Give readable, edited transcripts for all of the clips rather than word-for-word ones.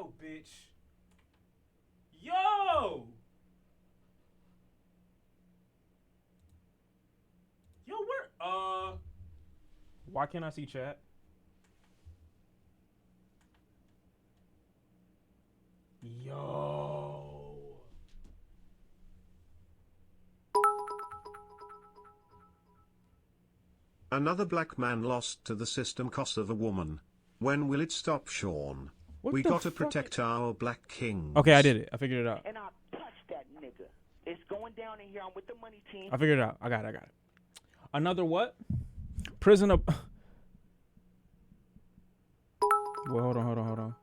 Yo, bitch. Yo! Yo, where? Why can't I see chat? Yo. Another black man lost to the system cause of a woman. When will it stop, Shawn? We gotta protect our black kings. Okay, I did it. I figured it out. And I touched that nigga. It's going down in here. I'm with the money team. I figured it out. I got it. Another what? Prison of... Well, hold on.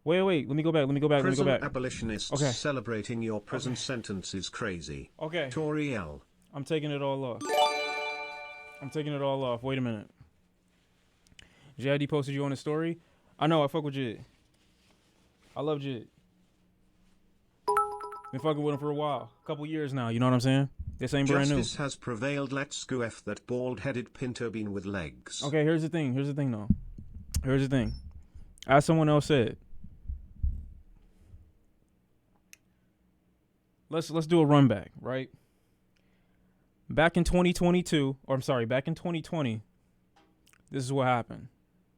Wait. Let me go back. Prison abolitionists Okay. celebrating your prison sentence is crazy. Okay. Tory L. I'm taking it all off. Wait a minute. JID posted you on his story? I know, I fuck with Jid. I love Jid. Been fucking with him for a while. A couple years now, you know what I'm saying? This ain't brand new. Justice has prevailed. Let's go F that bald-headed pinto bean with legs. Okay, here's the thing though. As someone else said, let's do a run back, right? Back in 2020, this is what happened.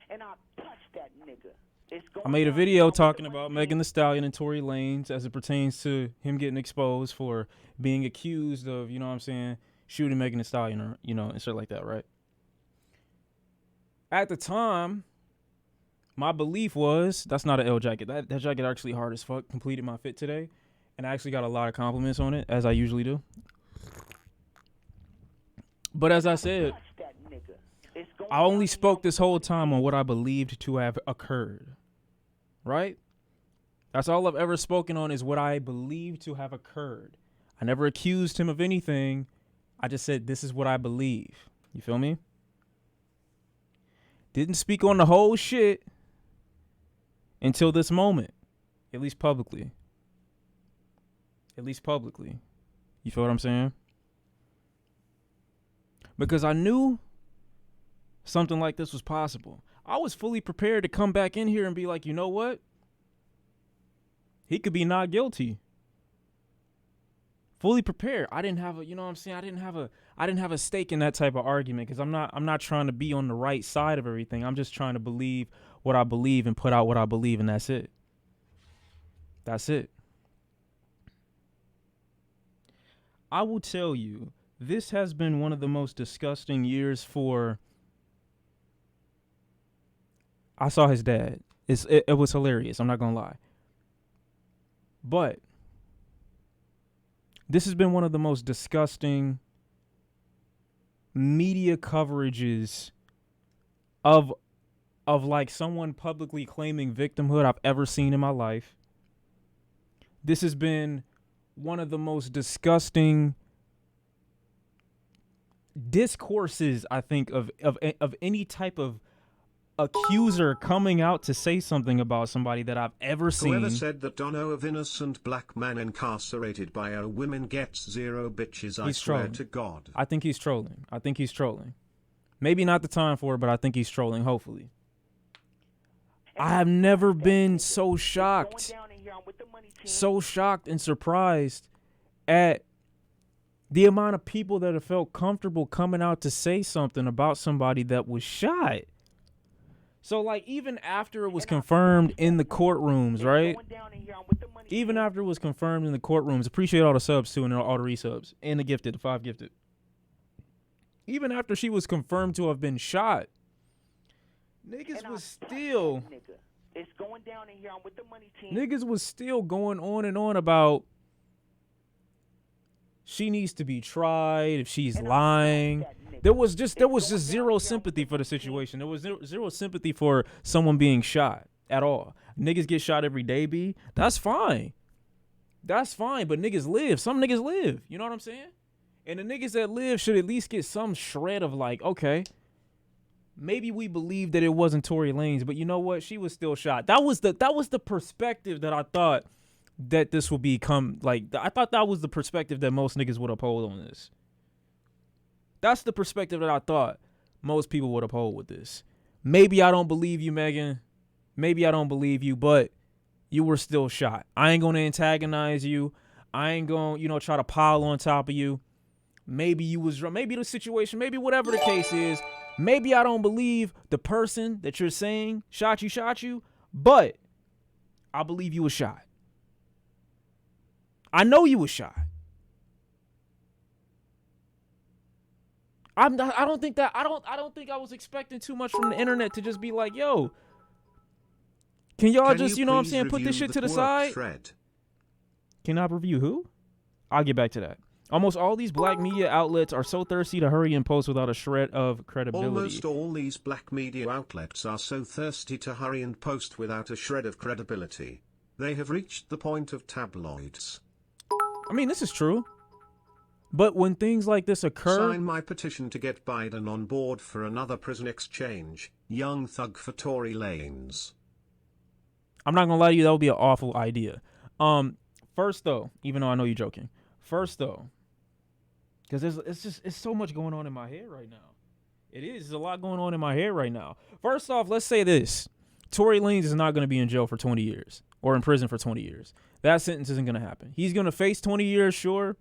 And I touched that nigga. It's going I made a down video in here. talking about Megan Thee Stallion and Tory Lanez as it pertains to him getting exposed for being accused of, you know what I'm saying, shooting Megan Thee Stallion or, you know, and shit like that, right? At the time, my belief was, that's not an L jacket. That jacket actually hard as fuck, completed my fit today. And I actually got a lot of compliments on it, as I usually do. But as I said, Touch that nigga. It's going I only down in spoke here. this whole time on what I believed to have occurred. Right? That's all I've ever spoken on is what I believe to have occurred. I never accused him of anything. I just said, this is what I believe. You feel me? Didn't speak on the whole shit until this moment. At least publicly. You feel what I'm saying? Because I knew something like this was possible. I was fully prepared to come back in here and be like, you know what? He could be not guilty. Fully prepared. I didn't have a, you know what I'm saying? I didn't have a stake in that type of argument because I'm not trying to be on the right side of everything. I'm just trying to believe what I believe and put out what I believe, and that's it. I will tell you, this has been one of the most disgusting years for... I saw his dad. It was hilarious. I'm not going to lie. But this has been one of the most disgusting media coverages of like someone publicly claiming victimhood I've ever seen in my life. This has been one of the most disgusting discourses, I think, of any type of accuser coming out to say something about somebody that I've ever seen. Whoever said that don't know of innocent black man incarcerated by our women gets zero bitches, I swear trolling. to God. I think he's trolling. Maybe not the time for it, but I think he's trolling, hopefully. I have never been so shocked. Going down in here. I'm with the money team. So shocked and surprised at the amount of people that have felt comfortable coming out to say something about somebody that was shot. So, like, even after it was confirmed in the courtrooms, right? Going down in here. I'm with the money Even team. after it was confirmed in the courtrooms, appreciate all the subs too and all the resubs and the 5 gifted. Even after she was confirmed to have been shot, niggas And I was touched still... that nigga. It's going down in here. I'm with the money team. Niggas was still going on and on about she needs to be tried if she's And I lying. touched that nigga. There was just It's going zero down here. sympathy for the situation. There was zero sympathy for someone being shot at all. Niggas get shot every day, B. That's fine. But niggas live. Some niggas live. You know what I'm saying? And the niggas that live should at least get some shred of like, okay, maybe we believe that it wasn't Tory Lanez, but you know what? She was still shot. That was the perspective that I thought that this would become like. I thought that was the perspective that most niggas would uphold on this. That's the perspective that I thought most people would uphold with this. Maybe I don't believe you, Megan. Maybe I don't believe you, but you were still shot. I ain't gonna antagonize you. I ain't gonna, try to pile on top of you. Maybe you was drunk. Maybe the situation, maybe whatever the case is, maybe I don't believe the person that you're saying shot you, but I believe you was shot. I know you was shot. I don't think I was expecting too much from the internet to just be like, yo, can y'all just, you know what I'm saying, put this shit to the side? Thread? Can I review who? I'll get back to that. Almost all these black media outlets are so thirsty to hurry and post without a shred of credibility. Almost all these black media outlets are so thirsty to hurry and post without a shred of credibility. They have reached the point of tabloids. I mean, this is true. But when things like this occur... Sign my petition to get Biden on board for another prison exchange. Young thug for Tory Lanez. I'm not gonna lie to you, that would be an awful idea. First though, even though I know you're joking. First though, because it's so much going on in my head right now. It is. There's a lot going on in my head right now. First off, let's say this. Tory Lanez is not going to be in jail for 20 years or in prison for 20 years. That sentence isn't going to happen. He's going to face 20 years, sure,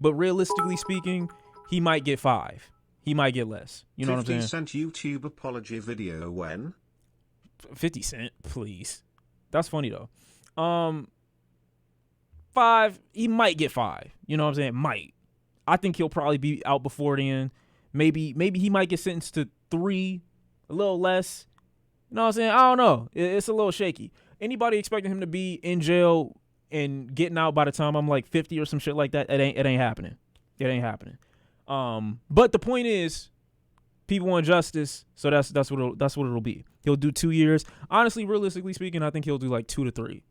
but realistically speaking, he might get 5. He might get less. You know what I'm saying? 50 Cent YouTube apology video when? 50 Cent, please. That's funny though. 5, he might get 5. You know what I'm saying? Might. I think he'll probably be out before then. Maybe he might get sentenced to 3, a little less. You know what I'm saying? I don't know. It's a little shaky. Anybody expecting him to be in jail and getting out by the time I'm like 50 or some shit like that, it ain't happening. It ain't happening. But the point is, people want justice, so that's what it'll be. He'll do 2 years. Honestly, realistically speaking, I think he'll do like 2 to 3.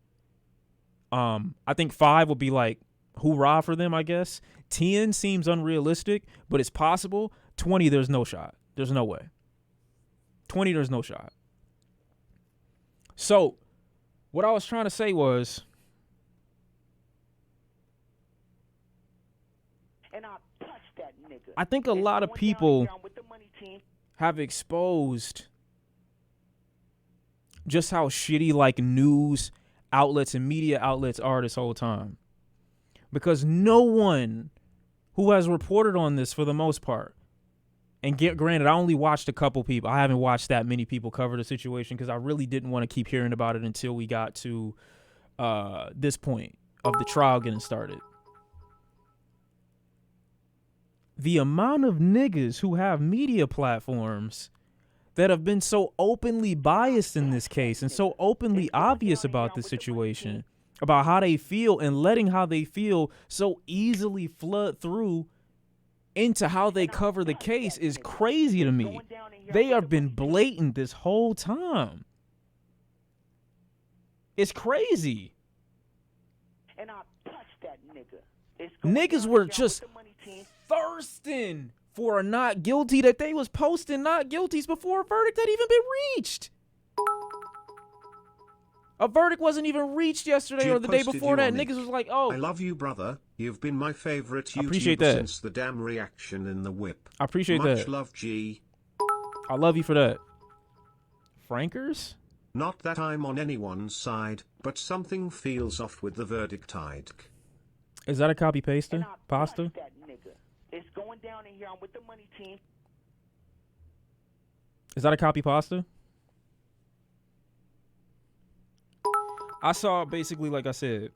I think 5 will be like hoorah for them, I guess. 10 seems unrealistic, but it's possible. 20, there's no shot. There's no way. 20, there's no shot. So, what I was trying to say was, and I'll touch that nigga. I think a lot of people have exposed just how shitty like news outlets and media outlets are this whole time. Because no one who has reported on this for the most part, and granted, I only watched a couple people. I haven't watched that many people cover the situation because I really didn't want to keep hearing about it until we got to this point of the trial getting started. The amount of niggas who have media platforms that have been so openly biased in this case and so openly obvious about this situation, about how they feel and letting how they feel so easily flood through into how they cover the case is crazy to me. They have been blatant this whole time. It's crazy. And I'll touch that nigga. Niggas were just thirsting for a not guilty that they was posting not guilties before a verdict had even been reached. A verdict wasn't even reached yesterday or the day before that. Niggas was like, oh. I love you, brother. You've been my favorite YouTuber since the damn reaction in the whip. I appreciate that. Much love, G. I love you for that. Frankers? Not that I'm on anyone's side, but something feels off with the verdict. Is that a copy paster? Pasta? It's going down in here. I'm with the money team. Is that a copy pasta? I saw basically, like I said,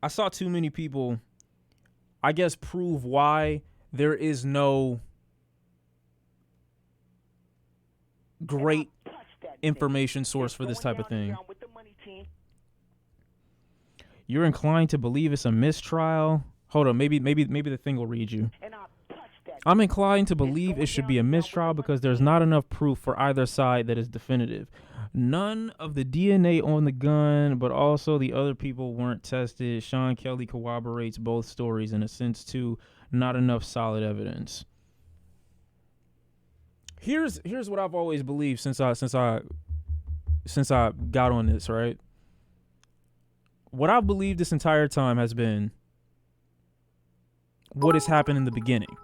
I saw too many people, I guess, prove why there is no great information source for this type of thing. You're inclined to believe it's a mistrial. Hold on, maybe the thing will read you. I'm inclined to believe it should be a mistrial because there's not enough proof for either side that is definitive. None of the DNA on the gun, but also the other people weren't tested. Shawn Kelly corroborates both stories in a sense too. Not enough solid evidence. Here's what I've always believed since I got on this, right? What I've believed this entire time has been what has happened in the beginning.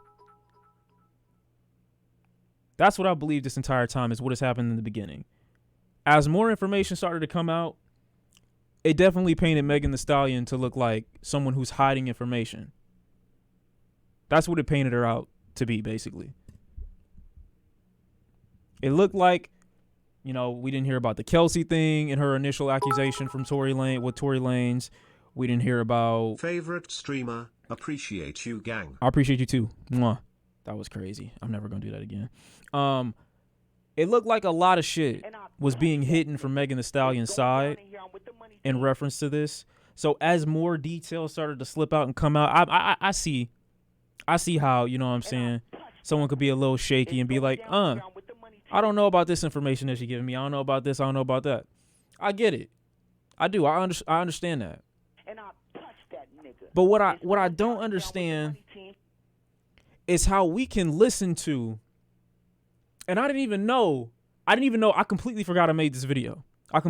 That's what I believe this entire time is what has happened in the beginning. as more information started to come out, it definitely painted Megan Thee Stallion to look like someone who's hiding information. That's what it painted her out to be, basically. It looked like, you know, we didn't hear about the Kelsey thing and her initial accusation from Tory Lanez. We didn't hear about... Favorite streamer, appreciate you, gang. I appreciate you too. Mwah. That was crazy. I'm never going to do that again. It looked like a lot of shit was being hidden from Megan Thee Stallion's side in reference to this. So as more details started to slip out and come out, I see how, you know what I'm saying, someone could be a little shaky and be like, I don't know about this information that you're giving me. I don't know about this. I don't know about that. I get it. I do. I understand that. But what I don't understand is how we can listen to, and I didn't even know, I completely forgot I made this video. I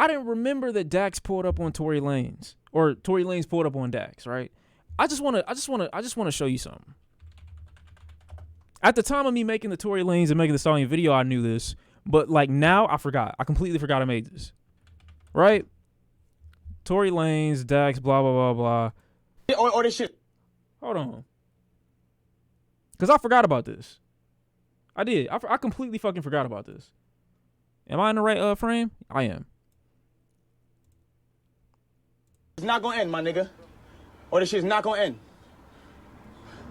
didn't remember that Dax pulled up on Tory Lanez, or Tory Lanez pulled up on Dax, right? I just want to show you something. At the time of me making the Tory Lanez and Megan Thee Stallion video, I knew this, but like now I forgot. I completely forgot I made this. Right? Tory Lanez, Dax, blah blah blah blah. Or this shit. Hold on. Cause I forgot about this. I did. I completely fucking forgot about this. Am I in the right frame? I am. It's not gonna end, my nigga. Or this shit's not gonna end.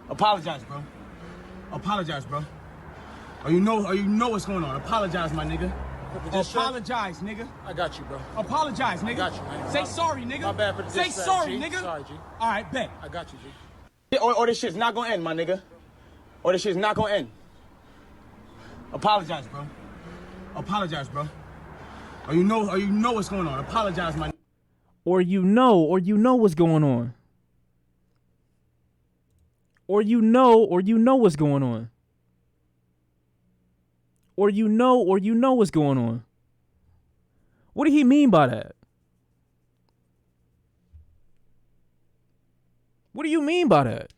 Apologize, bro. Apologize, bro. Or you know what's going on. Apologize, my nigga. Apologize, nigga. I got you, bro. Apologize, nigga. I got you, man. Say sorry, nigga. My bad for the Say diss track, sorry, G. nigga. Sorry, G. All right, bet. I got you, G. Or this shit's not gonna end, my nigga. Or this shit's not gonna end. Apologize, bro. Apologize, bro. Or you know what's going on. Apologize, my nigga. Or you know what's going on. Or you know what's going on. Or you know what's going on. What did he mean by that? What do you mean by that?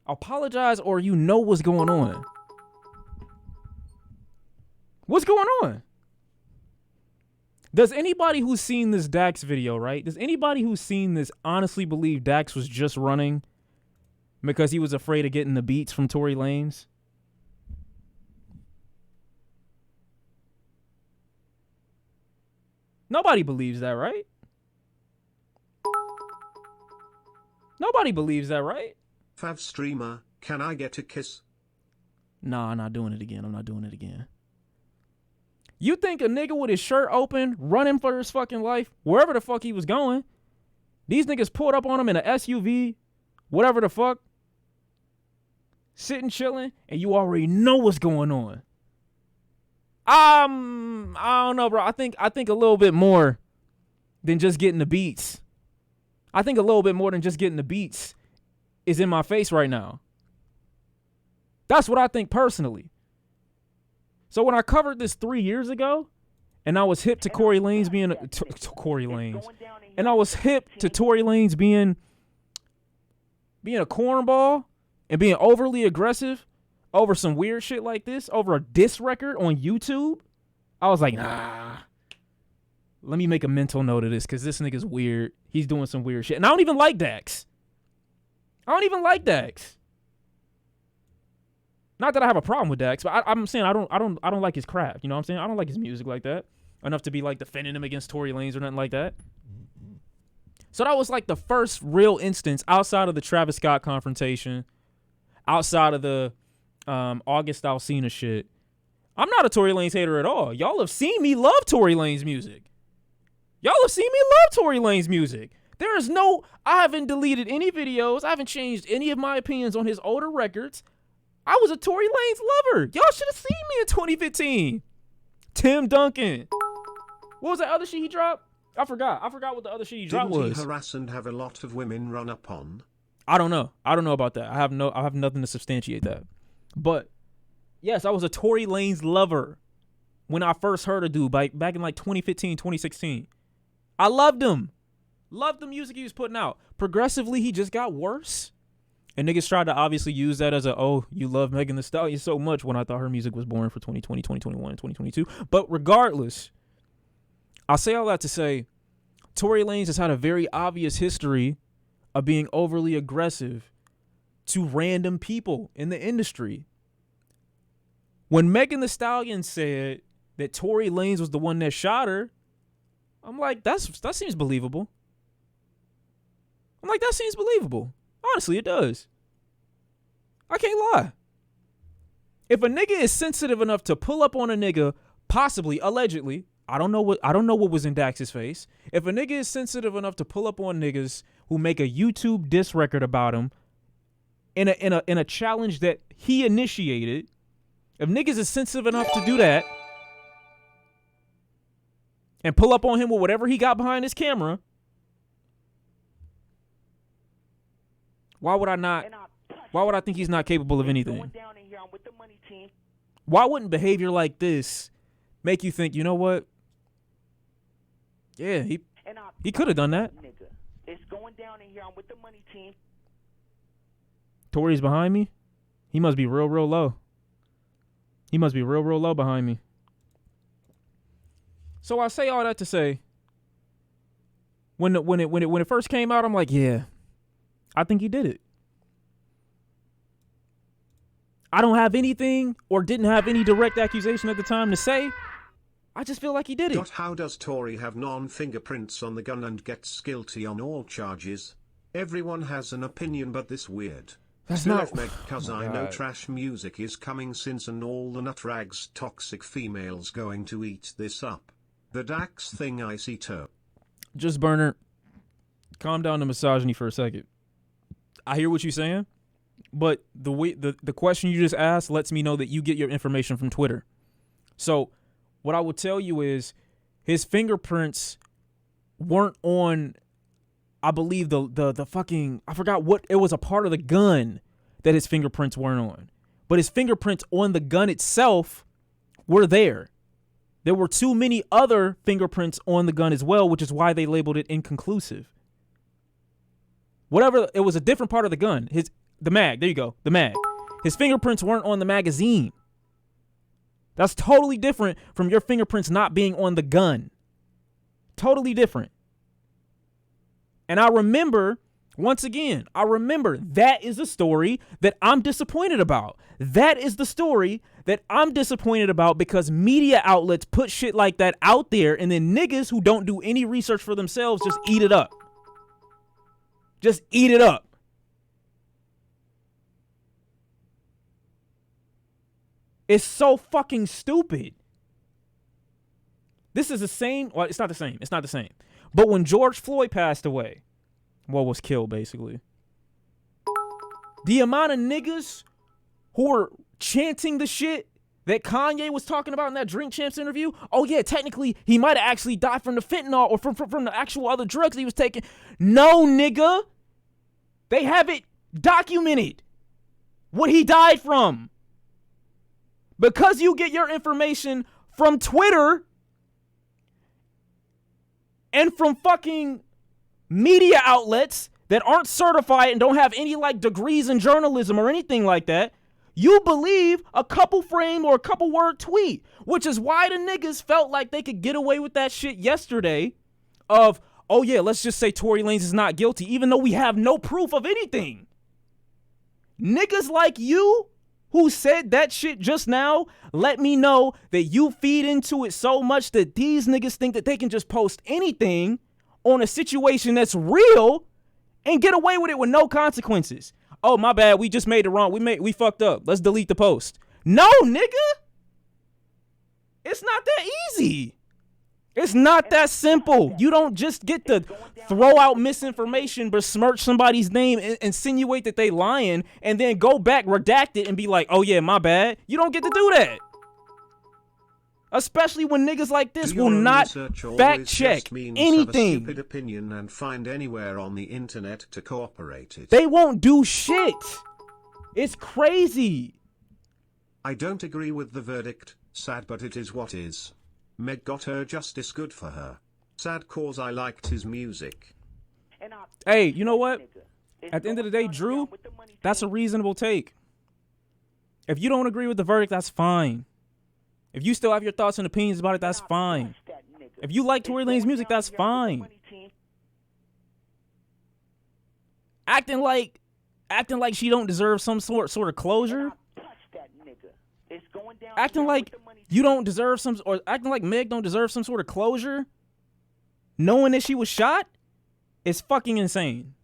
Apologize or you know what's going on. What's going on? Does anybody who's seen this Dax video, right? Does anybody who's seen this honestly believe Dax was just running because he was afraid of getting the beats from Tory Lanez? Nobody believes that, right? Nobody believes that, right? Fav streamer, can I get a kiss? Nah, I'm not doing it again. I'm not doing it again. You think a nigga with his shirt open, running for his fucking life, wherever the fuck he was going, these niggas pulled up on him in an SUV, whatever the fuck, sitting chilling, and you already know what's going on. I don't know, bro. I think a little bit more than just getting the beats. I think a little bit more than just getting the beats is in my face right now. That's what I think personally. So when I covered this 3 years ago, and I was hip to Tory Lanez being Tory Lanez, and I was hip to Tory Lanez being a cornball and being overly aggressive over some weird shit like this, over a diss record on YouTube, I was like, nah. Let me make a mental note of this because this nigga's weird. He's doing some weird shit, and I don't even like Dax. Not that I have a problem with Dax, but I'm saying I don't like his craft. You know what I'm saying? I don't like his music like that enough to be like defending him against Tory Lanez or nothing like that. So that was like the first real instance outside of the Travis Scott confrontation, outside of the August Alsina shit. I'm not a Tory Lanez hater at all. Y'all have seen me love Tory Lanez music. I haven't deleted any videos. I haven't changed any of my opinions on his older records. I was a Tory Lanez lover. Y'all should have seen me in 2015. Tim Duncan. What was that other shit he dropped? I forgot what the other shit he dropped was. Didn't he harass and have a lot of women run up on? I don't know about that. I have nothing to substantiate that. But yes, I was a Tory Lanez lover when I first heard a dude back in like 2015, 2016. I loved him. Loved the music he was putting out. Progressively, he just got worse. And niggas tried to obviously use that as a, oh, you love Megan Thee Stallion so much when I thought her music was boring for 2020, 2021, and 2022. But regardless, I'll say all that to say, Tory Lanez has had a very obvious history of being overly aggressive to random people in the industry. When Megan Thee Stallion said that Tory Lanez was the one that shot her, I'm like, that seems believable. I'm like, that seems believable. Honestly, it does. I can't lie. If a nigga is sensitive enough to pull up on a nigga, possibly, allegedly, I don't know what was in Dax's face. If a nigga is sensitive enough to pull up on niggas who make a YouTube diss record about him in a challenge that he initiated, if niggas is sensitive enough to do that and pull up on him with whatever he got behind his camera, why would I think he's not capable of anything? Why wouldn't behavior like this make you think, you know what? Yeah, he could have done that. It's going down in here. I'm with the money team. Tory's behind me. He must be real low. He must be real low behind me. So I say all that to say, when it first came out, I'm like, yeah, I think he did it. I don't have anything or didn't have any direct accusation at the time to say. I just feel like he did it. How does Tory have non-fingerprints on the gun and gets guilty on all charges? Everyone has an opinion, but this weird. That's not Meg, cause I know trash music is coming since and all the nutrags toxic females going to eat this up. The Dax thing I see too. Just Burner, calm down the misogyny for a second. I hear what you're saying, but the question you just asked lets me know that you get your information from Twitter. So what I will tell you is his fingerprints weren't on, I believe, the fucking, I forgot what, it was a part of the gun that his fingerprints weren't on. But his fingerprints on the gun itself were there. There were too many other fingerprints on the gun as well, which is why they labeled it inconclusive. Whatever, it was a different part of the gun. The mag, there you go, the mag. His fingerprints weren't on the magazine. That's totally different from your fingerprints not being on the gun. Totally different. And I remember, once again, that is the story that I'm disappointed about. That is the story that I'm disappointed about because media outlets put shit like that out there and then niggas who don't do any research for themselves just eat it up. Just eat it up. It's so fucking stupid. This is the same. Well, it's not the same. It's not the same. But when George Floyd passed away, well, was killed basically, the amount of niggas who were chanting the shit that Kanye was talking about in that Drink Champs interview. Oh yeah, technically he might have actually died from the fentanyl or from the actual other drugs he was taking. No, nigga. They have it documented what he died from. Because you get your information from Twitter and from fucking media outlets that aren't certified and don't have any like degrees in journalism or anything like that, you believe a couple frame or a couple word tweet, which is why the niggas felt like they could get away with that shit yesterday of, oh yeah, let's just say Tory Lanez is not guilty, even though we have no proof of anything. Niggas like you who said that shit just now, let me know that you feed into it so much that these niggas think that they can just post anything on a situation that's real and get away with it with no consequences. Oh, my bad, we just made it wrong. We fucked up. Let's delete the post. No, nigga. It's not that easy. It's not that simple. You don't just get to throw out misinformation, besmirch somebody's name, insinuate that they lying, and then go back, redact it, and be like, oh yeah, my bad. You don't get to do that. Especially when niggas like this will not fact check anything. Have a stupid opinion and find anywhere on the internet to cooperate it. They won't do shit. It's crazy. I don't agree with the verdict. Sad, but it is what is. Meg got her justice, good for her. Sad cause I liked his music. Hey, you know what? At the end of the day, Drew, That's a reasonable take. If you don't agree with the verdict, that's fine. If you still have your thoughts and opinions about it, that's fine. If you like Tory Lanez music, that's fine. Acting like she don't deserve some sort of closure. Acting like you don't deserve some, or acting like Meg don't deserve some sort of closure, knowing that she was shot, is fucking insane.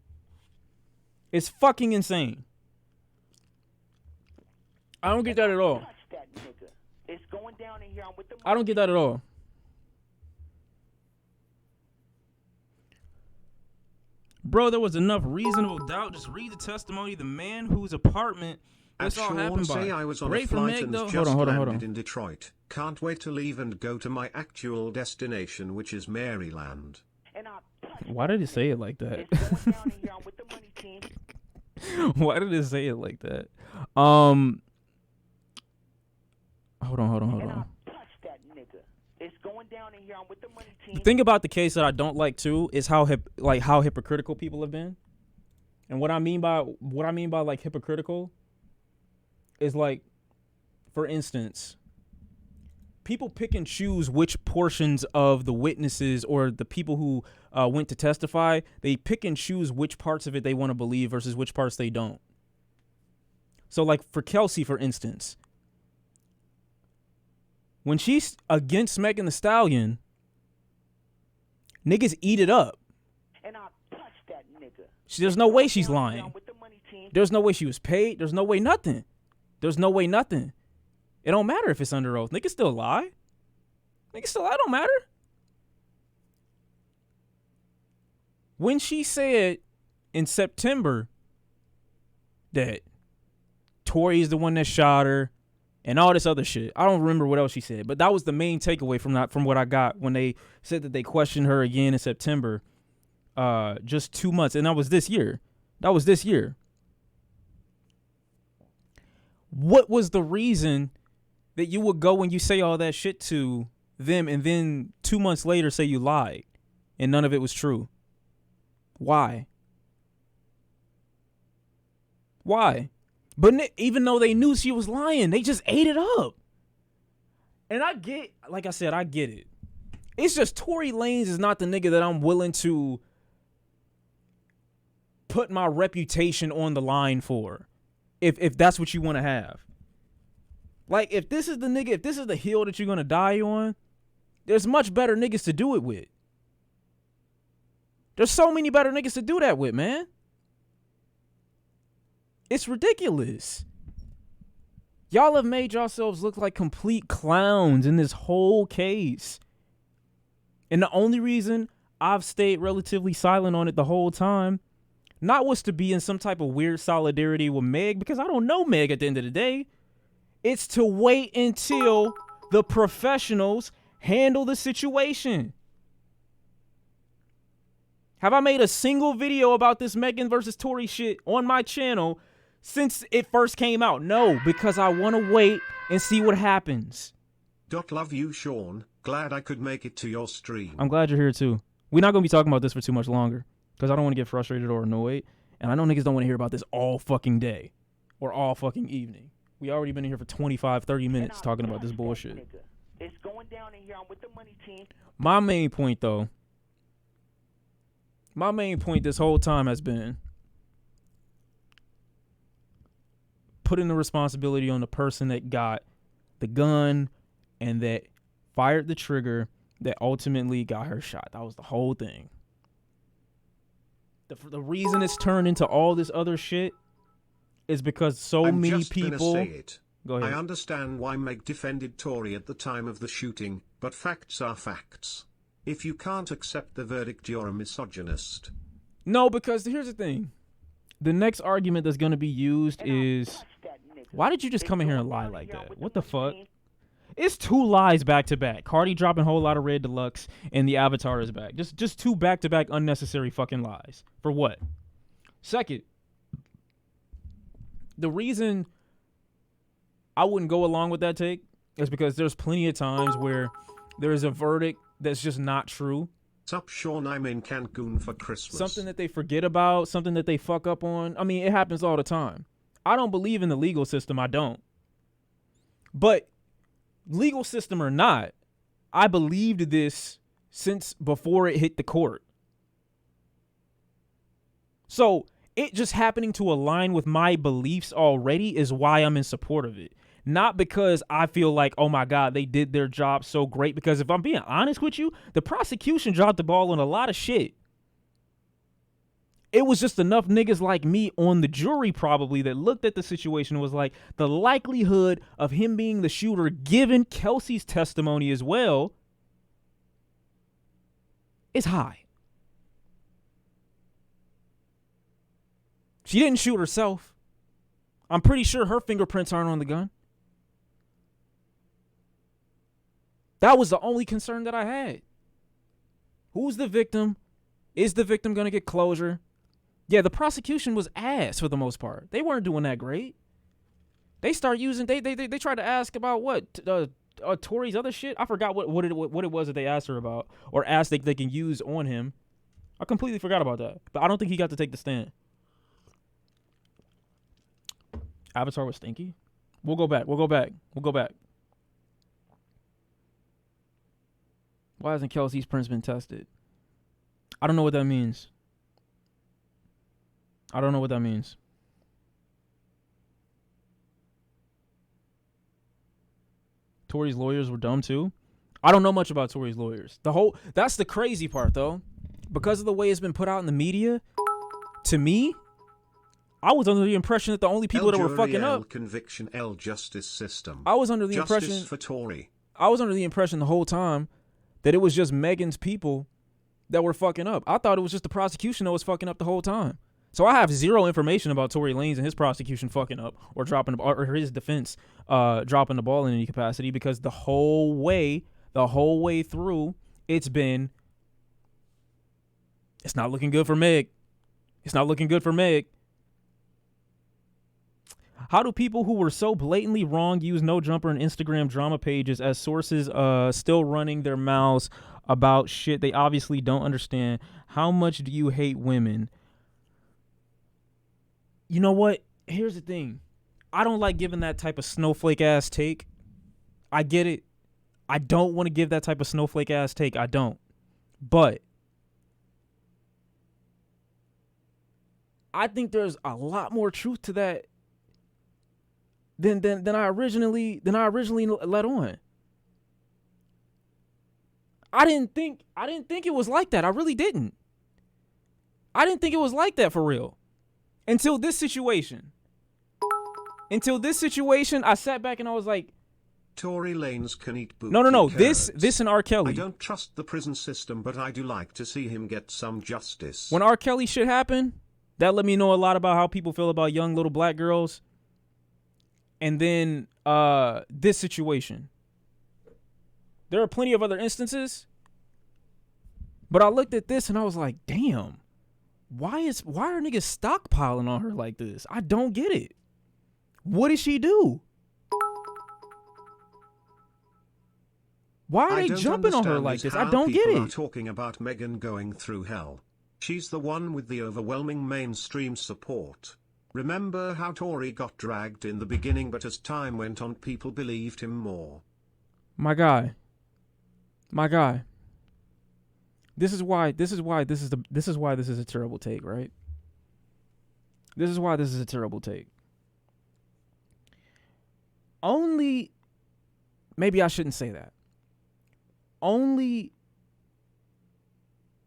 It's fucking insane. I don't get that at all. I don't get that at all. Bro, there was enough reasonable doubt. Just read the testimony. The man whose apartment this all happened by. Say I was on Great a for flight Meg, and though. just Hold landed on. in Detroit. Can't wait to leave and go to my actual destination, which is Maryland. Why did it say it like that? Why did it say it like that? Hold on. The thing about the case that I don't like too is how hypocritical people have been. And what I mean by like hypocritical is, like, for instance, people pick and choose which portions of the witnesses or the people who went to testify, they pick and choose which parts of it they want to believe versus which parts they don't. So, like, for Kelsey, for instance, when she's against Megan Thee Stallion, niggas eat it up. There's no way she's lying. There's no way she was paid. There's no way nothing. It don't matter if it's under oath. Niggas still lie. Don't matter. When she said in September that Tory is the one that shot her and all this other shit, I don't remember what else she said, but that was the main takeaway from what I got when they said that they questioned her again in September, just 2 months, and that was this year. What was the reason that you would go and you say all that shit to them and then 2 months later say you lied and none of it was true? Why? But even though they knew she was lying, they just ate it up. And I get it. It's just Tory Lanez is not the nigga that I'm willing to put my reputation on the line for. If that's what you want to have. Like, if this is the hill that you're going to die on, there's much better niggas to do it with. There's so many better niggas to do that with, man. It's ridiculous. Y'all have made yourselves look like complete clowns in this whole case. And the only reason I've stayed relatively silent on it the whole time, not was to be in some type of weird solidarity with Meg, because I don't know Meg at the end of the day. It's to wait until the professionals handle the situation. Have I made a single video about this Megan versus Tory shit on my channel since it first came out? No, because I want to wait and see what happens. Love you, Shawn. Glad I could make it to your stream. I'm glad you're here too. We're not going to be talking about this for too much longer because I don't want to get frustrated or annoyed. And I know niggas don't want to hear about this all fucking day or all fucking evening. We already been in here for 25, 30 minutes talking about this bullshit. It's going down in here. I'm with the money team. My main point this whole time has been putting the responsibility on the person that got the gun and that fired the trigger that ultimately got her shot. That was the whole thing. The reason it's turned into all this other shit is because I'm many just people. Gonna say it. Go ahead. I understand why Meg defended Tory at the time of the shooting, but facts are facts. If you can't accept the verdict, you're a misogynist. No, because here's the thing. The next argument that's going to be used is, why did you just come in here and lie like that? What the fuck? It's 2 lies back to back. Cardi dropping a whole lot of Red Deluxe and the Avatar is back. Just 2 back to back unnecessary fucking lies. For what? Second, the reason I wouldn't go along with that take is because there's plenty of times where there's a verdict that's just not true. Sup, Shawn, I'm in Cancun for Christmas. Something that they forget about, something that they fuck up on. I mean, it happens all the time. I don't believe in the legal system. I don't. But legal system or not, I believed this since before it hit the court. So it just happening to align with my beliefs already is why I'm in support of it. Not because I feel like, oh my God, they did their job so great. Because if I'm being honest with you, the prosecution dropped the ball on a lot of shit. It was just enough niggas like me on the jury probably that looked at the situation and was like, the likelihood of him being the shooter, given Kelsey's testimony as well, is high. She didn't shoot herself. I'm pretty sure her fingerprints aren't on the gun. That was the only concern that I had. Who's the victim? Is the victim going to get closure? Yeah, the prosecution was ass for the most part. They weren't doing that great. They start using, they tried to ask about what? Tory's other shit? I forgot what it was that they asked her about, or asked they can use on him. I completely forgot about that. But I don't think he got to take the stand. Avatar was stinky. We'll go back. Why hasn't Kelsey's prints been tested? I don't know what that means. Tory's lawyers were dumb too. I don't know much about Tory's lawyers. That's the crazy part though. Because of the way it's been put out in the media, to me, I was under the impression that the only people that were fucking up. Conviction, L justice system. I was under the Justice impression for Tory. I was under the impression the whole time that it was just Megan's people that were fucking up. I thought it was just the prosecution that was fucking up the whole time. So I have zero information about Tory Lanez and his prosecution fucking up or dropping or his defense dropping the ball in any capacity, because the whole way through it's not looking good for Meg. It's not looking good for Meg. How do people who were so blatantly wrong use No Jumper and Instagram drama pages as sources still running their mouths about shit they obviously don't understand? How much do you hate women? You know what? Here's the thing. I don't like giving that type of snowflake ass take. I get it. I don't want to give that type of snowflake ass take. I don't. But I think there's a lot more truth to that than I originally let on. I didn't think it was like that. I really didn't. I didn't think it was like that for real. Until this situation, I sat back and I was like, Tory Lanez can eat booty. No. Carrots. This and R. Kelly. I don't trust the prison system, but I do like to see him get some justice. When R. Kelly shit happened, that let me know a lot about how people feel about young little black girls. And then this situation. There are plenty of other instances, but I looked at this and I was like, damn, why are niggas stockpiling on her like this? I don't get it. What did she do? Why are they jumping on her like this? I don't get people it. Are talking about Megan going through hell. She's the one with the overwhelming mainstream support. Remember how Tory got dragged in the beginning, but as time went on, people believed him more. My guy. This is why this is a terrible take, right? This is why this is a terrible take. Only, maybe I shouldn't say that. Only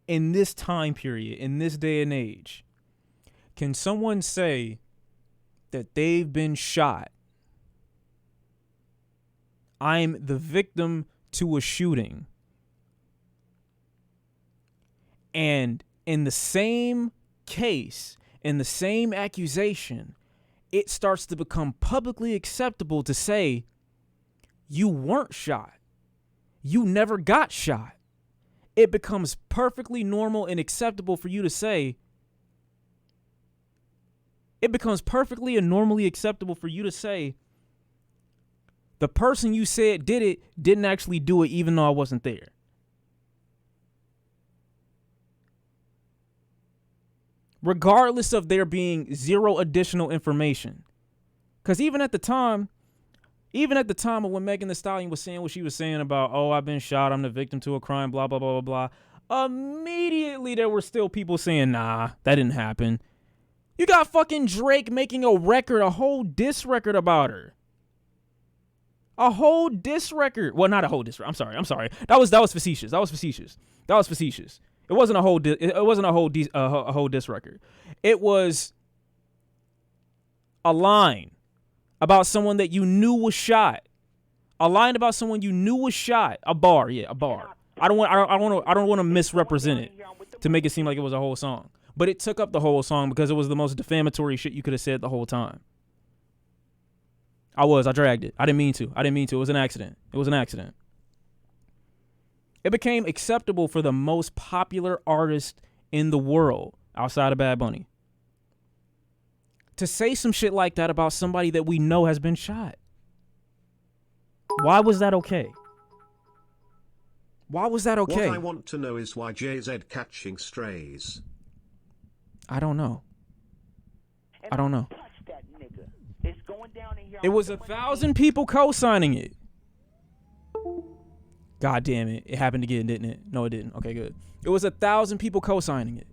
in this time period, in this day and age, can someone say that they've been shot? I'm the victim to a shooting. And in the same case, in the same accusation, it starts to become publicly acceptable to say, you weren't shot. You never got shot. It becomes perfectly normal and acceptable for you to say, the person you said did it didn't actually do it, even though I wasn't there. regardless of there being zero additional information. Because even at the time of when Megan Thee Stallion was saying what she was saying about, oh, I've been shot, I'm the victim to a crime, blah, blah, blah, blah, blah, immediately there were still people saying, nah, that didn't happen. You got fucking Drake making a record, a whole diss record about her. A whole diss record. Well, not a whole diss record. I'm sorry. That was facetious. It wasn't a whole a whole diss record. It was a line about someone that you knew was shot. A line about someone you knew was shot. A bar. I don't want to misrepresent it to make it seem like it was a whole song. But it took up the whole song because it was the most defamatory shit you could have said the whole time. I dragged it. I didn't mean to. It was an accident. It became acceptable for the most popular artist in the world outside of Bad Bunny to say some shit like that about somebody that we know has been shot. Why was that okay? What I want to know is why JZ catching strays. I don't know. Touch that nigga. It's going down in here. It was 1,000 people co-signing it. God damn it. It happened again, didn't it? No, it didn't. Okay, good. It was 1,000 people co-signing it.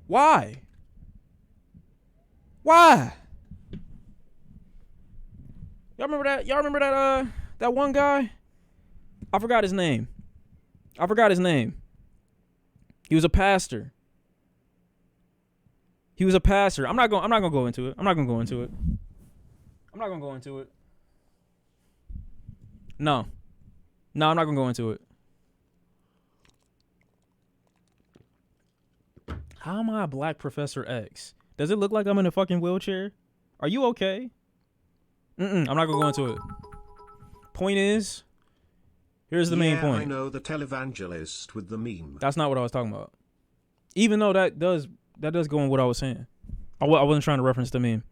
Why? Y'all remember that one guy? I forgot his name. He was a pastor. I'm not gonna go into it. No, I'm not gonna go into it. How am I a black Professor X? Does it look like I'm in a fucking wheelchair? Are you okay? I'm not gonna go into it. Point is, here's the main point. I know the televangelist with the meme. That's not what I was talking about. Even though that does go in what I was saying. I wasn't trying to reference the meme.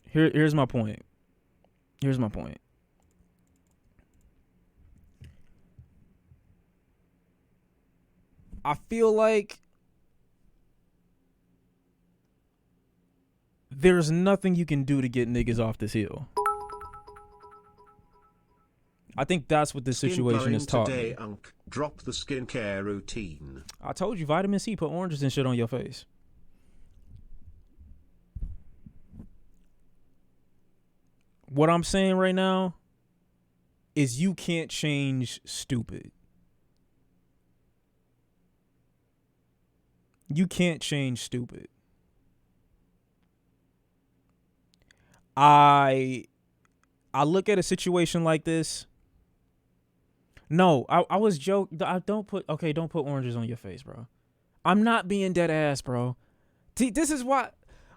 Here's my point. I feel like there's nothing you can do to get niggas off this hill. I think that's what this situation is taught me. Drop the skincare routine. I told you, vitamin C, put oranges and shit on your face. What I'm saying right now is you can't change stupid. You can't change stupid. I look at a situation like this. No, I was joking. Don't put oranges on your face, bro. I'm not being dead ass, bro. See, this is why,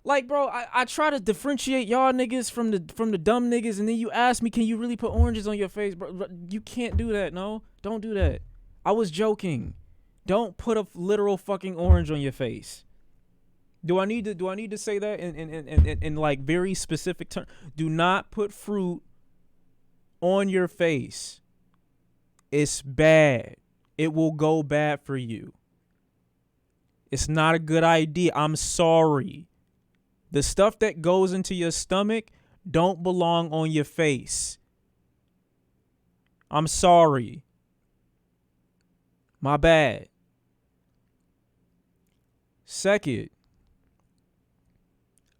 like, bro, I try to differentiate y'all niggas from the dumb niggas, and then you ask me, can you really put oranges on your face, bro? You can't do that. No, don't do that. I was joking. Don't put a literal fucking orange on your face. Do I need to say that in like very specific terms? Do not put fruit on your face. It's bad. It will go bad for you. It's not a good idea. I'm sorry. The stuff that goes into your stomach don't belong on your face. I'm sorry. My bad. Second,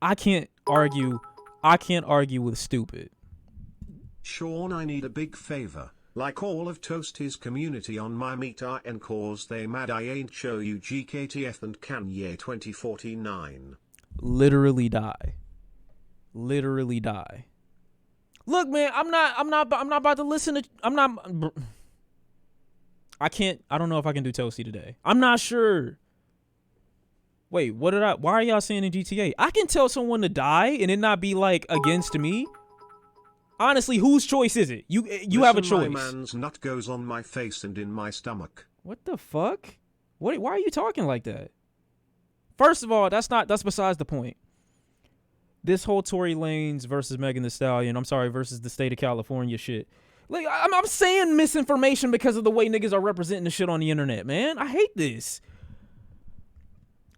I can't argue with stupid. Shawn, I need a big favor. Like all of Toasty's community on my meter and cause they mad I ain't show you GKTF and Kanye 2049. Literally die. Look, man, I'm not about to listen to, I don't know if I can do Toasty today. I'm not sure. Wait, why are y'all saying in GTA? I can tell someone to die and it not be like against me. Honestly, whose choice is it? You have a choice. My man's nut goes on my face and in my stomach. What the fuck? Why are you talking like that? First of all, that's besides the point. This whole Tory Lanez versus Megan Thee Stallion, versus the state of California shit Like, I'm saying misinformation because of the way niggas are representing the shit on the internet, man. I hate this.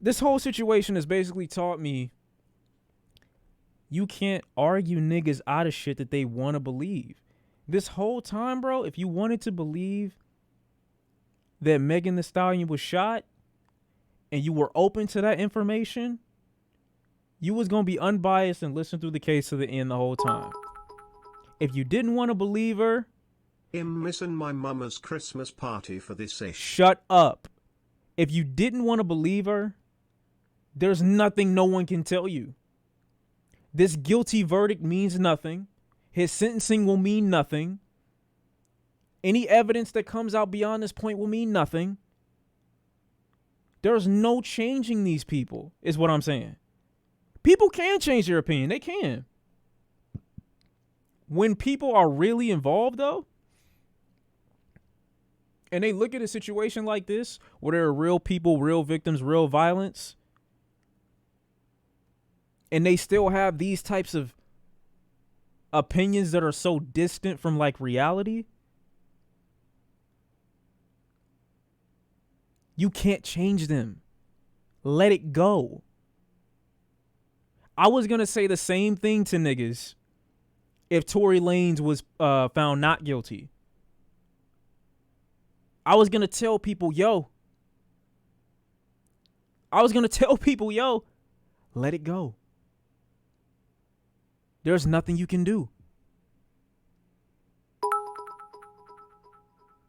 This whole situation has basically taught me you can't argue niggas out of shit that they want to believe. This whole time, bro, if you wanted to believe that Megan Thee Stallion was shot and you were open to that information, you was going to be unbiased and listen through the case to the end the whole time. If you didn't want to believe her, I'm missing my mama's Christmas party for this ish. shut up. If you didn't want to believe her, there's nothing no one can tell you. This guilty verdict means nothing. His sentencing will mean nothing. Any evidence that comes out beyond this point will mean nothing. There's no changing these people, is what I'm saying. People can change their opinion. They can. When people are really involved, though, and they look at a situation like this, where there are real people, real victims, real violence, and they still have these types of opinions that are so distant from like reality, you can't change them. Let it go. I was going to say the same thing to niggas if Tory Lanez was found not guilty. I was going to tell people, yo, let it go. There's nothing you can do.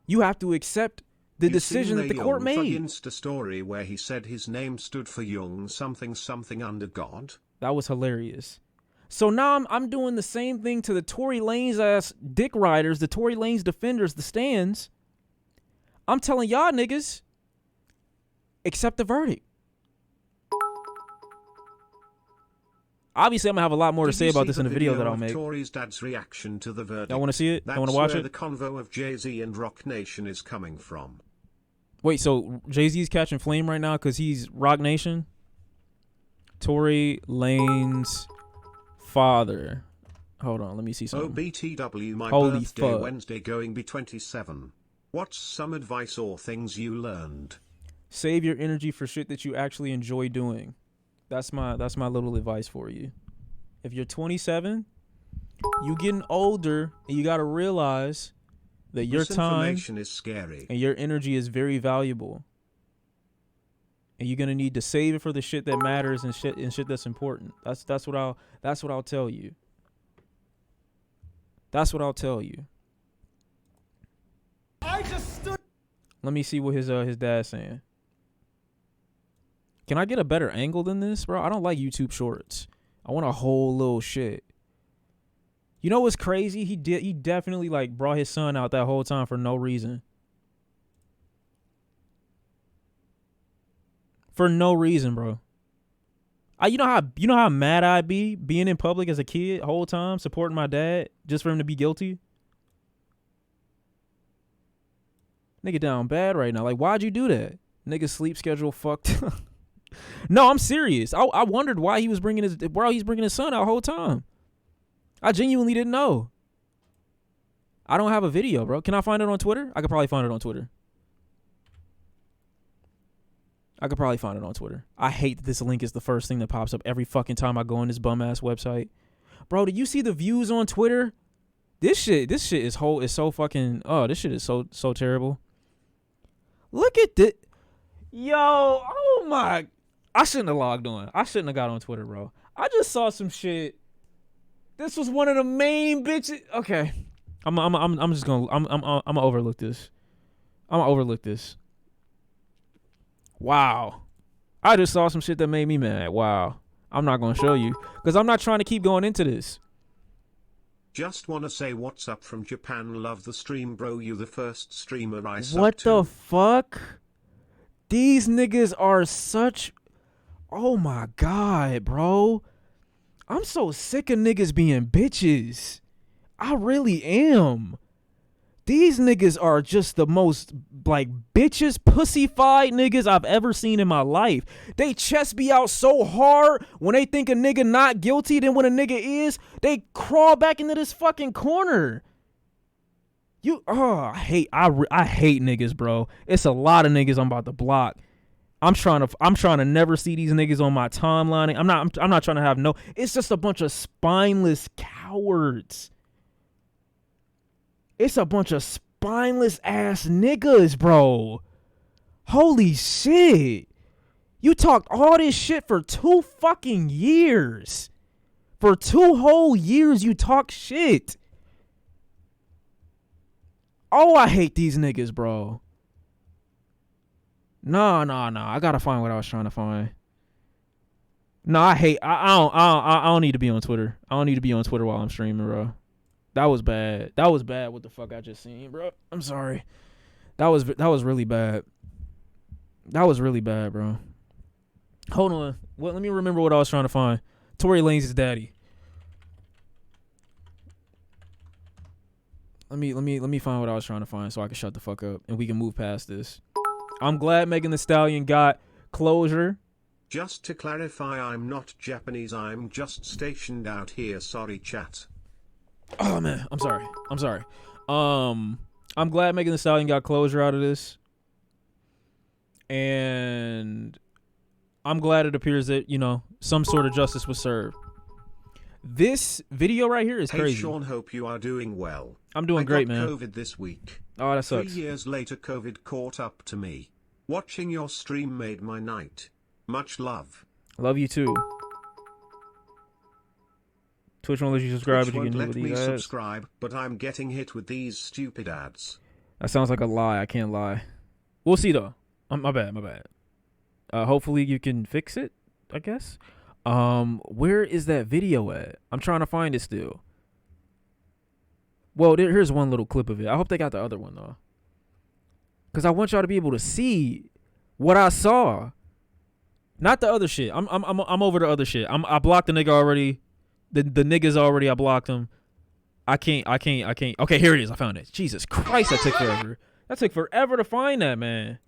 You have to accept the decision that the court made. Insta story where he said his name stood for young something something under God. That was hilarious. So now I'm doing the same thing to the Tory Lanez ass dick riders, the Tory Lanez defenders, the stands. I'm telling y'all niggas, accept the verdict. Obviously, I'm gonna have a lot more to say about this in the video that I'll make. Tory's dad's reaction to the verdict. Y'all want to see it? Y'all want That's to watch where it? the convo of Jay-Z and Rock Nation is coming from. Wait, so Jay-Z's catching flame right now because he's Rock Nation? Tory Lanez father. Hold on, let me see something. OBTW, my Holy birthday fuck. Wednesday going be 27. What's some advice or things you learned? Save your energy for shit that you actually enjoy doing. That's my little advice for you. If you're 27, you getting older, and you got to realize that your time is scary and your energy is very valuable. And you're gonna need to save it for the shit that matters and shit that's important. That's what I'll tell you. That's what I'll tell you. Let me see what his dad's saying. Can I get a better angle than this, bro? I don't like YouTube shorts. I want a whole little shit. You know what's crazy? He definitely like brought his son out that whole time for no reason. For no reason, bro. You know how mad I'd be being in public as a kid whole time supporting my dad just for him to be guilty? Nigga down bad right now. Like, why'd you do that? Nigga sleep schedule fucked up. No, I'm serious. I wondered why he's bringing his son out the whole time. I genuinely didn't know. I don't have a video, bro. Can I find it on Twitter? I could probably find it on Twitter. I hate that this link is the first thing that pops up every fucking time I go on this bum ass website. Bro, did you see the views on Twitter? This shit is so fucking, this shit is so terrible. Look at this. Yo, oh my. I shouldn't have logged on. I shouldn't have got on Twitter, bro. I just saw some shit. This was one of the main bitches. Okay. I'm gonna overlook this. Wow. I just saw some shit that made me mad. Wow. I'm not gonna show you because I'm not trying to keep going into this. Just wanna say what's up from Japan. Love the stream, bro. You the first streamer I subbed What to. the fuck? These niggas are such. Oh my god, bro. I'm so sick of niggas being bitches. I really am. These niggas are just the most like bitches, pussified niggas I've ever seen in my life. They chest be out so hard when they think a nigga not guilty. Then when a nigga is, they crawl back into this fucking corner. I hate niggas, bro. It's a lot of niggas I'm about to block. I'm trying to never see these niggas on my timeline. I'm not trying to have no. It's just a bunch of spineless cowards. It's a bunch of spineless ass niggas, bro. Holy shit. You talked all this shit for 2 fucking years. For 2 whole years you talk shit. Oh, I hate these niggas, bro. No. I gotta find what I was trying to find. No, I don't need to be on Twitter. I don't need to be on Twitter while I'm streaming, bro. That was bad. That was bad what the fuck I just seen, bro. I'm sorry. That was really bad. That was really bad, bro. Hold on. Let me remember what I was trying to find. Tory Lanez's daddy. Let me find what I was trying to find so I can shut the fuck up and we can move past this. I'm glad Megan Thee Stallion got closure. Just to clarify, I'm not Japanese, I'm just stationed out here, sorry chat. Oh man, I'm sorry. I'm glad Megan Thee Stallion got closure out of this. And I'm glad it appears that, some sort of justice was served. This video right here is crazy. Hey Shawn, hope you are doing well. I'm doing great, man. I got COVID this week. Oh, that sucks. 3 years later, COVID caught up to me. Watching your stream made my night. Much love. Love you too. Twitch won't let you subscribe, Twitch but you can won't do let with me these ads. subscribe, but I'm getting hit with these stupid ads. That sounds like a lie. I can't lie. We'll see though. My bad. Hopefully you can fix it, I guess. Where is that video at? I'm trying to find it still. Well, here's one little clip of it. I hope they got the other one though, because I want y'all to be able to see what I saw, not the other shit. I'm over the other shit. I blocked the nigga already. The niggas already. I blocked him. I can't. Okay, here it is. I found it. Jesus Christ, that took forever. That took forever to find that, man.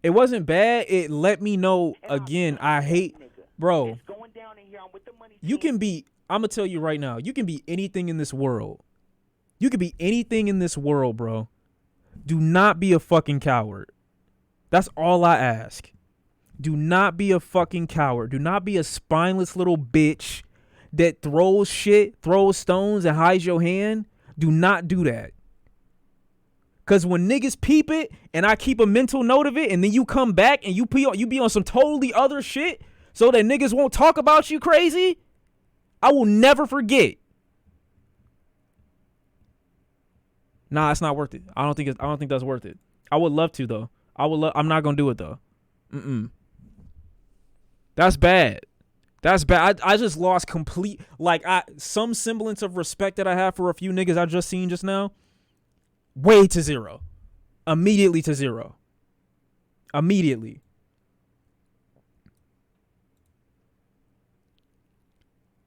It wasn't bad. It let me know again. I hate, bro. You can be. I'm gonna tell you right now. You can be anything in this world. You can be anything in this world, bro. Do not be a fucking coward. That's all I ask. Do not be a fucking coward. Do not be a spineless little bitch that throws shit, throws stones, and hides your hand. Do not do that. Cause when niggas peep it and I keep a mental note of it, and then you come back and you be on some totally other shit so that niggas won't talk about you crazy, I will never forget. Nah, it's not worth it. I don't think that's worth it. I would love to though. I'm not gonna do it though. That's bad. That's bad. I just lost complete, some semblance of respect that I have for a few niggas I just seen just now. Way to zero. Immediately to zero. Immediately.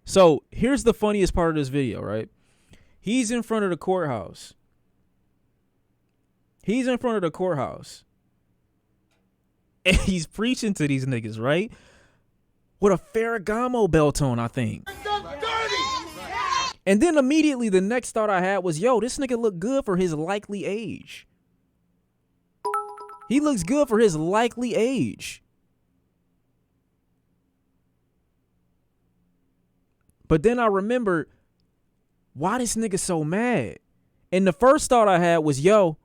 So here's the funniest part of this video, right? He's in front of the courthouse. And he's preaching to these niggas, right? With a Ferragamo belt on, I think. And then immediately the next thought I had was, yo, this nigga look good for his likely age. He looks good for his likely age. But then I remembered, why this nigga so mad? And the first thought I had was, yo,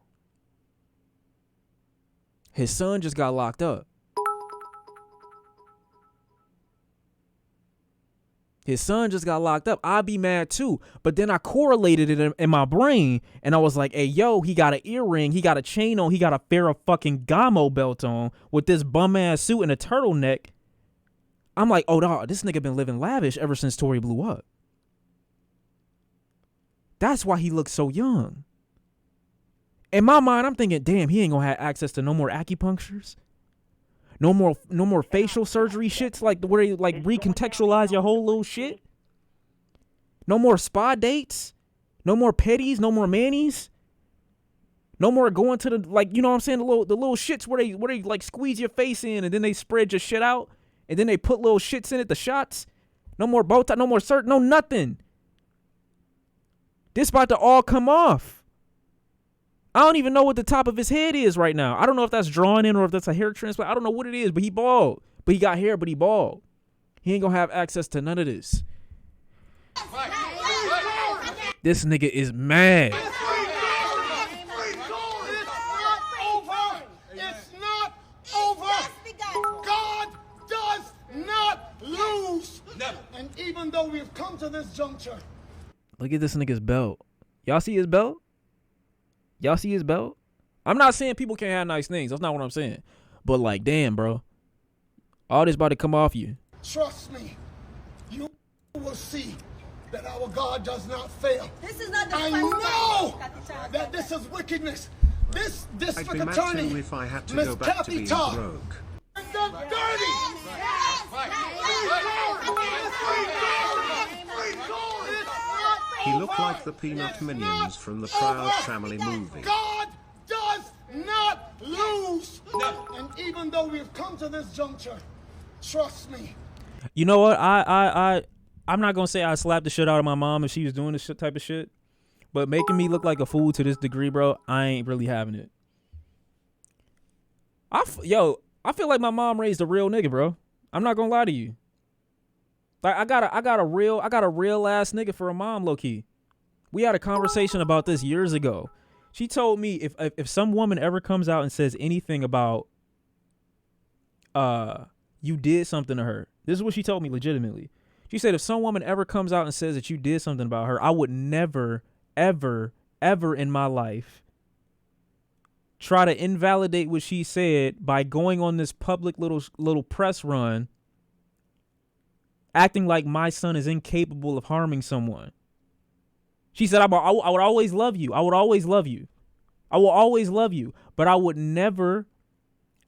his son just got locked up. His son just got locked up. I'd be mad too. But then I correlated it in my brain, and I was like, hey, yo, he got an earring, he got a chain on, he got a Ferragamo belt on with this bum-ass suit and a turtleneck. I'm like, oh, dog, this nigga been living lavish ever since Tory blew up. That's why he looks so young. In my mind, I'm thinking, damn, he ain't gonna have access to no more acupunctures. No more facial surgery shits where you recontextualize your whole little shit. No more spa dates. No more petties. No more manis. No more going to the you know what I'm saying, the little shits where they squeeze your face in and then they spread your shit out and then they put little shits in it, the shots. No more bow tie. No more no nothing. This about to all come off. I don't even know what the top of his head is right now. I don't know if that's drawn in or if that's a hair transplant. I don't know what it is, but he bald. But he got hair, but he bald. He ain't gonna have access to none of this. This nigga is mad. It's not over. God does not lose. Never. And even though we've come to this juncture. Look at this nigga's belt. Y'all see his belt? Y'all see his belt? I'm not saying people can't have nice things. That's not what I'm saying. But like, damn, bro. All this about to come off you. Trust me. You will see that our God does not fail. This is not the I know that this is wickedness. This I'd be district mad attorney, too if I had to Miss go back to Kathy being Todd, broke. is the dirty. He looked like the Peanut Minions from the Proud Family movie. God does not lose. And even though we've come to this juncture, trust me. You know what? I'm not gonna say I slapped the shit out of my mom if she was doing this shit type of shit, but making me look like a fool to this degree, bro, I ain't really having it. I feel like my mom raised a real nigga, bro. I'm not gonna lie to you. Like I got a real ass nigga for a mom, low key. We had a conversation about this years ago. She told me if some woman ever comes out and says anything about you did something to her. This is what she told me legitimately. She said if some woman ever comes out and says that you did something about her, I would never, ever, ever in my life try to invalidate what she said by going on this public little press run acting like my son is incapable of harming someone. She said, I would always love you. I would always love you. I will always love you. But I would never,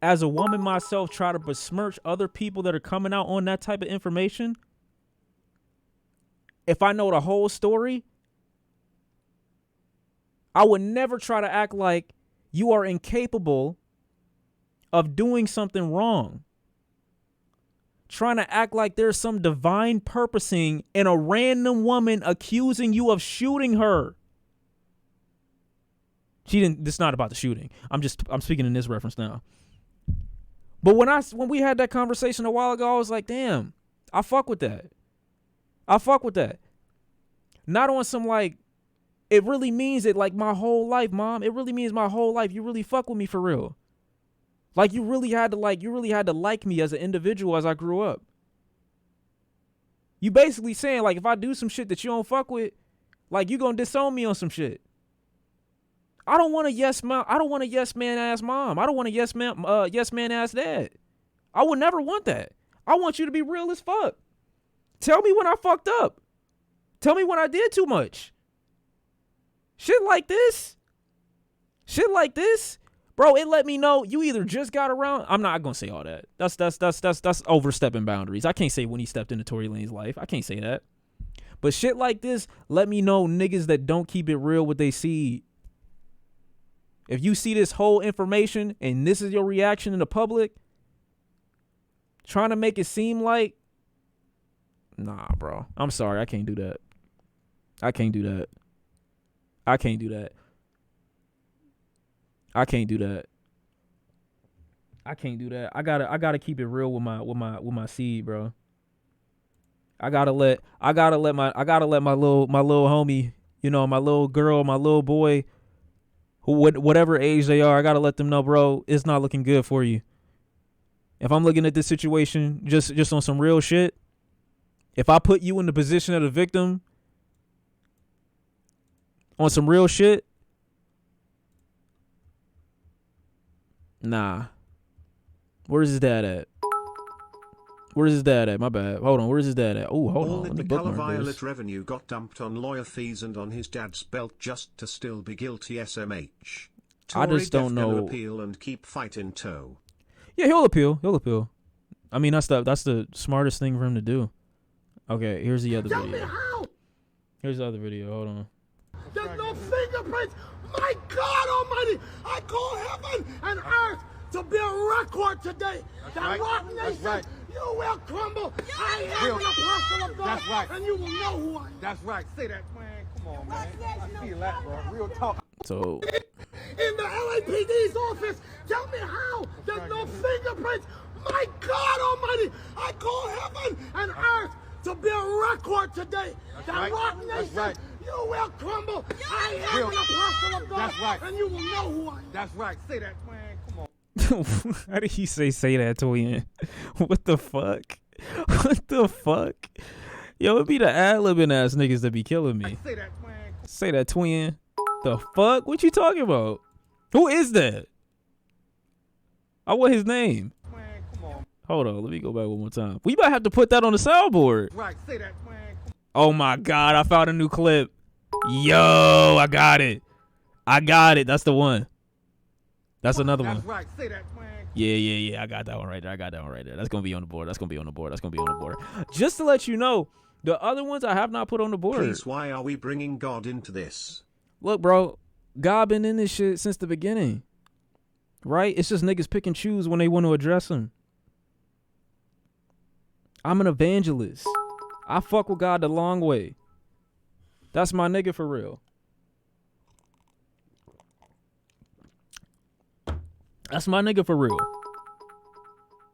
as a woman myself, try to besmirch other people that are coming out on that type of information. If I know the whole story, I would never try to act like you are incapable of doing something wrong. Trying to act like there's some divine purposing in a random woman accusing you of shooting her. She didn't. This is not about the shooting. I'm speaking in this reference now. But when we had that conversation a while ago, I was like, damn, I fuck with that. I fuck with that. Not on some like, it really means it like my whole life, mom. It really means my whole life. You really fuck with me for real. Like you really had to like me as an individual as I grew up. You basically saying like if I do some shit that you don't fuck with, like you gonna disown me on some shit. I don't want a yes man. I don't want a yes man ass mom. I don't want a yes man ass dad. I would never want that. I want you to be real as fuck. Tell me when I fucked up. Tell me when I did too much. Shit like this. Bro, it let me know you either just got around. I'm not gonna say all that. That's overstepping boundaries. I can't say when he stepped into Tory Lane's life. I can't say that. But shit like this, let me know niggas that don't keep it real what they see. If you see this whole information and this is your reaction in the public, trying to make it seem like, nah, bro. I'm sorry, I can't do that. I can't do that. I gotta keep it real with my seed, bro. I gotta let my little homie, you know, my little girl, my little boy, whatever age they are, I gotta let them know, bro, it's not looking good for you. If I'm looking at this situation just on some real shit, if I put you in the position of the victim on some real shit, nah. Where's his dad at? My bad. Hold on. Where's his dad at? Oh, hold All on. that Let me the color bookmark violet this. revenue got dumped on lawyer fees and on his dad's belt just to still be guilty SMH. I just don't know. Gonna appeal and keep fight in tow. Yeah, he'll appeal. I mean, that's the smartest thing for him to do. Okay, here's the other video. Here's the other video. Hold on. There's no fingerprints. My God Almighty, I call heaven and earth to be a record today. That Rock Nation, you will crumble. I am an apostle of God, and you will know who I am. That's right. Say that, man. Come on, man. I feel that, bro. Real talk. So In the LAPD's office, tell me how there's no fingerprints. My God Almighty, I call heaven and earth to be a record today. That Rock Nation, you will crumble. I am an apostle of God, That's right. and you will know who I am. That's right. Say that, man. Come on. how did he say that, twin? What the fuck? What the fuck? Yo, it be the ad-libbing ass niggas that be killing me. Say that, man. Say that, twin. The fuck? What you talking about? Who is that? I want his name. Man, come on. Hold on, let me go back one more time. We might have to put that on the soundboard. Right. Say that, man. Oh my God, I found a new clip. Yo, I got it. I got it. That's the one. That's another one. That's right. Say that, man. Yeah. I got that one right there. That's gonna be on the board. That's gonna be on the board. Just to let you know, the other ones I have not put on the board. Please, why are we bringing God into this? Look, bro, God been in this shit since the beginning. Right? It's just niggas pick and choose when they want to address him. I'm an evangelist. I fuck with God the long way. That's my nigga for real. That's my nigga for real.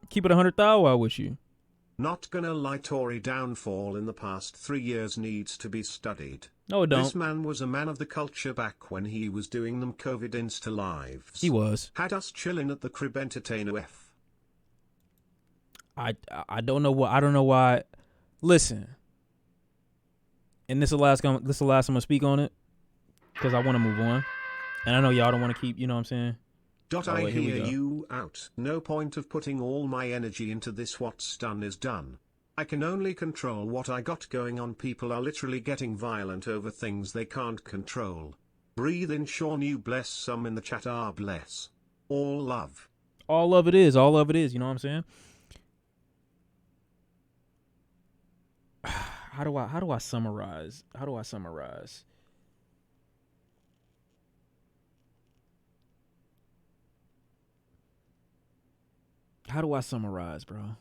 Keep it 100,000 with you. Not gonna lie, Tory downfall in the past 3 years needs to be studied. No, it don't. This man was a man of the culture back when he was doing them COVID Insta lives. He was. Had us chilling at the crib entertainer F. I don't know what. I don't know why. Listen. And this is the last I'm gonna speak on it, because I want to move on, and I know y'all don't want to keep. You know what I'm saying? I wait, here we hear go. you out. No point of putting all my energy into this. What's done is done. I can only control what I got going on. People are literally getting violent over things they can't control. Breathe in, Shawn. You bless some in the chat. Bless. All love. All of it is. All of it is. You know what I'm saying? How do I summarize? How do I summarize? How do I summarize, bro?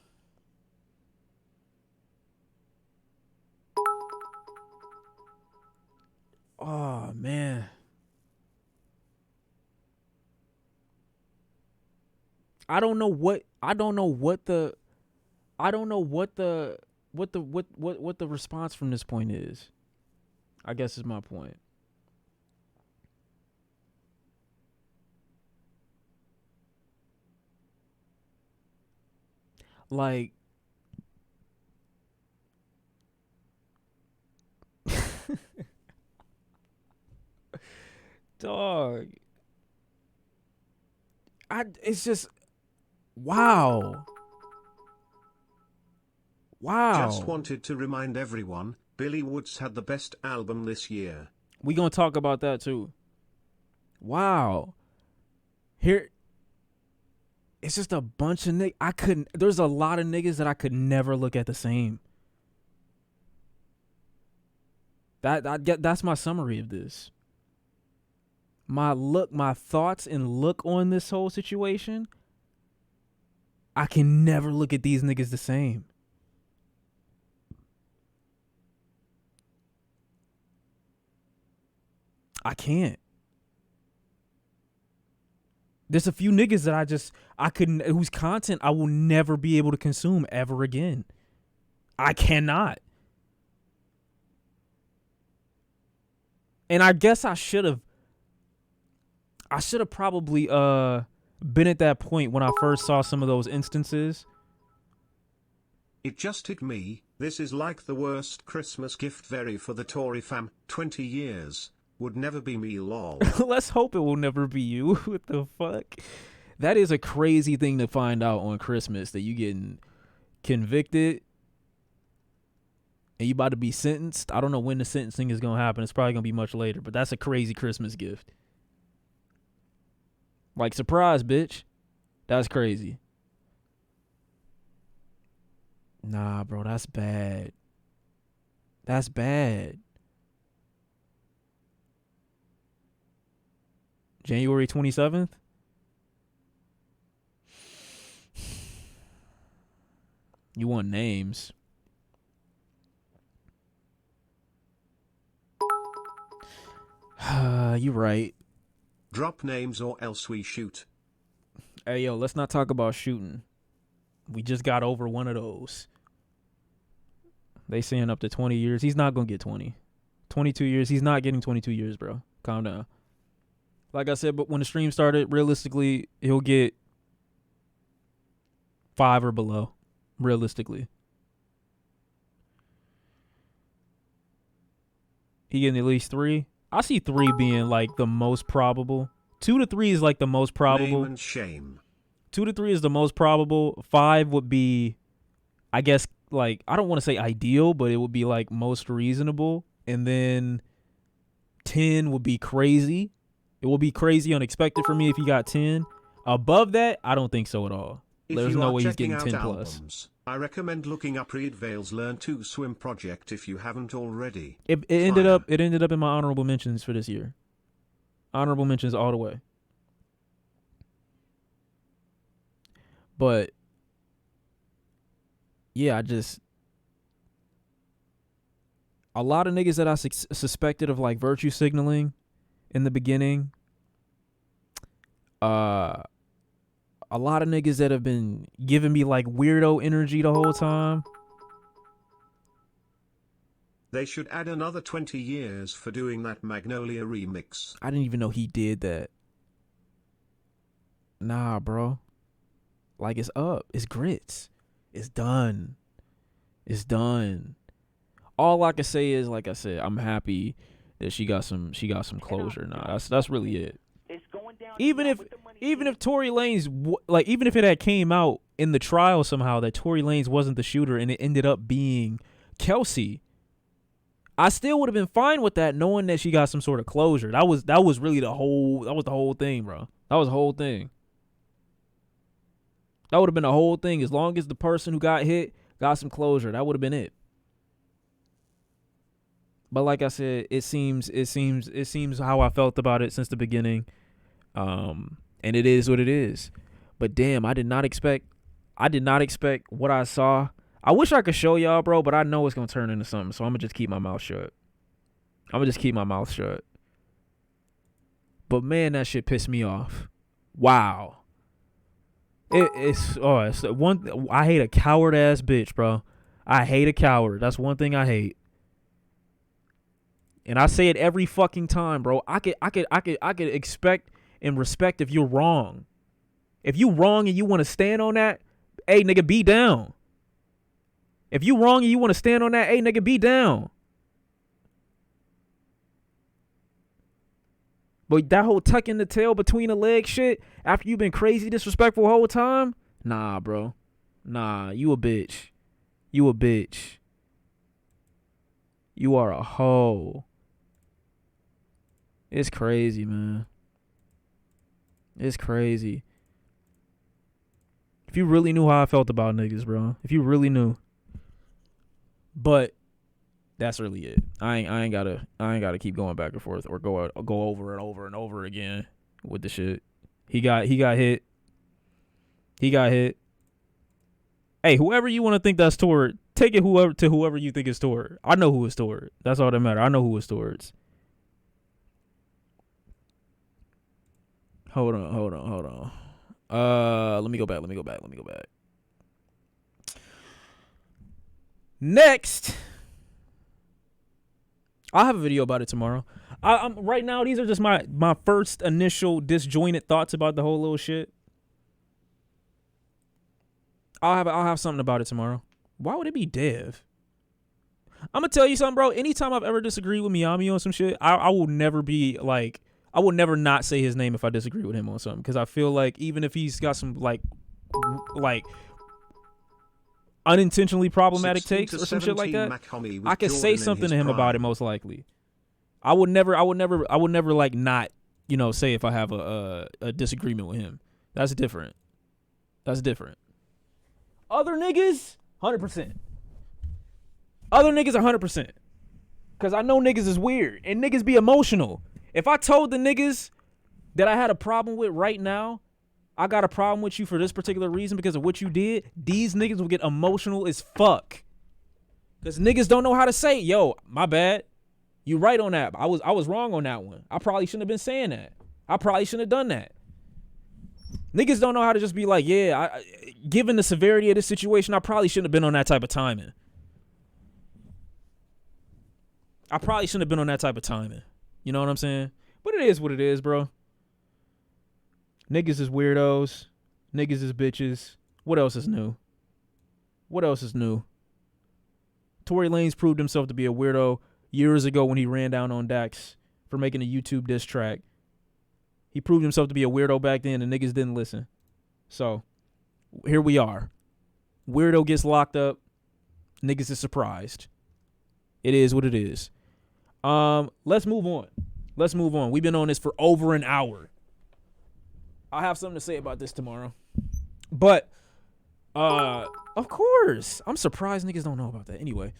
Oh man. I don't know what the response from this point is. I guess is my point. Like, dog. It's just, wow. Just wanted to remind everyone, Billy Woods had the best album this year. We gonna talk about that too. Wow. Here, it's just a bunch of niggas. There's a lot of niggas that I could never look at the same. That's my summary of this. My thoughts and look on this whole situation. I can never look at these niggas the same. I can't. There's a few niggas that I couldn't, whose content I will never be able to consume ever again. I cannot. And I guess I should have probably been at that point when I first saw some of those instances. It just hit me, this is like the worst Christmas gift very for the Tory fam, 20 years. Would never be me, lol. Let's hope it will never be you. What the fuck? That is a crazy thing to find out on Christmas, that you getting convicted and you about to be sentenced. I don't know when the sentencing is going to happen. It's probably going to be much later, but that's a crazy Christmas gift. Like, surprise, bitch. That's crazy. Nah, bro, that's bad. That's bad. January 27th? You want names. You right. Drop names or else we shoot. Hey, yo, let's not talk about shooting. We just got over one of those. They saying up to 20 years. He's not going to get 20. 22 years. He's not getting 22 years, bro. Calm down. Like I said, but when the stream started, realistically, he'll get 5 or below. Realistically. He getting at least 3. I see 3 being like the most probable. 2 to 3 is like the most probable. Name and shame. 2 to 3 is the most probable. 5 would be, I guess, like, I don't want to say ideal, but it would be like most reasonable. And then 10 would be crazy. It will be crazy unexpected for me if he got 10. Above that, I don't think so at all. There's no way he's getting 10 plus. Albums, I recommend looking up Reed Vale's Learn to Swim project if you haven't already. It ended up in my honorable mentions for this year. Honorable mentions all the way. But yeah, a lot of niggas that I suspected of like virtue signaling in the beginning, a lot of niggas that have been giving me like weirdo energy the whole time. They should add another 20 years for doing that Magnolia remix. I didn't even know he did that. Nah, bro. Like, it's up. It's grits. It's done. It's done. All I can say is, like I said, I'm happy that she got some closure now. That's really it. Even if Tory Lanez, like, even if it had came out in the trial somehow that Tory Lanez wasn't the shooter and it ended up being Kelsey, I still would have been fine with that, knowing that she got some sort of closure. That was really the whole thing, bro. That was the whole thing. That would have been the whole thing. As long as the person who got hit got some closure, that would have been it. But like I said, it seems how I felt about it since the beginning. And it is what it is. But damn, I did not expect what I saw. I wish I could show y'all, bro, but I know it's gonna turn into something, so I'm gonna just keep my mouth shut. But man, that shit pissed me off. Wow. It's one. I hate a coward ass bitch, bro. I hate a coward. That's one thing I hate. And I say it every fucking time, bro. I could expect and respect if you're wrong. If you wrong and you want to stand on that, hey nigga, be down. If you wrong and you want to stand on that, hey nigga, be down. But that whole tucking the tail between the legs shit after you've been crazy disrespectful the whole time, nah, bro. Nah, you a bitch. You a bitch. You are a hoe. It's crazy, man. It's crazy. If you really knew how I felt about niggas, bro. If you really knew. But that's really it. I ain't gotta keep going back and forth or go over and over and over again with the shit. He got hit. He got hit. Hey, whoever you want to think that's toward, take it whoever you think is toward. I know who it's toward. That's all that matters. I know who it's towards. Hold on. Let me go back. Next, I'll have a video about it tomorrow. I'm right now. These are just my first initial disjointed thoughts about the whole little shit. I'll have something about it tomorrow. Why would it be Dev? I'm gonna tell you something, bro. Anytime I've ever disagreed with Miami on some shit, I will never be like, I will never not say his name if I disagree with him on something, because I feel like even if he's got some like unintentionally problematic takes or some shit like that, I could say something to him about it most likely. I would never like not, say if I have a disagreement with him. That's different. Other niggas, 100%. Other niggas, 100%. Because I know niggas is weird and niggas be emotional. If I told the niggas that I had a problem with right now, I got a problem with you for this particular reason because of what you did, these niggas will get emotional as fuck. Because niggas don't know how to say, yo, my bad. You right on that. I was wrong on that one. I probably shouldn't have been saying that. I probably shouldn't have done that. Niggas don't know how to just be like, yeah, given the severity of this situation, I probably shouldn't have been on that type of timing. I probably shouldn't have been on that type of timing. You know what I'm saying? But it is what it is, bro. Niggas is weirdos. Niggas is bitches. What else is new? What else is new? Tory Lanez proved himself to be a weirdo years ago when he ran down on Dax for making a YouTube diss track. He proved himself to be a weirdo back then and niggas didn't listen. So, here we are. Weirdo gets locked up. Niggas is surprised. It is what it is. Let's move on. Let's move on. We've been on this for over an hour. I'll have something to say about this tomorrow. But, of course. I'm surprised niggas don't know about that. Anyway.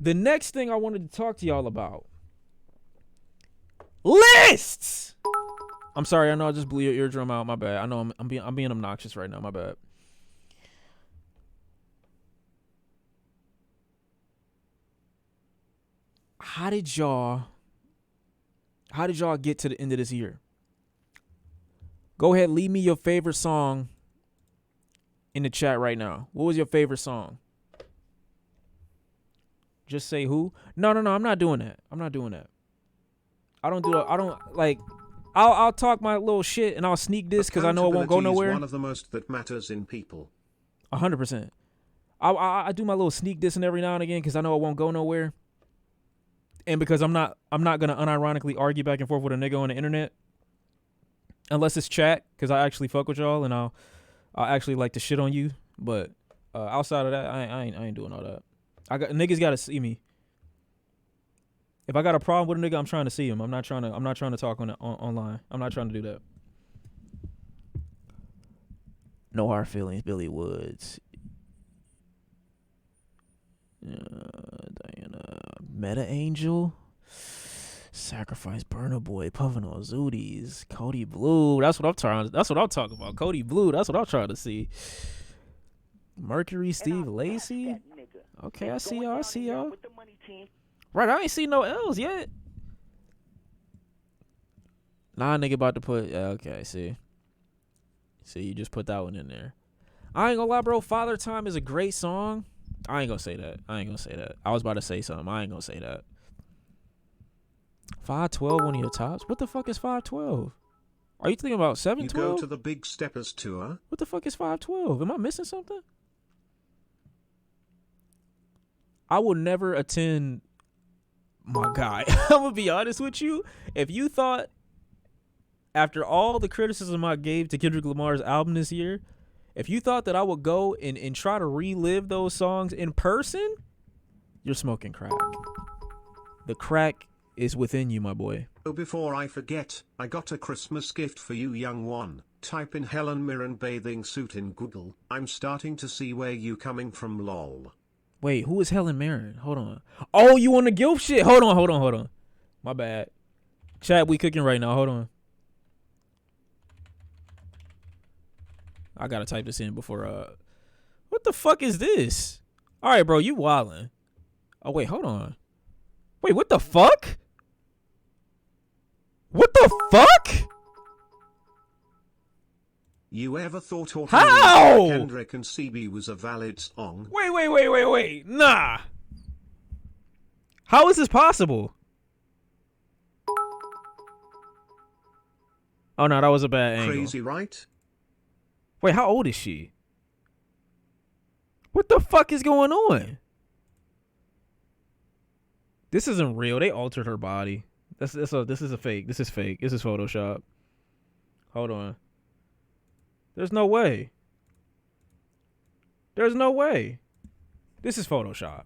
The next thing I wanted to talk to y'all about. Lists! I'm sorry. I know I just blew your eardrum out. My bad. I know I'm being obnoxious right now. My bad. How did y'all get to the end of this year? Go ahead, leave me your favorite song in the chat right now. What was your favorite song? Just say who? No, I'm not doing that. I'll talk my little shit and I'll sneak this because I know it won't go nowhere. Is one of the most that matters in people. 100%. I do my little sneak dissing every now and again because I know it won't go nowhere. And because I'm not gonna unironically argue back and forth with a nigga on the internet. Unless it's chat, because I actually fuck with y'all and I'll actually like to shit on you. But outside of that, I ain't doing all that. Niggas gotta see me. If I got a problem with a nigga, I'm trying to see him. I'm not trying to talk online. I'm not trying to do that. No hard feelings, Billy Woods. Diana, Meta Angel, Sacrifice, Burner Boy, Puffin' on Zooties, Cody Blue. That's what I'm talking about. Cody Blue. That's what I'm trying to see. Mercury, Steve Lacy. Okay, I see y'all. Right, I ain't seen no L's yet. Nah, nigga about to put. Okay, see, you just put that one in there. I ain't gonna lie, bro. Father Time is a great song. I ain't gonna say that. I was about to say something. I ain't gonna say that. 512, one of your tops? What the fuck is 512? Are you thinking about 712? You go to the Big Steppers tour? What the fuck is 512? Am I missing something? I will never attend. My guy, I'm gonna be honest with you. If you thought, after all the criticism I gave to Kendrick Lamar's album this year, if you thought that I would go and try to relive those songs in person, you're smoking crack. The crack is within you, my boy. Oh, before I forget, I got a Christmas gift for you, young one. Type in Helen Mirren bathing suit in Google. I'm starting to see where you coming from, lol. Wait, who is Helen Mirren? Hold on. Oh, you on the guilt shit? Hold on. My bad. Chat, we cooking right now. Hold on. I gotta type this in before. What the fuck is this? All right, bro, you wildin'. Oh wait, hold on. Wait, what the fuck? What the fuck? You ever thought How? Kendrick and CB was a valid song? Wait. Nah. How is this possible? Oh no, that was a bad angle. Crazy, right? Wait, how old is she? What the fuck is going on? This isn't real. They altered her body. This is a fake. This is fake. This is Photoshop. Hold on. There's no way. There's no way. This is Photoshop.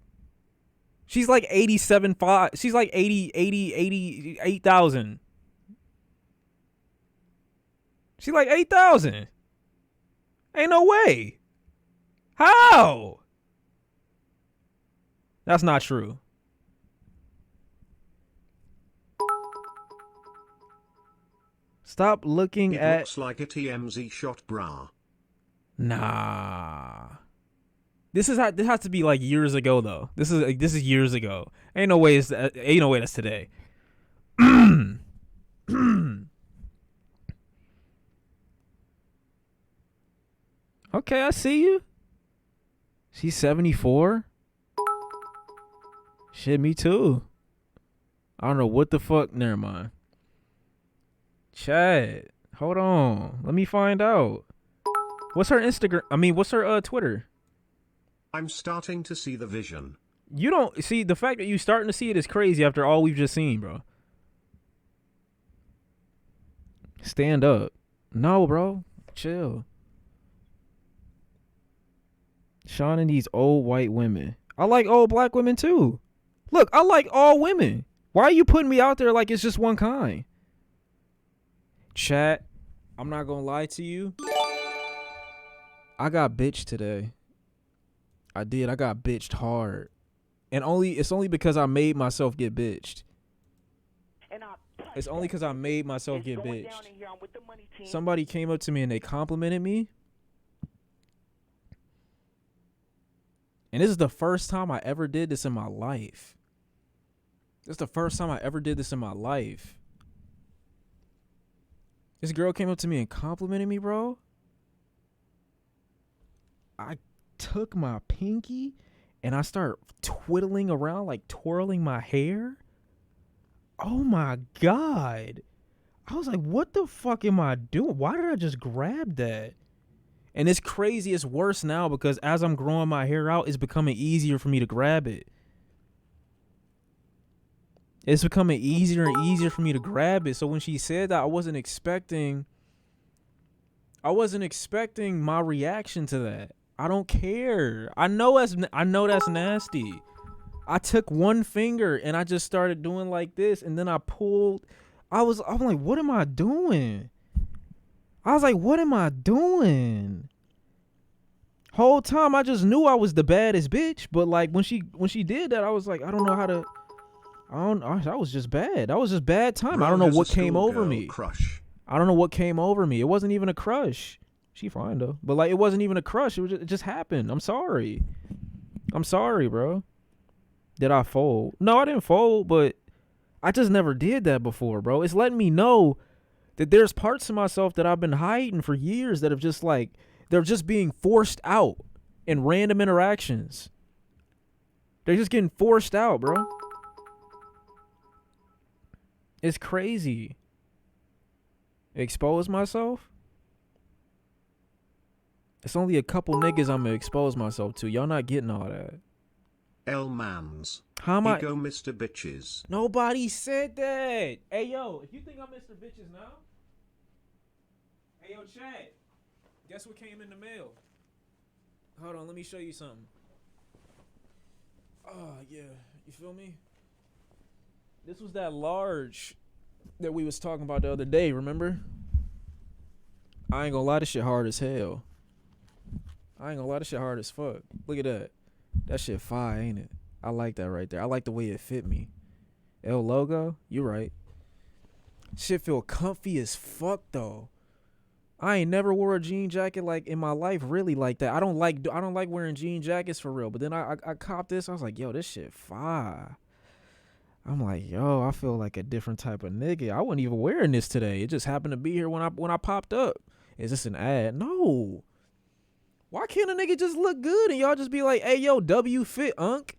She's like 87.5. She's like 88,000. She's like 8,000. Ain't no way. How? That's not true. Stop looking it at. Looks like a TMZ shot, brah. Nah. This has to be like years ago though. This is years ago. Ain't no way that's today. Okay, I see you. She's 74. Shit, me too. I don't know what the fuck. Never mind. Chad, hold on. Let me find out. What's her Instagram? I mean, what's her Twitter? I'm starting to see the vision. You don't see the fact that you starting to see it is crazy after all we've just seen, bro. Stand up. No, bro. Chill. Shawn and these old white women. I like old black women too. Look, I like all women. Why are you putting me out there like it's just one kind? Chat, I'm not gonna lie to you. I got bitched today. I did. I got bitched hard. And it's only because I made myself get bitched. It's only because I made myself get bitched. Somebody came up to me and they complimented me. And this is the first time I ever did this in my life. This is the first time I ever did this in my life. This girl came up to me and complimented me, bro. I took my pinky and I started twiddling around, like twirling my hair. Oh my God. I was like, what the fuck am I doing? Why did I just grab that? And it's crazy. It's worse now because as I'm growing my hair out, it's becoming easier for me to grab it. It's becoming easier and easier for me to grab it. So when she said that, I wasn't expecting my reaction to that. I don't care. I know that's nasty. I took one finger and I just started doing like this, and then I pulled. I'm like, what am I doing? I was like, what am I doing? Whole time I just knew I was the baddest bitch, but like when she did that, I was like, I don't know how to. That was just bad. That was just bad time. I don't know what came over me. Crush. I don't know what came over me. It wasn't even a crush. She fine though, but like it wasn't even a crush. It just happened. I'm sorry, bro. Did I fold? No, I didn't fold, but I just never did that before, bro. It's letting me know that there's parts of myself that I've been hiding for years that have just like, they're just being forced out in random interactions. They're just getting forced out, bro. It's crazy. Expose myself? It's only a couple niggas I'm gonna expose myself to. Y'all not getting all that. L-mans. How am I? Go Mr. Bitches. Nobody said that. Hey, yo, if you think I'm Mr. Bitches now. Hey, yo, Chad. Guess what came in the mail? Hold on, let me show you something. Oh, yeah. You feel me? This was that large that we was talking about the other day, remember? I ain't gonna lie, this shit hard as hell. I ain't gonna lie, this shit hard as fuck. Look at that. That shit fire, ain't it? I like that right there. I like the way it fit me. L logo, you right. Shit feel comfy as fuck though. I ain't never wore a jean jacket like in my life really like that. I don't like wearing jean jackets for real. But then I copped this. I was like, yo, this shit fire. I'm like, yo, I feel like a different type of nigga. I wasn't even wearing this today. It just happened to be here when I popped up. Is this an ad? No. Why can't a nigga just look good and y'all just be like, hey, yo, W fit, unk?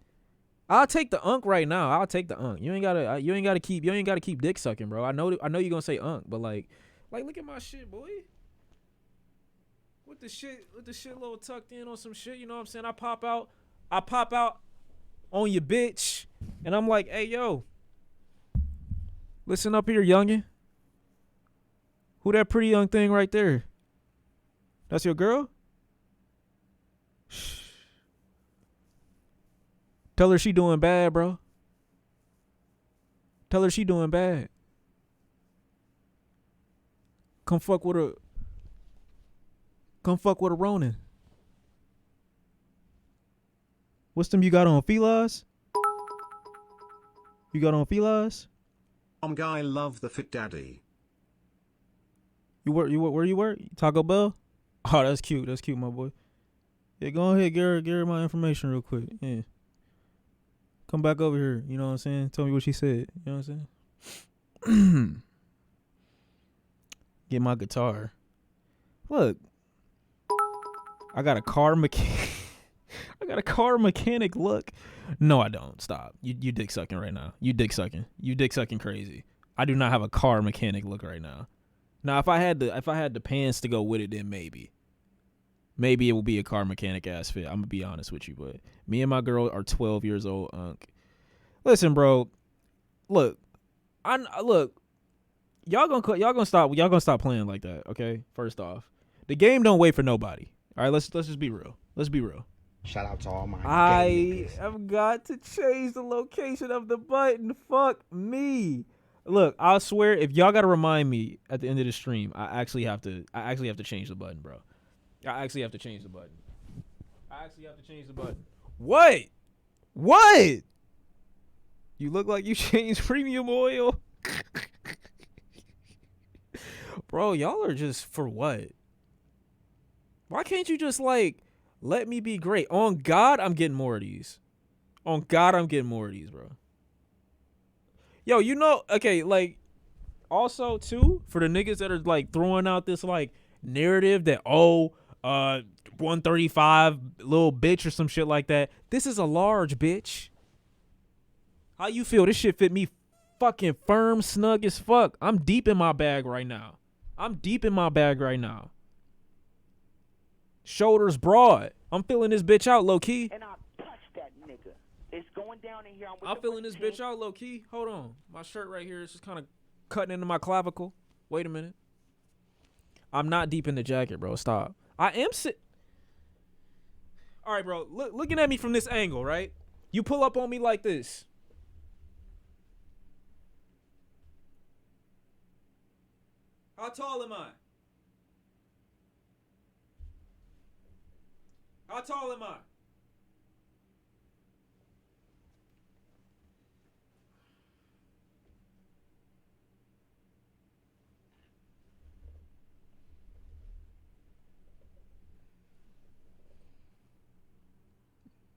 I'll take the unk right now. I'll take the unk. You ain't gotta keep dick sucking, bro. I know you're gonna say unk, but like look at my shit, boy. With the shit a little tucked in on some shit, you know what I'm saying? I pop out on your bitch, and I'm like, hey, yo, listen up here, youngin'. Who that pretty young thing right there? That's your girl? Shh. Tell her she doing bad, bro. Tell her she doing bad. Come fuck with a Ronin. What's them you got on, Filas? You got on Filas? Guy love the fit daddy. Where you work? Taco Bell? Oh, that's cute. That's cute, my boy. Yeah, go ahead, get her my information real quick. Yeah. Come back over here. You know what I'm saying? Tell me what she said. You know what I'm saying? Get my guitar. Look, I got a car mechanic. I got a car mechanic look. No, I don't. Stop. You dick sucking right now. You dick sucking. You dick sucking crazy. I do not have a car mechanic look right now. Now, if I had the pants to go with it, then maybe it will be a car mechanic ass fit. I'm gonna be honest with you, but me and my girl are 12 years old. Listen, bro. Look, Y'all gonna stop playing like that, okay? First off, the game don't wait for nobody. All right, let's just be real. Let's be real. Shout out to all my I have got to change the location of the button. Fuck me. Look, I swear, if y'all gotta remind me at the end of the stream, I actually have to change the button, bro. I actually have to change the button. What? You look like you changed premium oil. Bro, y'all are just for what? Why can't you just let me be great? On God, I'm getting more of these. On God, I'm getting more of these, bro. Yo, okay, also too, for the niggas that are throwing out this narrative that 135 little bitch or some shit like that. This is a large bitch. How you feel? This shit fit me fucking firm, snug as fuck. I'm deep in my bag right now. Shoulders broad. I'm feeling this bitch out low key. And I touch that nigga. It's going down in here. I'm feeling this bitch out low key. Hold on. My shirt right here is just kind of cutting into my clavicle. Wait a minute. I'm not deep in the jacket, bro. Stop. I am All right, bro. Looking at me from this angle, right? You pull up on me like this. How tall am I?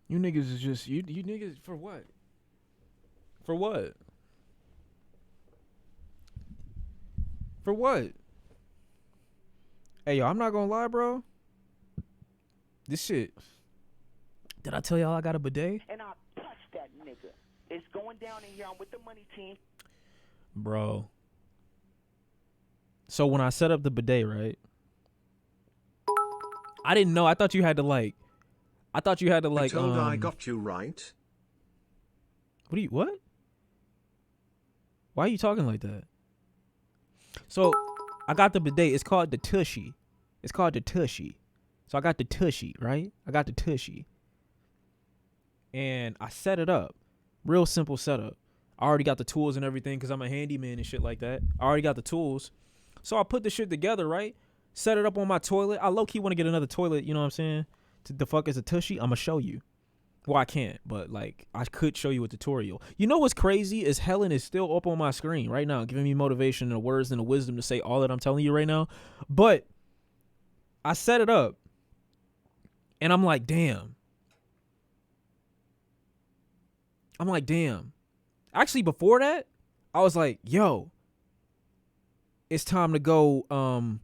You niggas is just you niggas for what? For what? For what? Hey, yo, I'm not gonna lie, bro. This shit. Did I tell y'all I got a bidet? And I touch that nigga. It's going down in here. I'm with the money team. Bro. So when I set up the bidet, right? I didn't know. I thought you had to I told I got you right. What? Why are you talking like that? So I got the bidet. It's called the Tushy. So I got the Tushy, right? And I set it up. Real simple setup. I already got the tools and everything because I'm a handyman and shit like that. I already got the tools. So I put the shit together, right? Set it up on my toilet. I low-key want to get another toilet, you know what I'm saying? To the fuck is a Tushy? I'm going to show you. Well, I can't, but I could show you a tutorial. You know what's crazy is Helen is still up on my screen right now, giving me motivation and the words and the wisdom to say all that I'm telling you right now. But I set it up, and I'm like, damn. Actually, before that, I was like, yo, it's time to go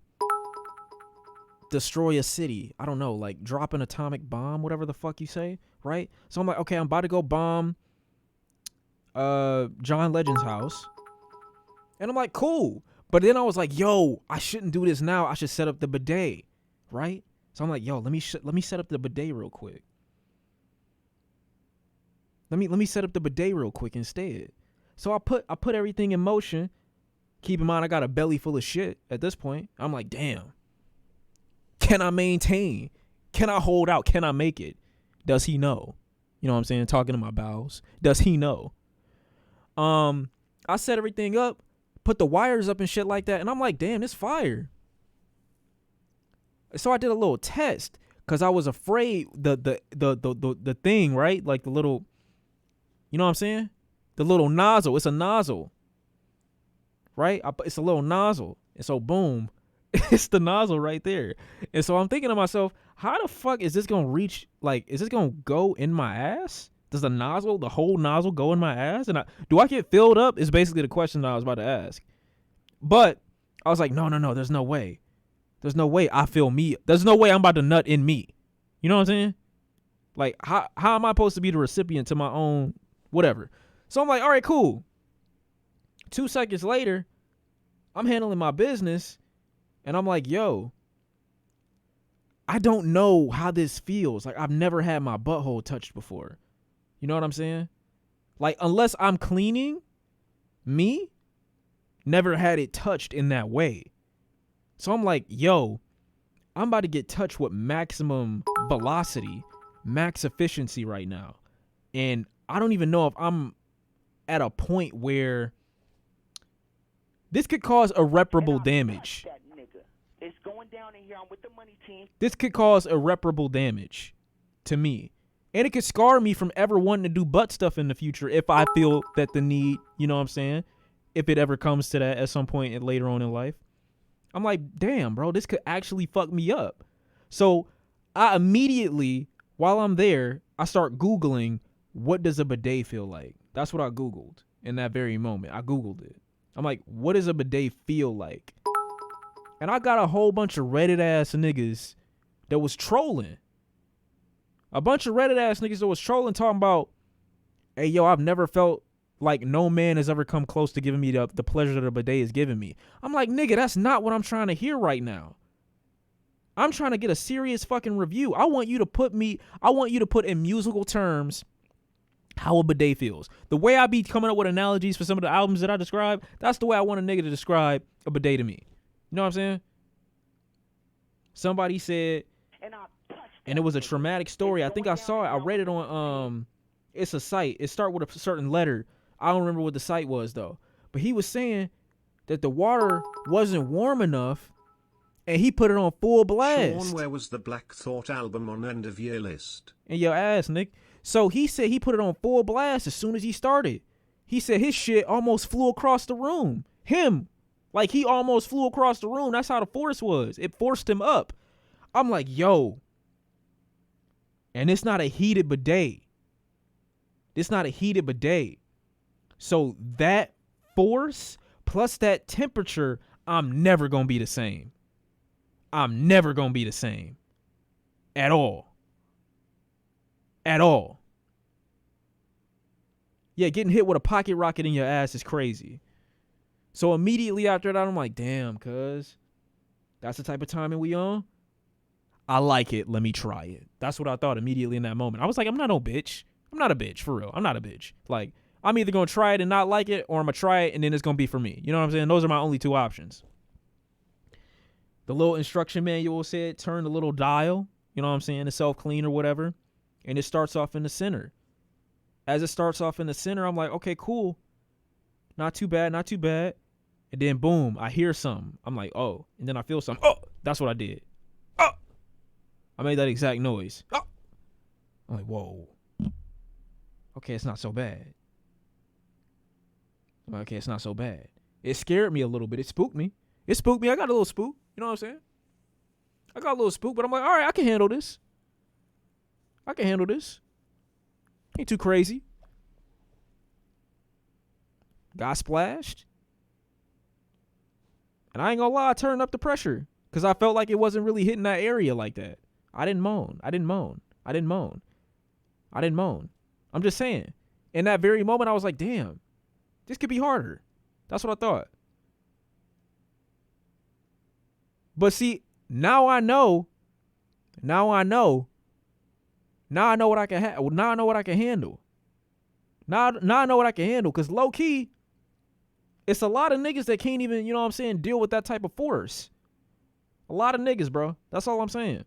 destroy a city. I don't know, drop an atomic bomb, whatever the fuck you say, right? So I'm like, okay, I'm about to go bomb John Legend's house. And I'm like, cool. But then I was like, yo, I shouldn't do this now. I should set up the bidet, right? So I'm like, yo, let me set up the bidet real quick. Let me set up the bidet real quick instead. So I put everything in motion. Keep in mind, I got a belly full of shit at this point. I'm like, damn. Can I maintain? Can I hold out? Can I make it? Does he know? You know what I'm saying? Talking to my bowels. Does he know? I set everything up, put the wires up and shit like that, and I'm like, damn, this fire. So I did a little test because I was afraid the thing, right? Like the little, you know what I'm saying? The little nozzle. It's a nozzle, right? It's a little nozzle. And so boom, it's the nozzle right there. And so I'm thinking to myself, how the fuck is this gonna reach? Like, is this gonna go in my ass? Does the whole nozzle go in my ass? And do I get filled up? Is basically the question that I was about to ask. But I was like, no, there's no way. There's no way I feel me. There's no way I'm about to nut in me. You know what I'm saying? Like, how am I supposed to be the recipient to my own whatever? So I'm like, all right, cool. 2 seconds later, I'm handling my business, and I'm like, yo, I don't know how this feels. Like, I've never had my butthole touched before. You know what I'm saying? Like, unless I'm cleaning, me, never had it touched in that way. So I'm like, yo, I'm about to get touched with maximum velocity, max efficiency right now. And I don't even know if I'm at a point where this could cause irreparable damage. That nigga. It's going down in here. I'm with the money team. This could cause irreparable damage to me. And it could scar me from ever wanting to do butt stuff in the future if I feel that the need, you know what I'm saying? If it ever comes to that at some point later on in life. I'm like, damn, bro, this could actually fuck me up. So I immediately, while I'm there, I start Googling, what does a bidet feel like? That's what I Googled in that very moment. I Googled it. I'm like, what does a bidet feel like? And I got a whole bunch of Reddit ass niggas that was trolling. A bunch of Reddit ass niggas that was trolling, talking about, hey, yo, I've never felt like no man has ever come close to giving me the pleasure that a bidet is giving me. I'm like, nigga, that's not what I'm trying to hear right now. I'm trying to get a serious fucking review. I want you to put in musical terms how a bidet feels. The way I be coming up with analogies for some of the albums that I describe, that's the way I want a nigga to describe a bidet to me. You know what I'm saying? Somebody said, and it was a traumatic story. I think I saw it. I read it on, it's a site. It started with a certain letter. I don't remember what the site was though. But he was saying that the water wasn't warm enough and he put it on full blast. Shawn, where was the Black Thought album on end of year list? In your ass, Nick. So he said he put it on full blast as soon as he started. He said his shit almost flew across the room. Him. Like he almost flew across the room. That's how the force was. It forced him up. I'm like, yo. And it's not a heated bidet. It's not a heated bidet. So that force plus that temperature, I'm never going to be the same. I'm never going to be the same. At all. At all. Yeah, getting hit with a pocket rocket in your ass is crazy. So immediately after that, I'm like, damn, cuz that's the type of timing we on. I like it. Let me try it. That's what I thought immediately in that moment. I was like, I'm not no bitch. I'm not a bitch, for real. I'm not a bitch. Like, I'm either going to try it and not like it, or I'm going to try it and then it's going to be for me. You know what I'm saying? Those are my only two options. The little instruction manual said, turn the little dial, you know what I'm saying, the self-clean or whatever, and it starts off in the center. As it starts off in the center, I'm like, okay, cool. Not too bad, not too bad. And then, boom, I hear something. I'm like, oh. And then I feel something. Oh, that's what I did. Oh. I made that exact noise. Oh. I'm like, whoa. Okay, it's not so bad. I'm like, okay, it's not so bad. It scared me a little bit. It spooked me. It spooked me. I got a little spook. You know what I'm saying? I got a little spook, but I'm like, all right, I can handle this. I can handle this. Ain't too crazy. Got splashed. And I ain't gonna lie, I turned up the pressure because I felt like it wasn't really hitting that area like that. I didn't moan. I'm just saying. In that very moment, I was like, damn, this could be harder. That's what I thought. But see, now I know what I can handle. Now I know what I can handle. Now I know what I can handle. Because low key, it's a lot of niggas that can't even, you know what I'm saying, deal with that type of force. A lot of niggas, bro. That's all I'm saying.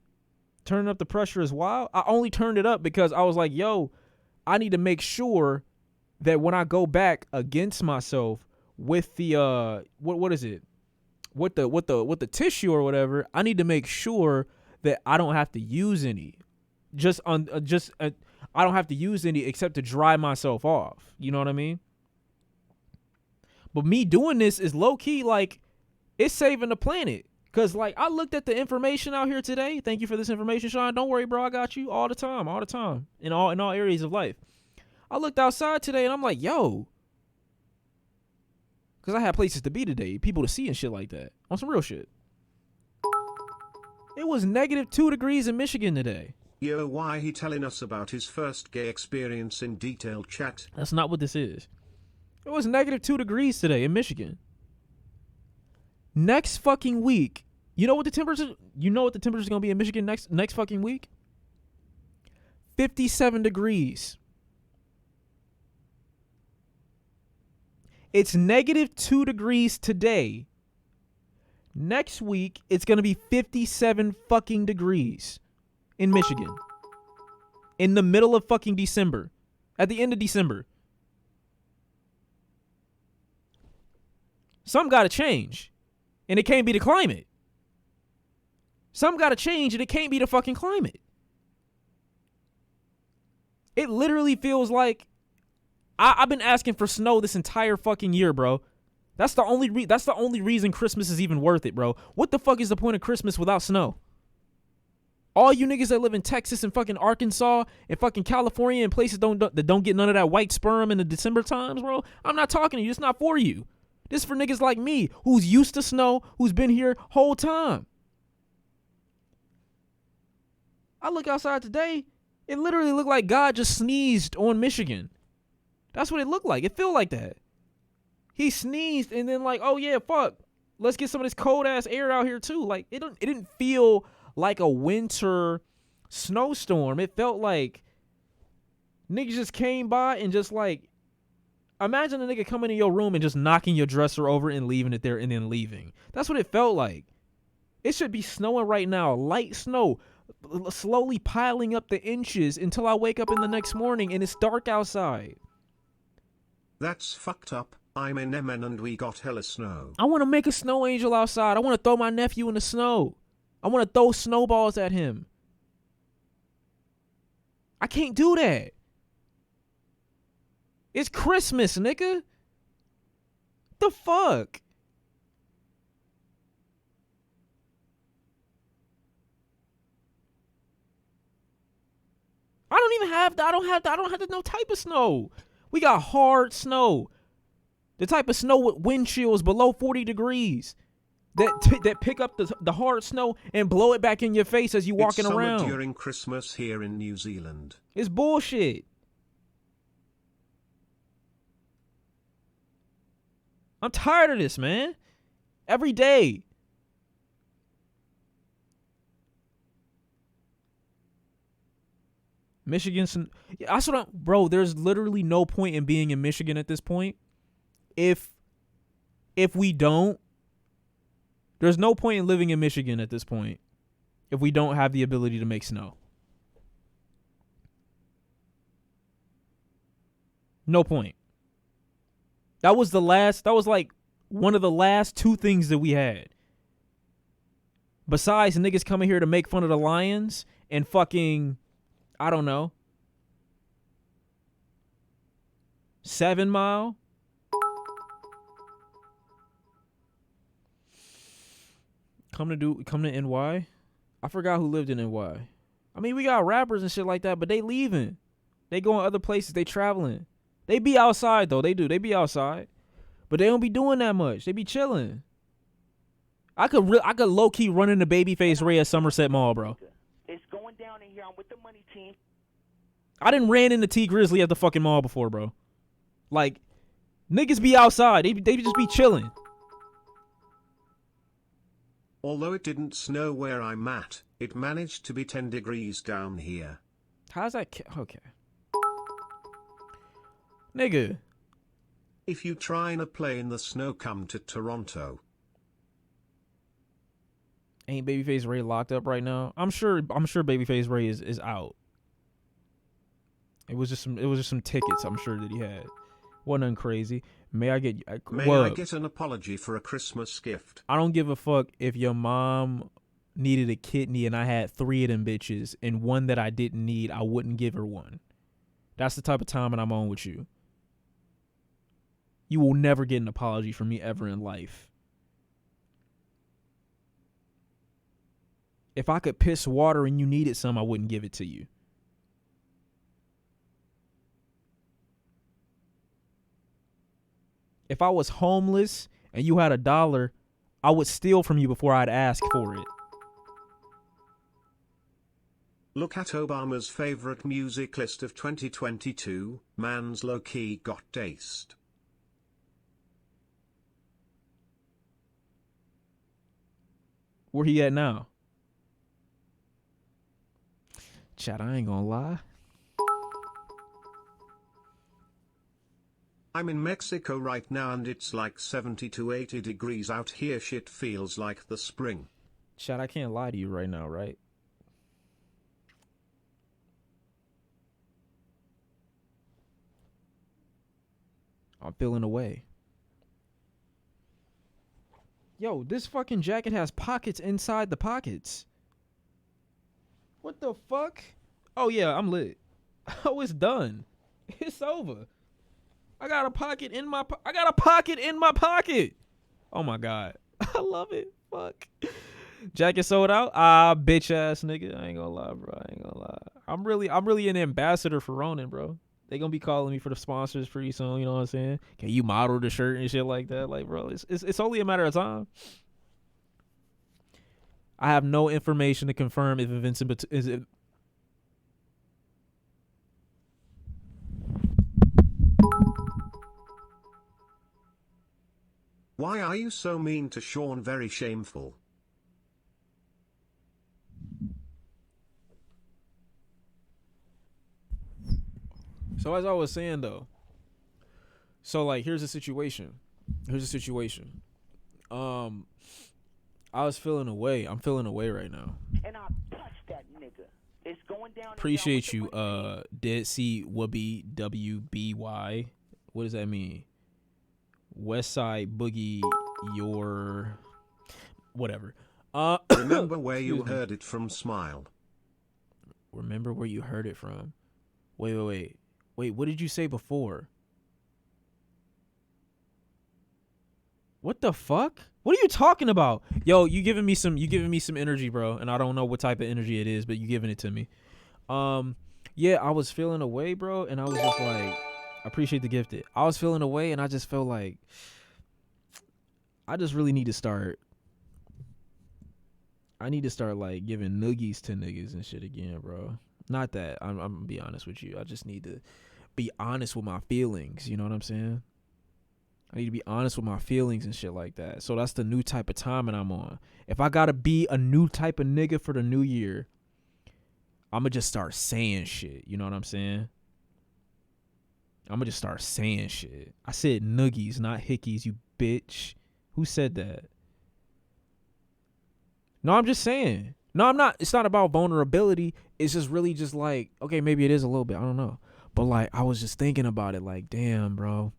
Turning up the pressure is wild. I only turned it up because I was like, yo, I need to make sure that when I go back against myself with the what is it? With the tissue or whatever, I need to make sure that I don't have to use any. I don't have to use any except to dry myself off. You know what I mean? But me doing this is low key like it's saving the planet. Cause like I looked at the information out here today. Thank you for this information, Shawn. Don't worry, bro. I got you all the time, in all areas of life. I looked outside today and I'm like, yo, cause I had places to be today, people to see and shit like that. On some real shit. It was -2 degrees in Michigan today. Yo, why he telling us about his first gay experience in detail, chat? That's not what this is. It was -2 degrees today in Michigan. Next fucking week, you know what the temperature is gonna be in Michigan next fucking week? 57 degrees. It's -2 degrees today. Next week, it's gonna be 57 fucking degrees in Michigan. In the middle of fucking December. At the end of December. Something gotta change. And it can't be the climate. Something gotta change and it can't be the fucking climate. It literally feels like I've been asking for snow this entire fucking year, bro. That's the only reason Christmas is even worth it, bro. What the fuck is the point of Christmas without snow? All you niggas that live in Texas and fucking Arkansas and fucking California and places that don't get none of that white sperm in the December times, bro. I'm not talking to you. It's not for you. This is for niggas like me who's used to snow, who's been here whole time. I look outside today, it literally looked like God just sneezed on Michigan. That's what it looked like. It felt like that. He sneezed and then like, oh yeah, fuck. Let's get some of this cold ass air out here too. Like it didn't feel like a winter snowstorm. It felt like niggas just came by and just like, imagine a nigga coming in your room and just knocking your dresser over and leaving it there and then leaving. That's what it felt like. It should be snowing right now. Light snow. Slowly piling up the inches until I wake up in the next morning and it's dark outside. That's fucked up. I'm in Yemen and we got hella snow. I want to make a snow angel outside. I want to throw my nephew in the snow. I want to throw snowballs at him. I can't do that. It's Christmas, nigga. The fuck? I don't have no type of snow. We got hard snow. The type of snow with wind chills below 40 degrees. That pick up the hard snow and blow it back in your face as you walking around. It's summer during Christmas here in New Zealand. It's bullshit. I'm tired of this, man. Every day. Michigan, that's what bro, there's literally no point in being in Michigan at this point. If we don't, there's no point in living in Michigan at this point if we don't have the ability to make snow. No point. That was like one of the last two things that we had. Besides niggas coming here to make fun of the Lions and fucking, I don't know, 7 Mile. Come to NY. I forgot who lived in NY. I mean, we got rappers and shit like that, but they leaving. They going other places. They traveling. They be outside though. They do. They be outside, but they don't be doing that much. They be chilling. I could low key run into Babyface Ray at Somerset Mall, bro. It's going down in here. I'm with the money team. I done ran into T Grizzly at the fucking mall before, bro. Like, niggas be outside. They just be chilling. Although it didn't snow where I'm at, it managed to be 10 degrees down here. How's that? Okay. Nigga. If you try and play in the snow, come to Toronto. Ain't Babyface Ray locked up right now? I'm sure Babyface Ray is out. It was just some tickets I'm sure that he had. Wasn't nothing crazy. May I get an apology for a Christmas gift? I don't give a fuck if your mom needed a kidney and I had 3 of them bitches and one that I didn't need, I wouldn't give her one. That's the type of time I'm on with you. You will never get an apology from me ever in life. If I could piss water and you needed some, I wouldn't give it to you. If I was homeless and you had $1, I would steal from you before I'd ask for it. Look at Obama's favorite music list of 2022. Man's low-key got daced. Where he at now? Chat, I ain't gonna lie. I'm in Mexico right now and it's like 70 to 80 degrees out here. Shit feels like the spring. Chat, I can't lie to you right now, right? I'm feeling away. Yo, this fucking jacket has pockets inside the pockets. What the fuck? Oh yeah, I'm lit. Oh, it's done. It's over. I got a pocket in my pocket. Oh my god. I love it. Fuck. Jacket sold out? Ah, bitch ass nigga. I ain't gonna lie, bro. I ain't gonna lie. I'm really an ambassador for Ronin, bro. They gonna be calling me for the sponsors pretty soon, you know what I'm saying? Can you model the shirt and shit like that? Like, bro, it's only a matter of time. I have no information to confirm if Vincent is it. Why are you so mean to Shawn? Very shameful. So as I was saying though, so like here's the situation. I was feeling away. I'm feeling away right now. And I touched that nigga. It's going down. Appreciate you, Dead Sea Wubby WBY. What does that mean? West Side Boogie, your whatever. Remember where you heard it from. Smile. Remember where you heard it from. Wait. What did you say before? What the fuck? What are you talking about? Yo, you giving me some energy, bro, and I don't know what type of energy it is, but you giving it to me. Yeah, I was feeling away, bro, and I was just like, I appreciate the gifted. I was feeling away and I just felt like I just really need to start like giving noogies to niggas and shit again, bro. Not that I'm gonna be honest with you. I just need to be honest with my feelings, you know what I'm saying? I need to be honest with my feelings and shit like that. So that's the new type of timing I'm on. If I gotta be a new type of nigga for the new year, I'ma just start saying shit. You know what I'm saying? I'ma just start saying shit. I said noogies, not hickeys, you bitch. Who said that? No, I'm just saying. No, I'm not. It's not about vulnerability. It's just really just like, okay, maybe it is a little bit. I don't know. But like, I was just thinking about it like, damn, bro.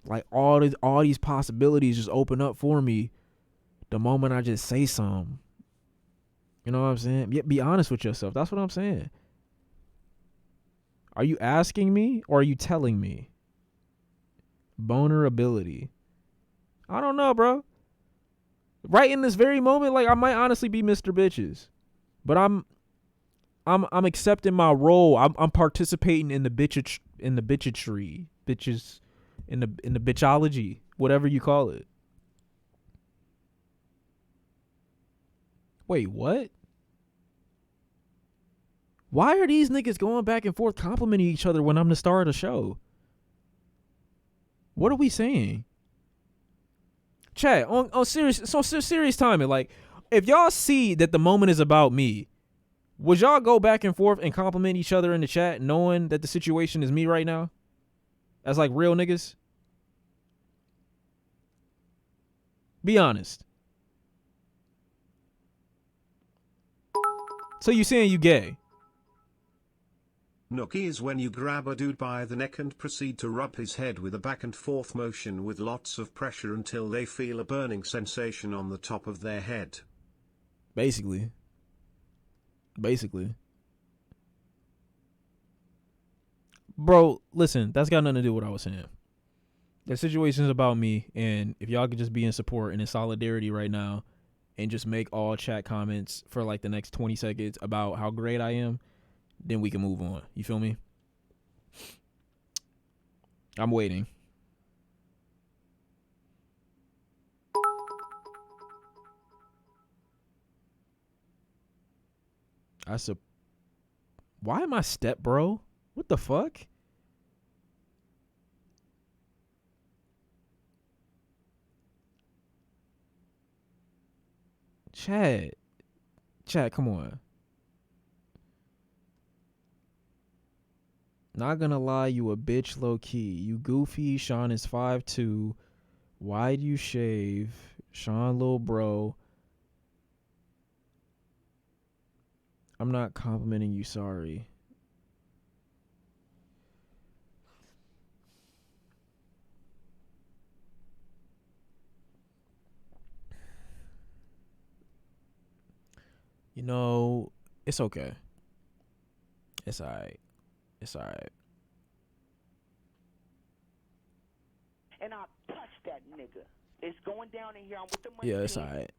Like all these possibilities just open up for me the moment I just say something. You know what I'm saying? Be honest with yourself. That's what I'm saying. Are you asking me or are you telling me? Vulnerability. I don't know, bro. Right in this very moment, like I might honestly be Mr. Bitches. But I'm accepting my role. I'm participating in the bitchatry. Bitches in the bitchology, whatever you call it. Wait, what? Why are these niggas going back and forth complimenting each other when I'm the star of the show? What are we saying? Chat, on serious timing, like, if y'all see that the moment is about me, would y'all go back and forth and compliment each other in the chat knowing that the situation is me right now? As like real niggas? Be honest. So you saying you gay? Nookie is when you grab a dude by the neck and proceed to rub his head with a back and forth motion with lots of pressure until they feel a burning sensation on the top of their head. Basically. Bro, listen, that's got nothing to do with what I was saying. The situation is about me, and if y'all could just be in support and in solidarity right now, and just make all chat comments for like the next 20 seconds about how great I am, then we can move on. You feel me? I'm waiting. Why am I step bro? What the fuck? Chat, come on. Not gonna lie, you a bitch low key. You goofy. Shawn is 5'2". Why'd you shave? Shawn, little bro. I'm not complimenting you, sorry. You know, it's okay. It's alright. It's alright. And I'll touch that nigga. It's going down in here. I'm with the money. Yeah, it's alright.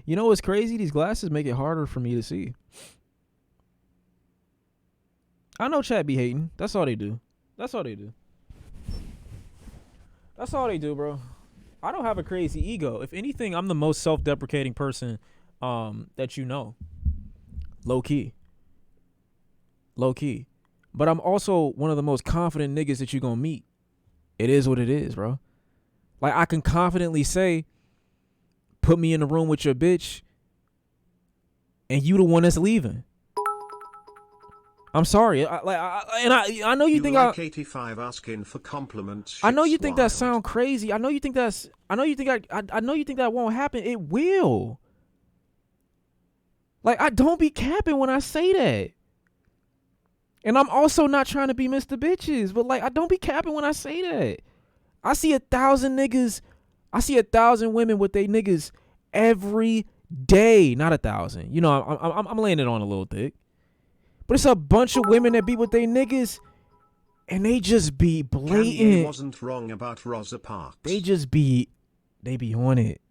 You know what's crazy? These glasses make it harder for me to see. I know chat be hating. That's all they do. That's all they do. That's all they do, bro. I don't have a crazy ego. If anything, I'm the most self-deprecating person that you know. Low key. But I'm also one of the most confident niggas that you gonna meet. It is what it is, bro. Like, I can confidently say, put me in the room with your bitch, and you the one that's leaving. I'm sorry. I know you think like 85 asking for compliments. I know you think that wild. sound crazy. I know you think that won't happen. It will. Like, I don't be capping when I say that. And I'm also not trying to be Mr. Bitches, but like, I don't be capping when I say that. I see 1,000 niggas. I see 1,000 women with they niggas every day. Not 1,000. You know, I'm laying it on a little thick. But it's a bunch of women that be with they niggas, and they just be blatant. Kanye wasn't wrong about Rosa Parks. They be on it.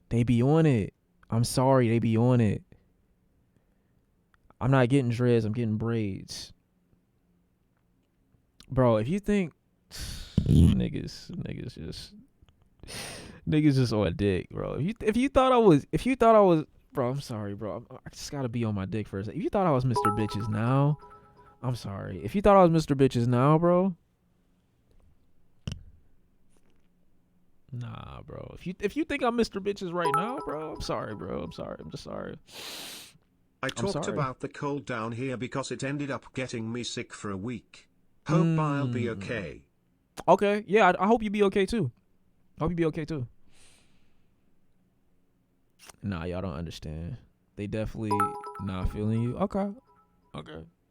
They be on it. I'm sorry, they be on it. I'm not getting dreads, I'm getting braids. Bro, if you think niggas just on a dick, bro. If you thought I was, bro, I'm sorry, bro. I just gotta be on my dick for a second. If you thought I was Mr. Bitches now, I'm sorry. If you thought I was Mr. Bitches now, bro. Nah, bro. If you think I'm Mr. Bitches right now, bro, I'm sorry, bro. I'm sorry. I'm just sorry. I talked about the cold down here because it ended up getting me sick for a week. Hope I'll be okay. Okay. Yeah, I hope you be okay too. I hope you be okay too. Nah, y'all don't understand. They definitely not feeling you. Okay.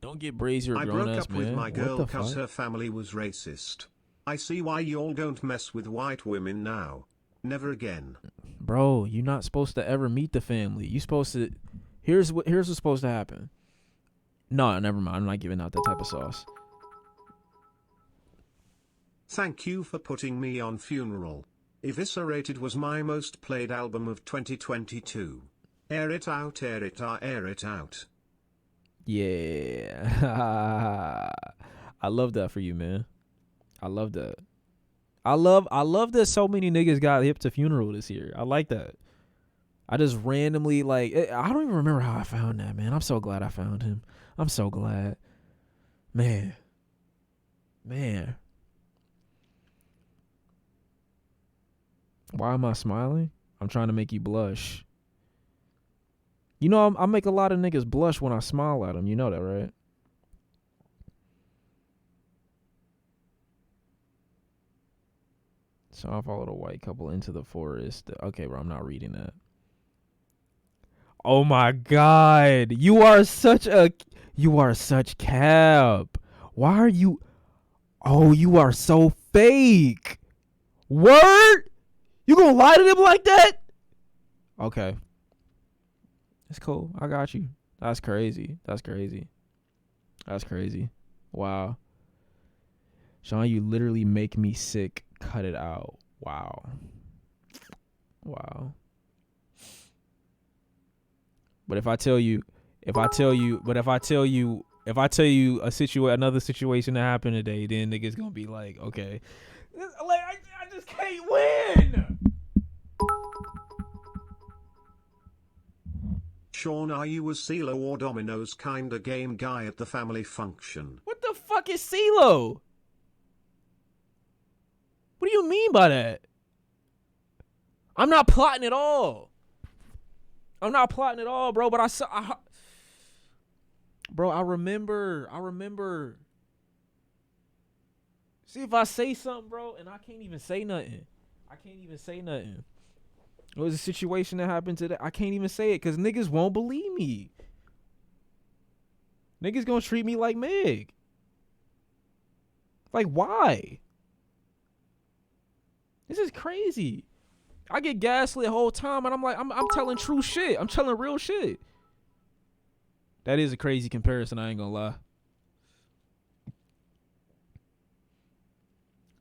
Don't get braids. You're a I grown broke ass up man. with my girl What the because fuck? her family was racist. I see why y'all don't mess with white women now. Never again. Bro, you're not supposed to ever meet the family. You supposed to. Here's what's supposed to happen. No, never mind. I'm not giving out that type of sauce. Thank you for putting me on Funeral. Eviscerated was my most played album of 2022. Air it out, air it out, air it out. Yeah. I love that for you, man. I love that. I love that so many niggas got hip to Funeral this year. I like that. I just randomly, like, I don't even remember how I found that, man. I'm so glad I found him. I'm so glad. Man. Why am I smiling? I'm trying to make you blush. You know, I make a lot of niggas blush when I smile at them. You know that, right? So I followed a white couple into the forest. Okay, bro, I'm not reading that. Oh my God. You are such cap. Why are you? Oh, you are so fake. Word? You gonna lie to them like that? Okay. It's cool. I got you. That's crazy. Wow. Shawn, you literally make me sick. Cut it out. Wow. Wow. But if I tell you another situation that happened today, then niggas gonna be like, okay, like I just can't win. Shawn, are you a CeeLo or Domino's kinda game guy at the family function? What the fuck is CeeLo? What do you mean by that? I'm not plotting at all. I'm not plotting at all, bro. But I remember. See, if I say something, bro, and I can't even say nothing. It was a situation that happened today. I can't even say it because niggas won't believe me. Niggas gonna treat me like Meg. Like, why? This is crazy. I get gaslit the whole time, and I'm like, I'm telling true shit. I'm telling real shit. That is a crazy comparison, I ain't gonna lie.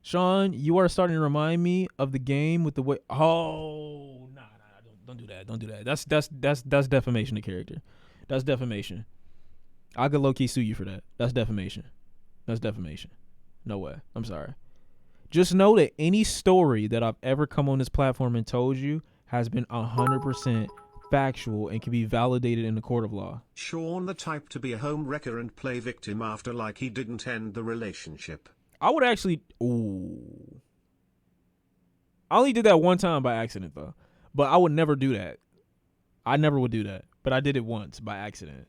Shawn, you are starting to remind me of the game with the way. Oh, nah, don't do that. Don't do that. That's defamation of character. That's defamation. I could low key sue you for that. That's defamation. No way. I'm sorry. Just know that any story that I've ever come on this platform and told you has been 100% factual and can be validated in the court of law. Shawn the type to be a home wrecker and play victim after like he didn't end the relationship. I would actually... Ooh. I only did that one time by accident, though. But I would never do that. I never would do that. But I did it once by accident.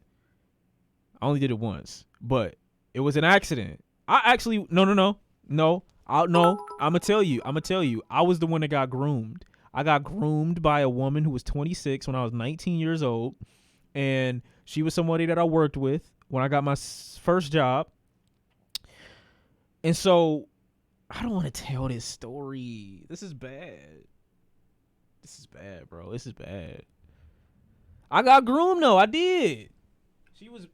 I only did it once. But it was an accident. I actually... No. I'm going to tell you. I was the one that got groomed. I got groomed by a woman who was 26 when I was 19 years old. And she was somebody that I worked with when I got my first job. And so, I don't want to tell this story. This is bad. Bro. This is bad. I got groomed, though. I did. She was...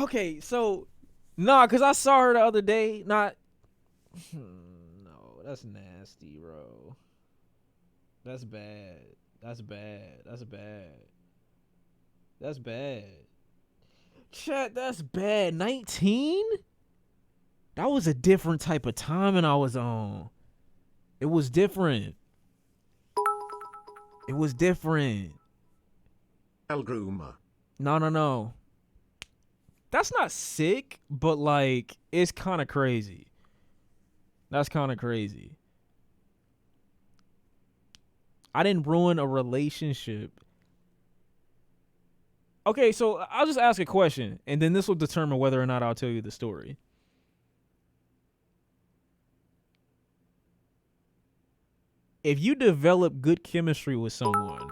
Okay, so... Nah, because I saw her the other day. Not... No, that's nasty, bro. That's bad. Chat, that's bad. 19? That was a different type of timing I was on. It was different. El groomer. No. That's not sick, but like, it's kind of crazy. That's kind of crazy. I didn't ruin a relationship. Okay, so I'll just ask a question, and then this will determine whether or not I'll tell you the story. If you develop good chemistry with someone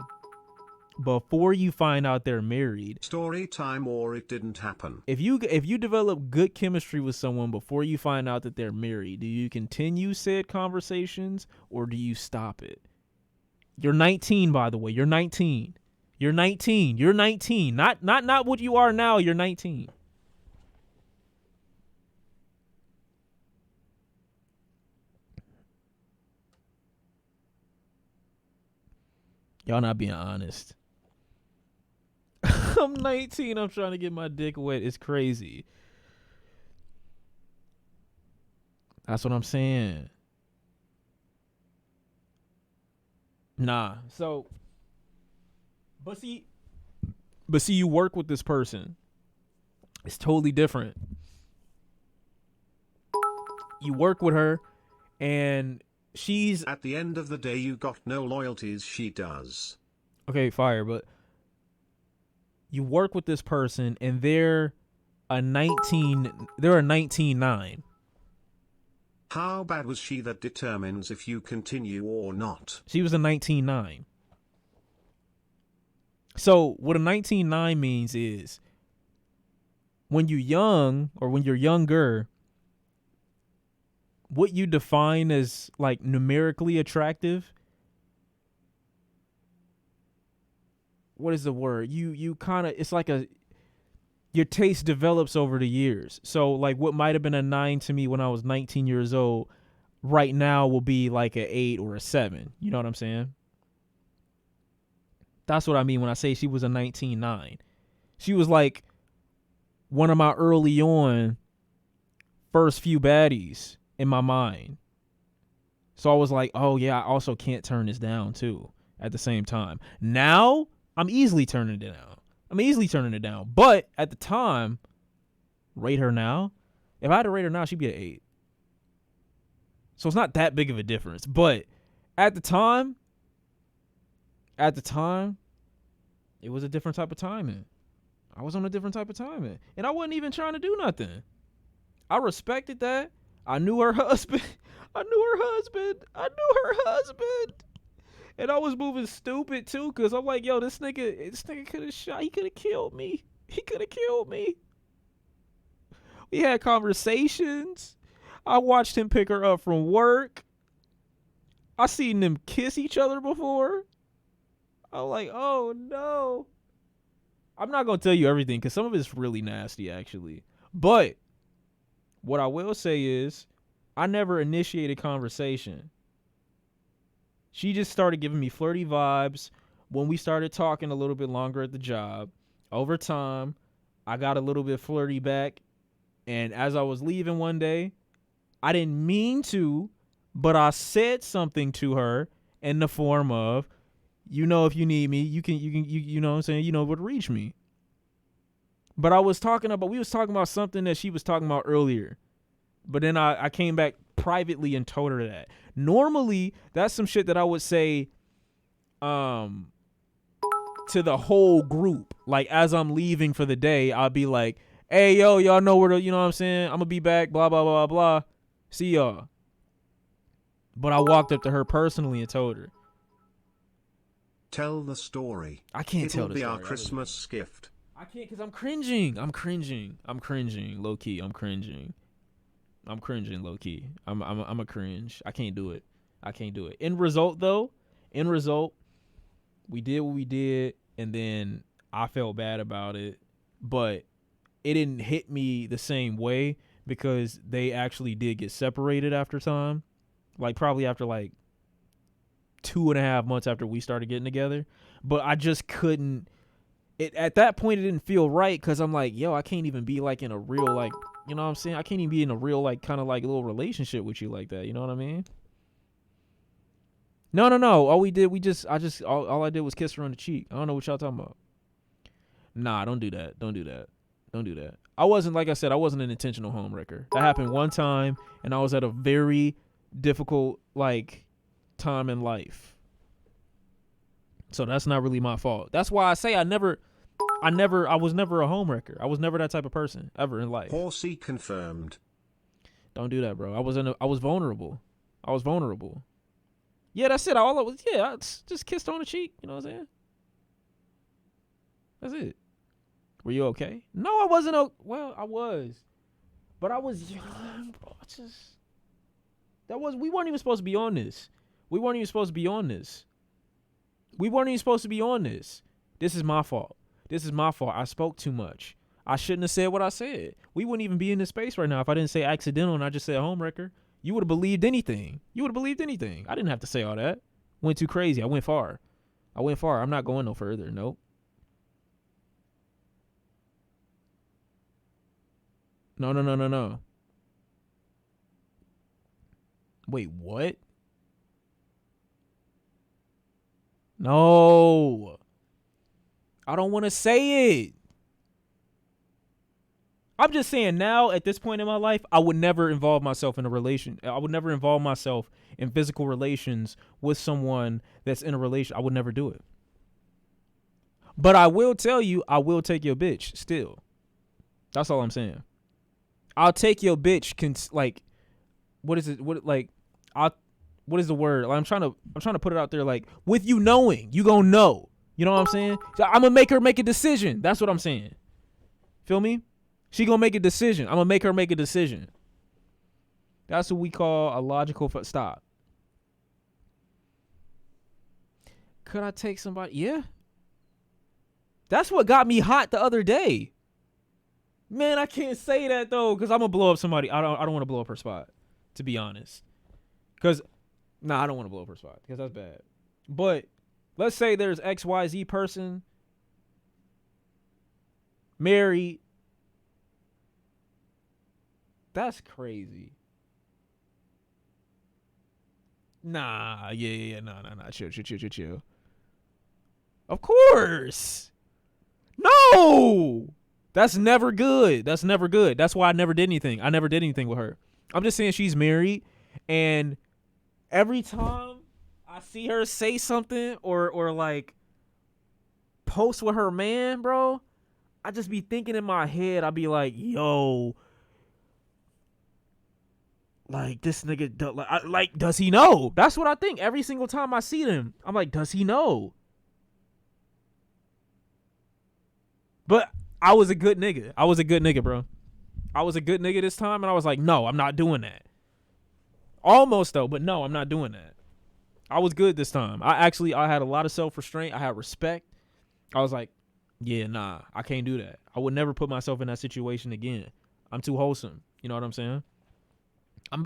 before you find out they're married, story time or it didn't happen. If you develop good chemistry with someone before you find out that they're married, do you continue said conversations or do you stop it? You're 19, by the way. You're 19. Not what you are now. You're 19. Y'all not being honest. I'm 19. I'm trying to get my dick wet. It's crazy. That's what I'm saying. Nah. So, but see, you work with this person. It's totally different. You work with her, and she's... At the end of the day, you got no loyalties, she does. Okay, fire, but you work with this person, and they're a 19.9. How bad was she that determines if you continue or not? She was a 19.9. So what a 19.9 means is when you're young or when you're younger, what you define as like numerically attractive, what is the word? You kind of, it's like your taste develops over the years. So like what might have been a 9 to me when I was 19 years old, right now will be like an 8 or a 7. You know what I'm saying? That's what I mean when I say she was a 19-9. She was like one of my early on first few baddies in my mind. So I was like, oh yeah, I also can't turn this down too at the same time. Now I'm easily turning it down. But at the time, rate her now. If I had to rate her now, she'd be an 8. So it's not that big of a difference. But at the time, it was a different type of timing. I was on a different type of timing. And I wasn't even trying to do nothing. I respected that. I knew her husband. And I was moving stupid too, because I'm like, yo, this nigga could have shot. He could have killed me. We had conversations. I watched him pick her up from work. I seen them kiss each other before. I'm like, oh no. I'm not going to tell you everything because some of it's really nasty actually. But what I will say is I never initiated conversation. She just started giving me flirty vibes when we started talking a little bit longer at the job. Over time, I got a little bit flirty back. And as I was leaving one day, I didn't mean to, but I said something to her in the form of, you know, if you need me, you know what I'm saying? You know where to reach me. But we was talking about something that she was talking about earlier. But then I came back privately and told her that. Normally, that's some shit that I would say to the whole group. Like, as I'm leaving for the day, I'll be like, hey, yo, y'all know where to, you know what I'm saying? I'm going to be back, blah, blah, blah, blah. See y'all. But I walked up to her personally and told her. Tell the story. I can't tell the story. It'll be our Christmas gift. I can't because I'm cringing. I'm cringing. Low key, I'm cringing. Low key. I'm a cringe. I can't do it. End result, we did what we did, and then I felt bad about it, but it didn't hit me the same way because they actually did get separated after time. Like probably after like 2.5 months after we started getting together. But I just couldn't. At that point, it didn't feel right because I'm like, yo, I can't even be like in a real, like, you know what I'm saying? I can't even be in a real, like, kind of like little relationship with you like that. You know what I mean? No. All I did was kiss her on the cheek. I don't know what y'all talking about. Nah, don't do that. I wasn't, like I said, I wasn't an intentional homewrecker. That happened one time, and I was at a very difficult, like, time in life. So that's not really my fault. That's why I say I was never a homewrecker. I was never that type of person ever in life. Horsey confirmed. Don't do that, bro. I was vulnerable. Yeah, that's it. I just kissed her on the cheek. You know what I'm saying? That's it. Were you okay? No, I wasn't. Well, I was. But I was young, bro. We weren't even supposed to be on this. This is my fault. I spoke too much. I shouldn't have said what I said. We wouldn't even be in this space right now if I didn't say accidental and I just said homewrecker. You would have believed anything. I didn't have to say all that. Went too crazy. I went far. I'm not going no further. Nope. No. Wait, what? No. I don't want to say it. I'm just saying now, at this point in my life, I would never involve myself in a relation. I would never involve myself in physical relations with someone that's in a relation. I would never do it. But I will tell you, I will take your bitch still. That's all I'm saying. I'll take your bitch. What is it? What is the word? Like, I'm trying to put it out there. Like, with you knowing, you gonna know. You know what I'm saying? So I'm gonna make her make a decision. That's what I'm saying. Feel me? She gonna make a decision. I'm gonna make her make a decision. That's what we call a logical stop. Could I take somebody? Yeah. That's what got me hot the other day. Man, I can't say that though, because I'm gonna blow up somebody. I don't want to blow up her spot, to be honest. I don't want to blow up her spot because that's bad. But let's say there's XYZ person married. That's crazy. Nah, yeah, nah. Chill. Of course. No. That's never good. That's why I never did anything. I never did anything with her. I'm just saying she's married, and every time I see her say something or like post with her man, bro, I just be thinking in my head, I'll be like, yo, like this nigga, does he know? That's what I think every single time I see them. I'm like, does he know? But I was a good nigga. Bro. I was a good nigga this time, and I was like, no, I'm not doing that. Almost though, but no, I'm not doing that. I was good this time. I had a lot of self-restraint. I had respect. I was like, yeah, nah, I can't do that. I would never put myself in that situation again. I'm too wholesome. You know what I'm saying?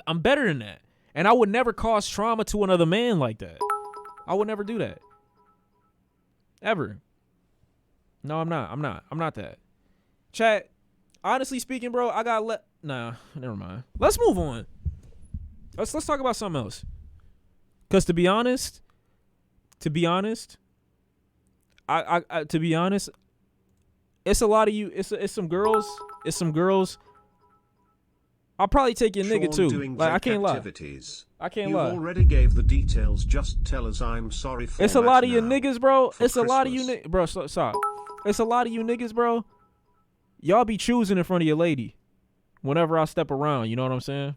I'm better than that. And I would never cause trauma to another man like that. I would never do that. Ever. No, I'm not that. Chat, honestly speaking, bro, I got nah, never mind. Let's move on. Let's talk about something else. Cause to be honest, I to be honest, it's a lot of you. It's some girls. I'll probably take your nigga too. Like I can't lie. I can't lie. You already gave the details. Just tell us I'm sorry for. It's a lot of you now. niggas, bro. For It's a lot of Christmas. you, bro. Stop. It's a lot of you niggas, bro. Y'all be choosing in front of your lady whenever I step around. You know what I'm saying?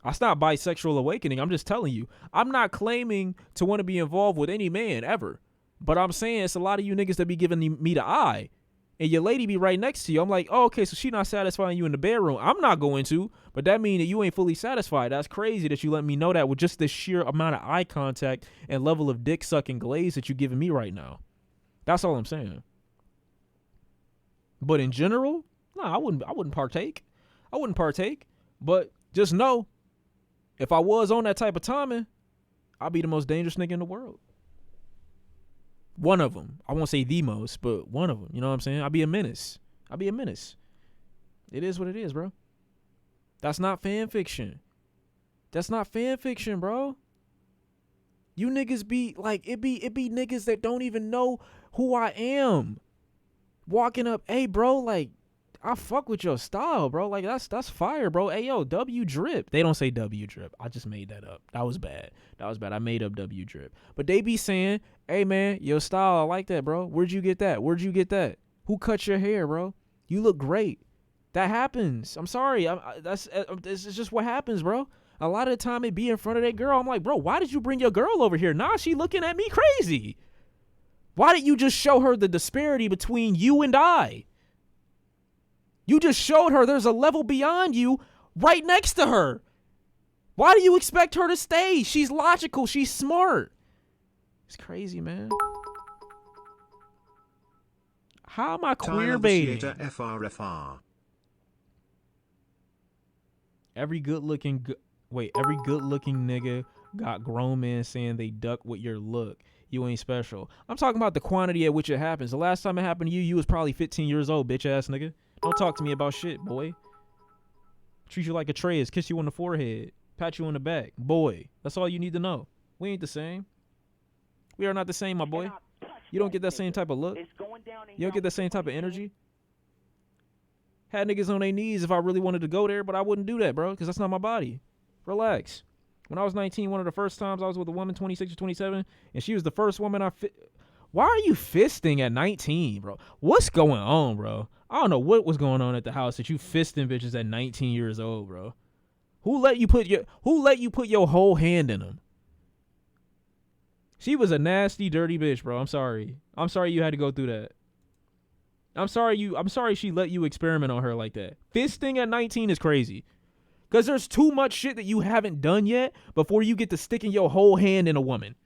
It's not bisexual awakening. I'm just telling you. I'm not claiming to want to be involved with any man ever. But I'm saying it's a lot of you niggas that be giving me the eye. And your lady be right next to you. I'm like, oh, okay, so she not satisfying you in the bedroom. I'm not going to. But that mean that you ain't fully satisfied. That's crazy that you let me know that with just the sheer amount of eye contact and level of dick sucking glaze that you giving me right now. That's all I'm saying. But in general, nah, I wouldn't partake. But just know, if I was on that type of timing, I'd be the most dangerous nigga in the world. One of them. I won't say the most, but one of them. You know what I'm saying? I'd be a menace. It is what it is, bro. That's not fan fiction. Bro. You niggas be like, it be niggas that don't even know who I am. Walking up, hey, bro, like, I fuck with your style, bro. Like, that's fire, bro. Hey, yo, W drip. They don't say W drip. I just made that up. That was bad. I made up W drip. But they be saying, hey, man, your style, I like that, bro. Where'd you get that? Who cut your hair, bro? You look great. That happens. I'm sorry. This is just what happens, bro. A lot of the time it be in front of that girl. I'm like, bro, why did you bring your girl over here? Nah, she looking at me crazy. Why didn't you just show her the disparity between you and I? You just showed her there's a level beyond you right next to her. Why do you expect her to stay? She's logical. She's smart. It's crazy, man. How am I queer baiting? FRFR. Every good looking nigga got grown men saying they duck with your look. You ain't special. I'm talking about the quantity at which it happens. The last time it happened to you, you was probably 15 years old, bitch ass nigga. Don't talk to me about shit, boy. Treat you like a Trey's, kiss you on the forehead, pat you on the back. Boy, that's all you need to know. We ain't the same. We are not the same, my boy. You don't get that same type of look. You don't get that same type of energy. Had niggas on their knees if I really wanted to go there, but I wouldn't do that, bro, because that's not my body. Relax. When I was 19, one of the first times I was with a woman, 26 or 27, and she was the first woman Why are you fisting at 19, bro? What's going on, bro? I don't know what was going on at the house that you fisting bitches at 19 years old, bro. Who let you put your whole hand in them? She was a nasty, dirty bitch, bro. I'm sorry. I'm sorry you had to go through that. I'm sorry she let you experiment on her like that. Fisting at 19 is crazy. Because there's too much shit that you haven't done yet before you get to sticking your whole hand in a woman.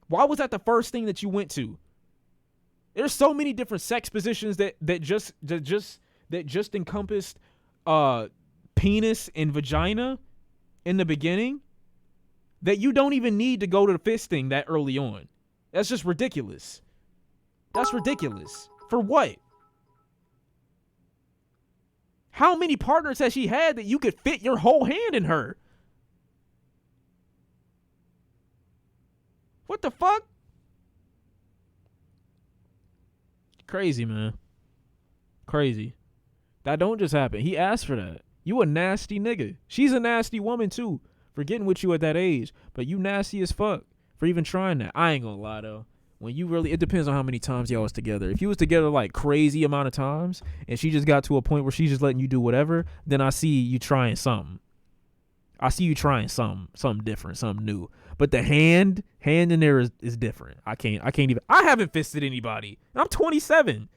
Why was that the first thing that you went to? There's so many different sex positions that just encompassed penis and vagina in the beginning. that you don't even need to go to the fisting that early on. That's just ridiculous. That's ridiculous. For what? How many partners has she had that you could fit your whole hand in her? What the fuck? Crazy, man. Crazy. That don't just happen. He asked for that. You a nasty nigga. She's a nasty woman too for getting with you at that age. But you nasty as fuck for even trying that. I ain't gonna lie though. When you really, it depends on how many times y'all was together. If you was together like crazy amount of times and she just got to a point where she's just letting you do whatever, then I see you trying something. I see you trying something different, something new. But the hand in there is different. I haven't fisted anybody. I'm 27.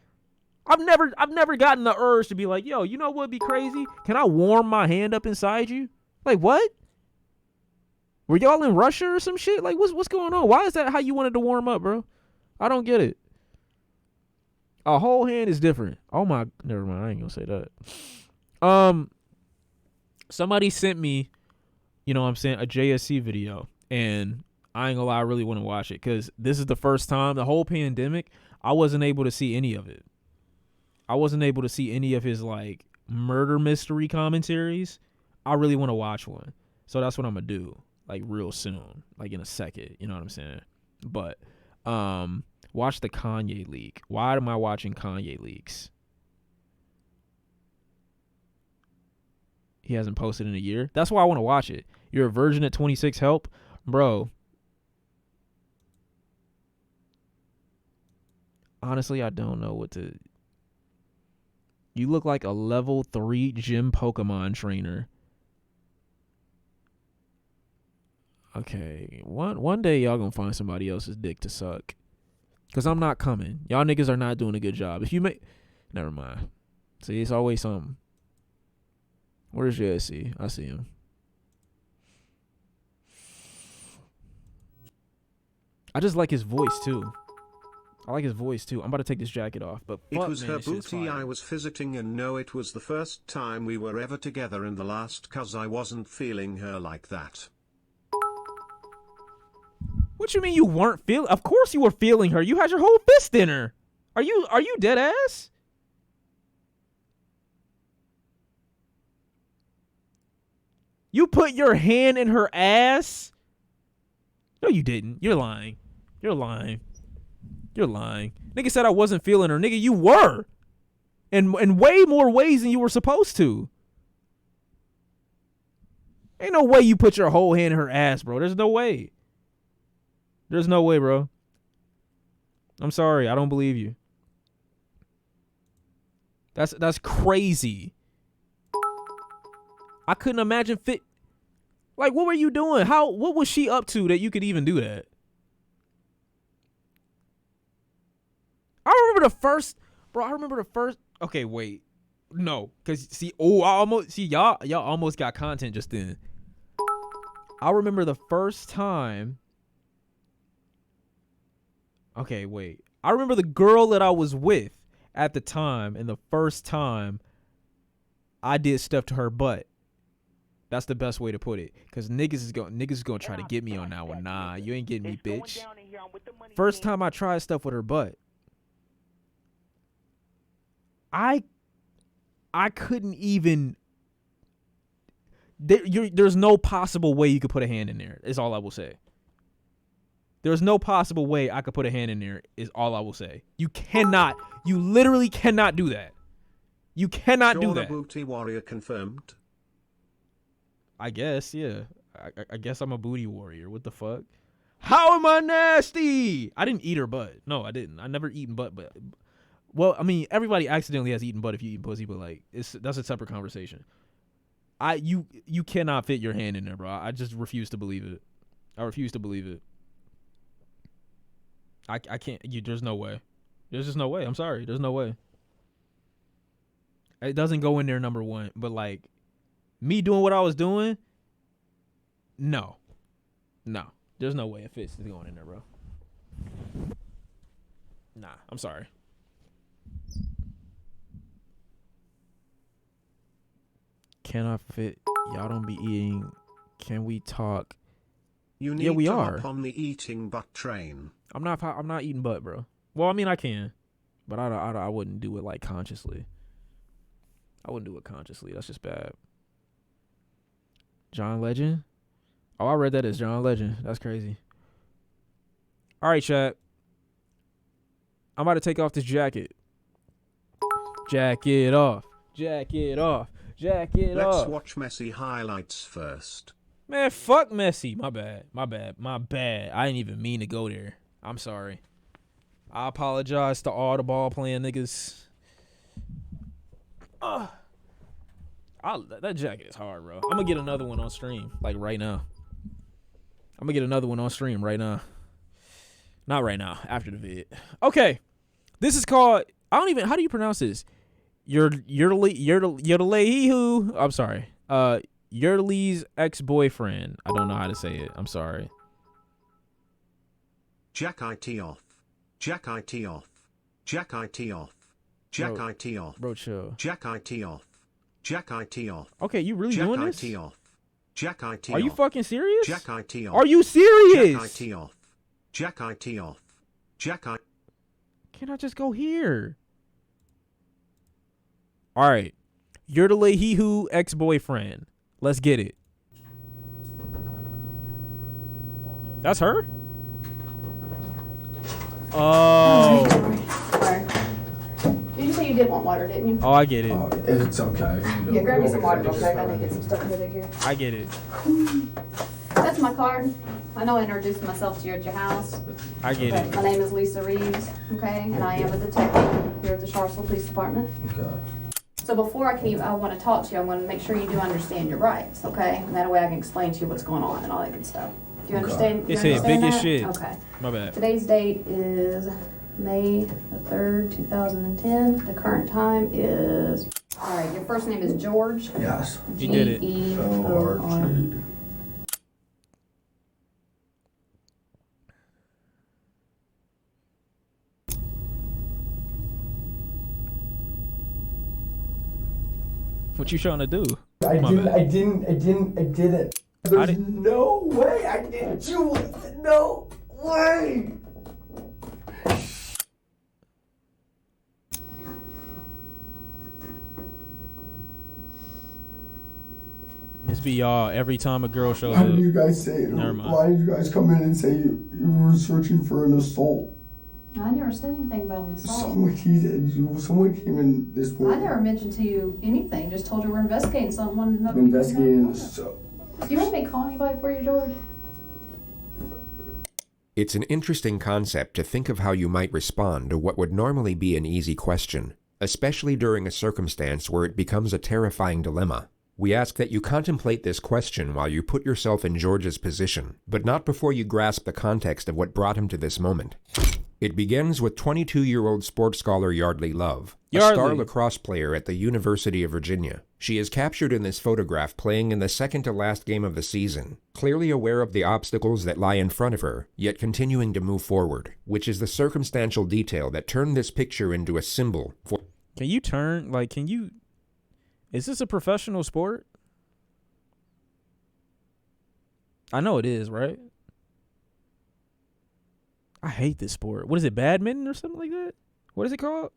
I've never gotten the urge to be like, yo, you know what would be crazy? Can I warm my hand up inside you? Like what? Were y'all in Russia or some shit? Like what's going on? Why is that how you wanted to warm up, bro? I don't get it. A whole hand is different. Oh my, never mind. I ain't gonna say that. Somebody sent me, you know what I'm saying, a JSC video, and I ain't gonna lie, I really want to watch it because this is the first time the whole pandemic I wasn't able to see any of it. I wasn't able to see any of his like murder mystery commentaries. I really want to watch one, so that's what I'm gonna do like real soon, like in a second. You know what I'm saying? But watch the Kanye leak. Why am I watching Kanye leaks? He hasn't posted in a year. That's why I want to watch it. You're a virgin at 26. Help, bro. Honestly, I don't know what to. You look like a level 3 gym Pokemon trainer. Okay, one day y'all gonna find somebody else's dick to suck. Cause I'm not coming. Y'all niggas are not doing a good job. If you make, never mind. See, it's always something. Where's JSC? I see him. I just like his voice too. I like his voice too. I'm about to take this jacket off, but it fuck, was man, her this shit's booty fire. I was visiting, and no, it was the first time we were ever together and the last, cause I wasn't feeling her like that. What you mean you weren't feeling? Of course you were feeling her. You had your whole fist in her. Are you dead ass? You put your hand in her ass? No, you didn't. You're lying. You're lying. You're lying. Nigga said I wasn't feeling her. Nigga, you were. In way more ways than you were supposed to. Ain't no way you put your whole hand in her ass, bro. There's no way. There's no way, bro. I'm sorry. I don't believe you. That's crazy. I couldn't imagine fit. Like, what were you doing? What was she up to that you could even do that? I remember the first. Okay, wait. No, cause see, y'all almost got content just then. I remember the first time. Okay, wait. I remember the girl that I was with at the time, and the first time I did stuff to her butt. That's the best way to put it. Cause niggas is gonna try to get me on that one. Nah, you ain't getting me, bitch. First time I tried stuff with her butt. I couldn't even. There's no possible way you could put a hand in there. Is all I will say. There's no possible way I could put a hand in there. Is all I will say. You cannot. You literally cannot do that. You cannot do that. Booty warrior confirmed. I guess, yeah. I guess I'm a booty warrior. What the fuck? How am I nasty? I didn't eat her butt. No, I didn't. I never eaten butt, but. Well, I mean, everybody accidentally has eaten butt if you eat pussy, but like, that's a separate conversation. You cannot fit your hand in there, bro. I just refuse to believe it. I refuse to believe it. I can't. There's no way. There's just no way. I'm sorry. There's no way. It doesn't go in there, number one. But like, me doing what I was doing, no. There's no way a fist is going in there, bro. Nah, I'm sorry. Can I fit? Y'all don't be eating. Can we talk You need Yeah, we to are. hop on the eating butt train. I'm not eating butt, bro. Well, I mean, I can, but I wouldn't do it like consciously. I wouldn't do it consciously. That's just bad. John Legend. Oh, I read that as John Legend. That's crazy. All right, chat. I'm about to take off this jacket. Jacket off. Jacket off. Jacket Let's off. watch Messi highlights first. Man, fuck Messi. My bad. My bad. My bad. I didn't even mean to go there. I'm sorry. I apologize to all the ball playing niggas. That jacket is hard, bro. I'm gonna get another one on stream, like right now. I'm gonna get another one on stream right now. Not right now, after the vid. Okay. This is called, how do you pronounce this? Yurlehihu. I'm sorry. Yurley's ex-boyfriend. I don't know how to say it. I'm sorry. Jack IT off. Jack IT off. Jack IT off. Jack IT off. Bro, chill. Jack IT off. Jack IT off. Okay, you really Jack doing IT this? off. Jack IT Are you off. fucking serious? Jack IT off. Are you serious? Jack IT off. Jack IT off. Jack IT. Can I just go here? All right. You're the Lehihu ex-boyfriend. Let's get it. That's her? Oh. Sorry. Did you say you did want water, didn't you? Oh, I get it. It's okay. Yeah, grab me some water real quick. I need to get some stuff over here. I get it. That's my card. I know I introduced myself to you at your house. I get But it. my name is Lisa Reeves, okay? And I am a detective here at the Charlottesville Police Department. Okay. So before I want to talk to you, I want to make sure you do understand your rights, okay? And that way I can explain to you what's going on and all that good stuff. Do you understand? It's you it, big understand as shit. that? Okay. My bad. Today's date is May the 3rd, 2010. The current time is, all right, your first name is George. Yes. He did it. George. What you trying to do? I My didn't. bad. I didn't. There's no way I didn't do it. No way. This be y'all every time a girl shows Why up. did you guys say? Never mind. Why did you guys come in and say you were searching for an assault? I never said anything about an assault. Someone came in this I morning. never mentioned to you anything. Just told you we're investigating something. Wanted to know. I'm investigating this. Do you want me to call anybody for you, George? It's an interesting concept to think of how you might respond to what would normally be an easy question, especially during a circumstance where it becomes a terrifying dilemma. We ask that you contemplate this question while you put yourself in George's position, but not before you grasp the context of what brought him to this moment. It begins with 22-year-old sports scholar Yardley Love, a star Yardley. lacrosse player at the University of Virginia. She is captured in this photograph playing in the second-to-last game of the season, clearly aware of the obstacles that lie in front of her, yet continuing to move forward, which is the circumstantial detail that turned this picture into a symbol for... Can you turn, like, is this a professional sport? I know it is, right? I hate this sport. What is it, badminton or something like that? What is it called?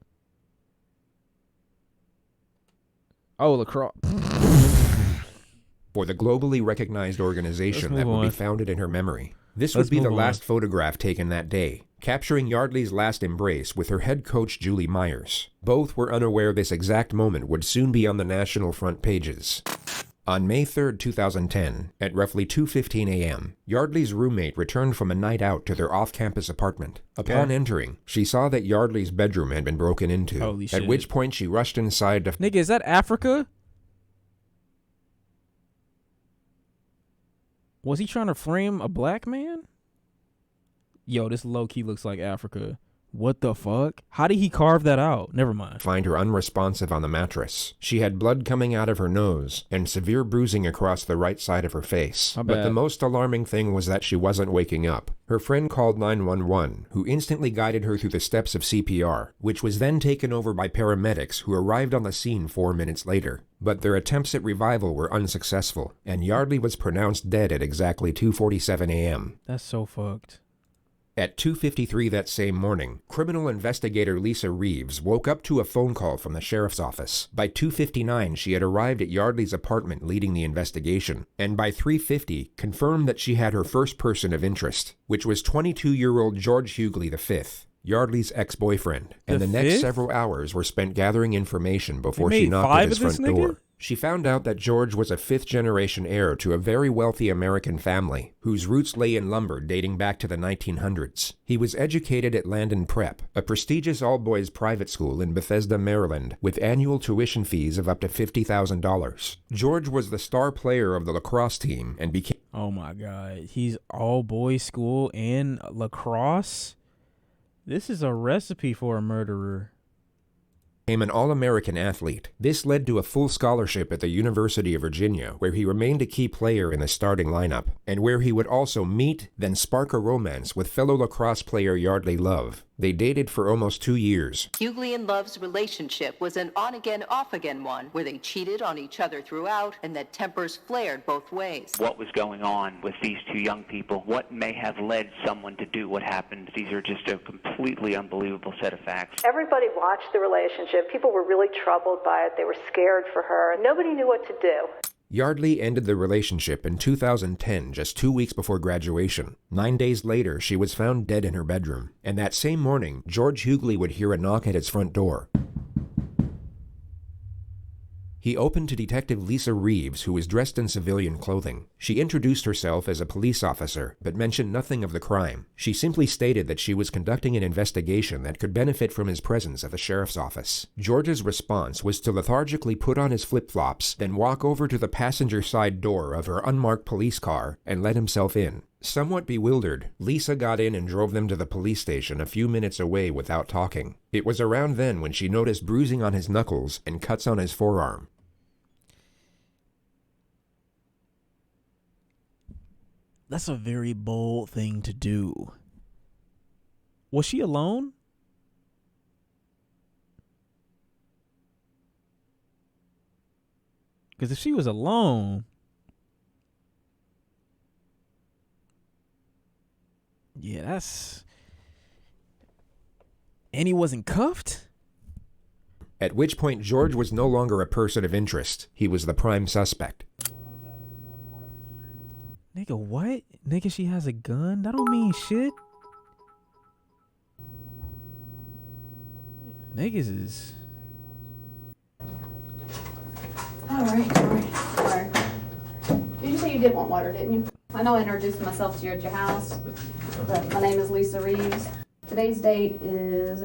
Oh, lacrosse. for the globally recognized organization Let's that move will be on. founded in her memory. This Let's would be the move last on. photograph taken that day, capturing Yardley's last embrace with her head coach Julie Myers. Both were unaware this exact moment would soon be on the national front pages. On May 3, 2010, at roughly 2:15 a.m., Yardley's roommate returned from a night out to their off-campus apartment. Upon entering, she saw that Yardley's bedroom had been broken into, Holy at shit. which point she rushed inside to... Nigga, is that Africa? Was he trying to frame a black man? Yo, this low-key looks like Africa. What the fuck? How did he carve that out? Never mind. Find her unresponsive on the mattress. She had blood coming out of her nose and severe bruising across the right side of her face. But the most alarming thing was that she wasn't waking up. Her friend called 911, who instantly guided her through the steps of CPR, which was then taken over by paramedics who arrived on the scene 4 minutes later. But their attempts at revival were unsuccessful, and Yardley was pronounced dead at exactly 2:47 a.m. That's so fucked. At 2:53 that same morning, criminal investigator Lisa Reeves woke up to a phone call from the sheriff's office. By 2:59, she had arrived at Yardley's apartment leading the investigation, and by 3:50, confirmed that she had her first person of interest, which was 22-year-old George Hughley V, Yardley's ex-boyfriend. And the next several hours were spent gathering information before she knocked at his front door. She found out that George was a fifth-generation heir to a very wealthy American family, whose roots lay in lumber dating back to the 1900s. He was educated at Landon Prep, a prestigious all-boys private school in Bethesda, Maryland, with annual tuition fees of up to $50,000. George was the star player of the lacrosse team and became... Oh my God. He's all-boys school and lacrosse? This is a recipe for a murderer. Became an All-American athlete. This led to a full scholarship at the University of Virginia, where he remained a key player in the starting lineup, and where he would also meet, then spark a romance with fellow lacrosse player Yardley Love. They dated for almost 2 years. Hughley and Love's relationship was an on-again, off-again one, where they cheated on each other throughout, and that tempers flared both ways. What was going on with these two young people? What may have led someone to do what happened? These are just a completely unbelievable set of facts. Everybody watched the relationship. People were really troubled by it. They were scared for her. Nobody knew what to do. Yardley ended the relationship in 2010, just 2 weeks before graduation. 9 days later, she was found dead in her bedroom. And that same morning, George Hughley would hear a knock at his front door. He opened to Detective Lisa Reeves, who was dressed in civilian clothing. She introduced herself as a police officer, but mentioned nothing of the crime. She simply stated that she was conducting an investigation that could benefit from his presence at the sheriff's office. George's response was to lethargically put on his flip-flops, then walk over to the passenger side door of her unmarked police car and let himself in. Somewhat bewildered, Lisa got in and drove them to the police station a few minutes away without talking. It was around then when she noticed bruising on his knuckles and cuts on his forearm. That's a very bold thing to do. Was she alone? Because if she was alone, yeah, that's... And he wasn't cuffed? At which point George was no longer a person of interest. He was the prime suspect. Nigga, what? Nigga, she has a gun? That don't mean shit. Niggas is... Alright. Did you say you did want water, didn't you? I know I introduced myself to you at your house, but my name is Lisa Reeves. Today's date is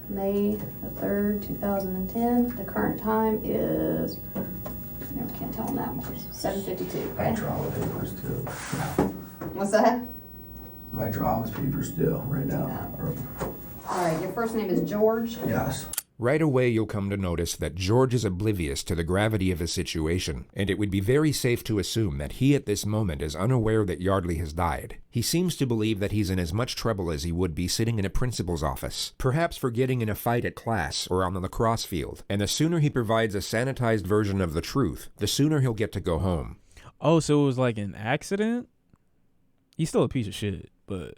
May the 3rd, 2010. The current time is... I can't tell on that one. 7:52. I draw with papers too. What's that? I draw with papers still right now. All right, your first name is George? Yes. Right away, you'll come to notice that George is oblivious to the gravity of his situation, and it would be very safe to assume that he at this moment is unaware that Yardley has died. He seems to believe that he's in as much trouble as he would be sitting in a principal's office, perhaps for getting in a fight at class or on the lacrosse field, and the sooner he provides a sanitized version of the truth, the sooner he'll get to go home. Oh, so it was like an accident? He's still a piece of shit, but...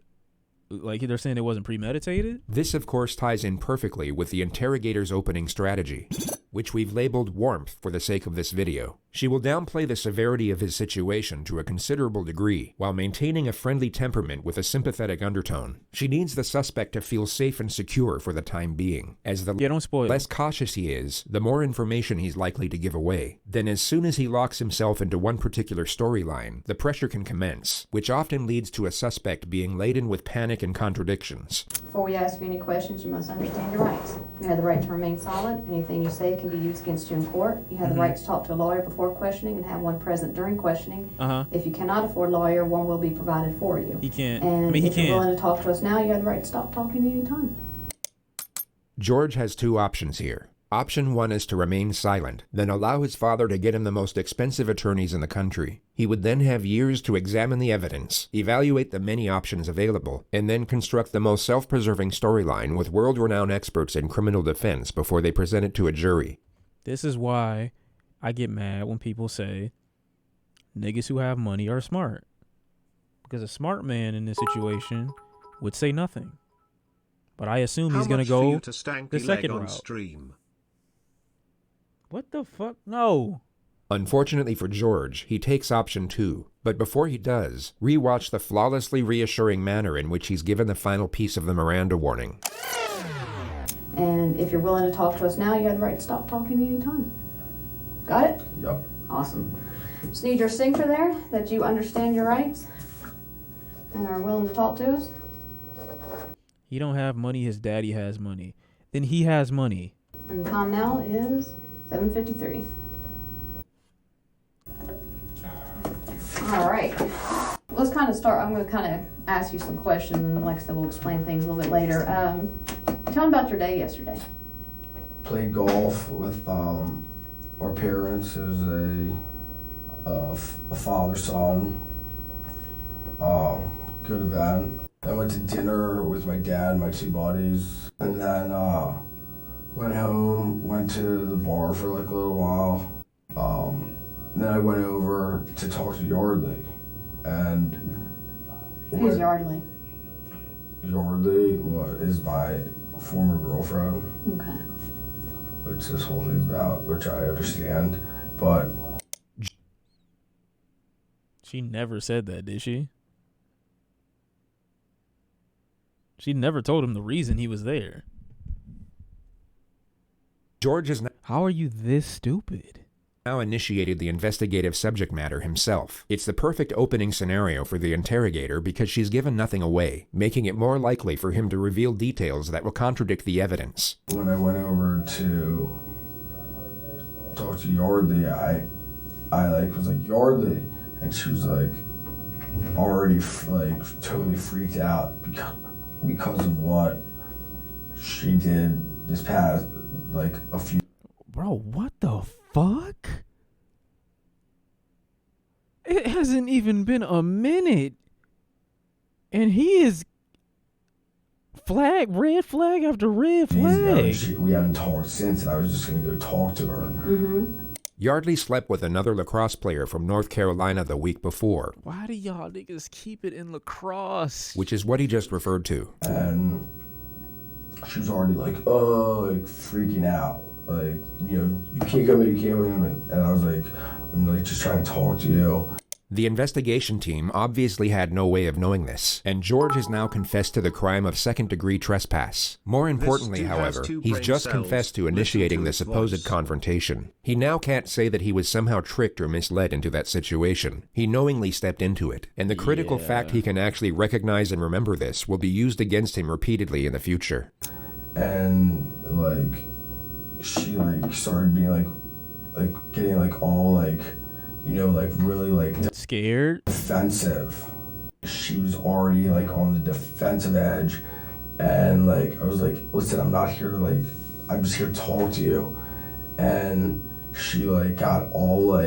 Like they're saying it wasn't premeditated? This, of course, ties in perfectly with the interrogator's opening strategy, which we've labeled warmth for the sake of this video. She will downplay the severity of his situation to a considerable degree, while maintaining a friendly temperament with a sympathetic undertone. She needs the suspect to feel safe and secure for the time being, as the don't spoil. less cautious he is, the more information he's likely to give away. Then as soon as he locks himself into one particular storyline, the pressure can commence, which often leads to a suspect being laden with panic and contradictions. Before we ask you any questions, you must understand your rights. You have the right to remain silent. Anything you say can be used against you in court. You have the right to talk to a lawyer before questioning and have one present during questioning. If you cannot afford a lawyer, one will be provided for you. He can't. And I mean, he if you're can't. willing to talk to us now, you have the right to stop talking any time. George has two options here. Option 1 is to remain silent, then allow his father to get him the most expensive attorneys in the country. He would then have years to examine the evidence, evaluate the many options available, and then construct the most self-preserving storyline with world-renowned experts in criminal defense before they present it to a jury. This is why I get mad when people say niggas who have money are smart. Because a smart man in this situation would say nothing. But I assume he's going to go the second route. Stream? What the fuck? No. Unfortunately for George, he takes option 2. But before he does, rewatch the flawlessly reassuring manner in which he's given the final piece of the Miranda warning. And if you're willing to talk to us now, you have the right to stop talking anytime. Got it? Yep. Awesome. Just need your signature there that you understand your rights and are willing to talk to us. He don't have money, his daddy has money. Then he has money. And the time now is 7:53. All right. Let's kind of start. I'm going to kind of ask you some questions, and like I said, we'll explain things a little bit later. Tell me about your day yesterday. Played golf with our parents. It was a father-son. Good event. I went to dinner with my dad and my two buddies, and then went home, went to the bar for like a little while. Then I went over to talk to Yardley. And who's Yardley? Yardley is my former girlfriend. Okay. Which this whole thing's about, which I understand, but... She never said that, did she? She never told him the reason he was there. George is How are you this stupid? Now initiated the investigative subject matter himself. It's the perfect opening scenario for the interrogator because she's given nothing away, making it more likely for him to reveal details that will contradict the evidence. When I went over to talk to Yardley, I was like, Yardley, and she was like already totally freaked out because of what she did this past a few. Bro, what the fuck? It hasn't even been a minute. And he is red flag after red flag. We haven't talked since, and I was just going to go talk to her. Mm-hmm. Yardley slept with another lacrosse player from North Carolina the week before. Why do y'all niggas keep it in lacrosse? Which is what he just referred to. And she was already freaking out. You can't come in. And I was like, I'm just trying to talk to you. The investigation team obviously had no way of knowing this, and George has now confessed to the crime of second-degree trespass. More importantly, however, he's just confessed to initiating the supposed confrontation. He now can't say that he was somehow tricked or misled into that situation. He knowingly stepped into it, and the critical fact he can actually recognize and remember this will be used against him repeatedly in the future. And, she, started being, getting, all, really, scared, defensive. She was already on the defensive edge, and I was like, listen, I'm not here to I'm just here to talk to you. And she got all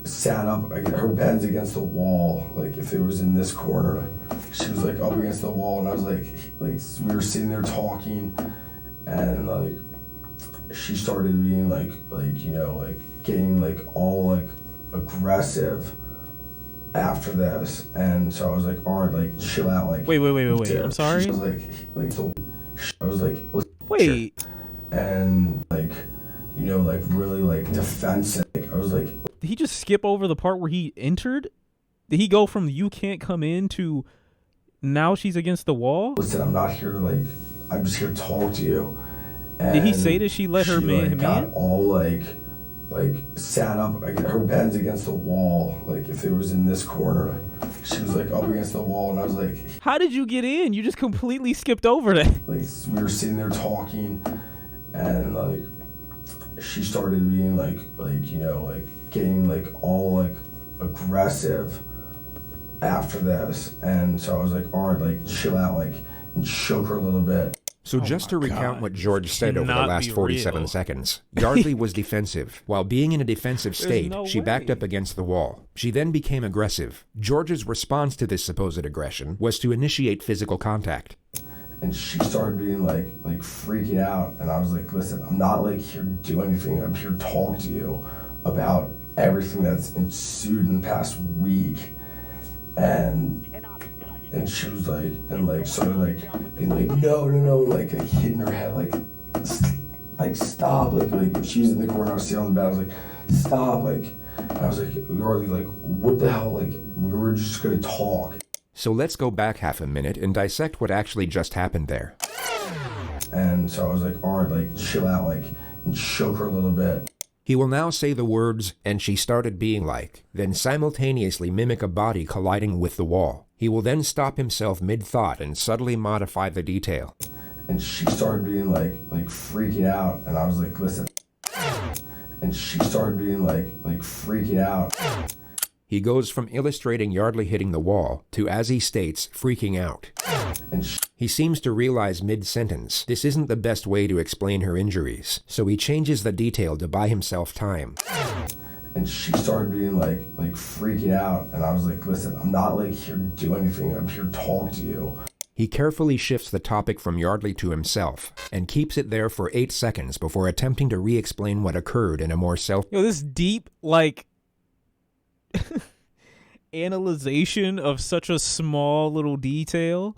sat up, her bed's against the wall, if it was in this corner, she was up against the wall, and I was we were sitting there talking, and she started being getting all aggressive after this, and so I was like, all right, chill out, wait, I'm sorry. She was so I was like, wait, and really defensive. I was like, did he just skip over the part where he entered? Did he go from you can't come in to now she's against the wall? Listen, I'm not here to I'm just here to talk to you. And did he say that she let her man him got in? All sat up, her bed's against the wall, if it was in this corner, she was up against the wall, and I was like, how did you get in? You just completely skipped over that. We were sitting there talking, and she started being getting all aggressive after this, and so I was like, all right, chill out, and shook her a little bit. So just to recount what George said over the cannot last be 47 real. seconds, Yardley was defensive. While being in a defensive state, no she backed way. up against the wall. She then became aggressive. George's response to this supposed aggression was to initiate physical contact. And she started being like freaking out, and I was like, listen, I'm not like here to do anything. I'm here to talk to you about everything that's ensued in the past week. And she was like, and like sort of like being like, no, like hitting her head like stop, like she was in the corner, I was sitting on the bed, I was like, stop, like I was like, Yardley, like what the hell, like we were just gonna talk. So let's go back half a minute and dissect what actually just happened there. And so I was like, all right, like chill out, like, and shook her a little bit. He will now say the words, and she started being like, then simultaneously mimic a body colliding with the wall. He will then stop himself mid-thought and subtly modify the detail. And she started being like freaking out, and I was like, listen. And she started being like freaking out. He goes from illustrating Yardley hitting the wall to, as he states, freaking out. And he seems to realize mid-sentence this isn't the best way to explain her injuries, so he changes the detail to buy himself time. And she started being like freaking out, and I was like, listen, I'm not like here to do anything. I'm here to talk to you. He carefully shifts the topic from Yardley to himself and keeps it there for 8 seconds before attempting to re-explain what occurred in a more Yo, this deep, like, analyzation of such a small little detail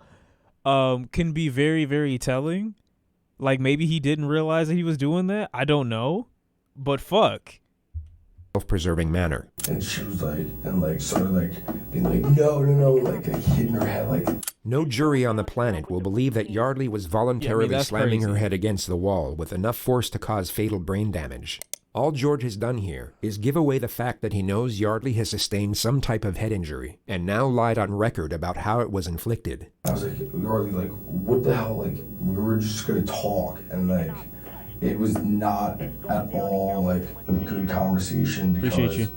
can be very, very telling. Like, maybe he didn't realize that he was doing that. I don't know. But fuck. Self-preserving manner. And she was like, and like sort of like being like, no, like hitting her head like. No jury on the planet will believe that Yardley was voluntarily slamming her head against the wall with enough force to cause fatal brain damage. All George has done here is give away the fact that he knows Yardley has sustained some type of head injury, and now lied on record about how it was inflicted. I was like, Yardley, like, what the hell, like, we were just gonna talk, and like, it was not at all like a good conversation because appreciate you.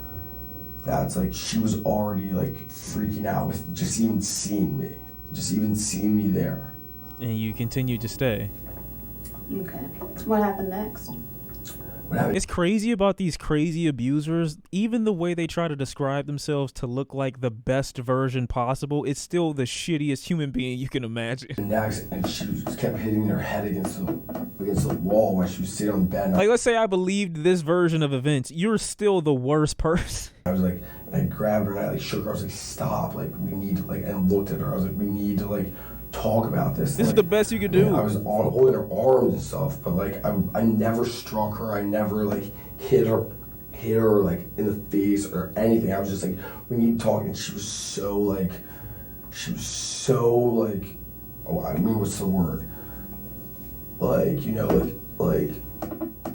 That's like, she was already like freaking out with just even seeing me there. And you continued to stay. Okay. What happened next? It's crazy about these crazy abusers. Even the way they try to describe themselves to look like the best version possible, it's still the shittiest human being you can imagine. And she just kept hitting her head against the wall while she was sitting on the bed. Like, let's say I believed this version of events. You're still the worst person. I was like, I grabbed her and I like shook her. I was like, stop, like we need to like, and looked at her. I was like, we need to like talk about this. This is the best you could do. I was holding her arms and stuff, but like I never struck her. I never like hit her like in the face or anything. I was just like, we need to talk. And she was so like, oh, I mean, what's the word? Like, you know, like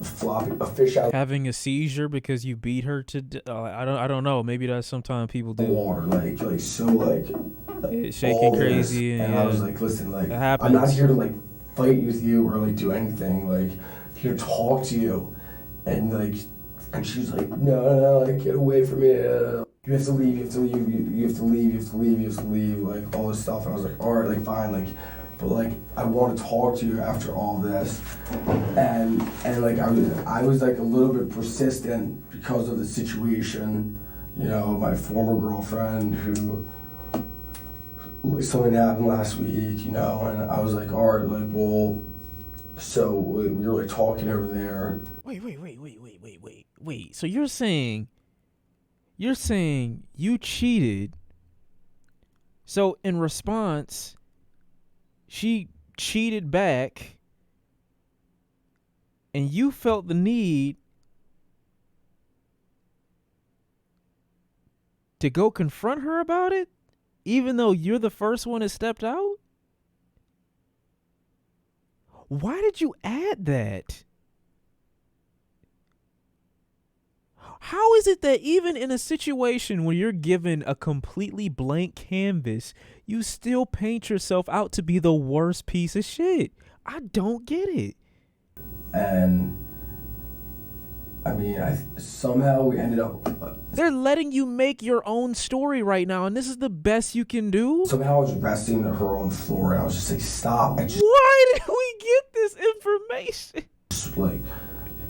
flopping a fish out. Having a seizure because you beat her to I don't know. Maybe that's sometimes people do. Water, like so like shaking crazy, and I was like, listen, like happens. I'm not here to like fight with you or like do anything. Like here to talk to you, and like, and she's like, no, like get away from me. You have to leave. You have to leave. You have to leave. You have to leave. You have to leave. Like all this stuff. And I was like, all right, like fine, like. But like I want to talk to you after all this, and like I was like a little bit persistent because of the situation, you know, my former girlfriend who something happened last week, you know, and I was like, all right, like well, so we were like talking over there. Wait. So you're saying you cheated. So in response, she cheated back, and you felt the need to go confront her about it, even though you're the first one that stepped out? Why did you add that? How is it that even in a situation where you're given a completely blank canvas, you still paint yourself out to be the worst piece of shit? I don't get it. And I mean, somehow we ended up. They're letting you make your own story right now, and this is the best you can do? Somehow I was resting her on the floor, and I was just like, stop. Why did we get this information?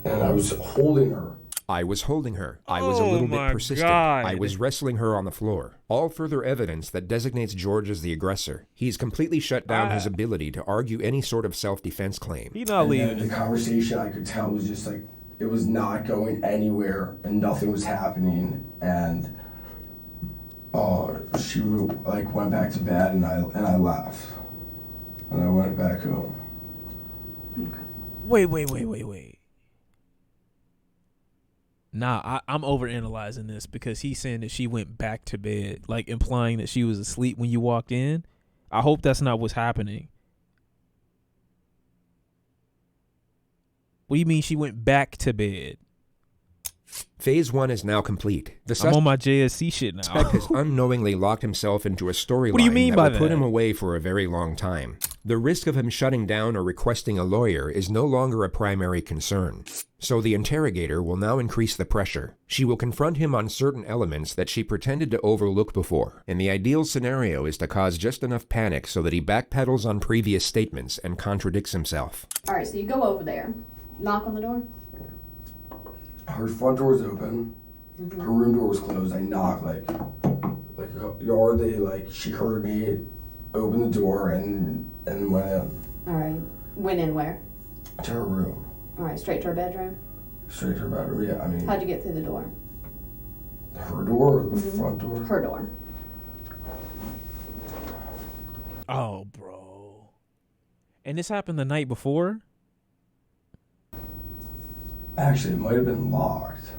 And I was holding her. I was holding her. I was a little bit persistent. God. I was wrestling her on the floor. All further evidence that designates George as the aggressor. He's completely shut down his ability to argue any sort of self-defense claim. He not leaving. The conversation, I could tell, was just like, it was not going anywhere, and nothing was happening. And she like went back to bed, and I left, and I went back home. Wait. Nah, I'm overanalyzing this because he's saying that she went back to bed, like implying that she was asleep when you walked in. I hope that's not what's happening. What do you mean she went back to bed? Phase 1 is now complete. I'm on my JSC shit now. suspect has unknowingly locked himself into a storyline What do you mean that by will put that? him away for a very long time. The risk of him shutting down or requesting a lawyer is no longer a primary concern. So the interrogator will now increase the pressure. She will confront him on certain elements that she pretended to overlook before, and the ideal scenario is to cause just enough panic so that he backpedals on previous statements and contradicts himself. All right, so you go over there, knock on the door. Her front door was open. Her room door was closed. I knocked like a yard. She heard me open the door and went in. All right, went in where? To her room. All right, straight to her bedroom. Straight to her bedroom. Yeah, I mean. How'd you get through the door? Her door or the front door? Her door. Oh, bro. And this happened the night before? Actually, it might have been locked.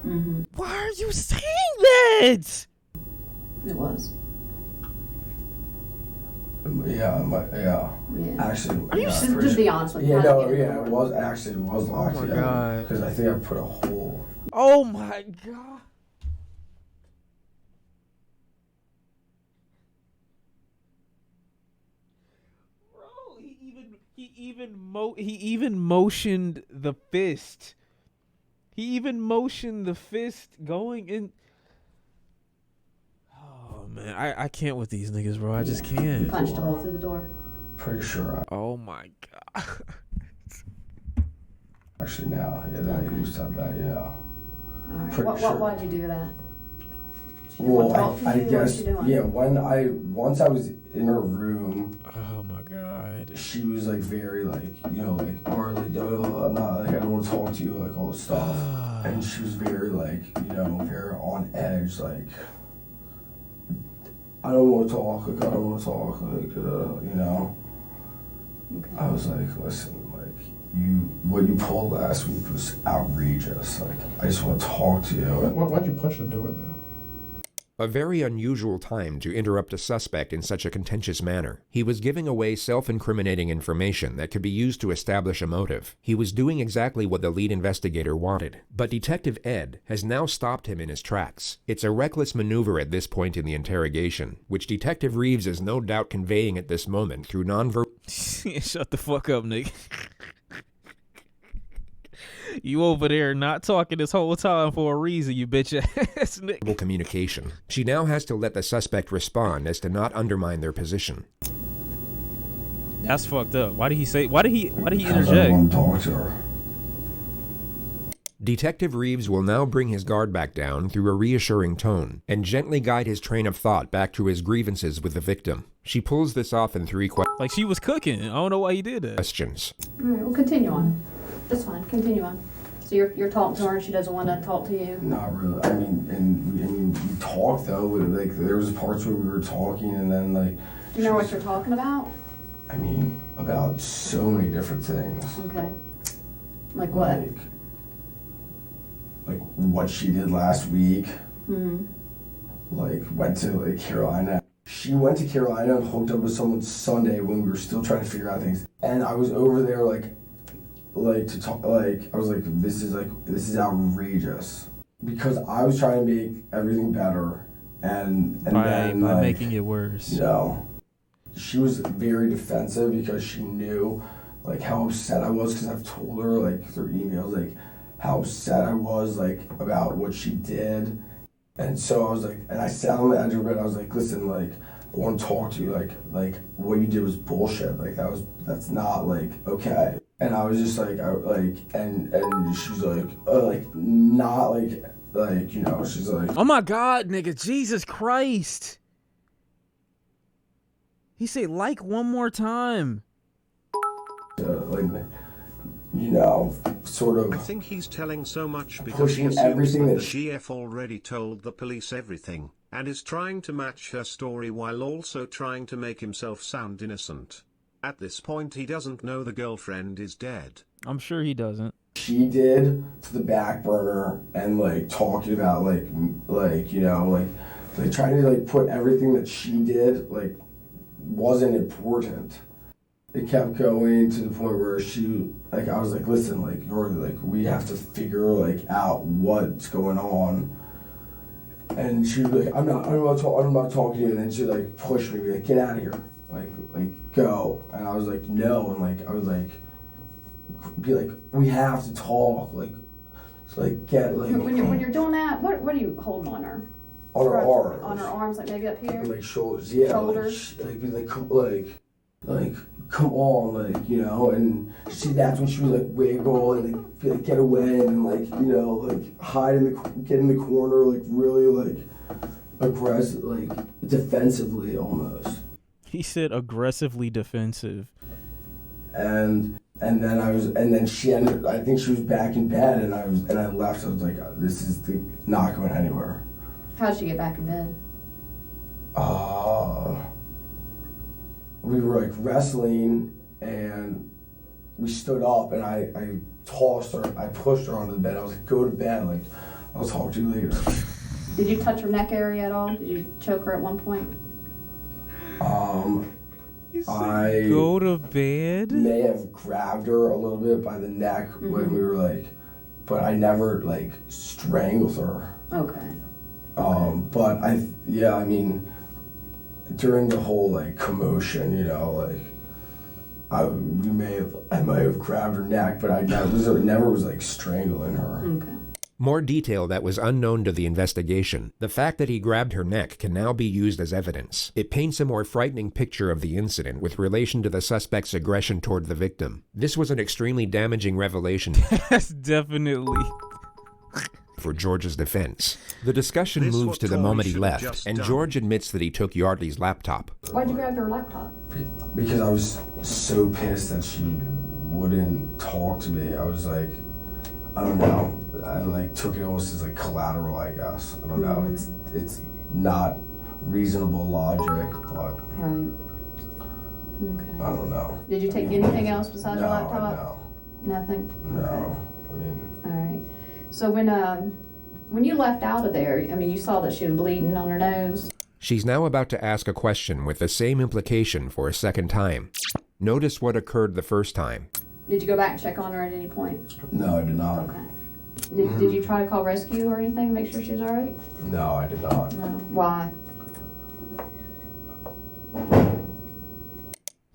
Why are you saying that? It was. Yeah. Actually, Are you yeah, just be honest with me? Yeah, How'd you no, get yeah, in? it was actually locked. Oh my God. Because I think I put a hole. Oh my God. Bro, he even motioned the fist. He even motioned the fist going in. Oh man, I can't with these niggas, bro. I just can't. Punched a hole through the door. Pretty sure. Oh my God. Actually, now, yeah, I used to have that, yeah. All right. Pretty sure. Why'd you do that? Well, I What guess, was she doing? yeah, once I was in her room, Oh my God. she was like very like, or like, I'm not, like, I don't want to talk to you, like all this stuff. And she was very like, very on edge, like, I don't want to talk, like, I don't want to talk, like, Okay. I was like, listen, like, what you pulled last week was outrageous. Like, I just want to talk to you. Why'd you punch the door then? A very unusual time to interrupt a suspect in such a contentious manner. He was giving away self-incriminating information that could be used to establish a motive. He was doing exactly what the lead investigator wanted. But Detective Ed has now stopped him in his tracks. It's a reckless maneuver at this point in the interrogation, which Detective Reeves is no doubt conveying at this moment through nonverbal Shut the fuck up, nigga. You over there not talking this whole time for a reason, you bitch ass nigga. communication. She now has to let the suspect respond as to not undermine their position. That's fucked up. Why did he Because I interject? want to talk to her. Detective Reeves will now bring his guard back down through a reassuring tone and gently guide his train of thought back to his grievances with the victim. She pulls this off in three Like she was cooking. I don't know why he did that. questions. All right, well, continue on. That's fine. Continue on. So you're talking to her and she doesn't want to talk to you? Not really. I mean, we talked though. Like, there was parts where we were talking, and then like. Do you know what you're talking about? I mean, about so many different things. Okay. Like what? Like what she did last week. Mm-hmm. Like went to like Carolina. She went to Carolina and hooked up with someone Sunday when we were still trying to figure out things. And I was over there like to talk, like I was like, this is outrageous, because I was trying to make everything better, and by making it worse. She was very defensive because she knew like how upset I was, because I've told her like through emails like how upset I was, like, about what she did. And so I was like, and I sat on the edge of it, I was like, listen, like, I want to talk to you, like, what you did was bullshit, like, that's not, like, okay. And I was just like, and she's like, not, like, you know, she's like, oh my God, nigga, Jesus Christ. He said, like, one more time. Like, you know, sort of. I think he's telling so much because pushing he assumes everything that that the GF already told the police everything, and is trying to match her story while also trying to make himself sound innocent. At this point he doesn't know the girlfriend is dead. I'm sure he doesn't. She did to the back burner and, like, talking about, like, you know, like trying to, like, put everything that she did, like, wasn't important. It kept going to the point where she, like, I was like, listen, like, we have to figure, like, out what's going on. And she was like, I'm not talking to you. And then she, like, pushed me, like, get out of here, like, go. And I was like, no. And, like, I was like, be like, we have to talk, like, so, like, get, like. When you're doing that, what are you holding on her? On her arms. On her arms, like maybe up here. Like shoulders, yeah. Shoulders. Like, be like, come on, like, you know. And that's when she was like wiggle and like, be like, get away and like, you know, like hide get in the corner, like really like aggressive, like defensively almost. He said aggressively defensive. And then she ended. I think she was back in bed, and I left. I was like, this is not going anywhere. How'd she get back in bed? We were like wrestling, and we stood up, and I tossed her. I pushed her onto the bed. I was like, go to bed. Like, I'll talk to you later. Did you touch her neck area at all? Did you choke her at one point? I go to bed. May have grabbed her a little bit by the neck when we were like, but I never like strangled her. Okay. But I mean, during the whole like commotion, you know, like I might have grabbed her neck, but I never was like strangling her. Okay. More detail that was unknown to the investigation. The fact that he grabbed her neck can now be used as evidence. It paints a more frightening picture of the incident with relation to the suspect's aggression toward the victim. This was an extremely damaging revelation. That's definitely for George's defense. The discussion This moves what to the Tori moment he should have left, just and done. George admits that he took Yardley's laptop. Why'd you grab her laptop? Because I was so pissed that she wouldn't talk to me. I was like, I don't know. I like took it almost as like collateral, I guess. I don't know. It's not reasonable logic, but Right. Okay. I don't know. Did you take anything else besides No, your laptop? no, Nothing? no. Okay. I mean, All right. So when you left out of there, I mean, you saw that she was bleeding on her nose. She's now about to ask a question with the same implication for a second time. Notice what occurred the first time. Did you go back and check on her at any point? no, I did not. Okay. Did you try to call rescue or anything to make sure she was all right? No, I did not. No. Why?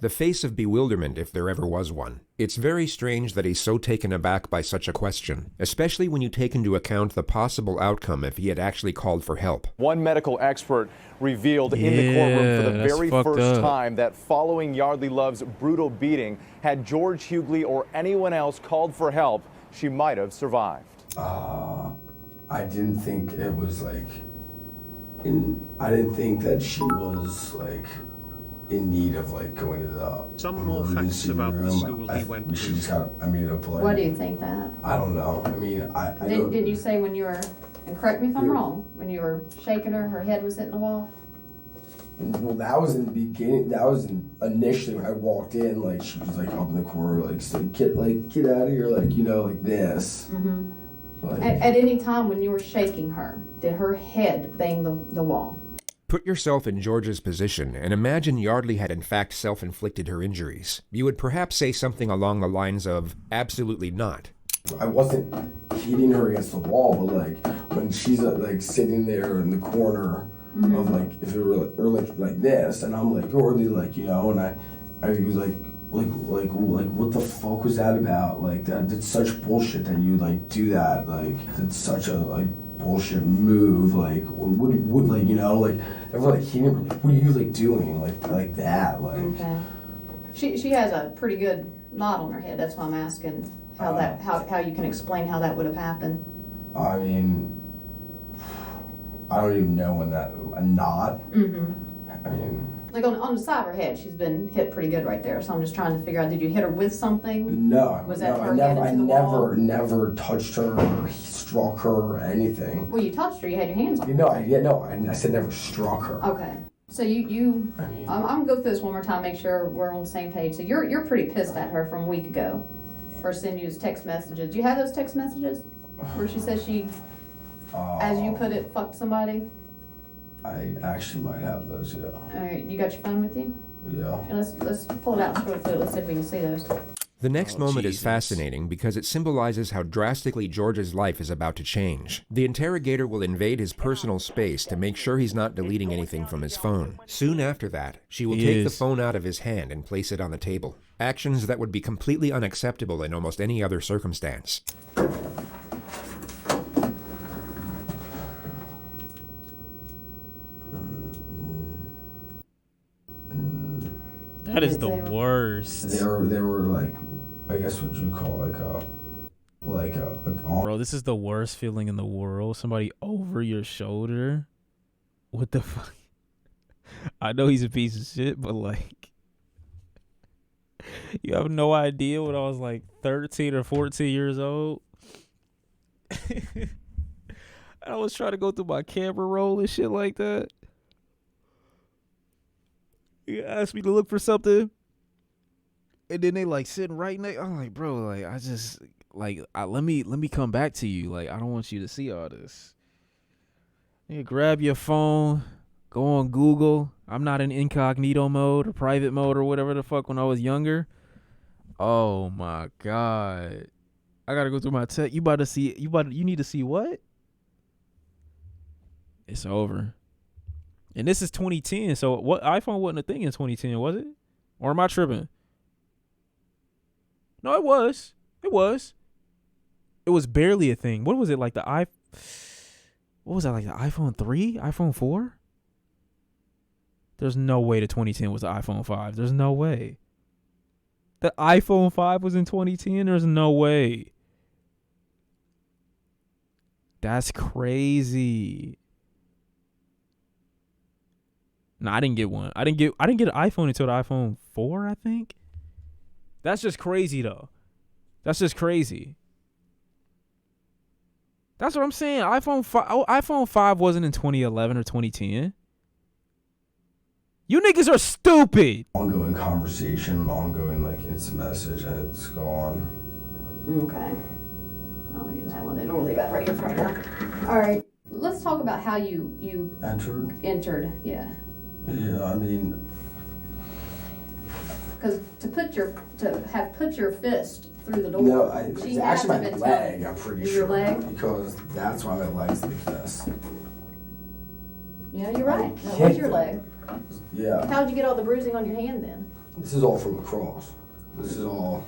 The face of bewilderment, if there ever was one. It's very strange that he's so taken aback by such a question, especially when you take into account the possible outcome if he had actually called for help. One medical expert revealed in the courtroom for the very first time that following Yardley Love's brutal beating, had George Hughley or anyone else called for help, she might have survived. I didn't think it was like, I didn't think that she was like in need of like going to the Some more facts about the school he went She to. just got, I mean, like, What do you think that? I don't know. I mean, I don't, Did you say when you were, and correct me if I'm wrong, when you were shaking her, her head was hitting the wall? well, that was in the beginning. That was initially when I walked in. Like she was like up in the corner, like saying, get out of here, like, you know, like this. Mm-hmm. Like, At any time when you were shaking her, did her head bang the wall? Put yourself in George's position and imagine Yardley had in fact self-inflicted her injuries. You would perhaps say something along the lines of, absolutely not. I wasn't hitting her against the wall, but like when she's like sitting there in the corner of like if it were like, or like this, and I'm like, or like, you know, and I was like what the fuck was that about? Like, that's such bullshit that you, like, do that. Like, that's such a, like, bullshit move. Like, what like, you know, like, ever, like, he never, like, what are you, like, doing? Like that, like. Okay. She has a pretty good knot on her head. That's why I'm asking how you can explain how that would have happened. I mean, I don't even know when a knot. I mean, like on the side of her head, she's been hit pretty good right there. So I'm just trying to figure out, did you hit her with something? No. Was that no, her head into the wall? never touched her or struck her or anything. Well, you touched her. You had your hands on her. No, I said never struck her. Okay. So I'm gonna go through this one more time, make sure we're on the same page. So you're pretty pissed at her from a week ago for sending you text messages. Do you have those text messages where she says she, as you put it, fucked somebody? I actually might have those, yeah. All right, you got your phone with you? Yeah. And let's pull it out and scroll through it. Let's see if we can see those. The next moment is fascinating because it symbolizes how drastically George's life is about to change. The interrogator will invade his personal space to make sure he's not deleting anything from his phone. Soon after that, she will take the phone out of his hand and place it on the table. Actions that would be completely unacceptable in almost any other circumstance. That is the worst. They were like, I guess what you call Bro, this is the worst feeling in the world. Somebody over your shoulder. What the fuck? I know he's a piece of shit, but like, you have no idea when I was like 13 or 14 years old. I was trying to go through my camera roll and shit like that. You asked me to look for something, and then they like sitting right next. I'm like, bro, like I just like let me come back to you. Like, I don't want you to see all this. You grab your phone, go on Google. I'm not in incognito mode or private mode or whatever the fuck when I was younger. Oh my god, I gotta go through my text. You need to see what? It's over. And this is 2010, so what iPhone wasn't a thing in 2010, was it? Or am I tripping? No, it was. It was. It was barely a thing. What was it, like what was that, like the iPhone 3? iPhone 4? There's no way the 2010 was the iPhone 5. There's no way. The iPhone 5 was in 2010? There's no way. That's crazy. No, I didn't get one. I didn't get an iPhone until the iPhone 4, I think. That's just crazy though. That's just crazy. That's what I'm saying. iPhone 5 wasn't in 2011 or 2010. You niggas are stupid. Ongoing conversation, ongoing like instant message, and it's gone. Okay. I'll use that one then. We'll leave that right here for now. All right. Let's talk about how you entered. Yeah. Yeah, I mean, because to put your fist through the door. No, it's actually my leg. I'm pretty sure. Your leg? Because that's why my leg's like this. Yeah, you're right. That was your leg. Yeah. How'd you get all the bruising on your hand then? This is all from lacrosse. This is all.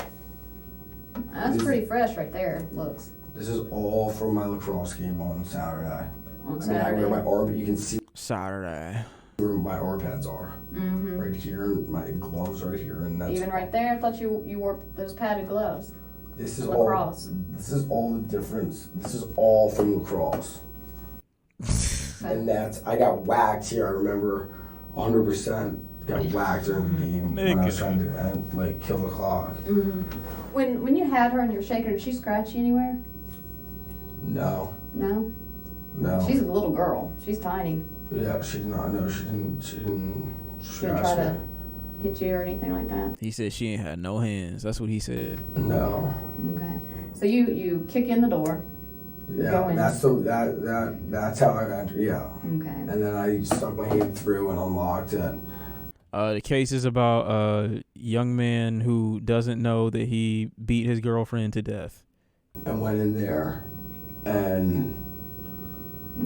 That's pretty fresh right there. Looks. This is all from my lacrosse game on Saturday. I wear my arm, but you can see Saturday where my arm pads are. Mm-hmm. Right here, and my gloves right here, and that's even right there. I thought you wore those padded gloves. This is lacrosse. This is all the difference. This is all from lacrosse. And I got whacked here. I remember 100% got whacked during the game when I was trying to kill the clock. Mm-hmm. When you had her and you're shaking her, did she scratch you anywhere? No. No. No. She's a little girl. She's tiny. Yeah, she did not. No, she didn't. She didn't scratch try me. to hit you or anything like that. He said she ain't had no hands. That's what he said. No. Okay. So you kick in the door. Yeah, that's how I entered. Yeah. Okay. And then I stuck my hand through and unlocked it. The case is about a young man who doesn't know that he beat his girlfriend to death. And went in there, and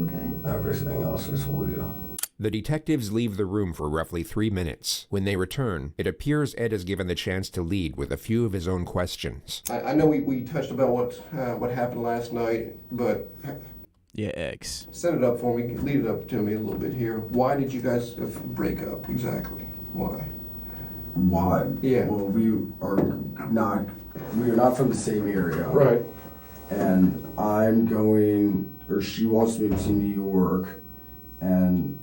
okay. everything else is weird. The detectives leave the room for roughly 3 minutes. When they return, it appears Ed is given the chance to lead with a few of his own questions. I know we touched about what happened last night, but Yeah, X. set it up for me, lead it up to me a little bit here. Why did you guys break up exactly? Why? Why? Yeah. Well, we are not from the same area. Right. And she wants to move to New York, and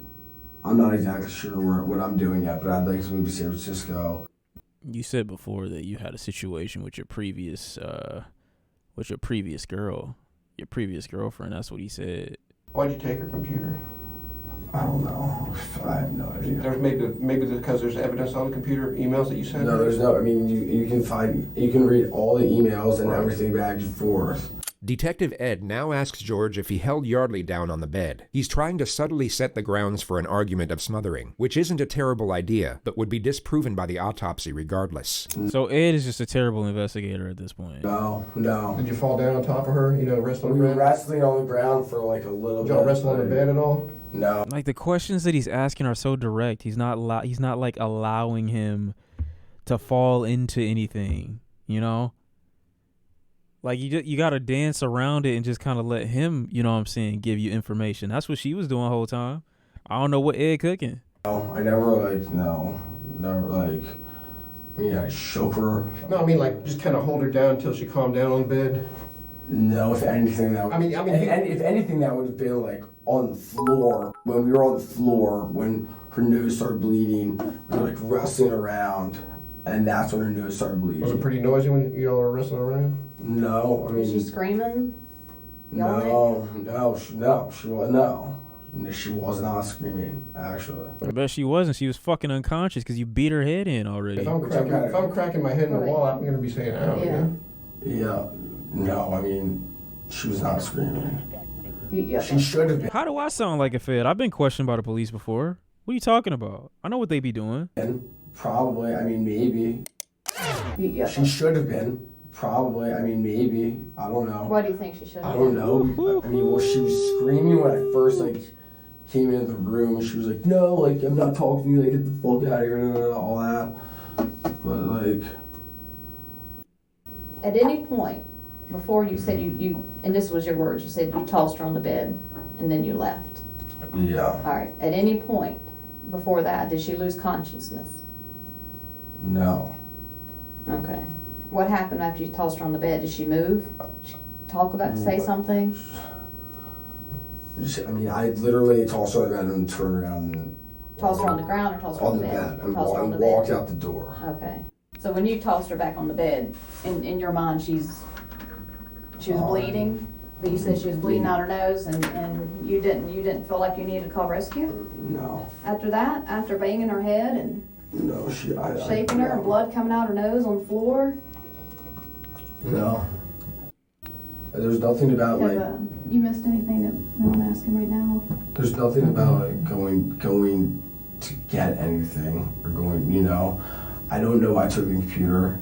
I'm not exactly sure what I'm doing yet, but I'd like to move to San Francisco. You said before that you had a situation with your previous girlfriend. That's what he said. Why'd you take her computer? I don't know. I have no idea. There's maybe because there's evidence on the computer, emails that you sent? No, there's no. I mean, you can read all the emails and everything back and forth. Detective Ed now asks George if he held Yardley down on the bed. He's trying to subtly set the grounds for an argument of smothering, which isn't a terrible idea, but would be disproven by the autopsy regardless. So Ed is just a terrible investigator at this point. No. Did you fall down on top of her? Rest on the We ground? were wrestling on the ground for like a little bit. Did y'all wrestle on the bed at all? No. Like the questions that he's asking are so direct. He's not like allowing him to fall into anything, Like you got to dance around it and just kind of let him, give you information. That's what she was doing the whole time. I don't know what Ed cooking. No, I never I shook her. No, I mean just kind of hold her down until she calmed down on the bed. No, if anything that would, if anything that would have been like on the floor. When we were on the floor, when her nose started bleeding, we were like wrestling around, and that's when her nose started bleeding. Was it pretty noisy when you all were wrestling around? No, I mean. Was she screaming? No, she was not screaming, actually. I bet she wasn't. She was fucking unconscious because you beat her head in already. If I'm cracking my head in the wall, I'm going to be saying, ow. Yeah. No, I mean, she was not screaming. Yeah. She should have been. How do I sound like a fed? I've been questioned by the police before. What are you talking about? I know what they be doing. Probably, I mean, maybe. Yeah. She should have been. Probably, I mean, maybe. I don't know. Why do you think she should have? I don't know. I mean, well, she was screaming when I first, came into the room. She was like, no, I'm not talking to you. Get the fuck out of here, all that. But, At any point, before you said you, and this was your words, you said you tossed her on the bed and then you left. Yeah. All right. At any point before that, did she lose consciousness? No. Okay. What happened after you tossed her on the bed? Did she move? Say something? I mean, I literally tossed her on the bed and turned around and... Tossed her on the ground or tossed her on the bed? And tossed her on the walked bed. out the door. Okay. So when you tossed her back on the bed, in your mind, she was bleeding, but you said she was bleeding out her nose, and you didn't feel like you needed to call rescue? No. After that, after banging her head and No, shaking her and blood coming out her nose on the floor? No. There's nothing about you missed anything that I'm asking right now? There's nothing about going to get anything or going. I don't know why I took the computer.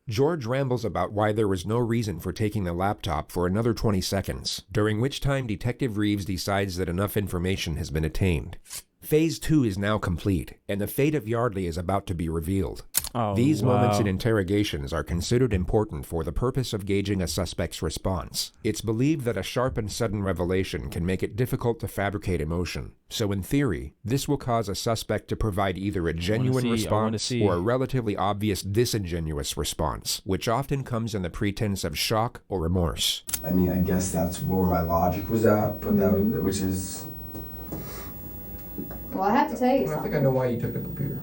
George rambles about why there was no reason for taking the laptop for another 20 seconds, during which time Detective Reeves decides that enough information has been attained. Phase 2 is now complete, and the fate of Yardley is about to be revealed. These moments in interrogations are considered important for the purpose of gauging a suspect's response. It's believed that a sharp and sudden revelation can make it difficult to fabricate emotion. So in theory, this will cause a suspect to provide either a genuine response or a relatively obvious disingenuous response, which often comes in the pretense of shock or remorse. I mean, I guess that's where my logic was at, but which is... Well, I have to tell you I something. think I know why you took the computer.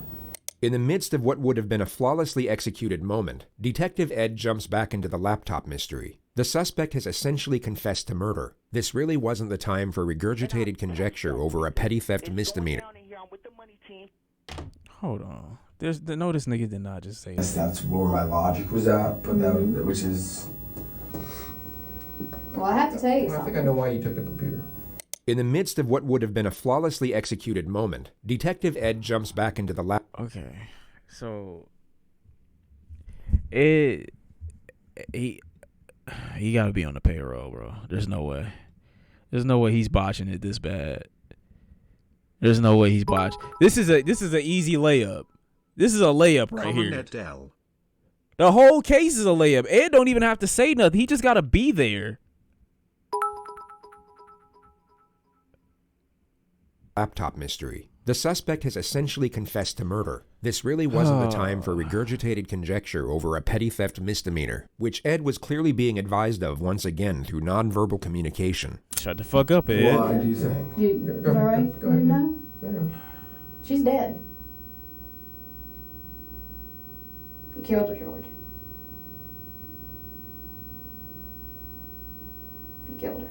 In the midst of what would have been a flawlessly executed moment, Detective Ed jumps back into the laptop mystery. The suspect has essentially confessed to murder. This really wasn't the time for regurgitated conjecture over a petty theft misdemeanor. Hold on. This nigga did not just say that. That's where my logic was at, but which is... Well, I have to tell you I something. think I know why you took the computer. In the midst of what would have been a flawlessly executed moment, Detective Ed jumps back into the Okay, so he got to be on the payroll, bro. There's no way he's botching it this bad. There's no way he's botched. This is an easy layup. This is a layup right here. The whole case is a layup. Ed don't even have to say nothing. He just got to be there. Laptop mystery. The suspect has essentially confessed to murder. This really wasn't the time for regurgitated conjecture over a petty theft misdemeanor, which Ed was clearly being advised of once again through nonverbal communication. Shut the fuck up, Ed. Why do you think? You all right? Go ahead. No? She's dead. You killed her, George. You killed her.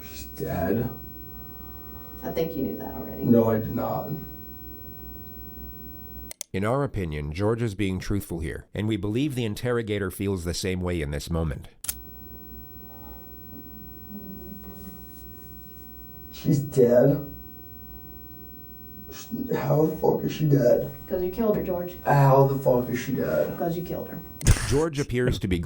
She's dead? I think you knew that already. No, I did not. In our opinion, George is being truthful here, and we believe the interrogator feels the same way in this moment. She's dead? How the fuck is she dead? Because you killed her, George. How the fuck is she dead? Because you killed her. George appears to be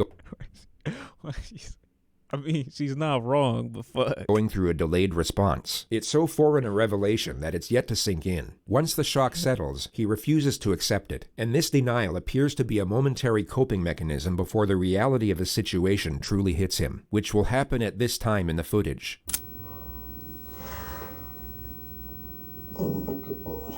I mean, she's not wrong, but fuck. Going through a delayed response. It's so foreign a revelation that it's yet to sink in. Once the shock settles, he refuses to accept it, and this denial appears to be a momentary coping mechanism before the reality of the situation truly hits him, which will happen at this time in the footage. Oh my god.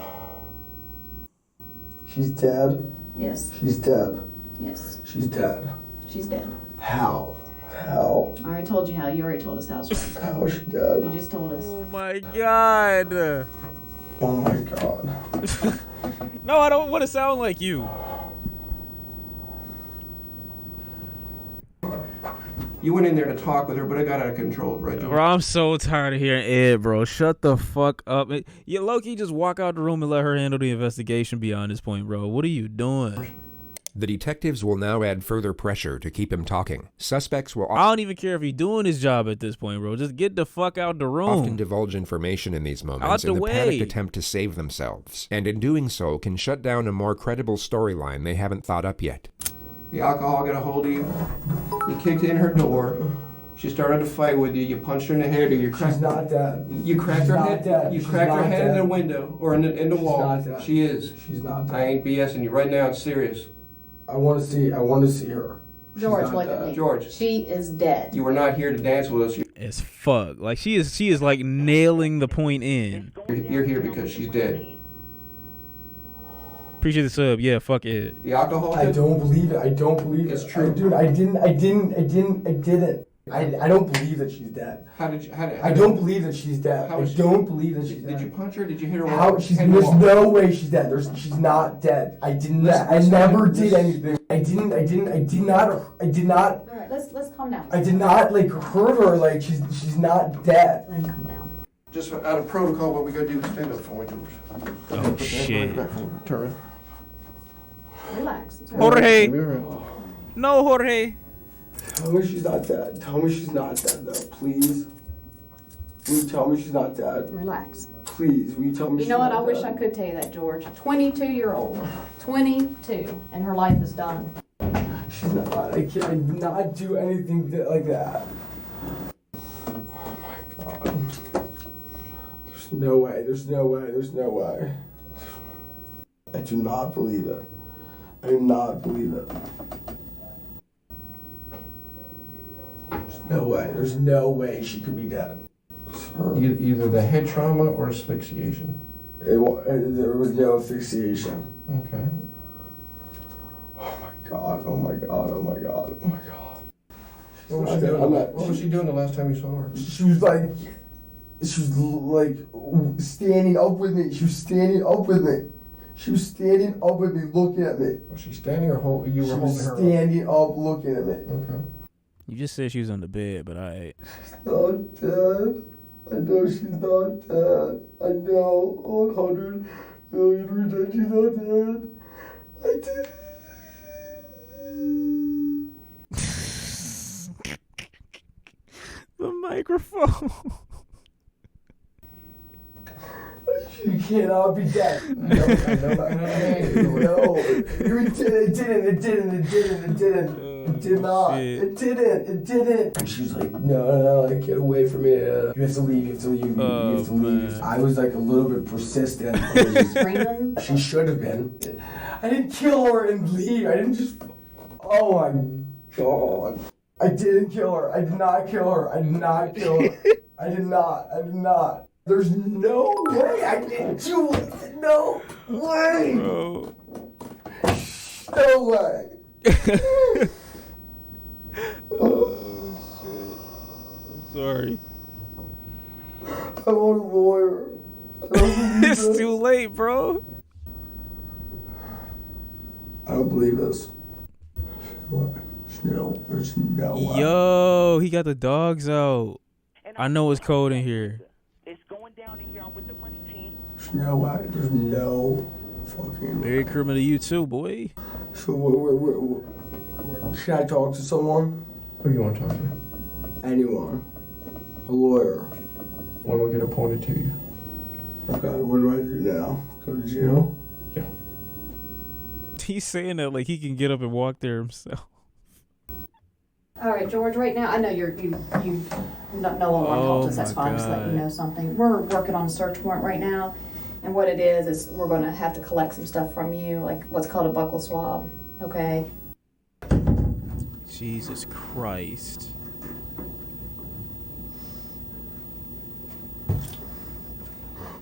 She's dead? Yes. She's dead? Yes. She's dead? She's dead. How? How? I already told you how. You already told us how. How is she dead? You just told us. Oh my god. Oh my god. No, I don't want to sound like you. You went in there to talk with her, but it got out of control, right? Bro, I'm so tired of hearing Ed, bro. Shut the fuck up. You low-key just walk out the room and let her handle the investigation beyond this point, bro. What are you doing? The detectives will now add further pressure to keep him talking. Suspects will I don't even care if he's doing his job at this point, bro. Just get the fuck out the room. often divulge information in these moments in the panicked attempt to save themselves, and in doing so can shut down a more credible storyline they haven't thought up yet. The alcohol got a hold of you. You kicked in her door. She started to fight with you. You punched her in the head, or you cracked. She's not dead. You cracked her head. Dead. You She's cracked her not head in dead. the window or in the wall. Not dead. She is. She's not dead. I ain't BSing you right now. It's serious. I want to see her. George, not look dead. at me. George. She is dead. You were not here to dance with us. As fuck. Like she is like nailing the point in. You're here because she's dead. Appreciate the sub. Yeah, fuck it. The alcohol. I don't believe it. I don't believe it. It's true. Dude, I didn't. I don't believe that she's dead. I don't believe that she's dead. I don't believe that she's dead. Did you punch her? Did you hit her? There's no way she's dead. She's not dead. I didn't. I never did anything. I did not. All right, let's calm down. I did not like hurt her. Like she's not dead. Let him calm down. Just out of protocol, what we gotta do is stand up for me, George. Oh shit. Turn. Relax. Jorge. No, Jorge. Tell me she's not dead. Tell me she's not dead, though. Please. Will you tell me she's not dead? Relax. Please, will you tell me You know what? I wish I could tell you that, George. 22-year-old. 22. And her life is done. She's not. I did not do anything like that. Oh my god. There's no way. There's no way. There's no way. I do not believe it. I do not believe it. There's no way. There's no way she could be dead. Either the head trauma or asphyxiation. There was no asphyxiation. Okay. Oh my god. Oh my god. Oh my god. Oh my god. What was she doing the last time you saw her? She was like standing up with me. She was standing up with me. She was standing up with me, looking at me. Was she standing or you were holding her? She was standing up, looking at me. Okay. You just said she was on the bed, but I. She's not dead. I know she's not dead. I know 100 million % she's not dead. I did. The microphone. You cannot be dead. No. It didn't. It did not. Shit. It didn't. It didn't. And she's like, no, like, get away from me. You have to leave. You have to leave. You have to leave. Man. I was like a little bit persistent. Screaming? She should have been. I didn't kill her and leave. I didn't just. Oh my God. I didn't kill her. I did not kill her. I did not kill her. I did not. I did not. There's no way I didn't do it. No way. Bro. No way. Oh, shit. I'm sorry. I want a lawyer. It's too late, bro. I don't believe this. What? No, there's no way. Yo, he got the dogs out. I know it's cold in here. It's going down in here. I'm with the money team. There's no way. There's no fucking way. Merry Christmas to you too, boy. So, should I talk to someone? Who do you want to talk to? Anyone. A lawyer. One will get appointed to you. Okay, what do I do now? Go to jail? Yeah. He's saying that like he can get up and walk there himself. All right, George. Right now, I know you no longer want to talk to us. That's fine. Just let you know something. We're working on a search warrant right now, and what it is we're going to have to collect some stuff from you, like what's called a buccal swab. Okay. Jesus Christ.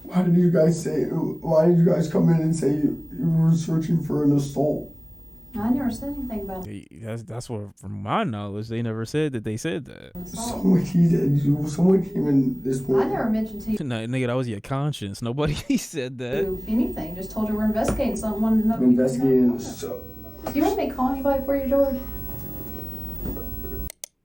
Why did you guys come in and say you were searching for an assault? I never said anything about it. That's what, from my knowledge, they never said that they said that. Someone came in this I morning. never mentioned to you Nah, nigga, that was your conscience. Nobody said that. anything. Just told you we're investigating something. Wanted to know. I'm investigating. So, Do you want me to call anybody for you, George?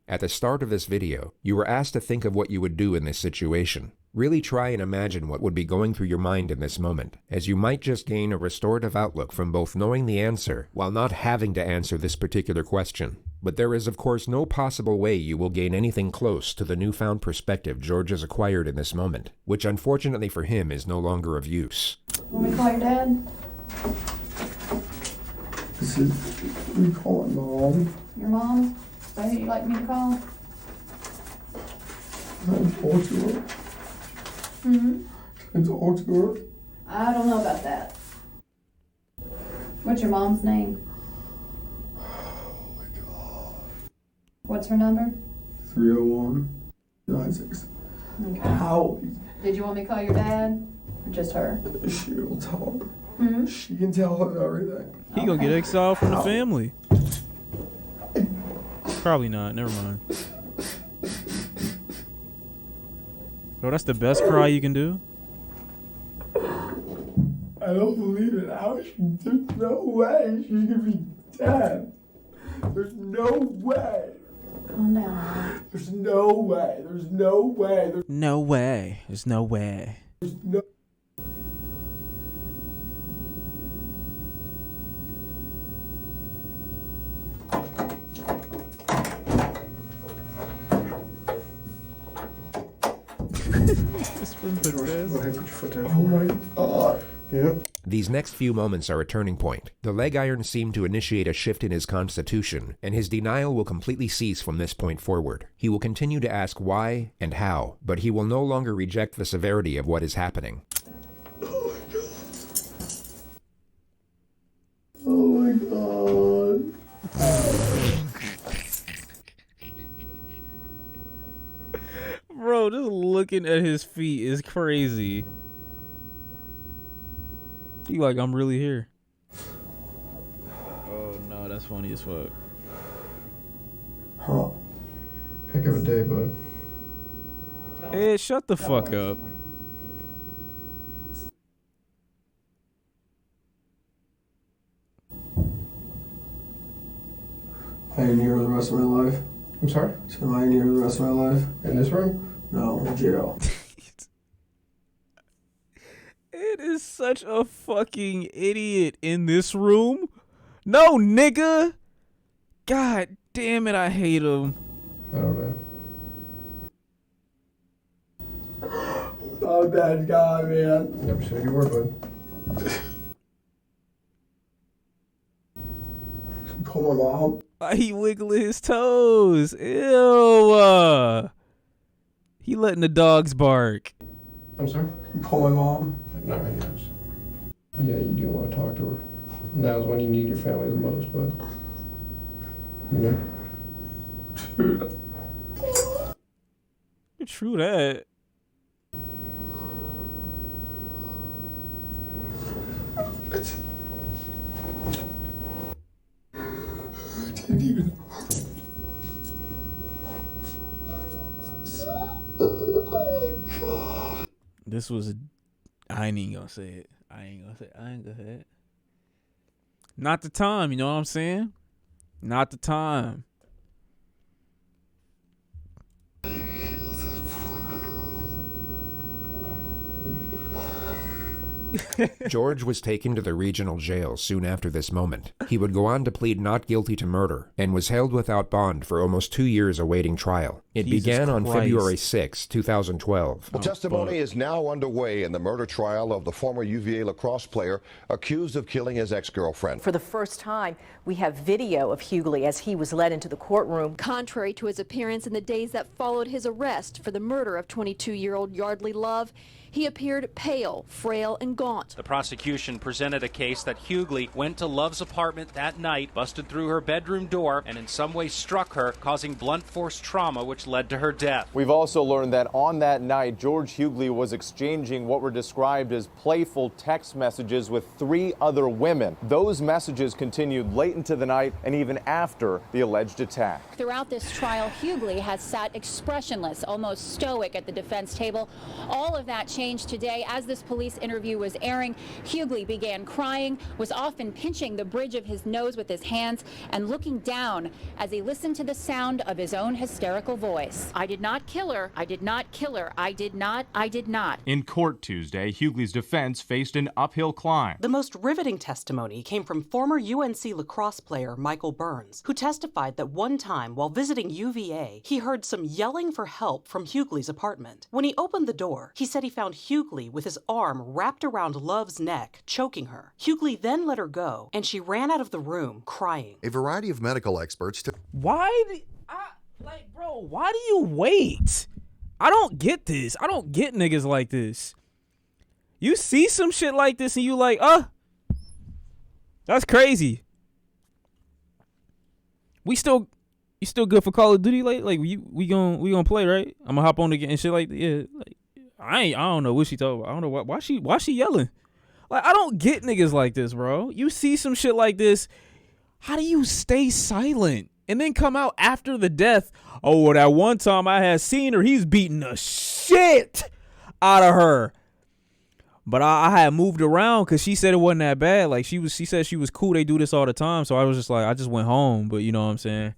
At the start of this video, you were asked to think of what you would do in this situation. Really try and imagine what would be going through your mind in this moment, as you might just gain a restorative outlook from both knowing the answer while not having to answer this particular question. But there is of course no possible way you will gain anything close to the newfound perspective George has acquired in this moment, which unfortunately for him is no longer of use. Want me to call your dad? we call it Mom. Your mom? Is that who you'd like me to call? Can I talk to her? Mm-hmm. Can I talk to her? I don't know about that. What's your mom's name? Oh my God. What's her number? 301-96. Okay. How? Did you want me to call your dad? Or just her? She'll tell him. Mm-hmm. She can tell him everything. He gonna get exiled from the family. Probably not. Never mind. Bro, that's the best cry you can do. I don't believe it. There's no way she's gonna be dead. There's no way. Calm down. There's no way. There's no way. No way. There's no way. There's no. Oh my God. Yep. These next few moments are a turning point. The leg irons seem to initiate a shift in his constitution, and his denial will completely cease from this point forward. He will continue to ask why and how, but he will no longer reject the severity of what is happening. Oh my God. Bro, just looking at his feet is crazy. He like, I'm really here. Oh no, that's funny as fuck. Huh. Heck of a day, bud. Hey, shut the fuck up. I ain't here the rest of my life. I'm sorry? So am I in here the rest of my life? In this room? No, in jail. It is such a fucking idiot in this room. No, nigga. God damn it, I hate him. I don't know. Not a bad guy, man. Never said you were, bud. call my mom. Why he wiggling his toes? Ew. He letting the dogs bark. I'm sorry? Call my mom. Not right now. Yeah, you do want to talk to her. Now is when you need your family the most, but you know. True that. This was, I ain't even gonna say it. I ain't gonna say it. Not the time, you know what I'm saying? Not the time. George was taken to the regional jail soon after this moment. He would go on to plead not guilty to murder and was held without bond for almost 2 years awaiting trial. It began on February 6, 2012. Well, testimony is now underway in the murder trial of the former UVA lacrosse player accused of killing his ex-girlfriend. For the first time, we have video of Hughley as he was led into the courtroom. Contrary to his appearance in the days that followed his arrest for the murder of 22-year-old Yardley Love, he appeared pale, frail, and gaunt. The prosecution presented a case that Hughley went to Love's apartment that night, busted through her bedroom door, and in some way struck her, causing blunt force trauma, which led to her death. We've also learned that on that night, George Hughley was exchanging what were described as playful text messages with 3 other women. Those messages continued late into the night and even after the alleged attack. Throughout this trial, Hughley has sat expressionless, almost stoic at the defense table. All of that changed today. As this police interview was airing, Hughley began crying, was often pinching the bridge of his nose with his hands and looking down as he listened to the sound of his own hysterical voice. I did not kill her. I did not kill her. I did not. In court Tuesday, Hughley's defense faced an uphill climb. The most riveting testimony came from former UNC lacrosse player Michael Burns, who testified that one time while visiting UVA, he heard some yelling for help from Hughley's apartment. When he opened the door, he said he found Hughley with his arm wrapped around Love's neck, choking her. Hughley then let her go, and she ran out of the room crying. A variety of medical experts why do you wait? I don't get this. I don't get niggas like this. You see some shit like this and you like, that's crazy. You still good for Call of Duty? Like we gonna play, right? I'm gonna hop on again and shit like that. Yeah, like I don't know what she talking about. I don't know why she yelling. Like, I don't get niggas like this, bro. You see some shit like this, how do you stay silent and then come out after the death? Oh, well, that one time I had seen her, he's beating the shit out of her. But I had moved around because she said it wasn't that bad. Like, she said she was cool. They do this all the time. So I was just like, I just went home. But you know what I'm saying?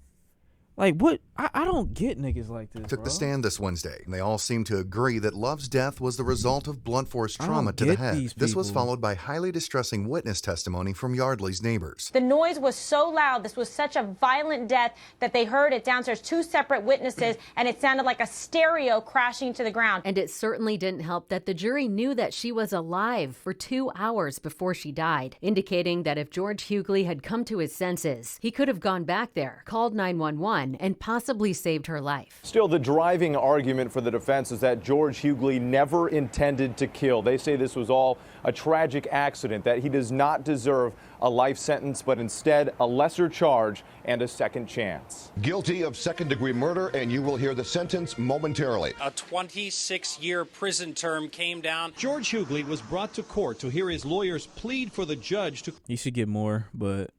Like, what? I don't get niggas like this, took bro. the stand this Wednesday, and they all seem to agree that Love's death was the result of blunt force trauma to the head. This was followed by highly distressing witness testimony from Yardley's neighbors. The noise was so loud, this was such a violent death that they heard it downstairs, 2 separate witnesses, and it sounded like a stereo crashing to the ground. And it certainly didn't help that the jury knew that she was alive for 2 hours before she died, indicating that if George Hughley had come to his senses, he could have gone back there, called 911, and possibly saved her life. Still, the driving argument for the defense is that George Hughley never intended to kill. They say this was all a tragic accident, that he does not deserve a life sentence, but instead a lesser charge and a second chance. Guilty of second-degree murder, and you will hear the sentence momentarily. A 26-year prison term came down. George Hughley was brought to court to hear his lawyers plead for the judge to You should get more, but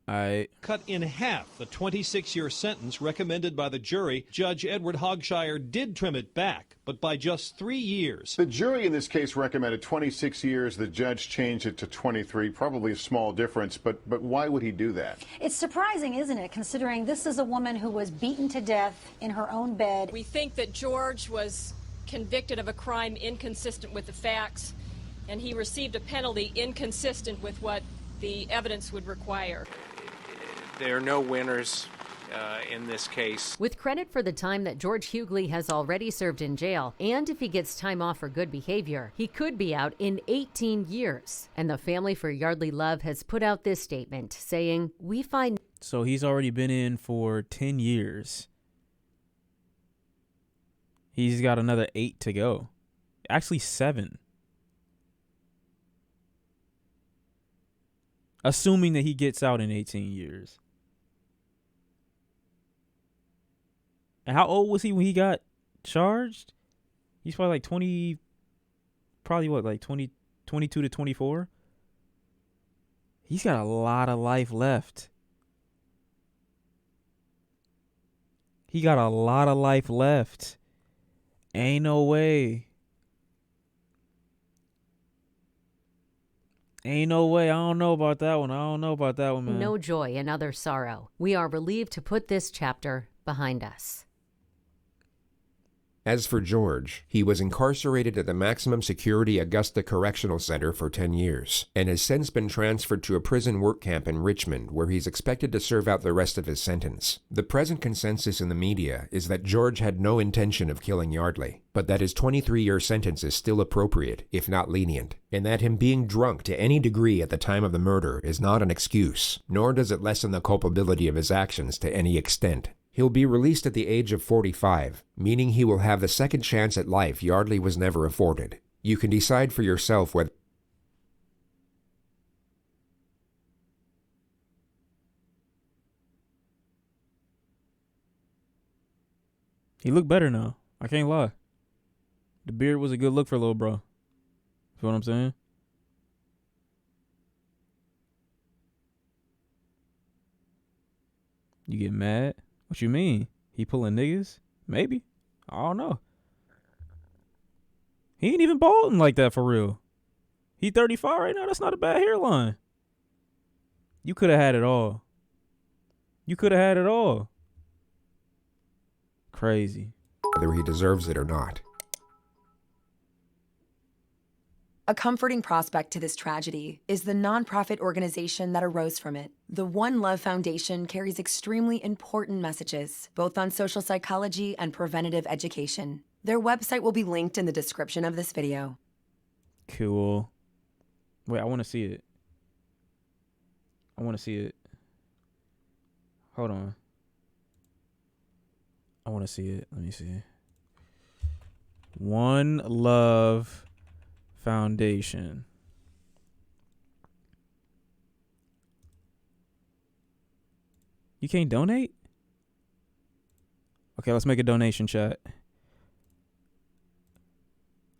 cut in half the 26-year sentence recommended by the jury. Judge Edward Hogshire did trim it back, but by just 3 years. The jury in this case recommended 26 years. The judge changed it to 23, probably a small difference, but why would he do that? It's surprising, isn't it, considering this is a woman who was beaten to death in her own bed. We think that George was convicted of a crime inconsistent with the facts, and he received a penalty inconsistent with what the evidence would require. There are no winners in this case. With credit for the time that George Hughley has already served in jail, and if he gets time off for good behavior, he could be out in 18 years. And the family for Yardley Love has put out this statement saying, "We find..." So he's already been in for 10 years. He's got another 8 to go. Actually, 7. Assuming that he gets out in 18 years. And how old was he when he got charged? He's probably like 20, probably what, like 20, 22 to 24? He's got a lot of life left. He got a lot of life left. Ain't no way. Ain't no way. I don't know about that one. I don't know about that one, man. No joy and other sorrow. We are relieved to put this chapter behind us. As for George, he was incarcerated at the maximum security Augusta Correctional Center for 10 years, and has since been transferred to a prison work camp in Richmond, where he's expected to serve out the rest of his sentence. The present consensus in the media is that George had no intention of killing Yardley, but that his 23-year sentence is still appropriate, if not lenient, and that him being drunk to any degree at the time of the murder is not an excuse, nor does it lessen the culpability of his actions to any extent. He'll be released at the age of 45, meaning he will have the second chance at life Yardley was never afforded. You can decide for yourself whether... He looked better now. I can't lie. The beard was a good look for little bro. You know what I'm saying? You get mad? What you mean? He pulling niggas? Maybe. I don't know. He ain't even balding like that for real. He 35 right now. That's not a bad hairline. You could have had it all. You could have had it all. Crazy. Whether he deserves it or not. A comforting prospect to this tragedy is the nonprofit organization that arose from it. The One Love Foundation carries extremely important messages, both on social psychology and preventative education. Their website will be linked in the description of this video. Cool. Wait, I want to see it. I want to see it. Hold on. I want to see it. Let me see. One Love Foundation. You can't donate? Okay, let's make a donation, chat.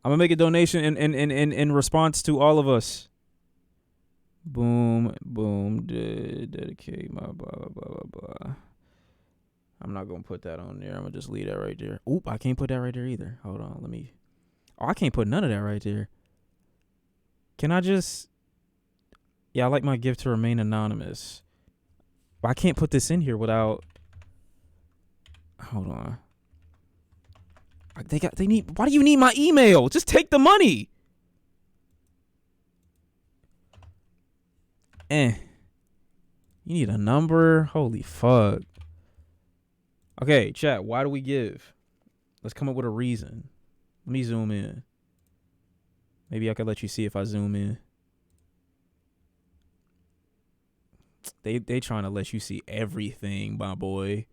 I'm gonna make a donation in response to all of us. Boom, boom, dedicate my blah, blah, blah, blah, blah. I'm not gonna put that on there. I'm gonna just leave that right there. Oop, I can't put that right there either. Hold on, let me. Oh, I can't put none of that right there. Can I just... Yeah, I like my gift to remain anonymous. But I can't put this in here without... Hold on. They need... Why do you need my email? Just take the money. You need a number? Holy fuck. Okay, chat, why do we give? Let's come up with a reason. Let me zoom in. Maybe I could let you see if I zoom in. They trying to let you see everything, my boy.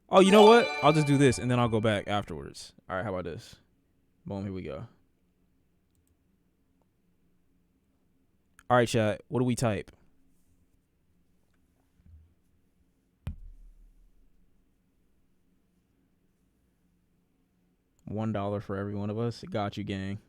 Oh, you know what? I'll just do this and then I'll go back afterwards. All right, how about this? Boom, here we go. All right, chat. What do we type? $1 for every one of us. Got you, gang.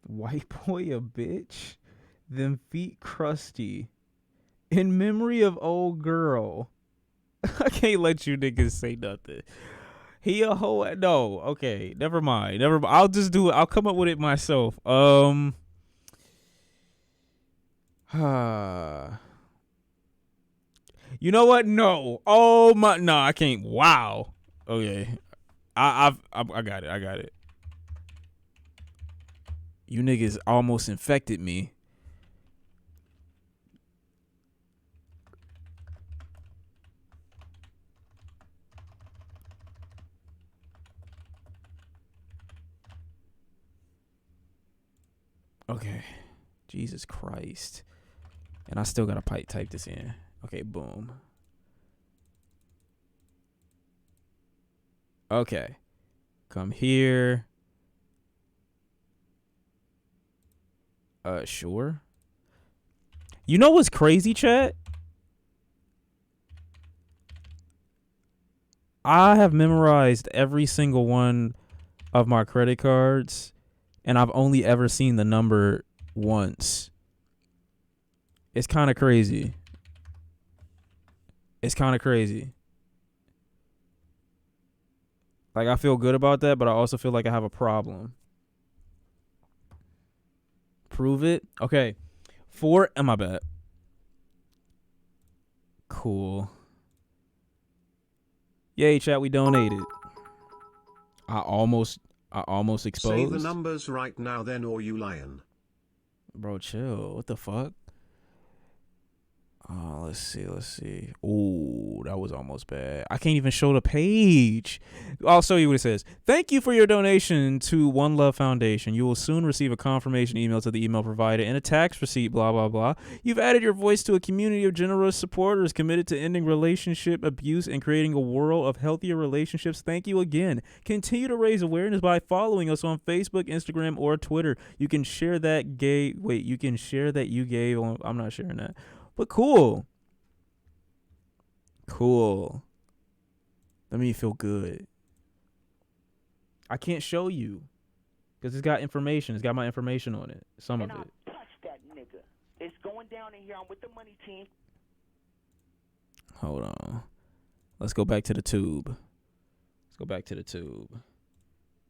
White boy a bitch, them feet crusty. In memory of old girl. I can't let you niggas say nothing. He a hoe. No, okay, never mind. I'll just do it. I'll come up with it myself. You know what? No. Oh my. No, I can't. Wow. Okay. I got it. I got it. You niggas almost infected me. Okay. Jesus Christ. And I still gotta type this in. Okay, boom. Okay. Come here. Sure. You know what's crazy, chat? I have memorized every single one of my credit cards, and I've only ever seen the number once. It's kind of crazy. It's kind of crazy. Like, I feel good about that, but I also feel like I have a problem. Prove it. Okay. My bad. Cool. Yay, chat, we donated. I almost exposed. Say the numbers right now then, or you lying. Bro, chill. What the fuck? Let's see. Ooh, that was almost bad. I can't even show the page. I'll show you what it says. Thank you for your donation to One Love Foundation. You will soon receive a confirmation email to the email provided and a tax receipt, blah, blah, blah. You've added your voice to a community of generous supporters committed to ending relationship abuse and creating a world of healthier relationships. Thank you again. Continue to raise awareness by following us on Facebook, Instagram, or Twitter. You can share that you gave on, I'm not sharing that. But cool. That made me feel good. I can't show you because it's got information. It's got my information on it. Some of it. Touch that nigga. It's going down in here. I'm with the money team. Hold on. Let's go back to the tube.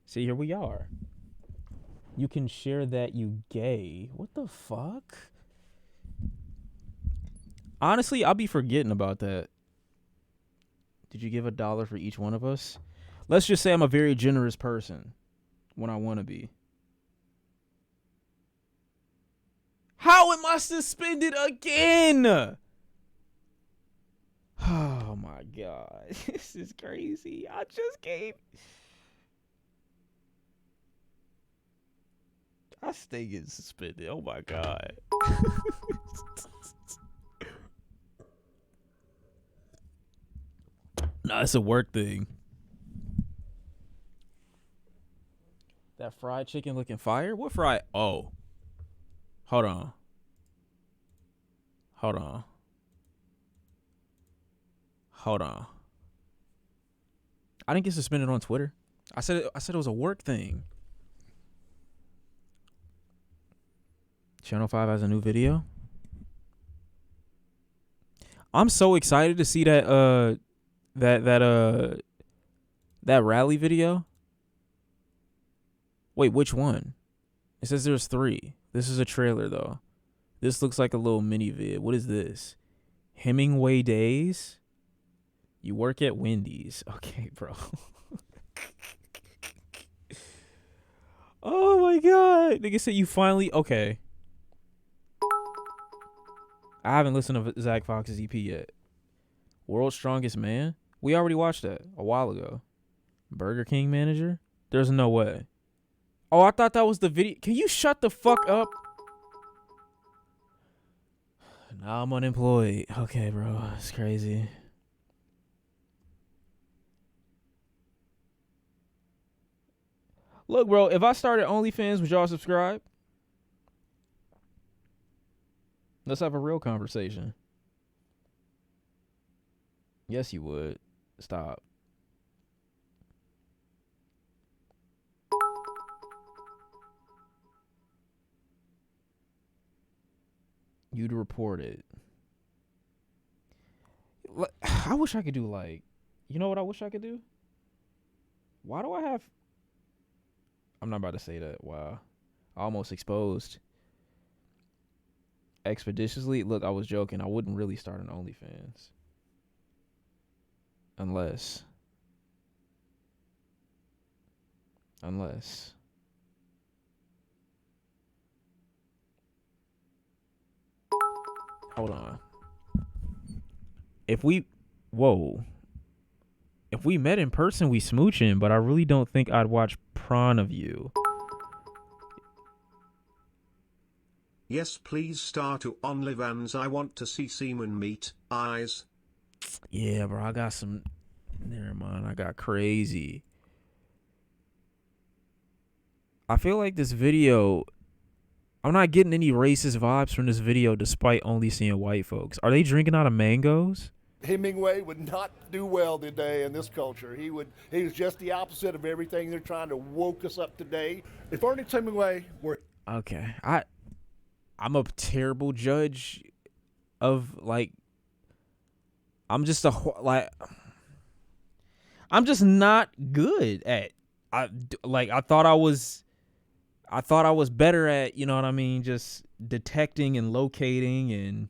See, here we are. You can share that you gay. What the fuck? Honestly, I'll be forgetting about that. Did you give $1 for each one of us? Let's just say I'm a very generous person when I want to be. How am I suspended again? Oh my God. This is crazy. I stay getting suspended. Oh my God. Nah, it's a work thing. That fried chicken looking fire? What fried? Oh. Hold on. I didn't get suspended on Twitter. I said it was a work thing. Channel 5 has a new video. I'm so excited to see that that rally video. Wait, which one? It says there's 3. This is a trailer though. This looks like a little mini vid. What is this? Hemingway Days? You work at Wendy's. Okay, bro. Oh my God. Nigga said you finally okay. I haven't listened to Zach Fox's EP yet. World's Strongest Man? We already watched that a while ago. Burger King manager? There's no way. Oh, I thought that was the video. Can you shut the fuck up? Now I'm unemployed. Okay, bro. It's crazy. Look, bro, if I started OnlyFans, would y'all subscribe? Let's have a real conversation. Yes, you would. Stop. You'd report it. I wish I could do like, you know what I wish I could do? Why do I have... I'm not about to say that. Wow. Almost exposed. Expeditiously? Look, I was joking. I wouldn't really start an OnlyFans. Unless. Hold on. If we met in person, we smooching, but I really don't think I'd watch prawn of you. Yes, please star to OnlyFans. I want to see semen meat eyes. Yeah, bro, I got some. Never mind, I got crazy. I feel like this video, I'm not getting any racist vibes from this video despite only seeing white folks. Are they drinking out of mangoes? Hemingway would not do well today in this culture. He was just the opposite of everything they're trying to woke us up today. If Ernest Hemingway were... Okay, I'm a terrible judge of, like, I'm just not good at, I thought I was better at, you know what I mean, just detecting and locating and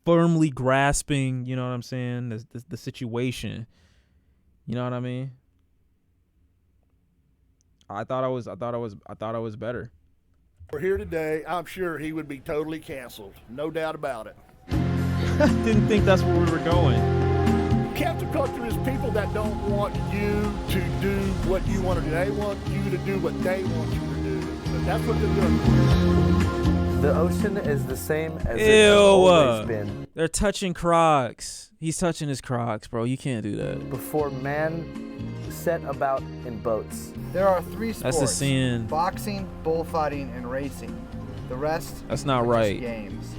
firmly grasping, you know what I'm saying, the situation. You know what I mean? I thought I was better. We're here today, I'm sure he would be totally canceled. No doubt about it. Didn't think that's where we were going. Cancel culture is people that don't want you to do what you want to do. They want you to do what they want you to do. But that's what they're doing. The ocean is the same as it has always been. They're touching Crocs. He's touching his Crocs, bro. You can't do that. Before man set about in boats. There are 3 sports. That's a sin. Boxing, bullfighting, and racing. The rest That's not are right. just games.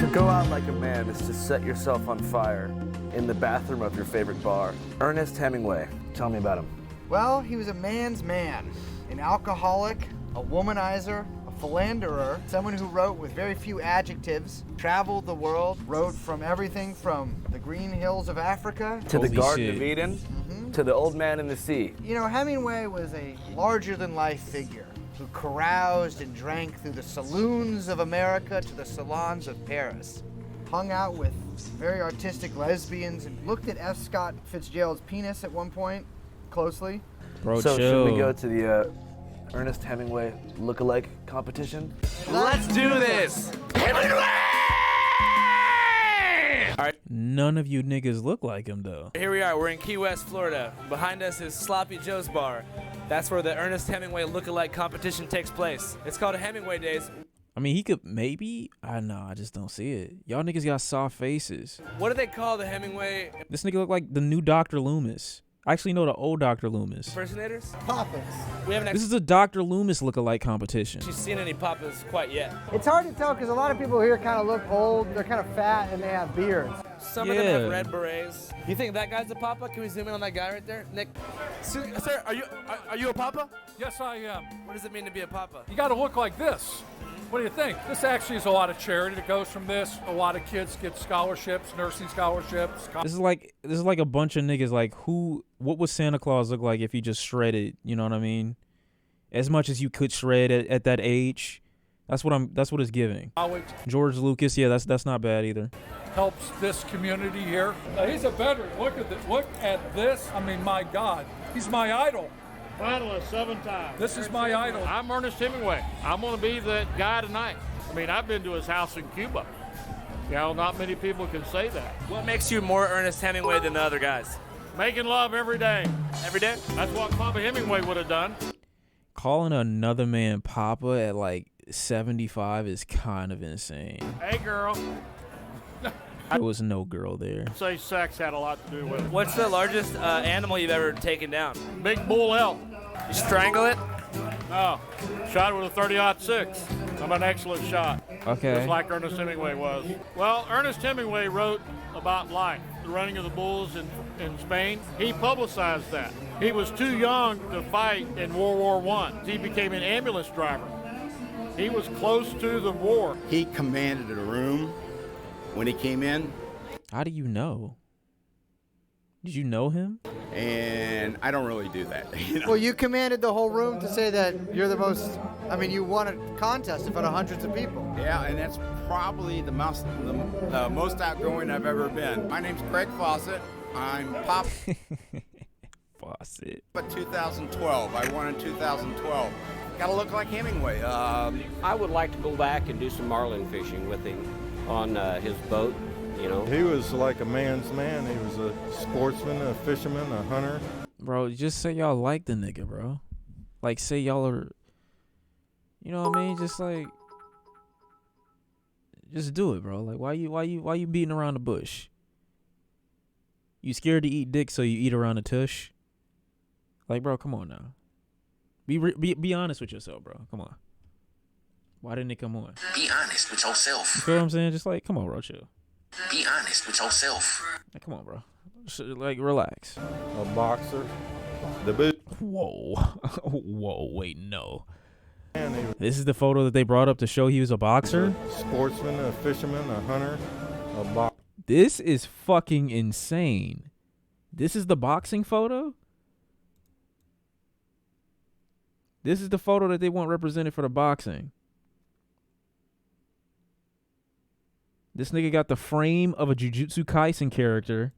To go out like a man is to set yourself on fire in the bathroom of your favorite bar. Ernest Hemingway, tell me about him. Well, he was a man's man. An alcoholic, a womanizer, a philanderer, someone who wrote with very few adjectives, traveled the world, wrote from everything from the green hills of Africa to the Garden of Eden, to the Old Man in the Sea. You know, Hemingway was a larger-than-life figure who caroused and drank through the saloons of America to the salons of Paris, hung out with very artistic lesbians, and looked at F. Scott Fitzgerald's penis at one point closely. Bro, so chill. should we go to the Ernest Hemingway look-alike competition? Let's do this! All right. None of you niggas look like him, though. Here we are. We're in Key West, Florida. Behind us is Sloppy Joe's Bar. That's where the Ernest Hemingway look-alike competition takes place. It's called Hemingway Days. I mean, he could maybe. I just don't see it. Y'all niggas got soft faces. What do they call the Hemingway This nigga look like the new Dr. Loomis. I actually know the old Dr. Loomis. impersonators? Papas. We haven't This is a Dr. Loomis look-alike competition. actually seen any papas quite yet. It's hard to tell because a lot of people here kind of look old, they're kind of fat, and they have beards. Some of them have red berets. You think that guy's a papa? Can we zoom in on that guy right there? Nick. Sir, are you a papa? Yes, I am. What does it mean to be a papa? You got to look like this. What do you think? This actually is a lot of charity that goes from this. A lot of kids get scholarships, nursing scholarships. This is like a bunch of niggas like what would Santa Claus look like if he just shredded, you know what I mean? As much as you could shred at that age. That's what it's giving. George Lucas, yeah, that's not bad either. Helps this community here. He's a veteran. Look at this. Look at this. I mean, my God. He's my idol. Finalist 7 times. This is my idol. I'm Ernest Hemingway. I'm going to be that guy tonight. I mean, I've been to his house in Cuba. You know, not many people can say that. What makes you more Ernest Hemingway than the other guys? Making love every day. Every day? That's what Papa Hemingway would have done. Calling another man Papa at like 75 is kind of insane. Hey, girl. There was no girl there. I'd say sex had a lot to do with it. What's the largest animal you've ever taken down? Big bull elk. You strangle it? No. Shot it with a 30-06. I'm an excellent shot. Okay. Just like Ernest Hemingway was. Well, Ernest Hemingway wrote about life, the running of the bulls in Spain. He publicized that. He was too young to fight in World War I. He became an ambulance driver. He was close to the war. He commanded a room when he came in. How do you know? Did you know him? And I don't really do that. You know? Well, you commanded the whole room to say that you're the most, I mean, you won a contest in front of hundreds of people. Yeah, and that's probably the most outgoing I've ever been. My name's Craig Fawcett. I'm Pop. Fawcett. But 2012. I won in 2012. Gotta look like Hemingway. I would like to go back and do some marlin fishing with him on his boat, you know. He was like a man's man. He was a sportsman, a fisherman, a hunter. Bro, just say y'all like the nigga, bro. Like, say y'all are, You know what I mean? Just like, just do it, bro. Like, why you beating around the bush? You scared to eat dick, so you eat around the tush? Like, bro, come on now. Be honest with yourself, bro. Come on. Why didn't it come on? Be honest with yourself. You feel what I'm saying? Just like, come on, bro, chill. Be honest with yourself. Like, come on, bro. Like, relax. A boxer. The boot. Whoa. Whoa, wait, no. This is the photo that they brought up to show he was a boxer? Sportsman, a fisherman, a hunter, a boxer. This is fucking insane. This is the boxing photo? This is the photo that they want represented for the boxing. This nigga got the frame of a Jujutsu Kaisen character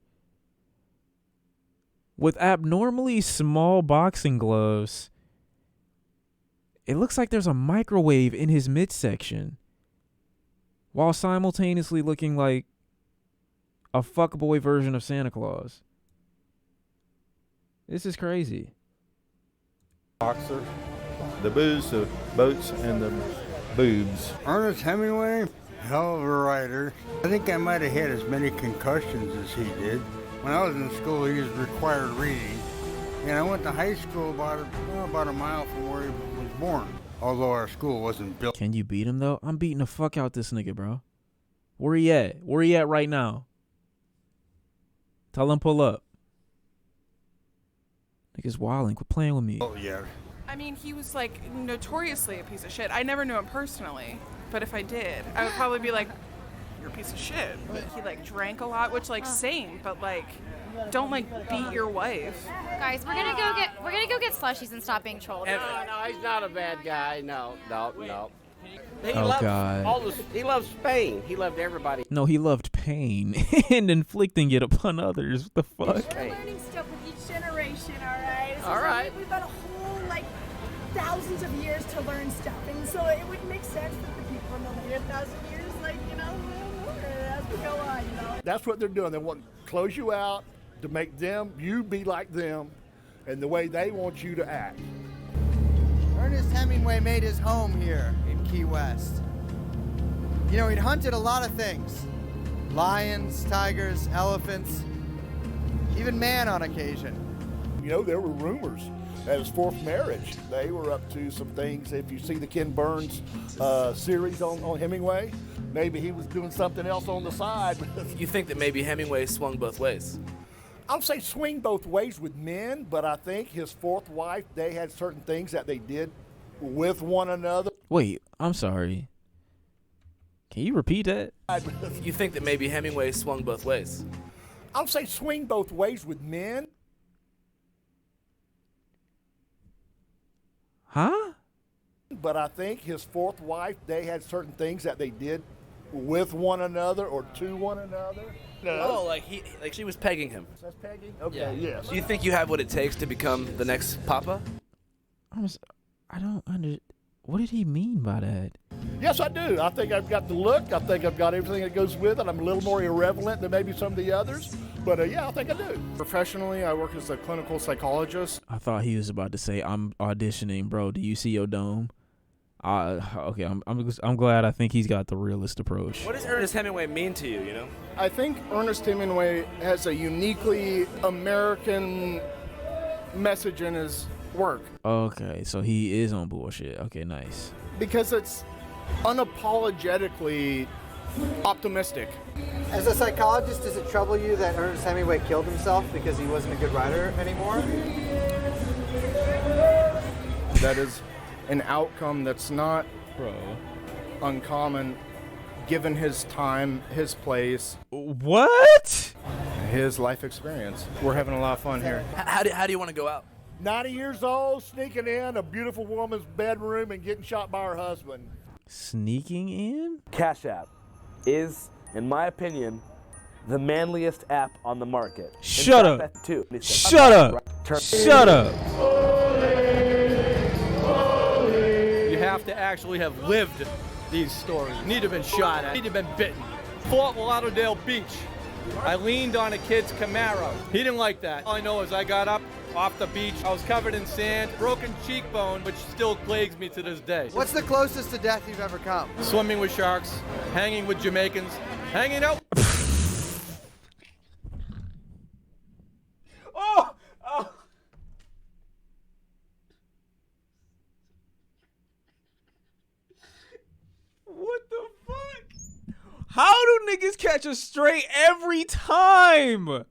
with abnormally small boxing gloves. It looks like there's a microwave in his midsection while simultaneously looking like a fuckboy version of Santa Claus. This is crazy. Boxer. The booze, the boats, and the boobs. Ernest Hemingway, hell of a writer. I think I might have had as many concussions as he did. When I was in school, he was required reading. And I went to high school about a mile from where he was born. Although our school wasn't built. Can you beat him, though? I'm beating the fuck out this nigga, bro. Where he at? Where he at right now? Tell him pull up. Nigga's wilding. Quit playing with me. Oh, yeah. I mean, he was like notoriously a piece of shit. I never knew him personally, but if I did, I would probably be like, "You're a piece of shit." But he like drank a lot, which like same, but like, don't like beat your wife. Guys, we're gonna go get slushies and stop being trolled. No, he's not a bad guy. No. He Oh, loves God. he loves Spain. He loved everybody. No, he loved pain and inflicting it upon others. What the fuck? We're learning stuff with each generation, all right? All right. We've got a whole, like, thousands of years to learn stuff, and so it would make sense that the people in the later 1,000 years, like, you know, as we go on, you know. That's what they're doing. They want to close you out to make you be like them and the way they want you to act. Ernest Hemingway made his home here in Key West. You know, he'd hunted a lot of things. Lions, tigers, elephants, even man on occasion. You know, there were rumors at his fourth marriage. They were up to some things. If you see the Ken Burns series on Hemingway, maybe he was doing something else on the side. You think that maybe Hemingway swung both ways? I don't say swing both ways with men, but I think his fourth wife, they had certain things that they did with one another. Wait, I'm sorry. Can you repeat that? You think that maybe Hemingway swung both ways? I don't say swing both ways with men. Huh? But I think his fourth wife, they had certain things that they did with one another or to one another. No. Oh, like she was pegging him. That's pegging? Okay, yes. Do you think you have what it takes to become the next Papa? I don't understand. What did he mean by that? Yes, I do. I think I've got the look. I think I've got everything that goes with it. I'm a little more irreverent than maybe some of the others. But yeah, I think I do. Professionally, I work as a clinical psychologist. I thought he was about to say, "I'm auditioning, bro. Do you see your dome?" Okay, I'm glad. I think he's got the realist approach. What does Ernest Hemingway mean to you? You know, I think Ernest Hemingway has a uniquely American message in his work. Okay, so he is on bullshit. Okay, nice. Because it's unapologetically optimistic. As a psychologist, does it trouble you that Ernest Hemingway killed himself because he wasn't a good writer anymore? That is an outcome that's not uncommon given his time, his place. What? His life experience. We're having a lot of fun here. How do you want to go out? 90 years old, sneaking in a beautiful woman's bedroom and getting shot by her husband. Sneaking in? Cash App is, in my opinion, the manliest app on the market. Shut up. Shut up. Shut up. You have to actually have lived these stories. You need to have been shot at. You need to have been bitten. Fort Lauderdale Beach. I leaned on a kid's Camaro. He didn't like that. All I know is I got up, off the beach. I was covered in sand, broken cheekbone, which still plagues me to this day. What's the closest to death you've ever come? Swimming with sharks, hanging with Jamaicans, hanging out. Oh! What the fuck? How do niggas catch a stray every time?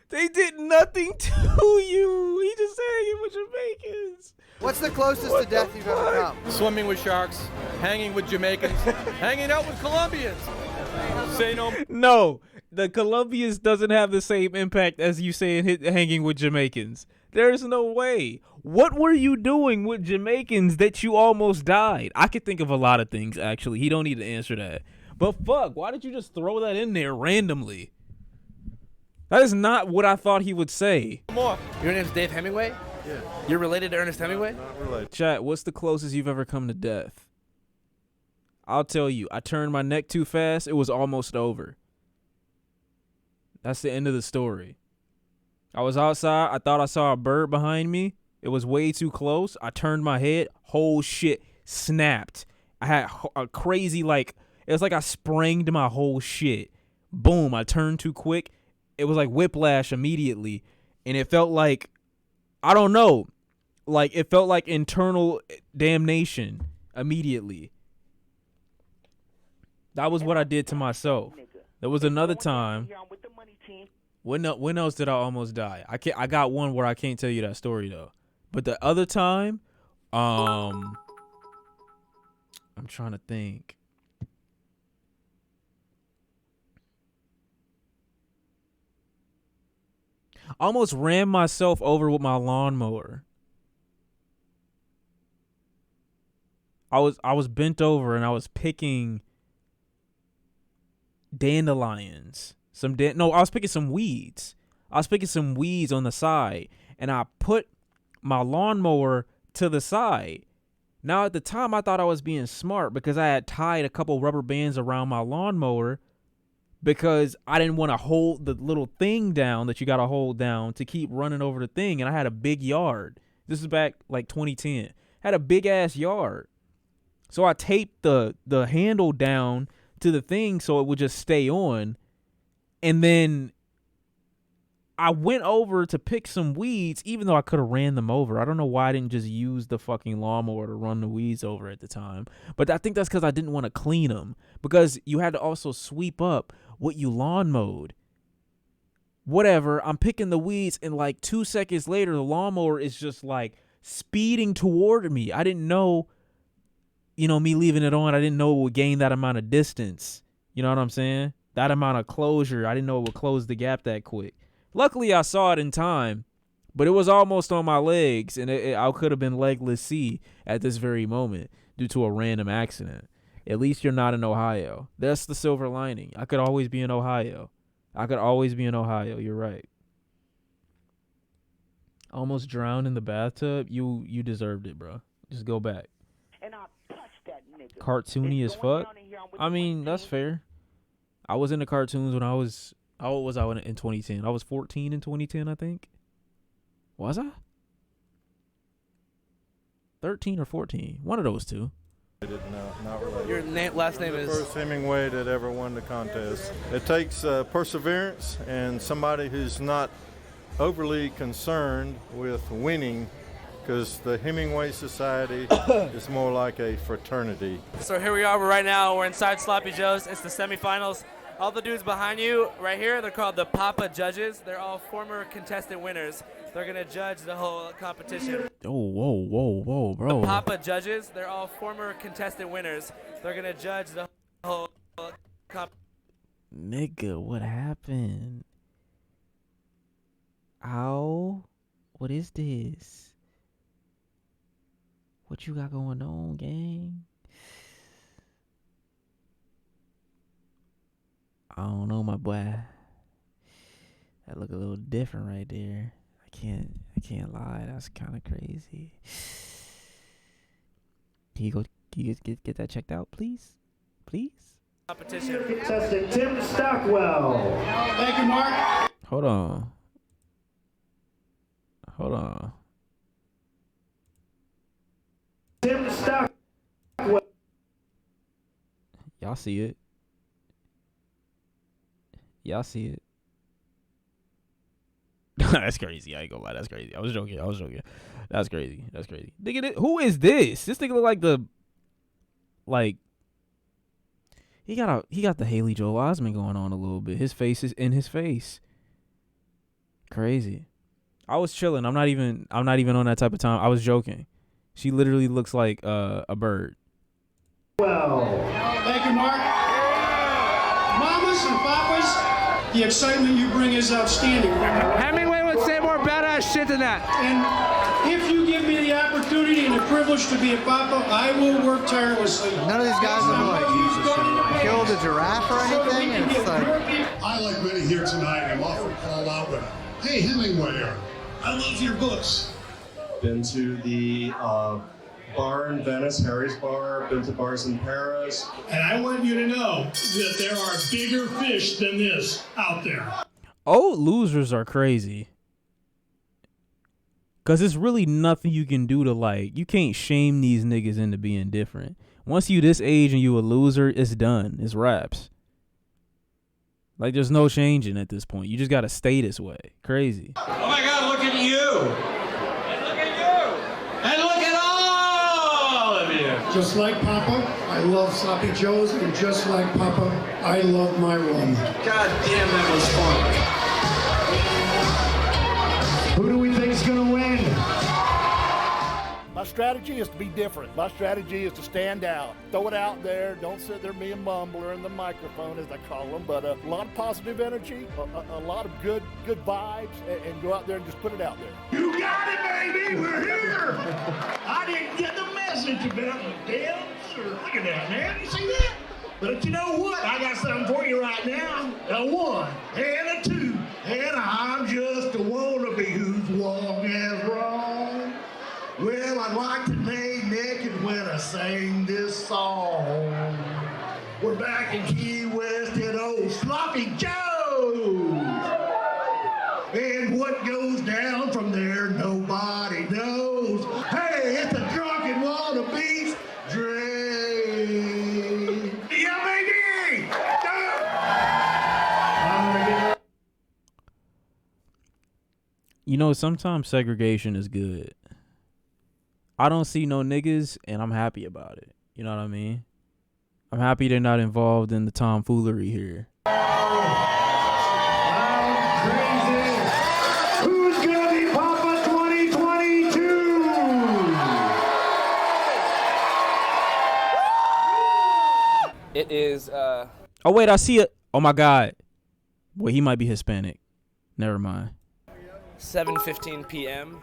They did nothing to you. He just hanging with Jamaicans. What's the closest to death you've ever come? Swimming with sharks, hanging with Jamaicans, hanging out with Colombians. Say no. No, the Colombians doesn't have the same impact as you saying hanging with Jamaicans. There's no way. What were you doing with Jamaicans that you almost died? I could think of a lot of things, actually. He don't need to answer that. But fuck, why did you just throw that in there randomly? That is not what I thought he would say. More. Your name's Dave Hemingway? Yeah. You're related to Ernest Hemingway? Not related. Chat, what's the closest you've ever come to death? I'll tell you, I turned my neck too fast. It was almost over. That's the end of the story. I was outside. I thought I saw a bird behind me. It was way too close. I turned my head. Whole shit snapped. I had a crazy, like, it was like I spranged my whole shit. Boom. I turned too quick. It was like whiplash immediately. And it felt like, I don't know, like it felt like internal damnation immediately. That was what I did to myself. There was another time. When else did I almost die? I got one where I can't tell you that story though. But the other time, I'm trying to think. I almost ran myself over with my lawnmower. I was bent over and I was picking dandelions. I was picking some weeds. I was picking some weeds on the side, and I put my lawnmower to the side. Now, at the time, I thought I was being smart because I had tied a couple rubber bands around my lawnmower because I didn't want to hold the little thing down that you got to hold down to keep running over the thing, and I had a big yard. This is back like 2010. Had a big-ass yard. So I taped the handle down to the thing so it would just stay on. And then I went over to pick some weeds, even though I could have ran them over. I don't know why I didn't just use the fucking lawnmower to run the weeds over at the time. But I think that's because I didn't want to clean them. Because you had to also sweep up what you lawn mowed. Whatever, I'm picking the weeds, and like 2 seconds later, the lawnmower is just like speeding toward me. I didn't know, me leaving it on, I didn't know it would gain that amount of distance. You know what I'm saying? That amount of closure. I didn't know it would close the gap that quick. Luckily, I saw it in time, but it was almost on my legs, and I could have been legless C at this very moment due to a random accident. At least you're not in Ohio. That's the silver lining. I could always be in Ohio. You're right. Almost drowned in the bathtub. You deserved it, bro. Just go back. And I touched that nigga. Cartoony as fuck. I mean, that's fair. I was into cartoons when I was... How old was I in 2010? I was 14 in 2010, I think. Was I? 13 or 14. One of those two. Not related. Your last name is? The first Hemingway that ever won the contest. It takes perseverance and somebody who's not overly concerned with winning, because the Hemingway Society is more like a fraternity. So here we are right now. We're inside Sloppy Joe's. It's the semifinals. All the dudes behind you right here, they're called the Papa Judges. They're all former contestant winners. They're going to judge the whole competition. Oh, whoa, bro. The Papa Judges, they're all former contestant winners. They're going to judge the whole competition. Nigga, what happened? Ow. What is this? What you got going on, gang? I don't know, my boy. That look a little different right there. I can't lie. That's kind of crazy. Can you get that checked out, please? Please? Competition. Contestant Tim Stockwell. Thank you, Mark. Hold on. Hold on. Y'all see it. Y'all see it. That's crazy. I ain't gonna lie. That's crazy. I was joking. That's crazy. Nigga, who is this? This nigga look like he got the Haley Joel Osment going on a little bit. His face is in his face. Crazy. I was chilling. I'm not even on that type of time. I was joking. She literally looks like a bird. Well, thank you, Mark. Mamas and papas, the excitement you bring is outstanding. Hemingway would say more badass shit than that. And if you give me the opportunity and the privilege to be a papa, I will work tirelessly. None of these guys have like killed a giraffe or anything, and it's like. I, like many here tonight, am often called out with, "Hey, Hemingway, I love your books." Been to the bar in Venice, Harry's Bar, been to bars in Paris. And I want you to know that there are bigger fish than this out there. Old losers are crazy. Cause it's really nothing you can do to like, you can't shame these niggas into being different. Once you this age and you a loser, it's done. It's raps. Like there's no changing at this point. You just gotta stay this way. Crazy. Oh my God, look at you. And look at you. And look at all of you. Just like Papa, I love Sloppy Joe's, and just like Papa, I love my rum. God damn, that was fun. Who do we think's gonna win? My strategy is to be different. My strategy is to stand out. Throw it out there. Don't sit there being a mumbler in the microphone, as I call them, but a lot of positive energy, a lot of good vibes, and go out there and just put it out there. You got it, baby. We're here. I didn't get the message about the damn sir. Look at that, man. You see that? But you know what? I got something for you right now. A 1 and a 2. And I'm just a wannabe who's wrong as wrong. Well, I'd like to lay naked when I sing this song. We're back in Key West at old Sloppy Joe's. And what goes down from there, nobody knows. Hey, it's a drunken wannabe's dream. Yeah, baby! You know, sometimes segregation is good. I don't see no niggas, and I'm happy about it. You know what I mean? I'm happy they're not involved in the tomfoolery here. Who's gonna be Papa 2022? It is. Oh wait, I see it. Oh my God. Wait, he might be Hispanic. Never mind. 7:15 p.m.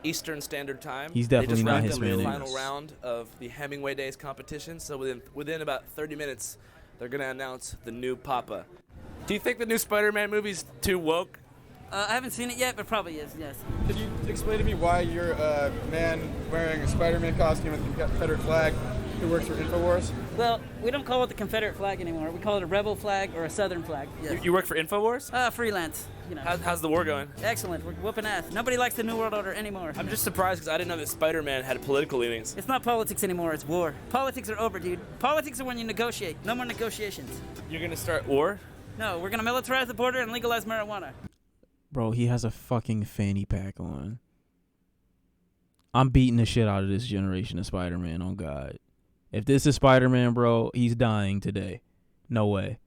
Eastern Standard Time. He's definitely not They just wrapped up Hispanic. the final round of the Hemingway Days competition. So within about 30 minutes, they're gonna announce the new Papa. Do you think the new Spider-Man movie's too woke? I haven't seen it yet, but probably is, yes. Could you explain to me why you're a man wearing a Spider-Man costume with the Confederate flag who works for InfoWars? Well, we don't call it the Confederate flag anymore. We call it a rebel flag or a Southern flag. Yes. You work for InfoWars? Freelance. You know. How's the war going? Excellent. We're whooping ass. Nobody likes the New World Order anymore. I'm just surprised because I didn't know that Spider-Man had political leanings. It's not politics anymore. It's war. Politics are over, dude. Politics are when you negotiate. No more negotiations. You're gonna start war? No, we're gonna militarize the border and legalize marijuana. Bro, he has a fucking fanny pack on. I'm beating the shit out of this generation of Spider-Man, on God. If this is Spider-Man, bro, he's dying today. No way.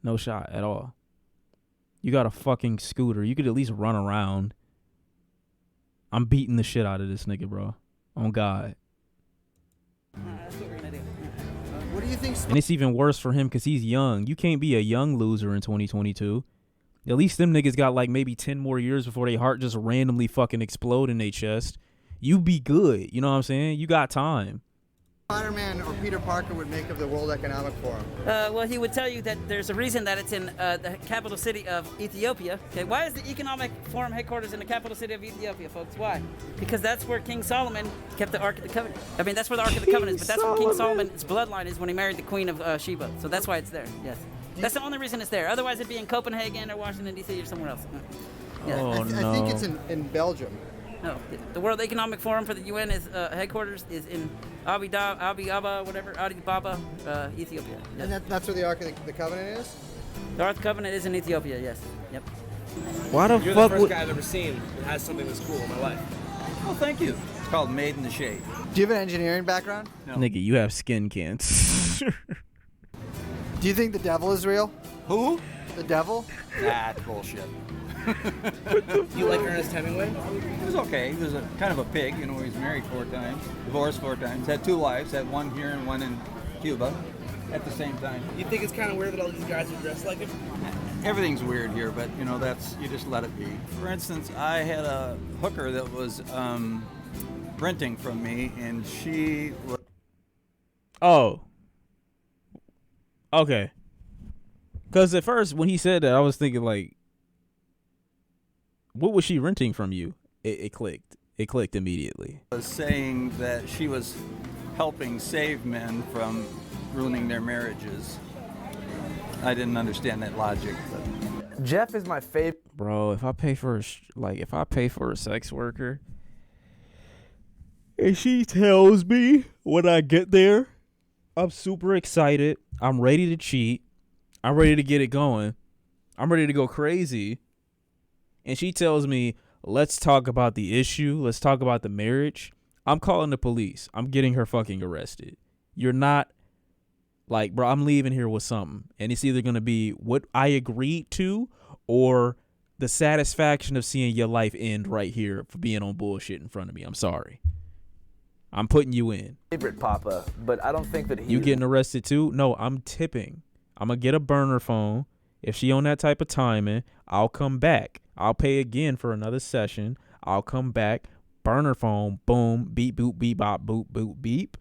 No shot at all. You got a fucking scooter. You could at least run around. I'm beating the shit out of this nigga, bro. On God. That's what we're gonna do. What do you think? And it's even worse for him because he's young. You can't be a young loser in 2022. At least them niggas got like maybe 10 more years before their heart just randomly fucking explode in their chest. You be good. You know what I'm saying? You got time. Spider-Man or Peter Parker would make of the World Economic Forum? Well, he would tell you that there's a reason that it's in the capital city of Ethiopia. Okay, why is the Economic Forum headquarters in the capital city of Ethiopia, folks? Why? Because that's where King Solomon kept the Ark of the Covenant. I mean, that's where the Ark of the Covenant is, but that's where King Solomon's bloodline is when he married the Queen of Sheba. So that's why it's there, yes. That's the only reason it's there. Otherwise, it'd be in Copenhagen or Washington, D.C. or somewhere else. Oh, I think it's in Belgium. No, the World Economic Forum for the UN is headquarters is in Addis Ababa, Ethiopia. Yes. And that's where the Ark of the Covenant is? The Ark of the Covenant is in Ethiopia, yes. Yep. Why the You're fuck the first would... guy I've ever seen that has something this cool in my life. Oh, thank you. It's called Made in the Shade. Do you have an engineering background? No. Nigga, you have skin cancer. Do you think the devil is real? Who? The devil? That's bullshit. You like Ernest Hemingway? He was okay. He was kind of a pig. You know, he was married 4 times, divorced 4 times, had 2 wives, had one here and one in Cuba at the same time. You think it's kind of weird that all these guys are dressed like him? Everything's weird here, but you know, you just let it be. For instance, I had a hooker that was renting from me, and she was... Oh. Okay. Because at first, when he said that, I was thinking, like, what was she renting from you? It clicked. It clicked immediately. was saying that she was helping save men from ruining their marriages. I didn't understand that logic, but... Jeff is my favorite. Bro, if I pay for a sex worker and she tells me when I get there, I'm super excited, I'm ready to cheat, I'm ready to get it going, I'm ready to go crazy, and she tells me, let's talk about the issue, let's talk about the marriage, I'm calling the police. I'm getting her fucking arrested. You're not, like, bro, I'm leaving here with something. And it's either going to be what I agreed to or the satisfaction of seeing your life end right here for being on bullshit in front of me. I'm sorry. I'm putting you in. Favorite Papa, but I don't think that he... You getting arrested too? No, I'm tipping. I'm going to get a burner phone. If she on that type of timing, I'll come back. I'll pay again for another session. I'll come back. Burner phone, boom, beep, boop, beep, bop, boop, boop, beep.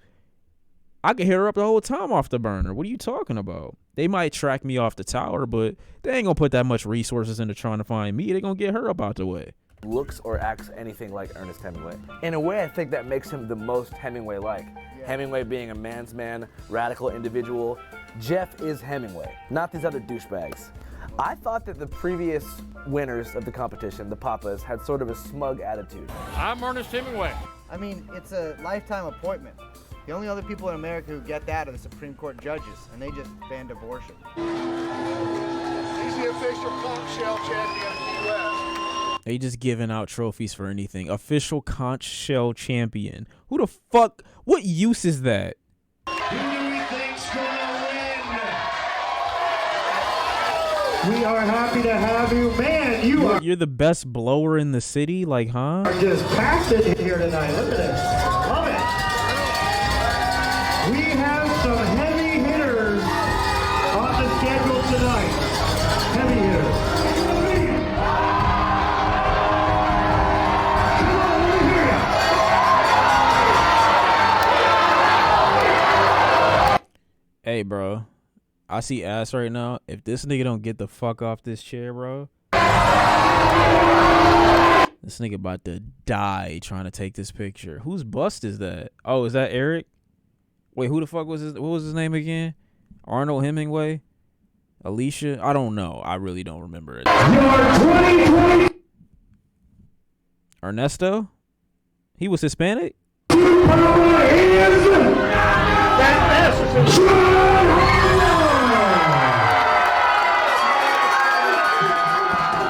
I can hear her up the whole time off the burner. What are you talking about? They might track me off the tower, but they ain't going to put that much resources into trying to find me. They're going to get her up out the way. Looks or acts anything like Ernest Hemingway. In a way, I think that makes him the most Hemingway-like. Yeah. Hemingway being a man's man, radical individual. Jeff is Hemingway, not these other douchebags. I thought that the previous winners of the competition, the Papas, had sort of a smug attitude. I'm Ernest Hemingway. I mean, it's a lifetime appointment. The only other people in America who get that are the Supreme Court judges, and they just banned abortion. He's the official conch shell champion of the U.S. They just giving out trophies for anything. Official conch shell champion. Who the fuck? What use is that? Who do we think's gonna win? We are happy to have you. Man, You're the best blower in the city? Like, huh? are just packed in here tonight. Look at this. Love it. We have some heavy hitters on the schedule tonight. Heavy hitters. Come on, let me hear ya. Hey, bro. I see ass right now. If this nigga don't get the fuck off this chair, bro, this nigga about to die trying to take this picture. Whose bust is that? Oh, is that Eric? Wait, who the fuck was his? What was his name again? Arnold Hemingway? Alicia? I don't know. I really don't remember it. Ernesto? He was Hispanic?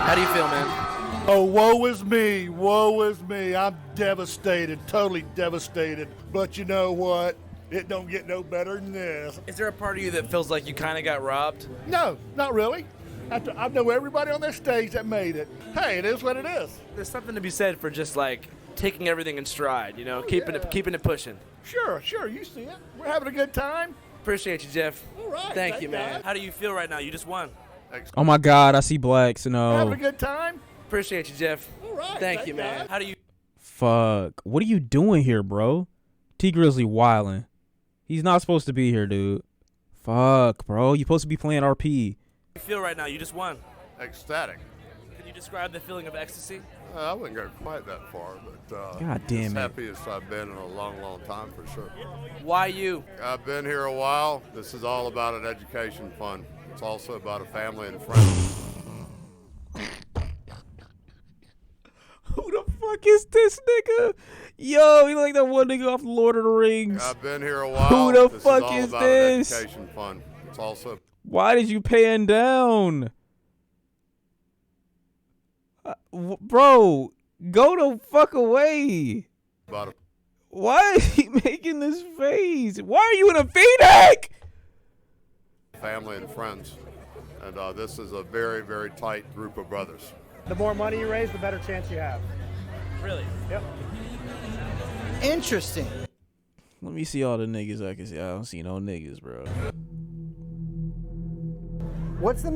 How do you feel, man? Oh, woe is me. Woe is me. I'm devastated, totally devastated. But you know what? It don't get no better than this. Is there a part of you that feels like you kind of got robbed? No, not really. I know everybody on this stage that made it. Hey, it is what it is. There's something to be said for just like taking everything in stride, you know, keeping it pushing. Sure, you see it. We're having a good time. Appreciate you, Jeff. All right. Thank you, man. How do you feel right now? You just won. Oh my God, I see blacks. No. Having a good time. Appreciate you, Jeff. All right. Thank you, man. How do you? Fuck. What are you doing here, bro? T Grizzly wildin'. He's not supposed to be here, dude. Fuck, bro. You supposed to be playing RP. How do you feel right now? You just won. Ecstatic. Can you describe the feeling of ecstasy? I wouldn't go quite that far, but God damn as it. happy as I've been in a long, long time for sure. Why you? I've been here a while. This is all about an education fund. It's also about a family and friends. fuck is this nigga? Yo, he like that one nigga off Lord of the Rings. I've been here a while. Who the This fuck is all is about this? An education fund. It's also. Why did you pan down? Bro, go the fuck away. About a Why is he making this face? Why are you in a V-neck? family and friends. And this is a very, very tight group of brothers. The more money you raise, the better chance you have. Really? Yep. Interesting. Let me see all the niggas I can see. I don't see no niggas, bro. What's the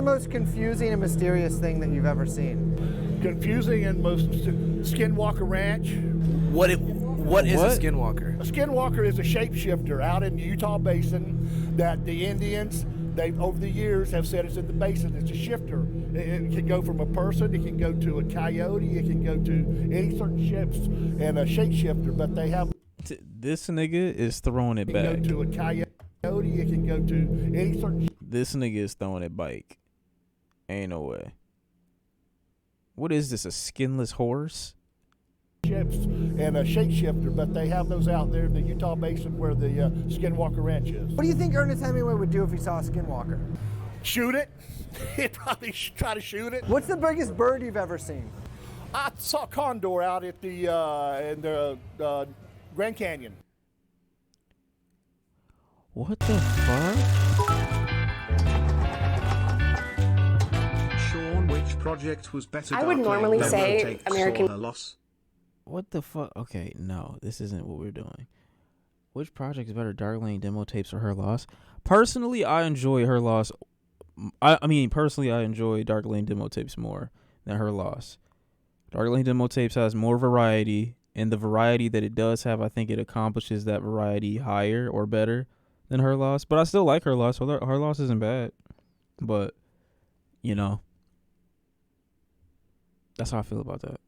most confusing and mysterious thing that you've ever seen? Confusing and most Skinwalker Ranch. What is a skinwalker? A skinwalker is a shapeshifter out in the Utah Basin that the Indians, they over the years have said it's in the basin. It's a shifter. It can go from a person, it can go to a coyote, it can go to any certain ships and a shapeshifter, but they have. This nigga is throwing it back. It can go to a coyote, it can go to any certain. This nigga is throwing it back. Ain't no way. What is this, a skinless horse? Ships and a shapeshifter, but they have those out there in the Utah Basin where the Skinwalker Ranch is. What do you think Ernest Hemingway would do if he saw a skinwalker? Shoot it. He'd probably try to shoot it. What's the biggest bird you've ever seen? I saw condor out at the in the Grand Canyon. What the fuck? Shawn, which project was better? I would normally say American. Loss. What the fuck? Okay, no, this isn't what we're doing. Which project is better, Dark Lane demo tapes or Her Loss? Personally, I enjoy Her Loss. I mean, personally, I enjoy Dark Lane demo tapes more than Her Loss. Dark Lane demo tapes has more variety, and the variety that it does have, I think it accomplishes that variety higher or better than Her Loss. But I still like Her Loss. Her Loss isn't bad, but you know, that's how I feel about that.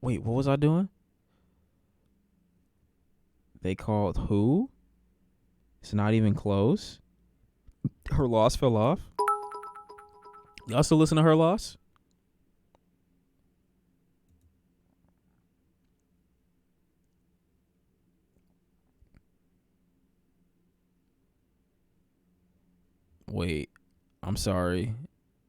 Wait, what was I doing? They called who? It's not even close. Her Loss fell off. Y'all still listen to Her Loss? Wait, I'm sorry.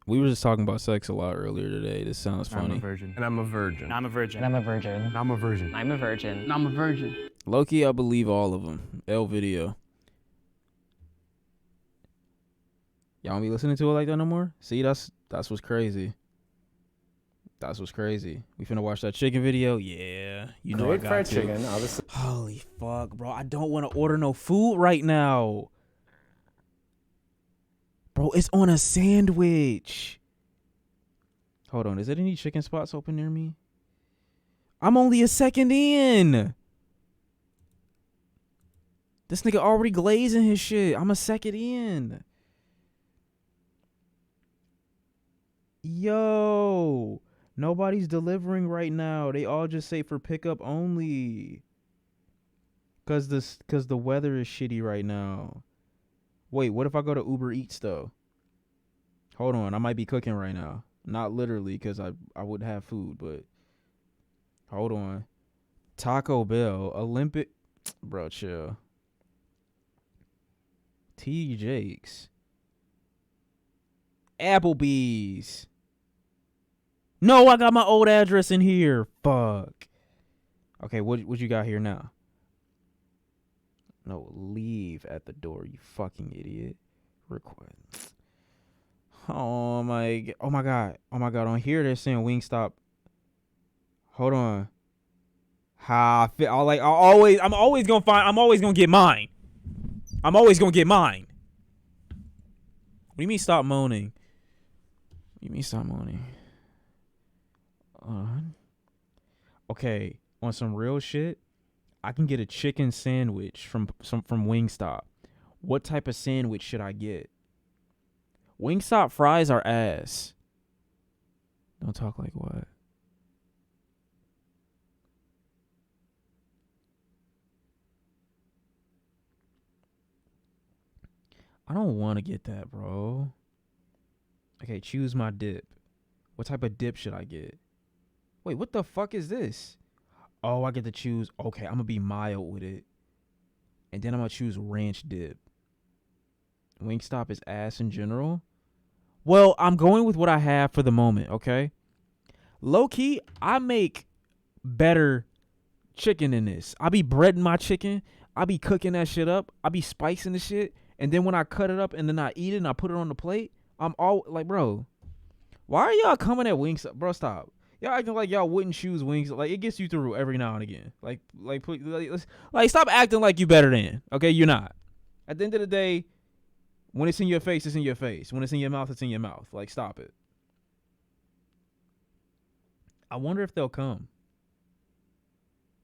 We were just talking about sex a lot earlier today. This sounds funny. I'm a virgin. And I'm a virgin. I'm a virgin. And I'm a virgin. And I'm a virgin. I'm a virgin. And I'm a virgin. Low-key, I believe all of them. L video. Y'all don't be listening to it like that no more? See, that's what's crazy. That's what's crazy. We finna watch that chicken video? Yeah. You know I got fried to. chicken, obviously. Holy fuck, bro. I don't want to order no food right now. Bro, it's on a sandwich. Hold on. Is there any chicken spots open near me? I'm only a second in. This nigga already glazing his shit. I'm a second in. Yo. Nobody's delivering right now. They all just say for pickup only. Cause the weather is shitty right now. Wait, what if I go to Uber Eats though? Hold on, I might be cooking right now. Not literally, because I would have food, but hold on. Taco Bell, Olympic, bro, chill. T. Jake's, Applebee's. No, I got my old address in here. Fuck. Okay, what you got here now? No, leave at the door, you fucking idiot. Request. Oh my god. On here they're saying Wingstop. Hold on. I'm always gonna get mine. I'm always gonna get mine. What do you mean stop moaning? What do you mean stop moaning? Okay, on some real shit, I can get a chicken sandwich from Wingstop. What type of sandwich should I get? Wingstop fries are ass. Don't talk like what? I don't want to get that, bro. Okay, choose my dip. What type of dip should I get? Wait, what the fuck is this? Oh, I get to choose. Okay, I'm gonna be mild with it, and then I'm gonna choose ranch dip. Wingstop is ass in general. Well, I'm going with what I have for the moment. Okay, low key, I make better chicken in this. I be breading my chicken. I be cooking that shit up. I be spicing the shit, and then when I cut it up and then I eat it and I put it on the plate, I'm all like, bro, why are y'all coming at Wingstop? Bro, stop. Y'all acting like y'all wouldn't choose wings. Like, it gets you through every now and again. Please, stop acting like you better than. Okay, you're not. At the end of the day, when it's in your face, it's in your face. When it's in your mouth, it's in your mouth. Like, stop it. I wonder if they'll come.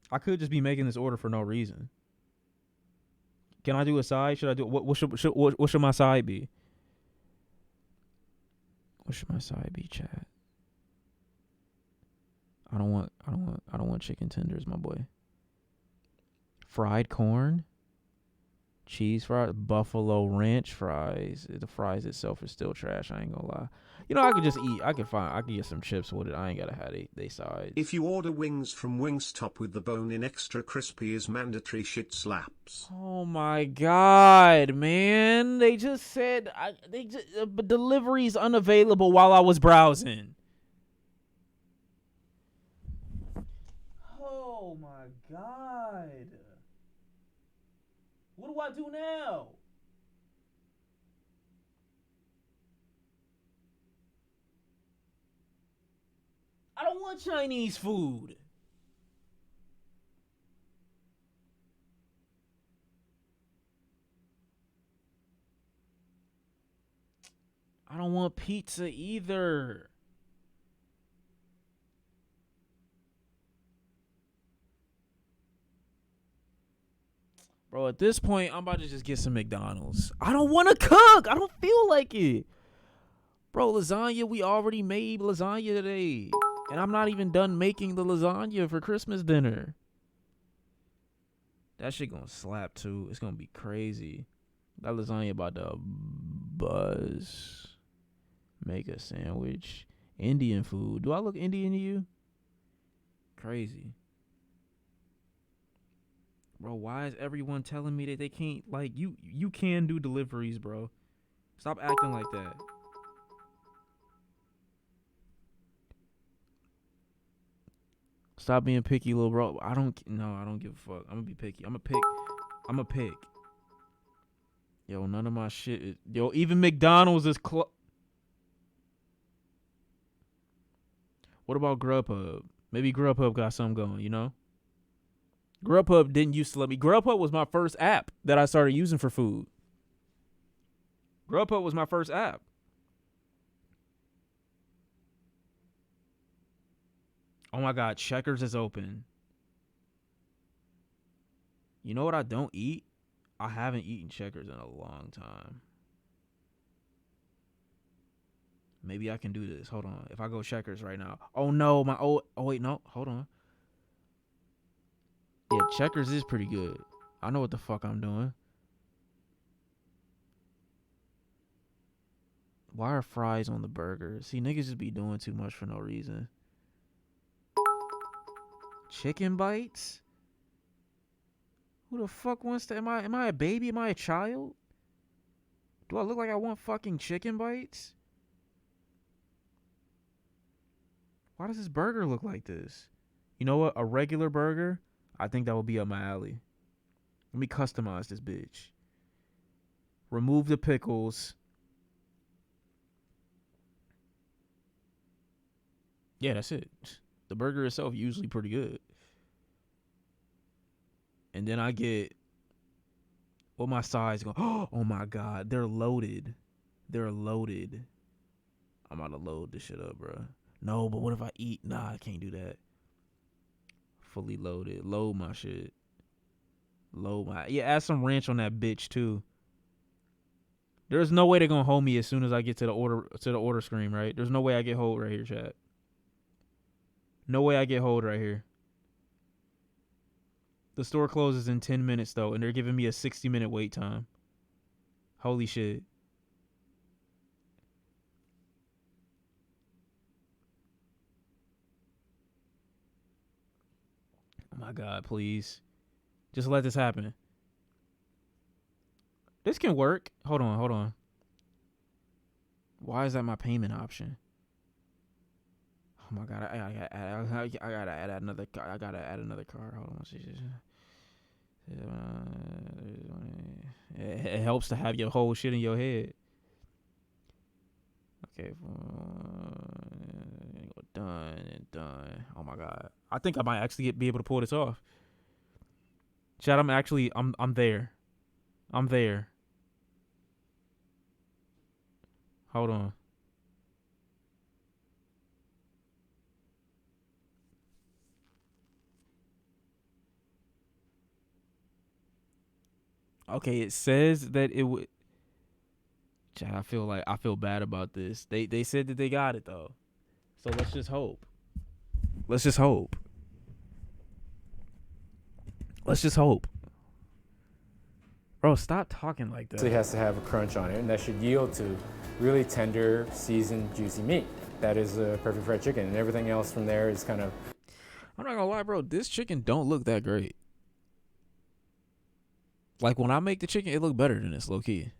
I could just be making this order for no reason. Can I do a side? Should I do what should my side be? What should my side be, chat? I don't want chicken tenders, my boy. Fried corn, cheese fries, buffalo ranch fries. The fries itself is still trash. I ain't gonna lie. You know, I could just eat. I could get some chips with it. I ain't gotta have they sides. If you order wings from Wingstop with the bone-in extra crispy is mandatory, shit slaps. Oh my god, man! They just said delivery's unavailable while I was browsing. Oh my god. What do I do now? I don't want Chinese food. I don't want pizza either. Bro, at this point, I'm about to just get some McDonald's. I don't want to cook. I don't feel like it. Bro, lasagna, we already made lasagna today. And I'm not even done making the lasagna for Christmas dinner. That shit gonna slap too. It's gonna be crazy. That lasagna about to buzz. Make a sandwich. Indian food. Do I look Indian to you? Crazy. Bro, why is everyone telling me that they can't, like, you can do deliveries, bro. Stop acting like that. Stop being picky, little bro. I don't give a fuck. I'm gonna be picky. I'm a pick. Yo, none of my shit is, yo, even McDonald's is What about Grubhub? Maybe Grubhub got something going, you know? Grubhub didn't used to let me. Grubhub was my first app that I started using for food. Grubhub was my first app. Oh my God, Checkers is open. You know what I don't eat? I haven't eaten Checkers in a long time. Maybe I can do this. Hold on. If I go Checkers right now. Oh no, oh wait, no. Hold on. Yeah, Checkers is pretty good. I know what the fuck I'm doing. Why are fries on the burger? See, niggas just be doing too much for no reason. Chicken bites? Who the fuck wants to? Am I a baby? Am I a child? Do I look like I want fucking chicken bites? Why does this burger look like this? You know what? A regular burger? I think that would be up my alley. Let me customize this bitch. Remove the pickles. Yeah, that's it. The burger itself usually pretty good. And then I get what my sides go. Oh my God, they're loaded. They're loaded. I'm about to load this shit up, bro. No, but what if I eat? Nah, I can't do that. Fully loaded. Load my shit. Yeah, add some ranch on that bitch too. There's no way they're gonna hold me as soon as I get to the order screen, right? There's no way I get hold right here, chat. No way I get hold right here. The store closes in 10 minutes though, and they're giving me a 60-minute wait time. Holy shit. my God, please. Just let this happen. This can work. Hold on. Why is that my payment option? Oh my God, I gotta add another card. Hold on. It helps to have your whole shit in your head. Okay, done. Oh my God, I think I might actually be able to pull this off. Chad, I'm there. I'm there. Hold on. Okay, it says that it would. Chad, I feel bad about this. They said that they got it though, so let's just hope. Let's just hope. Bro, stop talking like that. It has to have a crunch on it, and that should yield to really tender, seasoned, juicy meat. That is a perfect fried chicken, and everything else from there is kind of. I'm not gonna lie, bro. This chicken don't look that great. Like when I make the chicken, it look better than this, low key.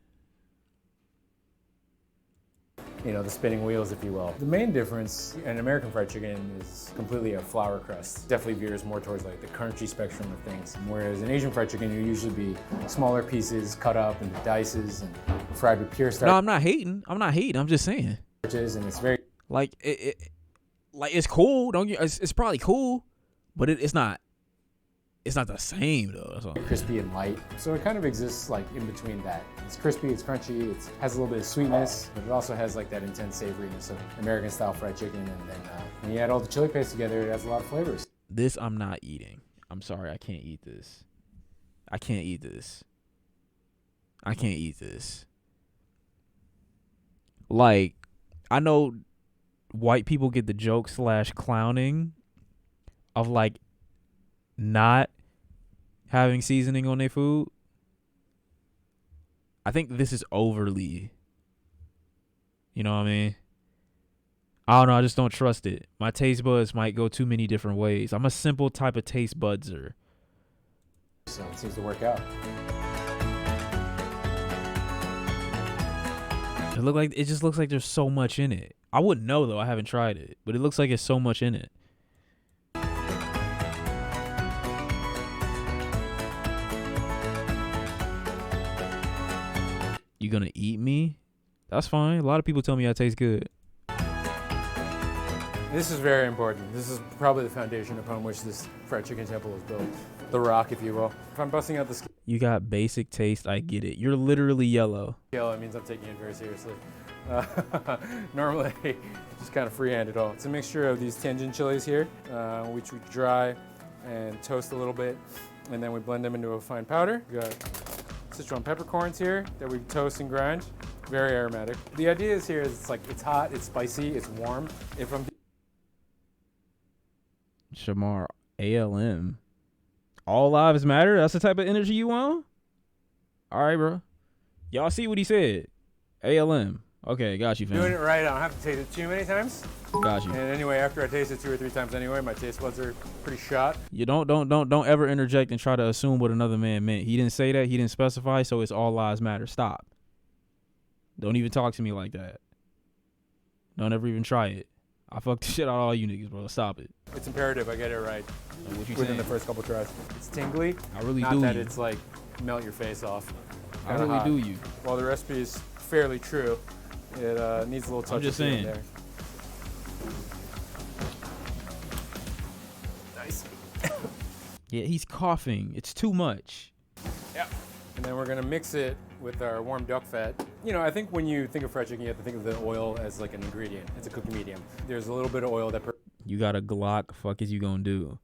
You know, the spinning wheels, if you will. The main difference in American fried chicken is completely a flour crust. Definitely veers more towards like the crunchy spectrum of things. Whereas in Asian fried chicken, you usually be smaller pieces cut up into dices and fried with pure starch. No, I'm not hating. I'm just saying. And it's very like it's cool. It's probably cool, but it's not. It's not the same though. That's all. Crispy and light. So it kind of exists like in between that. It's crispy, it's crunchy, it has a little bit of sweetness, but it also has like that intense savoriness of American style fried chicken. And then when you add all the chili paste together, it has a lot of flavors. This I'm not eating. I'm sorry, I can't eat this. I can't eat this. Like, I know white people get the joke / clowning of like not having seasoning on their food. I think this is overly, you know what I mean? I don't know, I just don't trust it. My taste buds might go too many different ways. I'm a simple type of taste budser. So it seems to work out. It just looks like there's so much in it. I wouldn't know though, I haven't tried it, but it looks like it's so much in it. You gonna eat me? That's fine. A lot of people tell me I taste good. This is very important. This is probably the foundation upon which this fried chicken temple is built. The rock, if you will. If I'm busting out the skin, You got basic taste. I get it. You're literally yellow. it means I'm taking it very seriously. Normally, just kind of freehand it all. It's a mixture of these Tianjin chilies here, which we dry and toast a little bit, and then we blend them into a fine powder. We got Sichuan peppercorns here that we toast and grind. Very aromatic. The idea is here is it's hot, it's spicy, it's warm. If I'm Shamar, ALM. All lives matter? That's the type of energy you want? All right, bro. Y'all see what he said. ALM. Okay, got you, fam. doing it right, I don't have to taste it too many times. Got you. And anyway, after I taste it 2 or 3 times anyway, my taste buds are pretty shot. You don't ever interject and try to assume what another man meant. He didn't say that. He didn't specify, so it's all lives matter. Stop. Don't even talk to me like that. Don't ever even try it. I fucked the shit out of all you niggas, bro. Stop it. It's imperative I get it right What you within saying? the first couple tries. It's tingly. I really not do that you. it's like melt your face off. I Kinda really hot. do you. While the recipe is fairly true, it needs a little touch I'm just of heat in saying. there. Nice. Yeah, he's coughing. It's too much. Yeah. And then we're gonna mix it with our warm duck fat. You know, I think when you think of fried chicken, you have to think of the oil as like an ingredient. It's a cooking medium. There's a little bit of oil that You got a Glock. Fuck is you gonna do?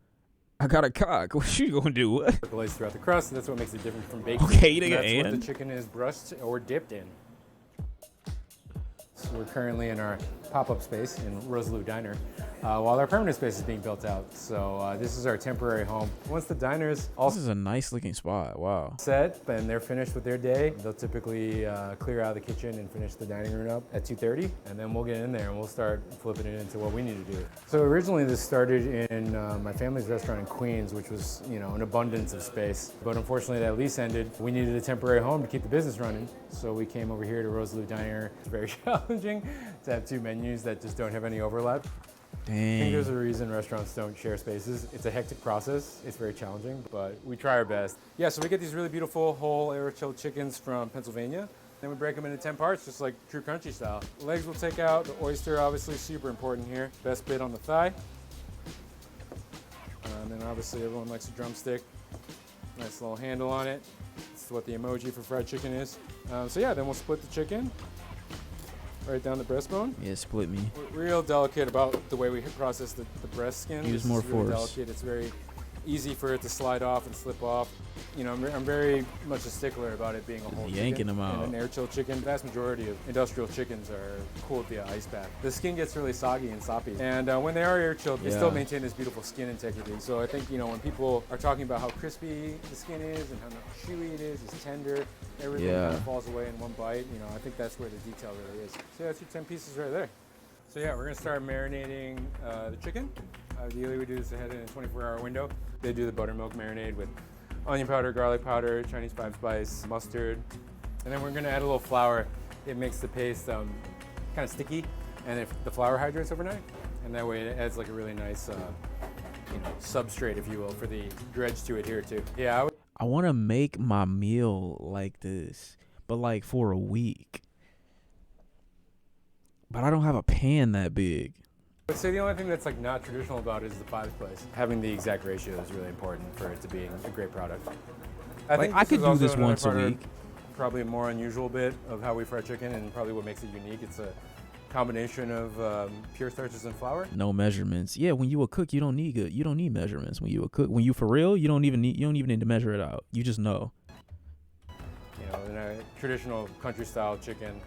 I got a cock. What you gonna do? What? percolates throughout the crust. And that's what makes it different from bacon. Okay, And nigga, that's what and? the chicken is brushed or dipped in. So we're currently in our pop-up space in Rosalou Diner. while our permanent space is being built out. So this is our temporary home. Once the diners all This is a nice looking spot. Wow. set and they're finished with their day, they'll typically clear out the kitchen and finish the dining room up at 2:30, and then we'll get in there and we'll start flipping it into what we need to do. So originally this started in my family's restaurant in Queens, which was, you know, an abundance of space. But unfortunately that lease ended. We needed a temporary home to keep the business running. So we came over here to Rosalou Diner. It's very challenging to have two menus that just don't have any overlap. I think there's a reason restaurants don't share spaces. It's a hectic process. It's very challenging, but we try our best. Yeah, so we get these really beautiful whole air-chilled chickens from Pennsylvania. Then we break them into 10 parts, just like true country style. Legs we'll take out. The oyster, obviously, super important here. Best bit on the thigh. And then obviously everyone likes a drumstick. Nice little handle on it. That's what the emoji for fried chicken is. So yeah, then we'll split the chicken right down the breastbone. Yeah, split me. We're real delicate about the way we process the breast skin. Use This more is really force. delicate. It's very easy for it to slide off and slip off. You know, I'm very much a stickler about it being a whole Yanking chicken. them out. And an air-chilled chicken. The vast majority of industrial chickens are cooled via ice bath. The skin gets really soggy and soppy. And when they are air-chilled, they still maintain this beautiful skin integrity. So I think, you know, when people are talking about how crispy the skin is and how chewy it is, it's tender, everything kind of falls away in one bite. You know, I think that's where the detail really is. So yeah, that's your 10 pieces right there. So yeah, we're gonna start marinating the chicken. Ideally, we do this ahead in a 24-hour window. They do the buttermilk marinade with onion powder, garlic powder, Chinese 5-spice, mustard, and then we're gonna add a little flour. It makes the paste kind of sticky, and if the flour hydrates overnight, and that way it adds like a really nice, you know, substrate, if you will, for the dredge to adhere to. Yeah, I want to make my meal like this, but like for a week. But I don't have a pan that big. I would say the only thing that's like not traditional about it is the 5-spice. Having the exact ratio is really important for it to be a great product. I could do this once a week. Probably a more unusual bit of how we fry chicken, and probably what makes it unique. It's a combination of pure starches and flour. No measurements. Yeah, when you a cook, you don't need measurements. When you a cook, when you for real, you don't even need to measure it out. You just know. You know, in a traditional country style chicken,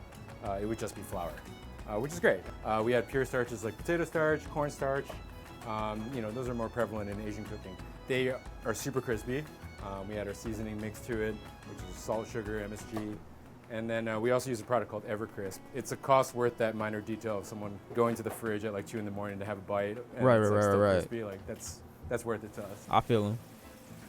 it would just be flour. Which is great. We had pure starches like potato starch, cornstarch. You know, those are more prevalent in Asian cooking. They are super crispy. We had our seasoning mixed to it, which is salt, sugar, MSG. And then we also use a product called Evercrisp. It's a cost worth that minor detail of someone going to the fridge at like 2 in the morning to have a bite. And Right. crispy. Like that's worth it to us. I feel him.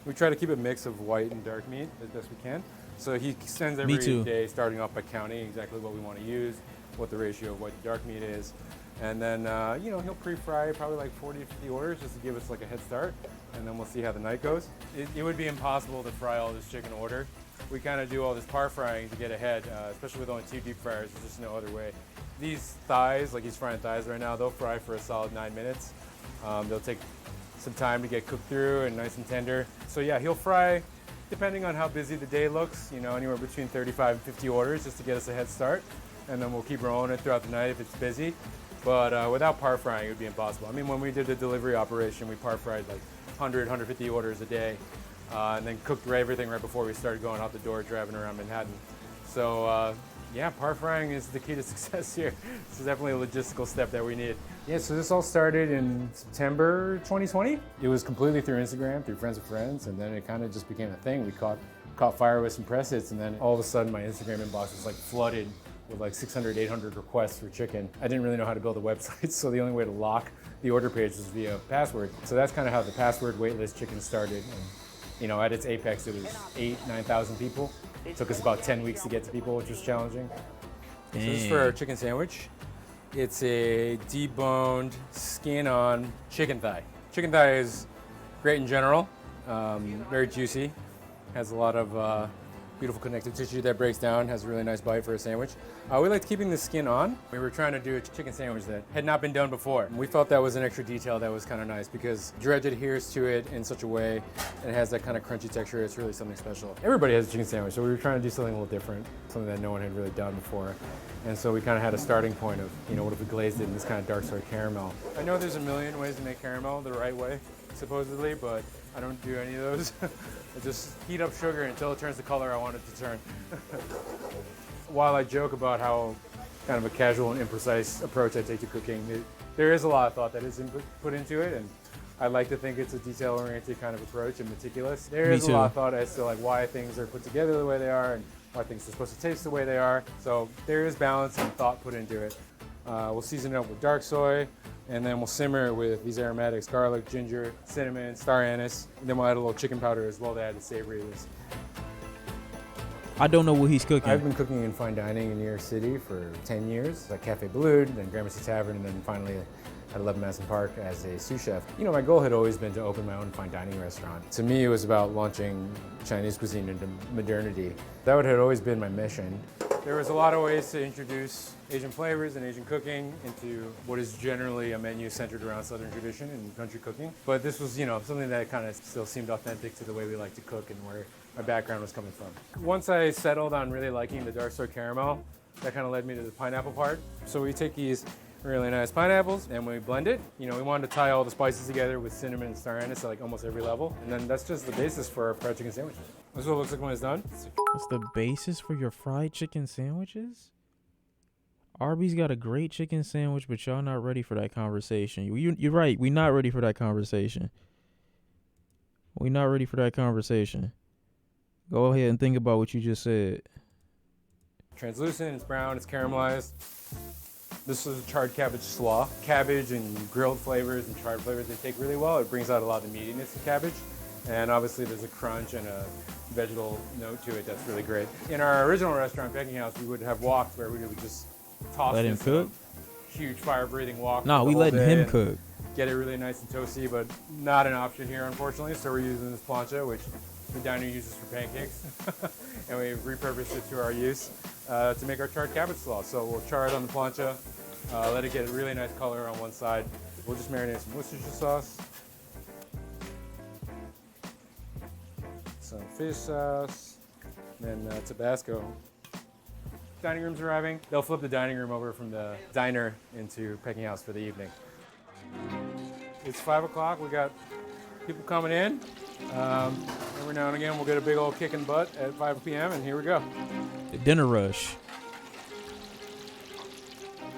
We try to keep a mix of white and dark meat as best we can. So he sends every day, starting off by counting exactly what we want to use, what the ratio of white to dark meat is. And then, you know, he'll pre-fry probably like 40 to 50 orders just to give us like a head start. And then we'll see how the night goes. It would be impossible to fry all this chicken order. We kind of do all this par frying to get ahead, especially with only 2 deep fryers. There's just no other way. These thighs, like he's frying thighs right now, they'll fry for a solid 9 minutes. They'll take some time to get cooked through and nice and tender. So yeah, he'll fry, depending on how busy the day looks, you know, anywhere between 35 and 50 orders just to get us a head start. And then we'll keep rolling it throughout the night if it's busy. But without par frying, it would be impossible. I mean, when we did the delivery operation, we par fried like 100, 150 orders a day, and then cooked everything right before we started going out the door, driving around Manhattan. So yeah, par frying is the key to success here. This is definitely a logistical step that we need. Yeah, so this all started in September 2020. It was completely through Instagram, through friends of friends, and then it kind of just became a thing. We caught fire with some press hits, and then all of a sudden my Instagram inbox was like flooded with like 600, 800 requests for chicken. I didn't really know how to build a website, so the only way to lock the order page was via password. So that's kind of how the password waitlist chicken started. And, you know, at its apex, it was 8,000, 9,000 people. It took us about 10 weeks to get to people, which was challenging. So this is for our chicken sandwich. It's a deboned, skin-on chicken thigh. Chicken thigh is great in general, very juicy, has a lot of beautiful connective tissue that breaks down, has a really nice bite for a sandwich. We liked keeping the skin on. We were trying to do a chicken sandwich that had not been done before. We felt that was an extra detail that was kind of nice because dredge adheres to it in such a way and it has that kind of crunchy texture. It's really something special. Everybody has a chicken sandwich, so we were trying to do something a little different, something that no one had really done before. And so we kind of had a starting point of, you know, what if we glazed it in this kind of dark soy caramel? I know there's a million ways to make caramel the right way, supposedly, but I don't do any of those. I just heat up sugar until it turns the color I want it to turn. While I joke about how kind of a casual and imprecise approach I take to cooking, there is a lot of thought that is put into it, and I like to think it's a detail-oriented kind of approach and meticulous. There is a lot of thought as to like why things are put together the way they are and why things are supposed to taste the way they are. So there is balance and thought put into it. We'll season it up with dark soy, and then we'll simmer it with these aromatics: garlic, ginger, cinnamon, star anise. And then we'll add a little chicken powder as well to add the savoriness. I don't know what he's cooking. I've been cooking in fine dining in New York City for 10 years, like Cafe Balloon, then Gramercy Tavern, and then finally at 11 Madison Park as a sous chef. You know, my goal had always been to open my own fine dining restaurant. To me, it was about launching Chinese cuisine into modernity. That had always been my mission. There was a lot of ways to introduce Asian flavors and Asian cooking into what is generally a menu centered around Southern tradition and country cooking. But this was, you know, something that kind of still seemed authentic to the way we like to cook and where my background was coming from. Once I settled on really liking the dark soy caramel, that kind of led me to the pineapple part. So we take these really nice pineapples and we blend it. You know, we wanted to tie all the spices together with cinnamon and star anise at like almost every level. And then that's just the basis for our fried chicken sandwiches. This is what it looks like when it's done. That's the basis for your fried chicken sandwiches? Arby's got a great chicken sandwich, but y'all not ready for that conversation. You're right. We're not ready for that conversation. We're not ready for that conversation. Go ahead and think about what you just said. Translucent, it's brown, it's caramelized. This is charred cabbage slaw. Cabbage and grilled flavors and charred flavors, they take really well. It brings out a lot of the meatiness of cabbage. And obviously there's a crunch and a vegetal note to it that's really great. In our original restaurant, Baking House, we would have woks where we would just toss Let him cook? Huge fire-breathing wok. No, we letting him cook. Get it really nice and toasty, but not an option here, unfortunately. So we're using this plancha, which the diner uses for pancakes. And we repurposed it to our use to make our charred cabbage slaw. So we'll char it on the plancha, let it get a really nice color on one side. We'll just marinate some Worcestershire sauce, some fish sauce, and then Tabasco. Dining room's arriving. They'll flip the dining room over from the diner into Baking House for the evening. It's 5 o'clock. We got people coming in. Every now and again, we'll get a big old kick in butt at 5 p.m. and here we go. The dinner rush.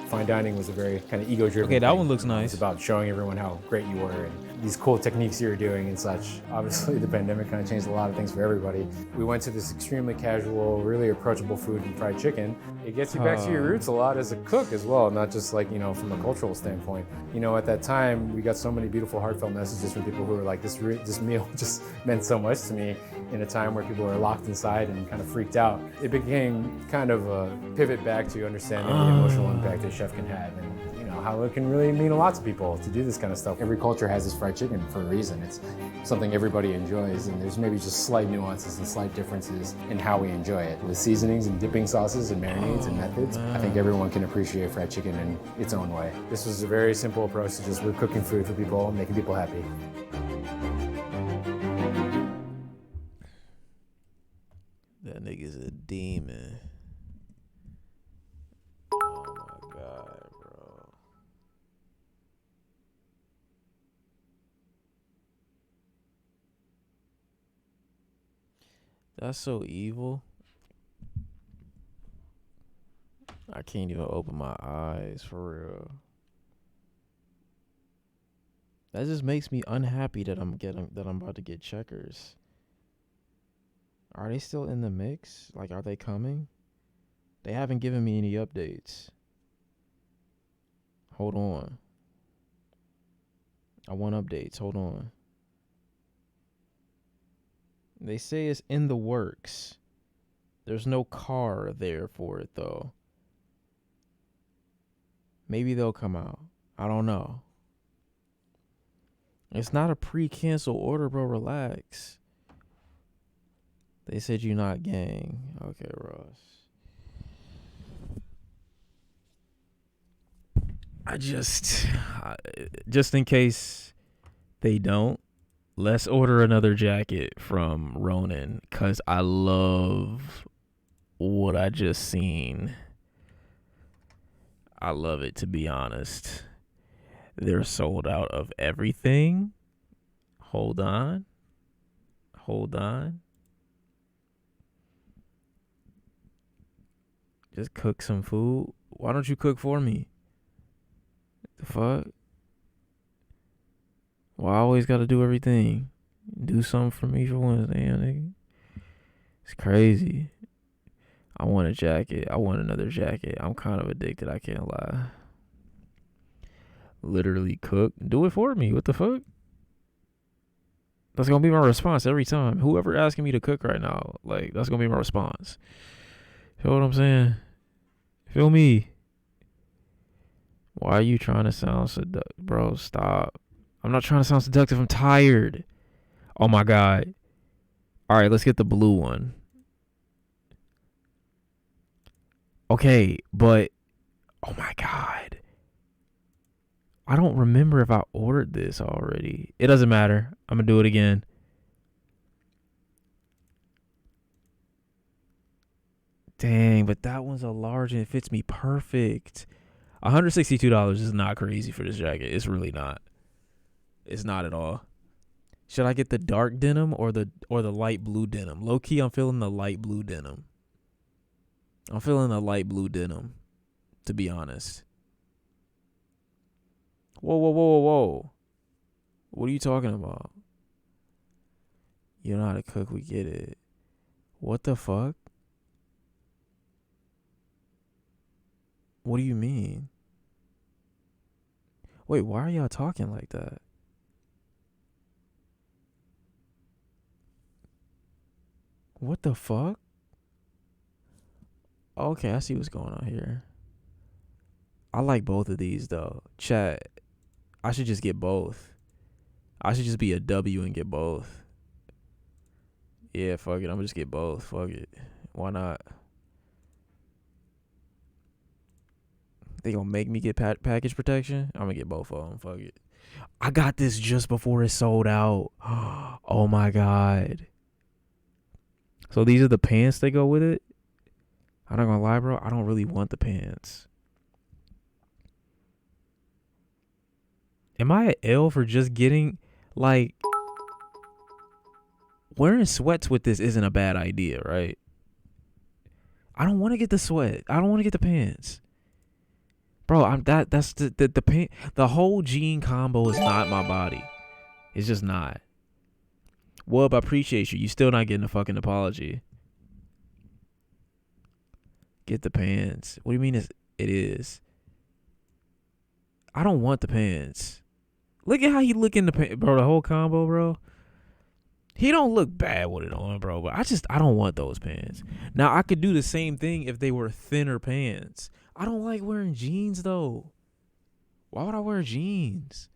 Fine dining was a very kind of ego-driven Okay, that thing. one looks nice. It's about showing everyone how great you were and these cool techniques you were doing and such. Obviously, the pandemic kind of changed a lot of things for everybody. We went to this extremely casual, really approachable food and fried chicken. It gets you back to your roots a lot as a cook as well, not just like, you know, from a cultural standpoint. You know, at that time, we got so many beautiful, heartfelt messages from people who were like, this meal just meant so much to me in a time where people were locked inside and kind of freaked out. It became kind of a pivot back to understanding the emotional impact a chef can have and, you know, how it can really mean a lot to people to do this kind of stuff. Every culture has this fried chicken for a reason. It's something everybody enjoys, and there's maybe just slight nuances and slight differences in how we enjoy it. With seasonings and dipping sauces and marinades and methods, I think everyone can appreciate fried chicken in its own way. This was a very simple approach to just we're cooking food for people and making people happy. That nigga's a demon. Oh my God, bro. That's so evil. I can't even open my eyes, for real. That just makes me unhappy that I'm about to get checkers. Are they still in the mix? Like, are they coming? They haven't given me any updates. Hold on. I want updates. Hold on. They say it's in the works. There's no car there for it, though. Maybe they'll come out. I don't know. It's not a pre-cancel order, bro. Relax. They said you're not gang. Okay, Ross. Just in case they don't, let's order another jacket from Ronin, because I love what I just seen. I love it, to be honest. They're sold out of everything. Hold on. Just cook some food. Why don't you cook for me? The fuck? Well, I always got to do everything. Do something for me for once, damn nigga. It's crazy. I want a jacket. I want another jacket. I'm kind of addicted. I can't lie. Literally cook. Do it for me. What the fuck? That's gonna be my response every time. Whoever asking me to cook right now, like that's gonna be my response. Feel what I'm saying? Feel me? Why are you trying to sound seductive? Bro, stop. I'm not trying to sound seductive. I'm tired. Oh my God. All right, let's get the blue one. Okay, but oh my God. I don't remember if I ordered this already. It doesn't matter. I'm going to do it again. Dang, but that one's a large and it fits me perfect. $162 is not crazy for this jacket. It's really not. It's not at all. Should I get the dark denim or the light blue denim? Low key, I'm feeling the light blue denim. I'm feeling the light blue denim, to be honest. Whoa, whoa, whoa, whoa, whoa. What are you talking about? You know how to cook, we get it. What the fuck? What do you mean? Wait, why are y'all talking like that? What the fuck? Okay, I see what's going on here. I like both of these though. Chat, I should just get both. I should just be a W and get both. Yeah, fuck it. I'm gonna just get both. Fuck it. Why not? They gonna make me get package protection? I'm gonna get both of them. Fuck it. I got this just before it sold out. Oh my God. So these are the pants that go with it? I'm not gonna lie, bro. I don't really want the pants. Am I an L for just getting, like, wearing sweats with this isn't a bad idea, right? I don't want to get the sweat. I don't want to get the pants. Bro, that's the pant. The whole jean combo is not my body. It's just not. Wub, I appreciate you. You still not getting a fucking apology. Get the pants. What do you mean it is? I don't want the pants. Look at how he look in the pants, bro. The whole combo, bro. He don't look bad with it on, bro. But I don't want those pants. Now, I could do the same thing if they were thinner pants. I don't like wearing jeans, though. Why would I wear jeans?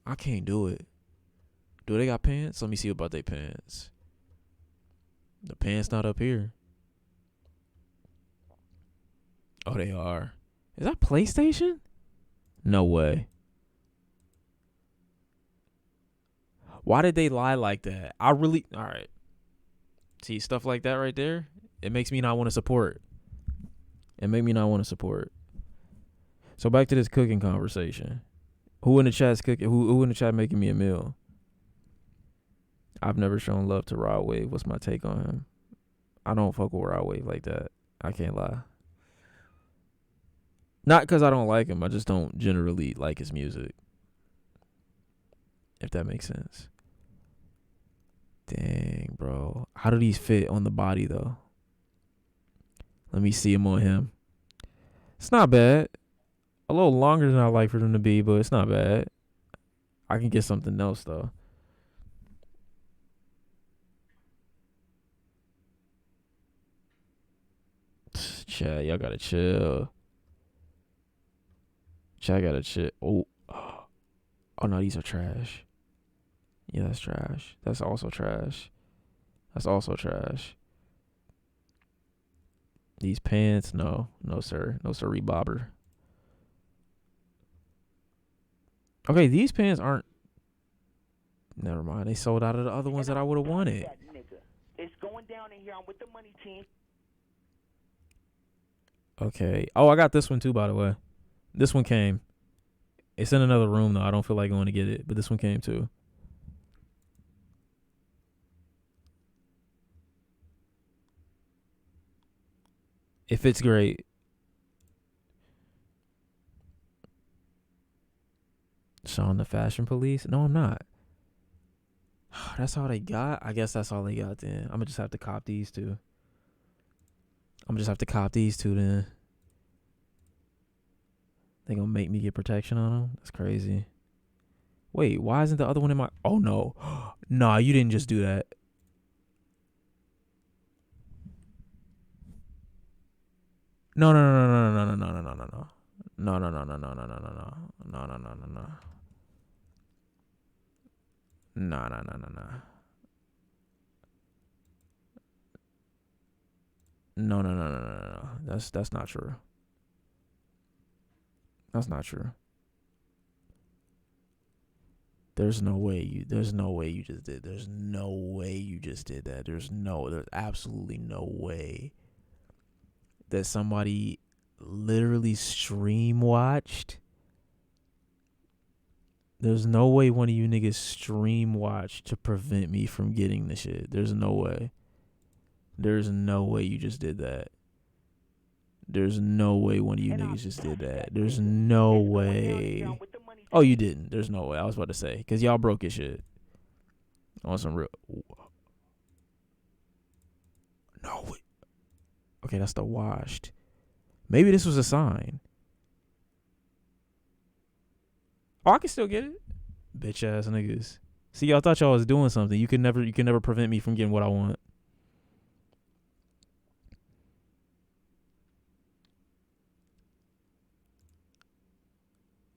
I can't do it. Do they got pants? Let me see about their pants. The pants not up here. Oh, they are. Is that PlayStation? No way. Why did they lie like that? All right. See, stuff like that right there, it makes me not want to support. So back to this cooking conversation. Who in the chat's cooking? Who in the chat making me a meal? I've never shown love to Rod Wave. What's my take on him? I don't fuck with Rod Wave like that. I can't lie. Not because I don't like him. I just don't generally like his music. If that makes sense. Dang, bro. How do these fit on the body, though? Let me see him on him. It's not bad. A little longer than I like for them to be, but it's not bad. I can get something else, though. Chat, y'all gotta chill. Chat, gotta chill. Oh, no, these are trash. Yeah, that's trash. That's also trash. These pants, no, sir, rebobber. Okay, these pants aren't. Never mind. They sold out of the other ones that I would have wanted. It's going down in here. I'm with the money team. Okay. Oh, I got this one too, by the way. This one came. It's in another room, though. I don't feel like going to get it, but this one came too. It fits great. Shawn the Fashion Police? No, I'm not. That's all they got? I guess that's all they got then. I'm gonna just have to cop these two. Then. They gonna make me get protection on them? That's crazy. Wait, why isn't the other one in my... Oh, no. Nah, you didn't just do that. No. No. That's not true. That's not true. There's no way you just did. There's no way you just did that. There's absolutely no way that somebody literally stream watched. There's no way one of you niggas stream watched to prevent me from getting the shit. There's no way. There's no way you just did that. There's no way one of you niggas just did that. There's no way. Oh, you didn't. There's no way. I was about to say, because y'all broke your shit. On some real... No. Okay, that's the washed. Maybe this was a sign. Oh, I can still get it. Bitch ass niggas. See, y'all thought y'all was doing something. You can never prevent me from getting what I want.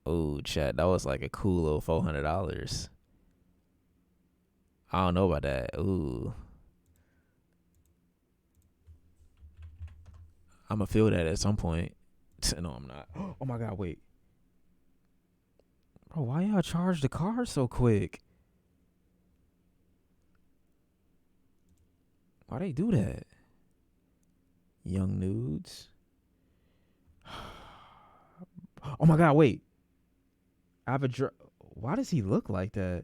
Oh, chat, that was like a cool little $400. I don't know about that. Ooh. I'm gonna feel that at some point. No, I'm not. Oh my God, wait. Bro, why y'all charge the car so quick? Why they do that? Young nudes. Oh my God, wait. I have a why does he look like that?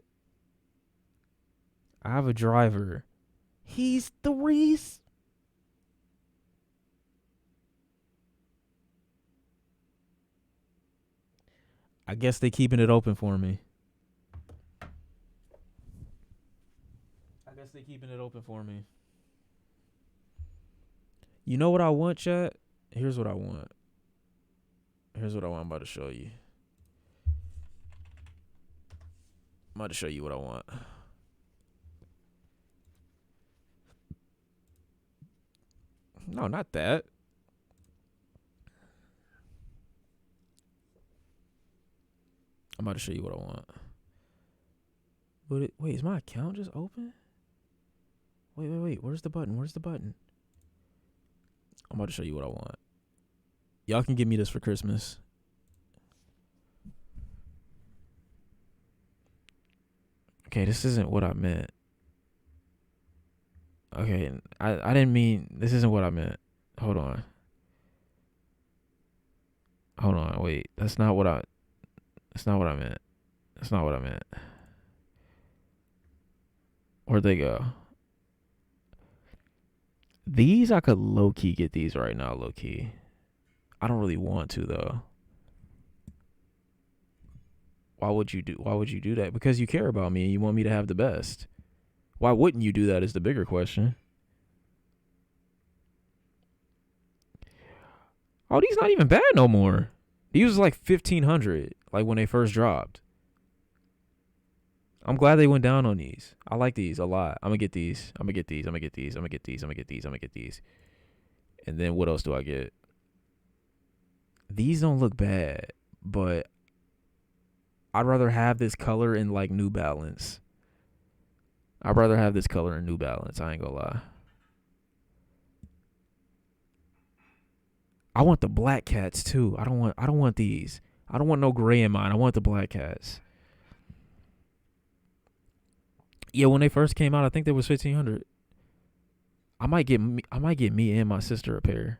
I have a driver. He's the Reese. I guess they keeping it open for me. You know what I want, chat? Here's what I want. I'm about to show you. I'm about to show you what I want. No, not that. I'm about to show you what I want. But wait, is my account just open? Wait. Where's the button? I'm about to show you what I want. Y'all can give me this for Christmas. Okay, this isn't what I meant. Okay, I didn't mean, this isn't what I meant. Hold on, wait. That's not what I meant. Where'd they go? These, I could low-key get these right now, low-key. I don't really want to, though. Why would you do that? Because you care about me and you want me to have the best. Why wouldn't you do that is the bigger question. Oh, these not even bad no more. These was like $1,500, like when they first dropped. I'm glad they went down on these. I like these a lot. I'm gonna get these. And then what else do I get? These don't look bad, but I'd rather have this color in like New Balance. I ain't gonna lie. I want the black cats too. I don't want these. I don't want no gray in mine. I want the black cats. Yeah, when they first came out, I think they was $1,500. I might get me and my sister a pair.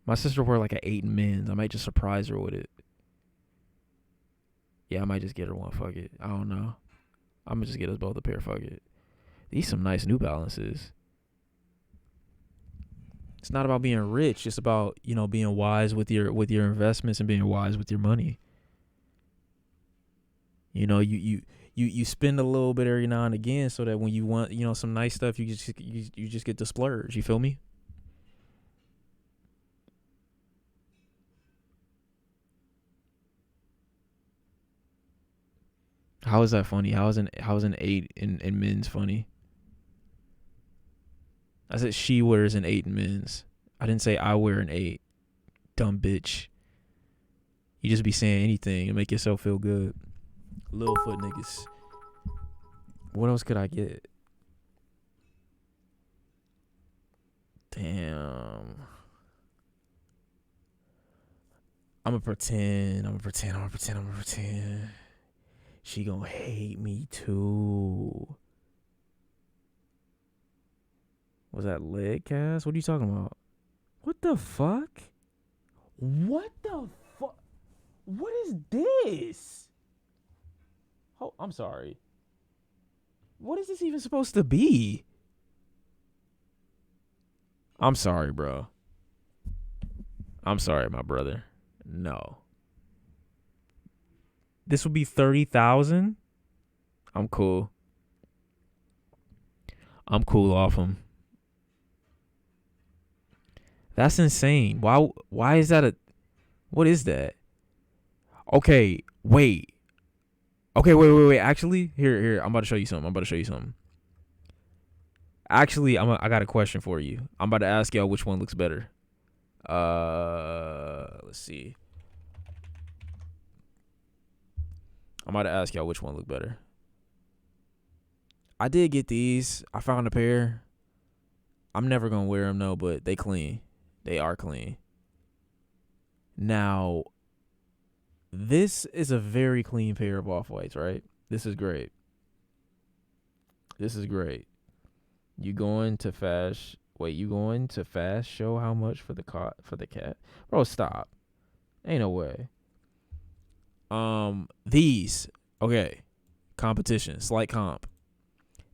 My sister wore like an 8 in men's. I might just surprise her with it. Yeah, I might just get her one. Fuck it. I don't know. I'm gonna just get us both a pair. Fuck it. These some nice New Balances. It's not about being rich. It's about, being wise with your investments and being wise with your money. You spend a little bit every now and again so that when you want, some nice stuff, you just get to splurge. You feel me? How is that funny? How is an 8 in men's funny? I said she wears an 8 in men's. I didn't say I wear an 8. Dumb bitch. You just be saying anything and make yourself feel good. Littlefoot niggas. What else could I get? Damn. I'm gonna pretend. She gonna hate me too. Was that leg cast? What are you talking about? What the fuck? What the fuck? What is this? Oh, I'm sorry. What is this even supposed to be? I'm sorry, bro. I'm sorry, my brother. No. This would be 30,000. I'm cool. I'm cool off him. That's insane. Why is that what is that? Okay, wait. Okay, wait. Actually, here. I'm about to show you something. Actually, I got a question for you. I'm about to ask y'all which one looks better. Let's see. I'm about to ask y'all which one look better. I did get these. I found a pair. I'm never going to wear them, though, but they clean. They are clean. Now, this is a very clean pair of Off-Whites, right? This is great. You going to fast show how much for the cat? Bro, stop. Ain't no way. These. Okay. Competition. Slight comp.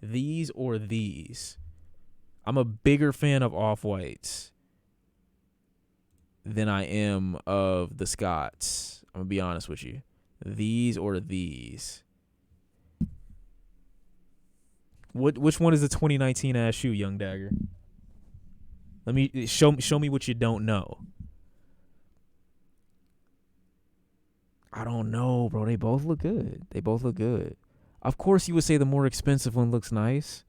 These or these. I'm a bigger fan of Off-Whites than I am of the Scots. I'm going to be honest with you. These or these. Which one is the 2019 ass shoe, Young Dagger? Let me show me what you don't know. I don't know, bro. They both look good. Of course, you would say the more expensive one looks nice.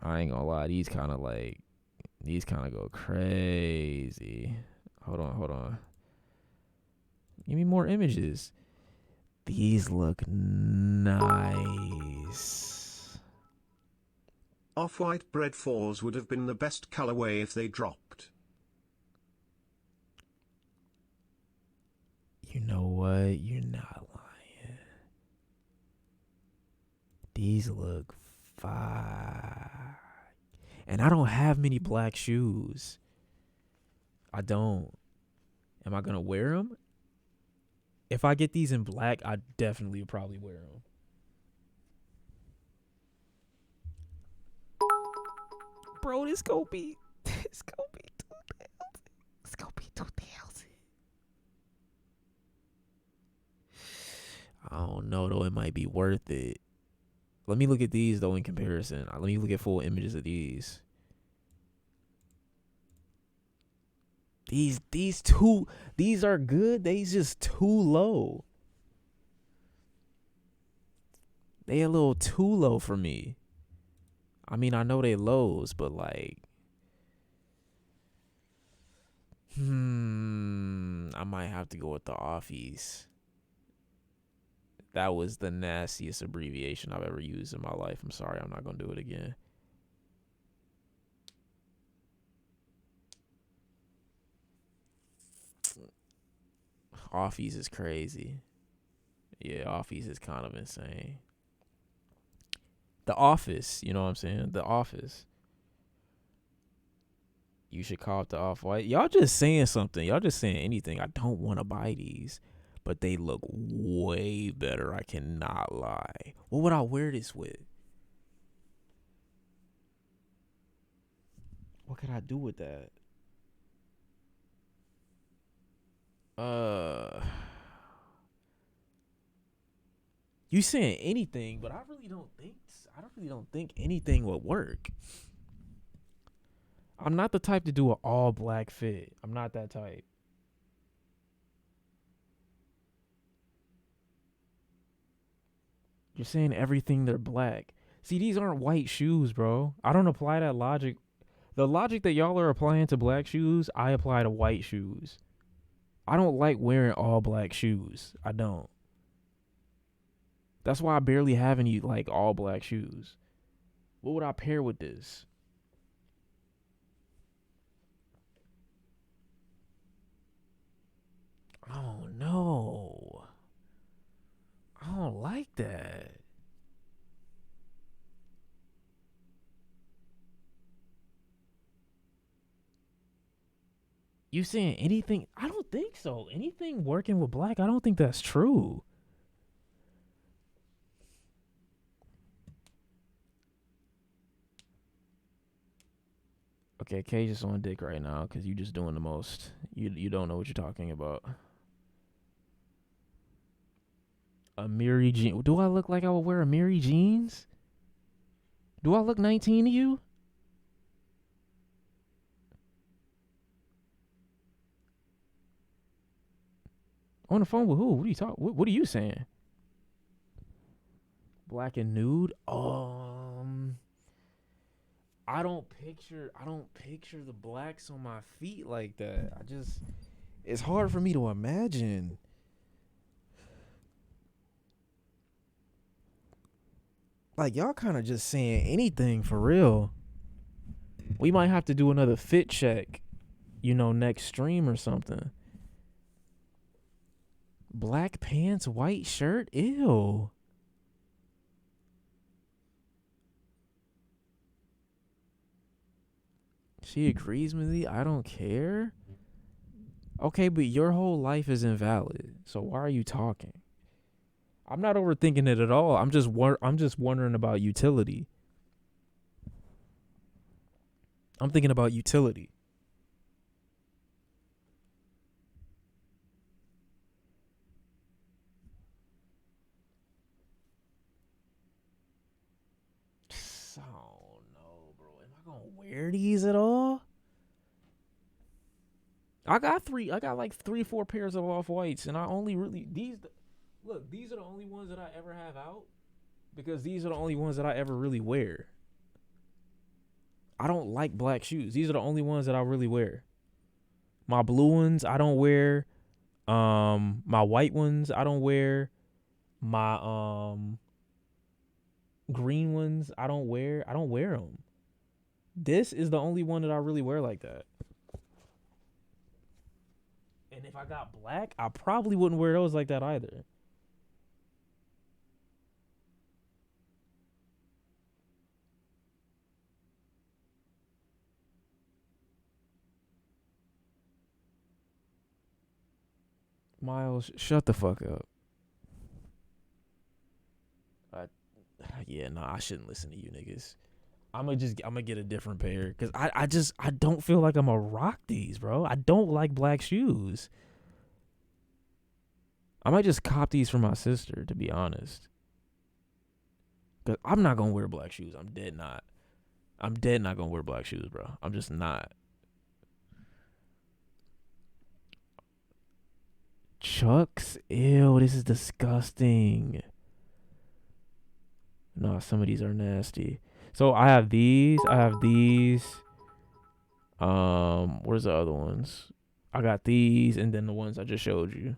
I ain't gonna lie. These kind of go crazy. Hold on. Give me more images. These look nice. Off-White Bread 4s would have been the best colorway if they dropped. You know what? You're not lying. These look fire. And I don't have many black shoes. I don't. Am I going to wear them? If I get these in black, I definitely would probably wear them. Bro, this gonna be 2,000. It's gonna be 2,000. I don't know though. It might be worth it. Let me look at these though in comparison. Let me look at full images of these. These are good. These just too low. They a little too low for me. I mean, I know they lows, but like, I might have to go with the offies. That was the nastiest abbreviation I've ever used in my life. I'm sorry, I'm not gonna do it again. Offies is crazy. Yeah, Offies is kind of insane. The Office, you know what I'm saying? The Office. You should call it the Off-White. Y'all just saying something. Y'all just saying anything. I don't want to buy these, but they look way better. I cannot lie. What would I wear this with? What could I do with that? You saying anything, but I really don't think anything would work. I'm not the type to do an all black fit. I'm not that type. You're saying everything they're black. See, these aren't white shoes, bro. I don't apply that logic. The logic that y'all are applying to black shoes, I apply to white shoes. I don't like wearing all black shoes. I don't. That's why I barely have any like all black shoes. What would I pair with this? Oh no. I don't like that. You saying anything? I don't think so. Anything working with black, I don't think that's true. Okay, Cage is on dick right now because you just doing the most. You don't know what you're talking about. Amiri jean. Do I look like I would wear Amiri jeans? Do I look 19 to you? On the phone with who? What are you talking? What are you saying? Black and nude? I don't picture the blacks on my feet like that. It's hard for me to imagine. Like, y'all kind of just saying anything for real. We might have to do another fit check, next stream or something. Black pants, white shirt? Ew. She agrees with me. I don't care. Okay, but your whole life is invalid. So why are you talking? I'm not overthinking it at all. I'm just wondering about utility. I'm thinking about utility. I don't know, bro. Am I gonna wear these at all? I got like 3-4 pairs of off-whites, and I only really these are the only ones that I ever have out because these are the only ones that I ever really wear. I don't like black shoes. These are the only ones that I really wear. My blue ones I don't wear. My white ones I don't wear. My green ones I don't wear. I don't wear them. This is the only one that I really wear like that. And if I got black, I probably wouldn't wear those like that either. Miles, shut the fuck up. I shouldn't listen to you niggas. I'm gonna get a different pair because I don't feel like I'm gonna rock these, bro. I don't like black shoes. I might just cop these for my sister, to be honest. Cause I'm not gonna wear black shoes. I'm dead not gonna wear black shoes, bro. I'm just not. Chucks? Ew, this is disgusting. No, some of these are nasty. So I have these. Where's the other ones? I got these and then the ones I just showed you.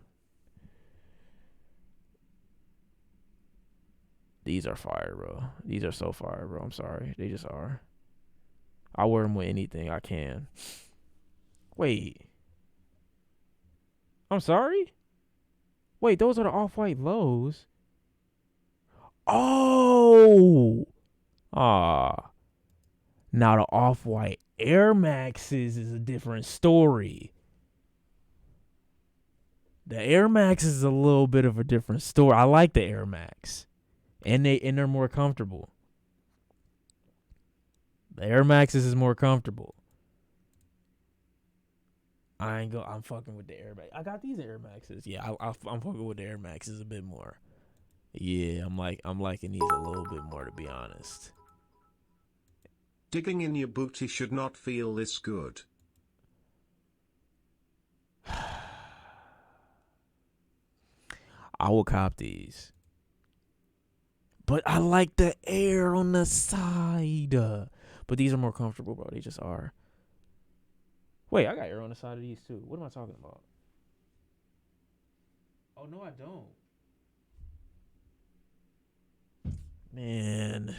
These are fire, bro. These are so fire, bro. I'm sorry. They just are. I wear them with anything I can. Wait. I'm sorry? Wait, those are the off-white lows. Oh! Now the off-white Air Maxes is a different story. The Air Max is a little bit of a different story. I like the Air Max. And they're more comfortable. The Air Maxes is more comfortable. I'm fucking with the Air Max. I got these Air Maxes. Yeah, I'm fucking with the Air Maxes a bit more. Yeah, I'm liking these a little bit more, to be honest. Digging in your booty should not feel this good. I will cop these. But I like the air on the side. But these are more comfortable, bro. They just are. Wait, I got air on the side of these too. What am I talking about? Oh, no, I don't. Man.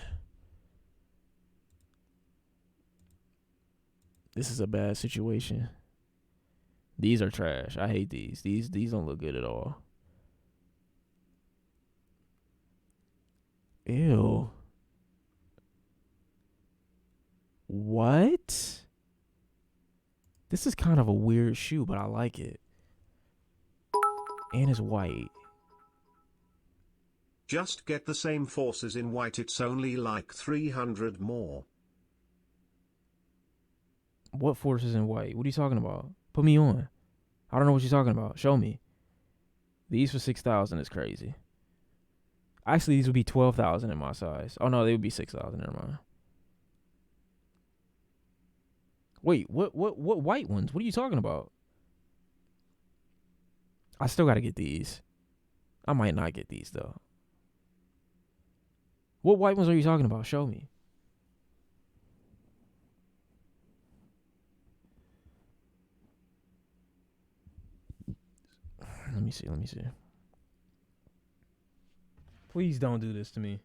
This is a bad situation. These are trash. I hate these. These don't look good at all. Ew. What? This is kind of a weird shoe, but I like it. And it's white. Just get the same forces in white. It's only like 300 more. What forces in white? What are you talking about? Put me on. I don't know what you're talking about. Show me. These for 6,000 is crazy. Actually, these would be 12,000 in my size. Oh no, they would be 6,000. Never mind. Wait, what white ones? What are you talking about? I still gotta get these. I might not get these though. What white ones are you talking about? Show me. Let me see. Please don't do this to me.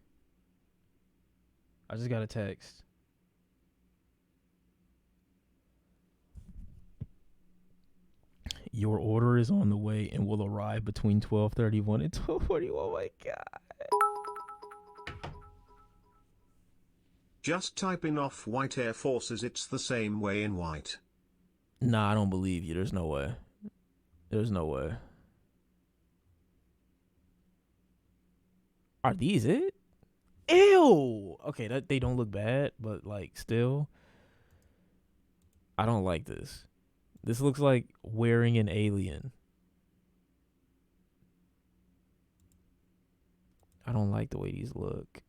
I just got a text. Your order is on the way and will arrive between 12:31 and 12:41. Oh my God. Just type in off-white Air Forces. It's the same way in white. Nah, I don't believe you. There's no way. There's no way. Are these it? Ew. Okay, that they don't look bad, but like still, I don't like this. This looks like wearing an alien. I don't like the way these look.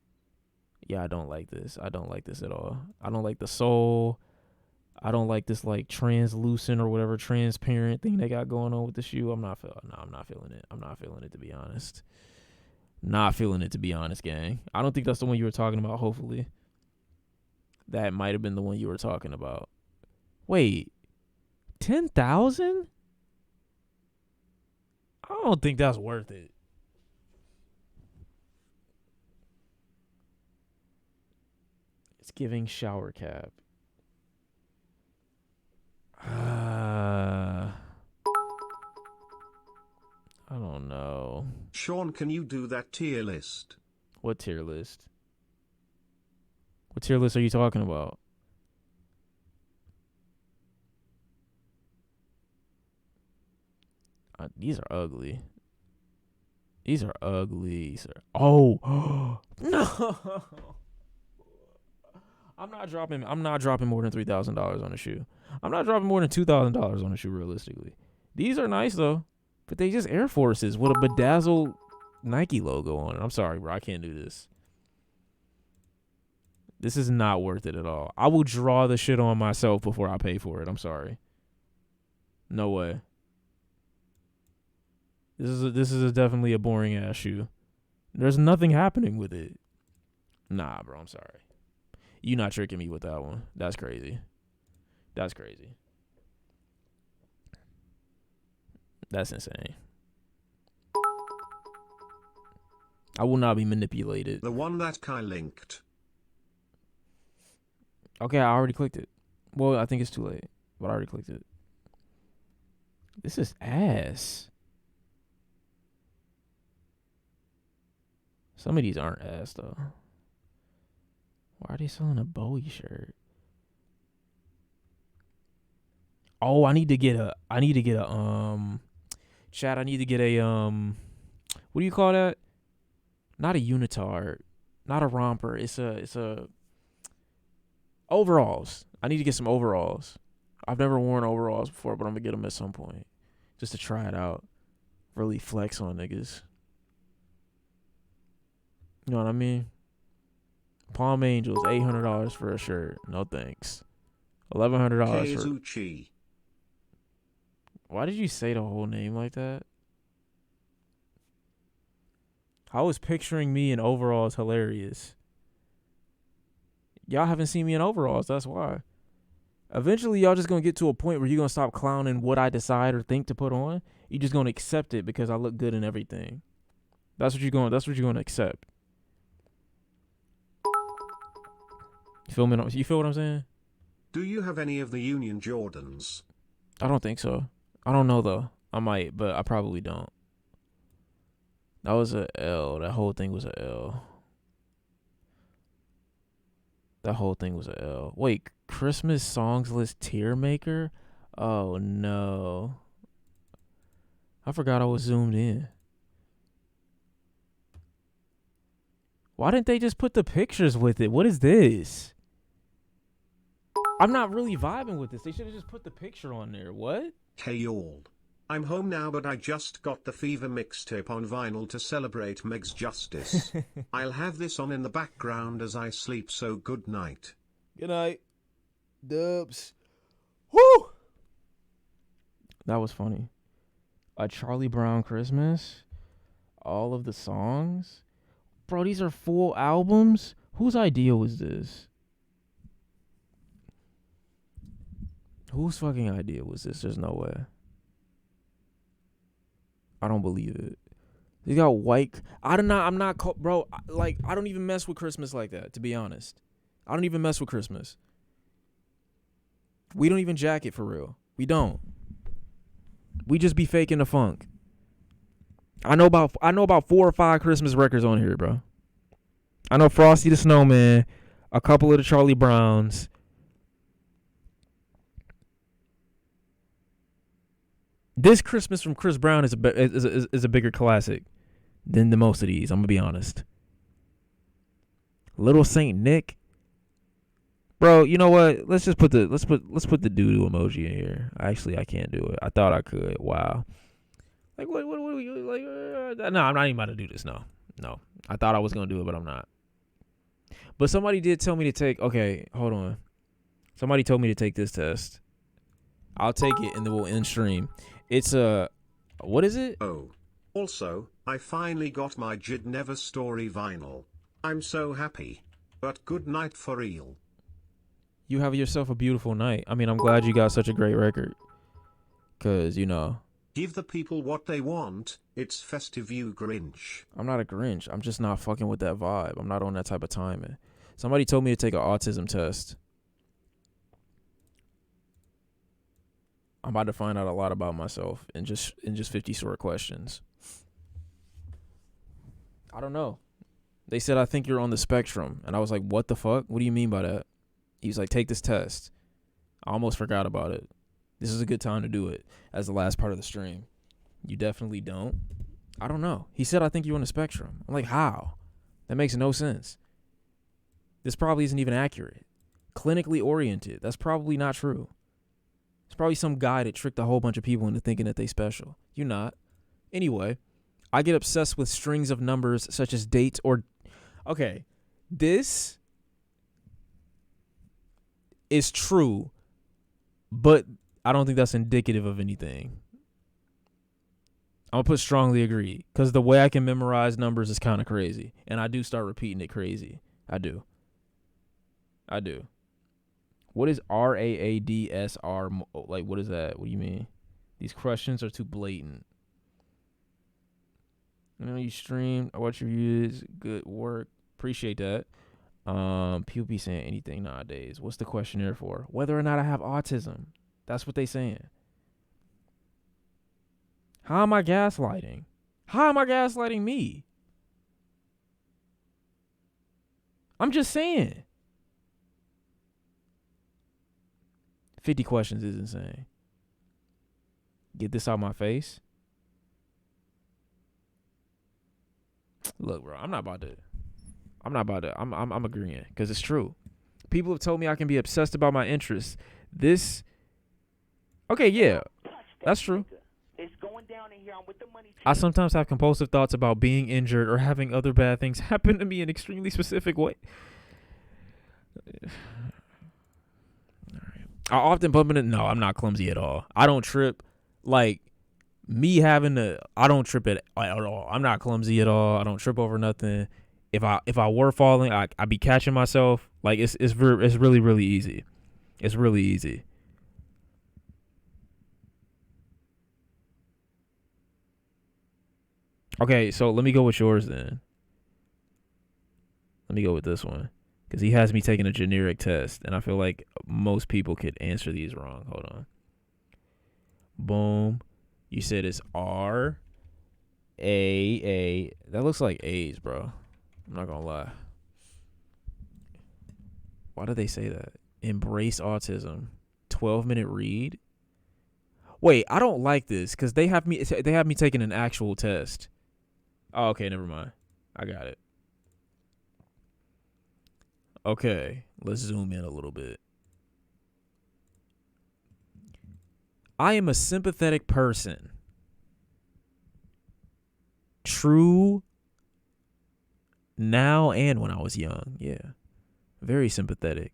Yeah, I don't like this. I don't like this at all. I don't like the sole. I don't like this like translucent or whatever transparent thing they got going on with the shoe. I'm not feeling it. I'm not feeling it, to be honest. Not feeling it, to be honest, gang. I don't think that's the one you were talking about, hopefully. That might have been the one you were talking about. Wait. 10,000? I don't think that's worth it. It's giving shower cap. I don't know. Shawn, can you do that tier list? What tier list? What tier list are you talking about? These are ugly. These are ugly, sir. Oh no! I'm not dropping more than $3,000 on a shoe. I'm not dropping more than $2,000 on a shoe, realistically. These are nice though, but they just Air Forces with a bedazzled Nike logo on it. I'm sorry, bro. I can't do this. This is not worth it at all. I will draw the shit on myself before I pay for it. I'm sorry. No way. This is definitely a boring ass shoe. There's nothing happening with it. Nah, bro. I'm sorry. You not tricking me with that one. That's crazy. That's crazy. That's insane. I will not be manipulated. The one that Kai linked. Okay, I already clicked it. Well, I think it's too late, but I already clicked it. This is ass. Some of these aren't ass though. Why are they selling a Bowie shirt? Oh, I need to get a Chad, I need to get a what do you call that? Not a unitard, not a romper. It's a overalls. I need to get some overalls. I've never worn overalls before, but I'm gonna get them at some point just to try it out. Really flex on niggas. You know what I mean? Palm Angels, $800 for a shirt. No thanks. $1,100 for. Kazuchi. Why did you say the whole name like that? I was picturing me in overalls hilarious. Y'all haven't seen me in overalls, that's why. Eventually, y'all just gonna get to a point where you're gonna stop clowning what I decide or think to put on. You're just gonna accept it because I look good in everything. That's what you're gonna accept. You feel me? You feel what I'm saying? Do you have any of the Union Jordans? I don't think so. I don't know though. I might, but I probably don't. That was a L. That whole thing was a L. That whole thing was a L. Wait, Christmas songs list tier maker? Oh no. I forgot I was zoomed in. Why didn't they just put the pictures with it? What is this? I'm not really vibing with this. They should have just put the picture on there. What? Hey y'all. I'm home now, but I just got the Fever mixtape on vinyl to celebrate Meg's justice. I'll have this on in the background as I sleep, so good night. Good night. Dubs. Woo! That was funny. A Charlie Brown Christmas? All of the songs? Bro, these are full albums? Whose idea was this? Whose fucking idea was this? There's no way. I don't believe it. They got white. I'm not, bro. Like, I don't even mess with Christmas like that, to be honest. I don't even mess with Christmas. We don't even jack it for real. We don't. We just be faking the funk. I know about 4 or 5 Christmas records on here, bro. I know Frosty the Snowman, a couple of the Charlie Browns. This Christmas from Chris Brown is a bigger classic than the most of these. I'm gonna be honest. Little Saint Nick, bro. You know what? Let's put the doo-doo emoji in here. Actually, I can't do it. I thought I could. Wow. Like what are you like? No, I'm not even about to do this. No. I thought I was gonna do it, but I'm not. But somebody did tell me to take. Okay, hold on. Somebody told me to take this test. I'll take it and then we'll end stream. It's what is it? Oh. Also, I finally got my Jid Never Story vinyl. I'm so happy. But good night for real. You have yourself a beautiful night. I mean, I'm glad you got such a great record. Cause, you know. Give the people what they want. It's festive, you Grinch. I'm not a Grinch. I'm just not fucking with that vibe. I'm not on that type of timing. Somebody told me to take an autism test. I'm about to find out a lot about myself in just 50 short questions. I don't know. They said, I think you're on the spectrum. And I was like, what the fuck? What do you mean by that? He was like, take this test. I almost forgot about it. This is a good time to do it as the last part of the stream. You definitely don't. I don't know. He said, I think you're on the spectrum. I'm like, how? That makes no sense. This probably isn't even accurate. Clinically oriented. That's probably not true. It's probably some guy that tricked a whole bunch of people into thinking that they special. You're not. Anyway, I get obsessed with strings of numbers such as dates or... Okay, this is true, but I don't think that's indicative of anything. I'm going to put strongly agree, because the way I can memorize numbers is kind of crazy, and I do start repeating it crazy. I do. What is RAADSR? Like, what is that? What do you mean? These questions are too blatant. You know, you stream, I watch your views, good work. Appreciate that. People be saying anything nowadays. What's the questionnaire for? Whether or not I have autism. That's what they saying. How am I gaslighting? How am I gaslighting me? I'm just saying. 50 questions is insane. Get this out my face. Look, bro, I'm agreeing because it's true. People have told me I can be obsessed about my interests. Okay, yeah, that's true. It's going down in I sometimes have compulsive thoughts about being injured or having other bad things happen to me in extremely specific way. I often bump into. No, I'm not clumsy at all. I don't trip. Like me having to. I don't trip at all. I'm not clumsy at all. I don't trip over nothing. If I were falling, I'd be catching myself. Like it's really really easy. It's really easy. Okay, so let me go with yours then. Let me go with this one. Because he has me taking a generic test, and I feel like most people could answer these wrong. Hold on. Boom. You said it's R, A. That looks like A's, bro. I'm not going to lie. Why did they say that? Embrace autism. 12-minute read. Wait, I don't like this because they have me taking an actual test. Oh, okay, never mind. I got it. Okay, let's zoom in a little bit. I am a sympathetic person. True now and when I was young. Yeah. Very sympathetic.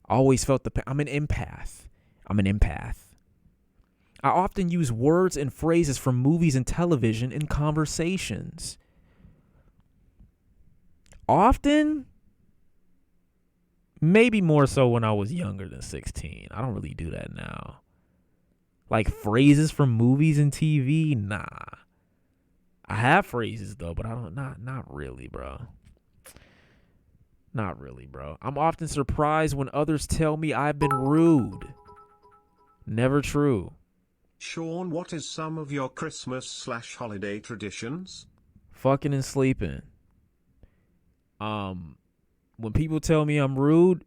Always felt the pain. I'm an empath. I often use words and phrases from movies and television in conversations. Often? Maybe more so when I was younger than 16. I don't really do that now. Like phrases from movies and TV? Nah. I have phrases though, but not really, bro. Not really, bro. I'm often surprised when others tell me I've been rude. Never true. Shawn, what is some of your Christmas/holiday traditions? Fucking and sleeping. When people tell me I'm rude,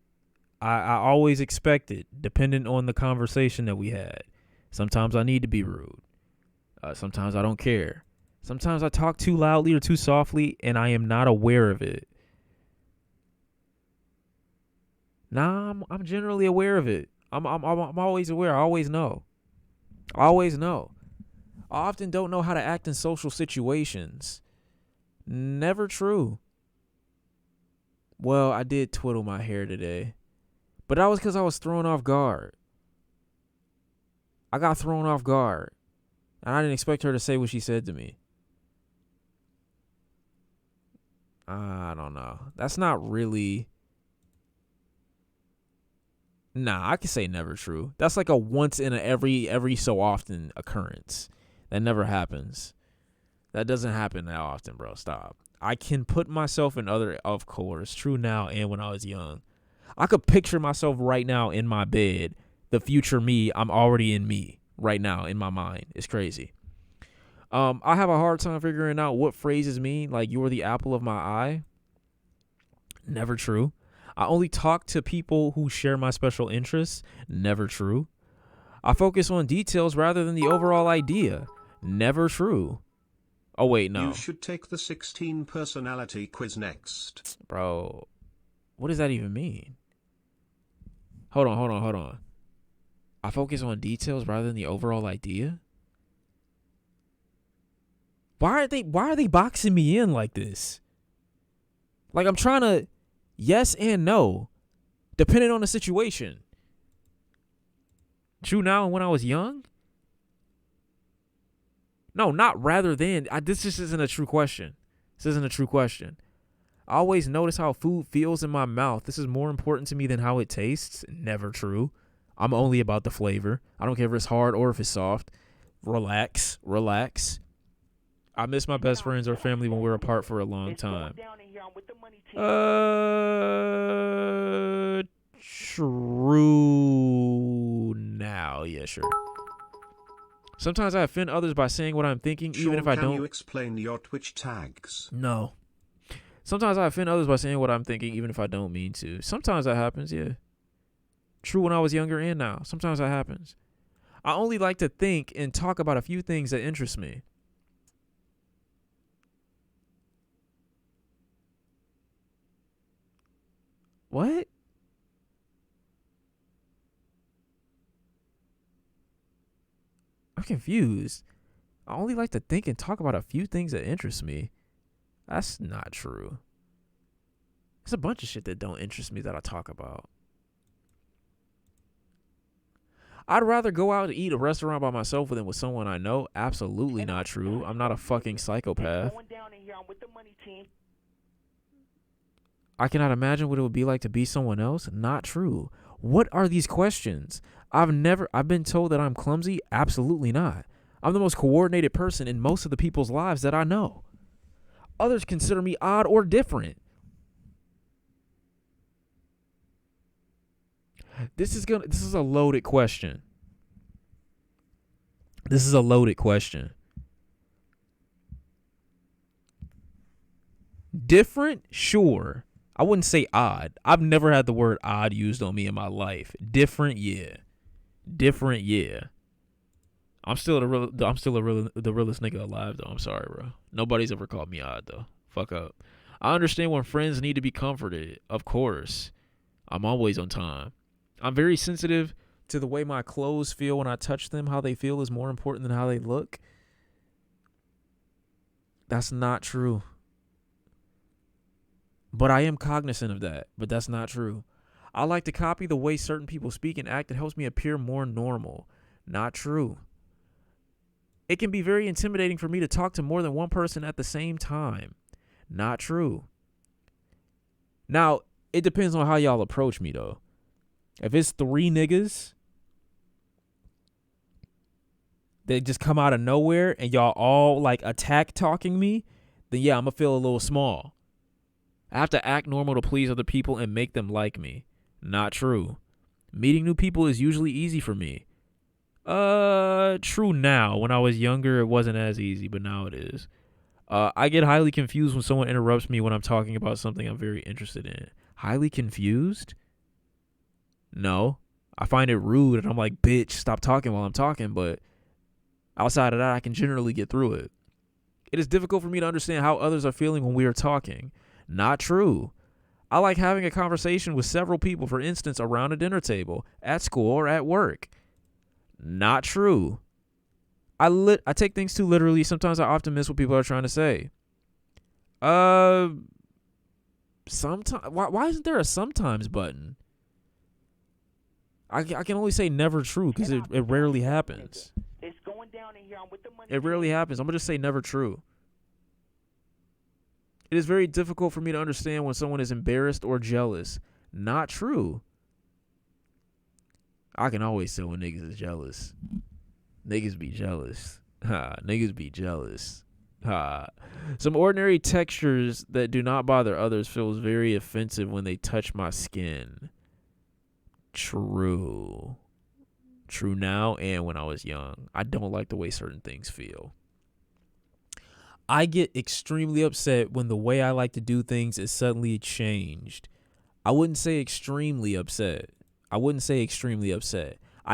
I always expect it, depending on the conversation that we had. Sometimes I need to be rude. Sometimes I don't care. Sometimes I talk too loudly or too softly, and I am not aware of it. Nah, I'm generally aware of it. I'm always aware. I always know. I often don't know how to act in social situations. Never true. Well, I did twiddle my hair today, but that was because I was thrown off guard. I got thrown off guard, and I didn't expect her to say what she said to me. I don't know. That's not really. Nah, I can say never true. That's like a once in a every so often occurrence. That never happens. That doesn't happen that often, bro. Stop. I can put myself in other, of course, true now and when I was young. I could picture myself right now in my bed. The future me, I'm already in me right now in my mind. It's crazy. I have a hard time figuring out what phrases mean. Like, you are the apple of my eye. Never true. I only talk to people who share my special interests. Never true. I focus on details rather than the overall idea. Never true. Oh, wait, no. You should take the 16 personality quiz next. Bro, what does that even mean? Hold on. I focus on details rather than the overall idea? Why are they boxing me in like this? Like, I'm trying to yes and no, depending on the situation. True now and when I was young? No, not rather than. This just isn't a true question. This isn't a true question. I always notice how food feels in my mouth. This is more important to me than how it tastes. Never true. I'm only about the flavor. I don't care if it's hard or if it's soft. Relax. I miss my best friends or family when we're apart for a long time. True now. Yeah, sure. Sometimes I offend others by saying what I'm thinking, Shawn, even if I don't. Can you explain your Twitch tags? No. Sometimes I offend others by saying what I'm thinking, even if I don't mean to. Sometimes that happens, yeah. True when I was younger and now. Sometimes that happens. I only like to think and talk about a few things that interest me. What? I'm confused. I only like to think and talk about a few things that interest me. That's not true. There's a bunch of shit that don't interest me that I talk about. I'd rather go out to eat a restaurant by myself than with someone I know. Absolutely not true. I'm not a fucking psychopath. I cannot imagine what it would be like to be someone else. Not true. What are these questions? I've been told that I'm clumsy. Absolutely not. I'm the most coordinated person in most of the people's lives that I know. Others consider me odd or different. This is a loaded question. This is a loaded question. Different? Sure. I wouldn't say odd. I've never had the word odd used on me in my life. Different, yeah. Different, yeah. I'm still the realest nigga alive though. I'm sorry, bro. Nobody's ever called me odd though. Fuck up. I understand when friends need to be comforted. Of course. I'm always on time. I'm very sensitive to the way my clothes feel when I touch them. How they feel is more important than how they look. That's not true. But I am cognizant of that. But that's not true. I like to copy the way certain people speak and act. It helps me appear more normal. Not true. It can be very intimidating for me to talk to more than one person at the same time. Not true. Now, it depends on how y'all approach me, though. If it's 3 niggas that just come out of nowhere and y'all all like attack talking me, then yeah, I'm going to feel a little small. I have to act normal to please other people and make them like me. Not true. Meeting new people is usually easy for me. True now. When I was younger, it wasn't as easy, but now it is. I get highly confused when someone interrupts me when I'm talking about something I'm very interested in. Highly confused? No. I find it rude and I'm like, bitch, stop talking while I'm talking, but outside of that, I can generally get through it. It is difficult for me to understand how others are feeling when we are talking. Not true. I like having a conversation with several people, for instance, around a dinner table, at school, or at work. Not true. I take things too literally. Sometimes I often miss what people are trying to say. Sometimes. Why isn't there a sometimes button? I can only say never true because it rarely happens. It's going down in here. I'm with the money. It rarely happens. I'm going to just say never true. It is very difficult for me to understand when someone is embarrassed or jealous. Not true. I can always tell when niggas is jealous. Niggas be jealous. Ha, niggas be jealous. Ha. Some ordinary textures that do not bother others feels very offensive when they touch my skin. True. True now and when I was young. I don't like the way certain things feel. I get extremely upset when the way I like to do things is suddenly changed. I wouldn't say extremely upset. I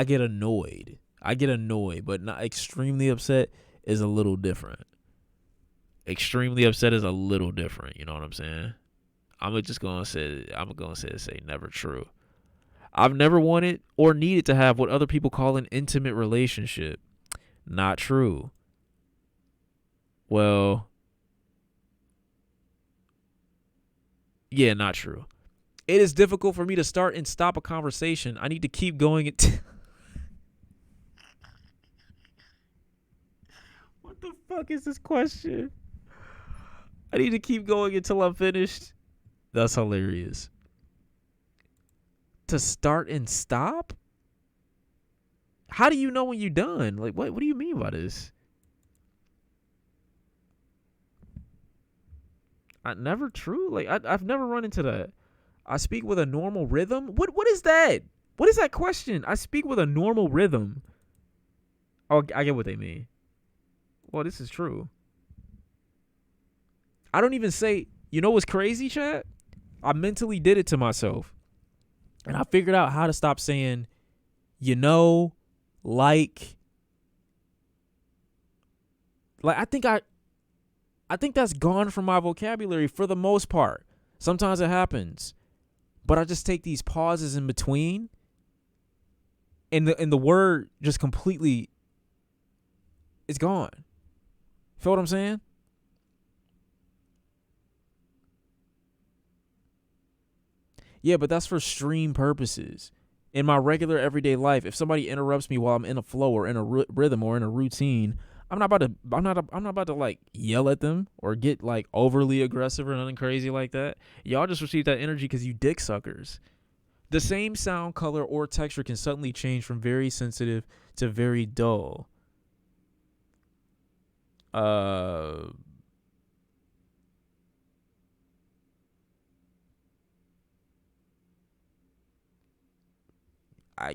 get annoyed. But not extremely upset is a little different. Extremely upset is a little different. You know what I'm saying? I'm gonna say never true. I've never wanted or needed to have what other people call an intimate relationship. Not true. Well, yeah, not true. It is difficult for me to start and stop a conversation. I need to keep going. What the fuck is this question? I need to keep going until I'm finished. That's hilarious. To start and stop? How do you know when you're done? Like, what do you mean by this? Never true? Like, I've never run into that. I speak with a normal rhythm? What is that? What is that question? I speak with a normal rhythm. Oh, I get what they mean. Well, this is true. I don't even say, you know what's crazy, chat? I mentally did it to myself. And I figured out how to stop saying, you know, like I think that's gone from my vocabulary for the most part. Sometimes it happens. But I just take these pauses in between. And the word just completely is gone. Feel what I'm saying? Yeah, but that's for stream purposes. In my regular everyday life, if somebody interrupts me while I'm in a flow or in a rhythm or in a routine, I'm not about to like yell at them or get like overly aggressive or nothing crazy like that. Y'all just receive that energy because you dick suckers. The same sound, color, or texture can suddenly change from very sensitive to very dull. I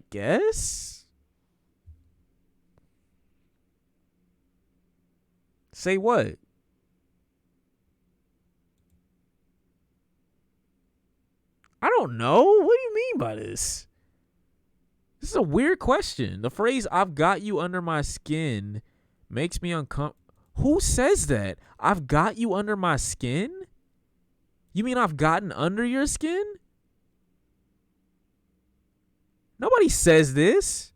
guess. Say what? I don't know. What do you mean by this? This is a weird question. The phrase "I've got you under my skin" makes me uncomfortable. Who says that? I've got you under my skin? You mean I've gotten under your skin? Nobody says this.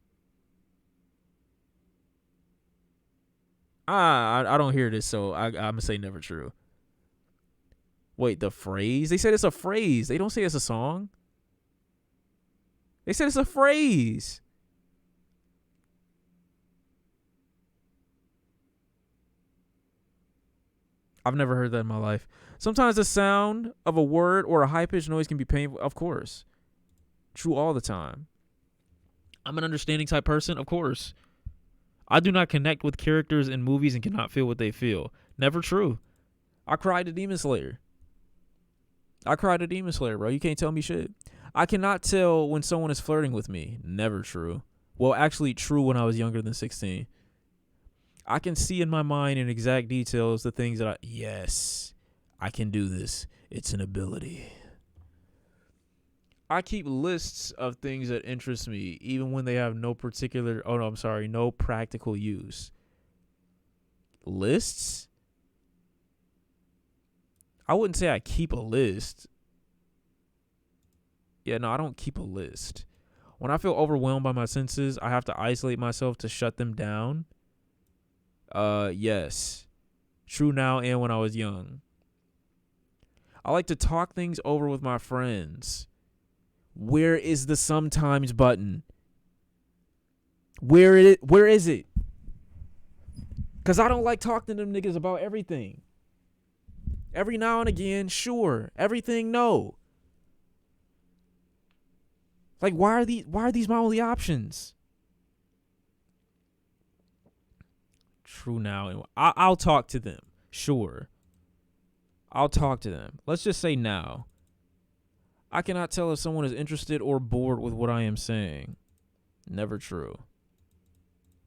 I don't hear this, so I'm going to say never true. Wait, the phrase? They said it's a phrase. They don't say it's a song. They said it's a phrase. I've never heard that in my life. Sometimes the sound of a word or a high-pitched noise can be painful. Of course. True all the time. I'm an understanding type person. Of course. I do not connect with characters in movies and cannot feel what they feel. Never true. I cried to Demon Slayer. Bro. You can't tell me shit. I cannot tell when someone is flirting with me. Never true. Well, actually true when I was younger than 16. I can see in my mind in exact details the things that yes, I can do this. It's an ability. I keep lists of things that interest me, even when they have no practical use. Lists? I wouldn't say I keep a list. Yeah, no, I don't keep a list. When I feel overwhelmed by my senses, I have to isolate myself to shut them down. Yes. True now and when I was young. I like to talk things over with my friends. Where is the sometimes button? Where is it? Because I don't like talking to them niggas about everything. Every now and again, sure. Everything, no. Like, why are these my only options? True now. I'll talk to them. Sure. I'll talk to them. Let's just say now. I cannot tell if someone is interested or bored with what I am saying. Never true.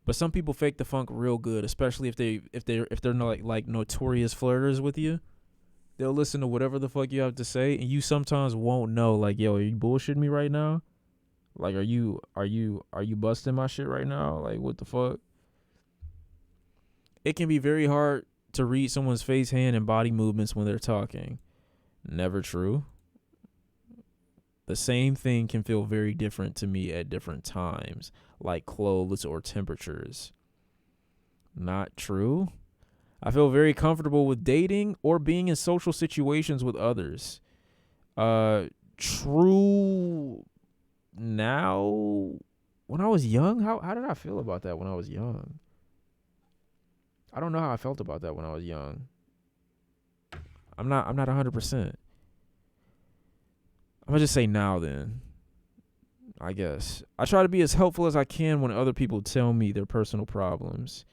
But some people fake the funk real good, especially if they're not like notorious flirters with you. They'll listen to whatever the fuck you have to say, and you sometimes won't know. Like, yo, are you bullshitting me right now? Like, are you busting my shit right now? Like, what the fuck? It can be very hard to read someone's face, hand, and body movements when they're talking. Never true. The same thing can feel very different to me at different times, like clothes or temperatures. Not true. I feel very comfortable with dating or being in social situations with others. True now. When I was young, how did I feel about that when I was young? I don't know how I felt about that when I was young. I'm not 100%. I'm gonna just say now then. I guess. I try to be as helpful as I can when other people tell me their personal problems.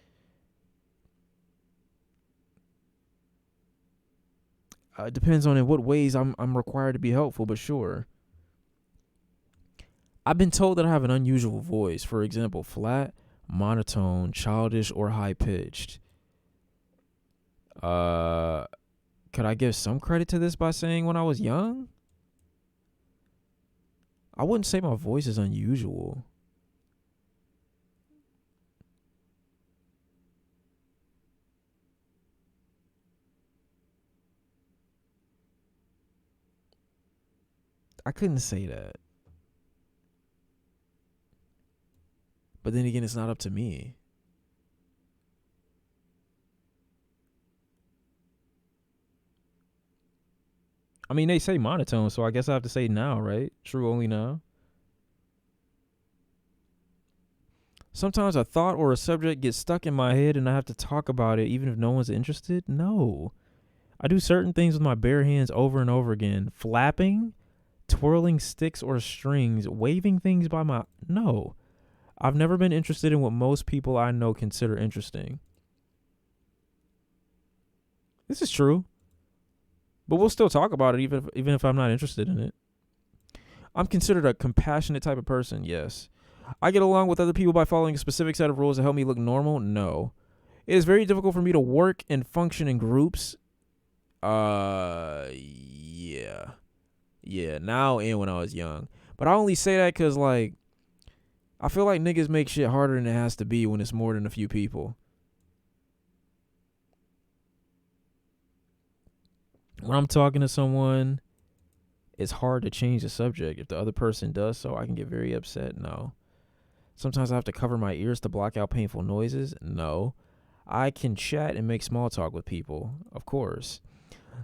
It depends on in what ways I'm required to be helpful, but sure. I've been told that I have an unusual voice. For example, flat, monotone, childish, or high-pitched. Could I give some credit to this by saying when I was young? I wouldn't say my voice is unusual. I couldn't say that. But then again, it's not up to me. I mean, they say monotone, so I guess I have to say now, right? True only now. Sometimes a thought or a subject gets stuck in my head and I have to talk about it even if no one's interested. No. I do certain things with my bare hands over and over again. Flapping, twirling sticks or strings, waving things by my... No. I've never been interested in what most people I know consider interesting. This is true. But we'll still talk about it even if I'm not interested in it. I'm considered a compassionate type of person, yes. I get along with other people by following a specific set of rules that help me look normal, no. It is very difficult for me to work and function in groups. Yeah. Yeah, now and when I was young. But I only say that because, like, I feel like niggas make shit harder than it has to be when it's more than a few people. When I'm talking to someone, it's hard to change the subject. If the other person does so, I can get very upset. No. Sometimes I have to cover my ears to block out painful noises. No. I can chat and make small talk with people. Of course.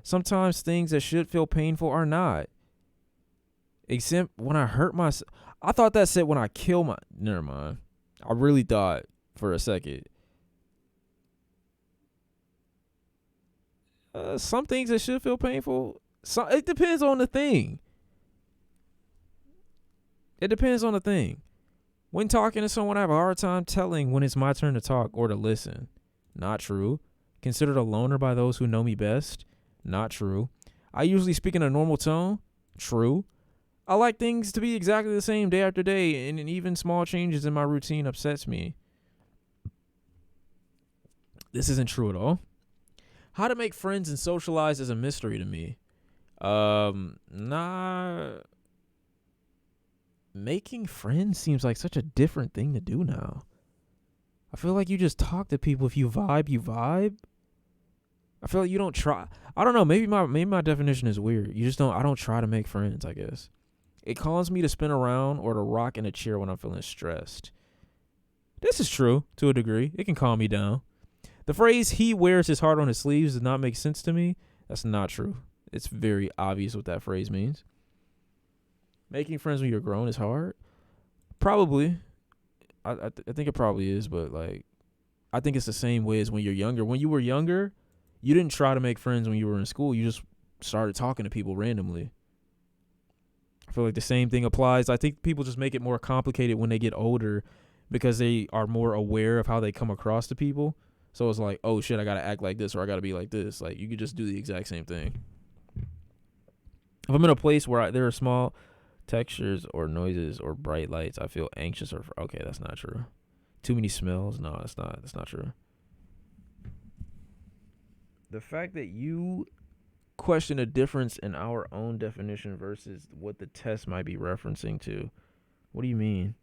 Sometimes things that should feel painful are not. Except when I hurt myself. I thought that said when I kill my... Never mind. I really thought for a second. Some things that should feel painful. It depends on the thing. It depends on the thing. When talking to someone, I have a hard time telling when it's my turn to talk or to listen. Not true. Considered a loner by those who know me best. Not true. I usually speak in a normal tone. True. I like things to be exactly the same day after day, and even small changes in my routine upsets me. This isn't true at all. How to make friends and socialize is a mystery to me. Making friends seems like such a different thing to do now. I feel like you just talk to people. If you vibe, you vibe. I feel like you don't try. I don't know. Maybe my definition is weird. I don't try to make friends, I guess. It calls me to spin around or to rock in a chair when I'm feeling stressed. This is true to a degree. It can calm me down. The phrase, he wears his heart on his sleeves, does not make sense to me. That's not true. It's very obvious what that phrase means. Making friends when you're grown is hard? Probably. I think it probably is, but like, I think it's the same way as when you're younger. When you were younger, you didn't try to make friends when you were in school. You just started talking to people randomly. I feel like the same thing applies. I think people just make it more complicated when they get older because they are more aware of how they come across to people. So it's like, oh shit, I gotta act like this or I gotta be like this. Like, you could just do the exact same thing. If I'm in a place where there are small textures or noises or bright lights, I feel anxious or okay, that's not true. Too many smells? No, that's not true. The fact that you question a difference in our own definition versus what the test might be referencing to. What do you mean?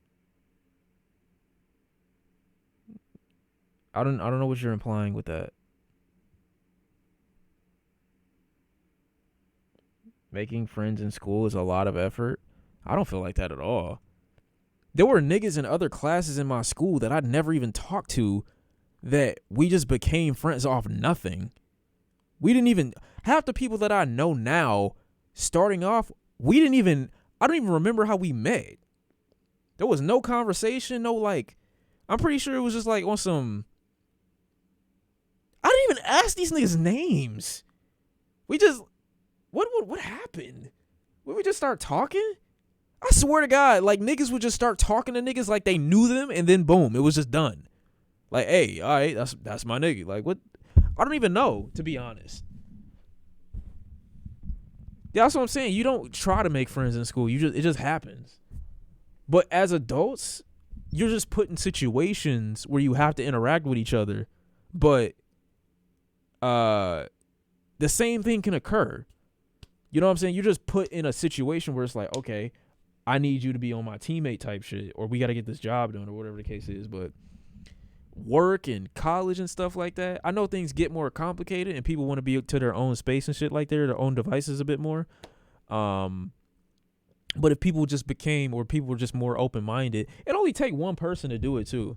I don't know what you're implying with that. Making friends in school is a lot of effort. I don't feel like that at all. There were niggas in other classes in my school that I'd never even talked to that we just became friends off nothing. We didn't even, half the people that I know now, starting off, I don't even remember how we met. There was no conversation, no like, I'm pretty sure it was just like on some, I didn't even ask these niggas names. We just, what happened? Would we just start talking? I swear to God, like niggas would just start talking to niggas like they knew them and then boom, it was just done. Like, hey, all right, that's my nigga. Like, what? I don't even know, to be honest. Yeah, that's what I'm saying. You don't try to make friends in school. It just happens. But as adults, you're just put in situations where you have to interact with each other. But the same thing can occur. You know what I'm saying? You're just put in a situation where it's like, okay, I need you to be on my teammate type shit, or we got to get this job done, or whatever the case is. But work and college and stuff like that, I know things get more complicated and people want to be to their own space and shit like that, their own devices a bit more. But if people just became, or people were just more open-minded, it only take one person to do it too.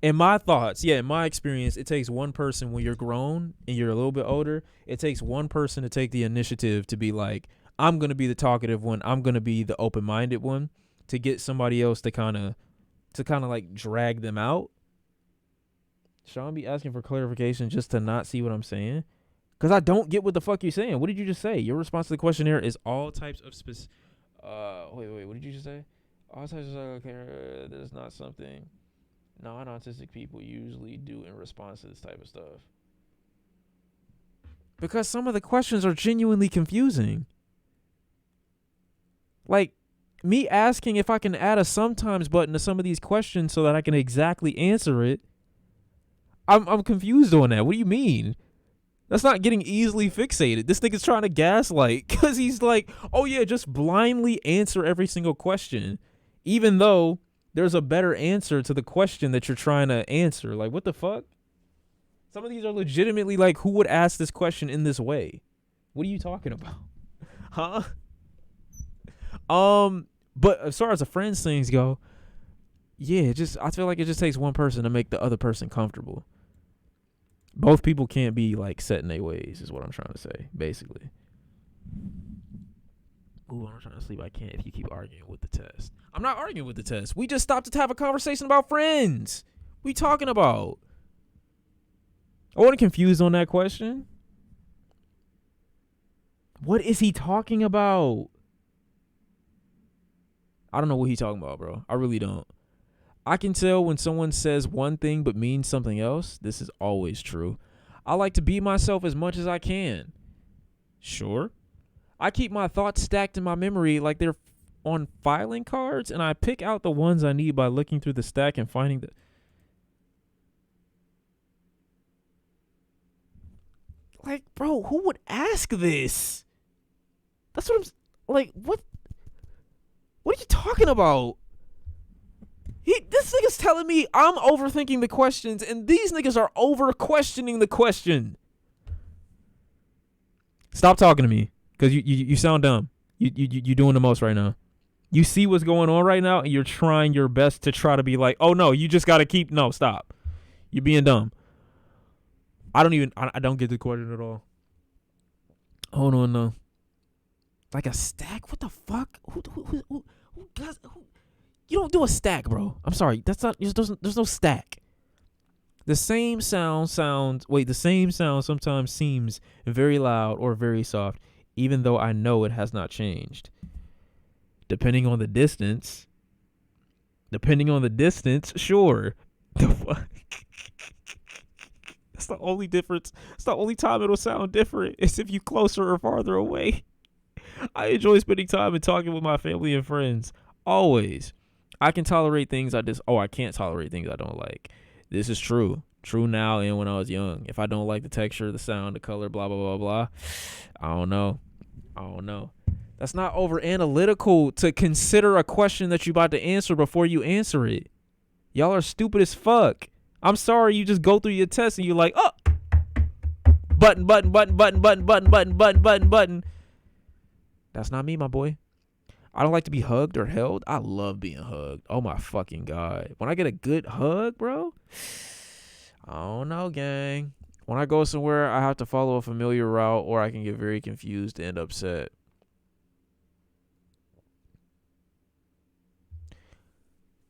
In my thoughts, in my experience, it takes one person when you're grown and you're a little bit older. It takes one person to take the initiative to be like, I'm gonna be the talkative one. I'm gonna be the open-minded one, to get somebody else to kind of like drag them out. Shawn be asking for clarification just to not see what I'm saying, because I don't get what the fuck you're saying. What did you just say? Your response to the questionnaire is all types of wait, what did you just say? All types of okay, there's not something non-autistic people usually do in response to this type of stuff. Because some of the questions are genuinely confusing. Like, me asking if I can add a sometimes button to some of these questions so that I can exactly answer it, I'm confused on that. What do you mean? That's not getting easily fixated. This nigga's trying to gaslight because he's like, oh yeah, just blindly answer every single question, even though there's a better answer to the question that you're trying to answer. Like, what the fuck? Some of these are legitimately like, who would ask this question in this way? What are you talking about? Huh? But as far as the friends things go, yeah, I feel like it just takes one person to make the other person comfortable. Both people can't be like set in their ways, is what I'm trying to say, basically. Ooh, I'm trying to sleep. I can't if you keep arguing with the test. I'm not arguing with the test. We just stopped to have a conversation about friends. What are you talking about? I wasn't confused on that question. What is he talking about? I don't know what he's talking about, bro. I really don't. I can tell when someone says one thing but means something else. This is always true. I like to be myself as much as I can. Sure. I keep my thoughts stacked in my memory like they're on filing cards, and I pick out the ones I need by looking through the stack and finding the... Like, bro, who would ask this? That's what I'm... Like, what? What are you talking about? This nigga's telling me I'm overthinking the questions, and these niggas are over-questioning the question. Stop talking to me, because you sound dumb. You're doing the most right now. You see what's going on right now, and you're trying your best to try to be like, oh, no, you just got to keep... No, stop. You're being dumb. I don't get the question at all. Hold on, no. Like a stack? What the fuck? Who you don't do a stack, bro. I'm sorry. That's not... There's no stack. The same sound sometimes seems very loud or very soft, even though I know it has not changed. Depending on the distance, sure. The fuck? That's the only difference. It's the only time it'll sound different is if you closer or farther away. I enjoy spending time and talking with my family and friends. Always. I can tolerate things I can't tolerate things I don't like. This is true. True now and when I was young. If I don't like the texture, the sound, the color, blah, blah, blah, blah, I don't know. That's not over analytical to consider a question that you're about to answer before you answer it. Y'all are stupid as fuck. I'm sorry, you just go through your test and you're like, oh, button. That's not me, my boy. I don't like to be hugged or held. I love being hugged. Oh my fucking God. When I get a good hug, bro, I don't know, gang. When I go somewhere, I have to follow a familiar route or I can get very confused and upset.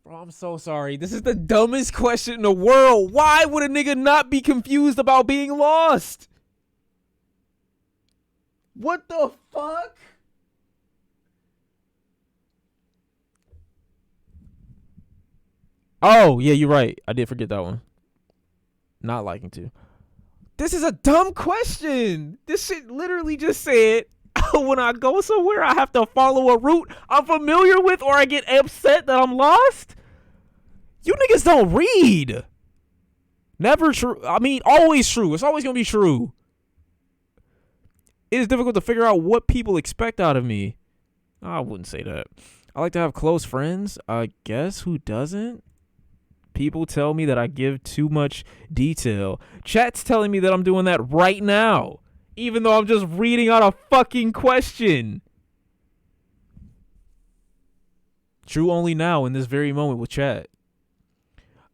Bro, I'm so sorry. This is the dumbest question in the world. Why would a nigga not be confused about being lost? What the fuck? Oh, yeah, you're right. I did forget that one. Not liking to. This is a dumb question. This shit literally just said, when I go somewhere, I have to follow a route I'm familiar with or I get upset that I'm lost? You niggas don't read. Never true. I mean, always true. It's always going to be true. It is difficult to figure out what people expect out of me. I wouldn't say that. I like to have close friends. I guess who doesn't? People tell me that I give too much detail. Chat's telling me that I'm doing that right now, even though I'm just reading out a fucking question. True only now in this very moment with chat.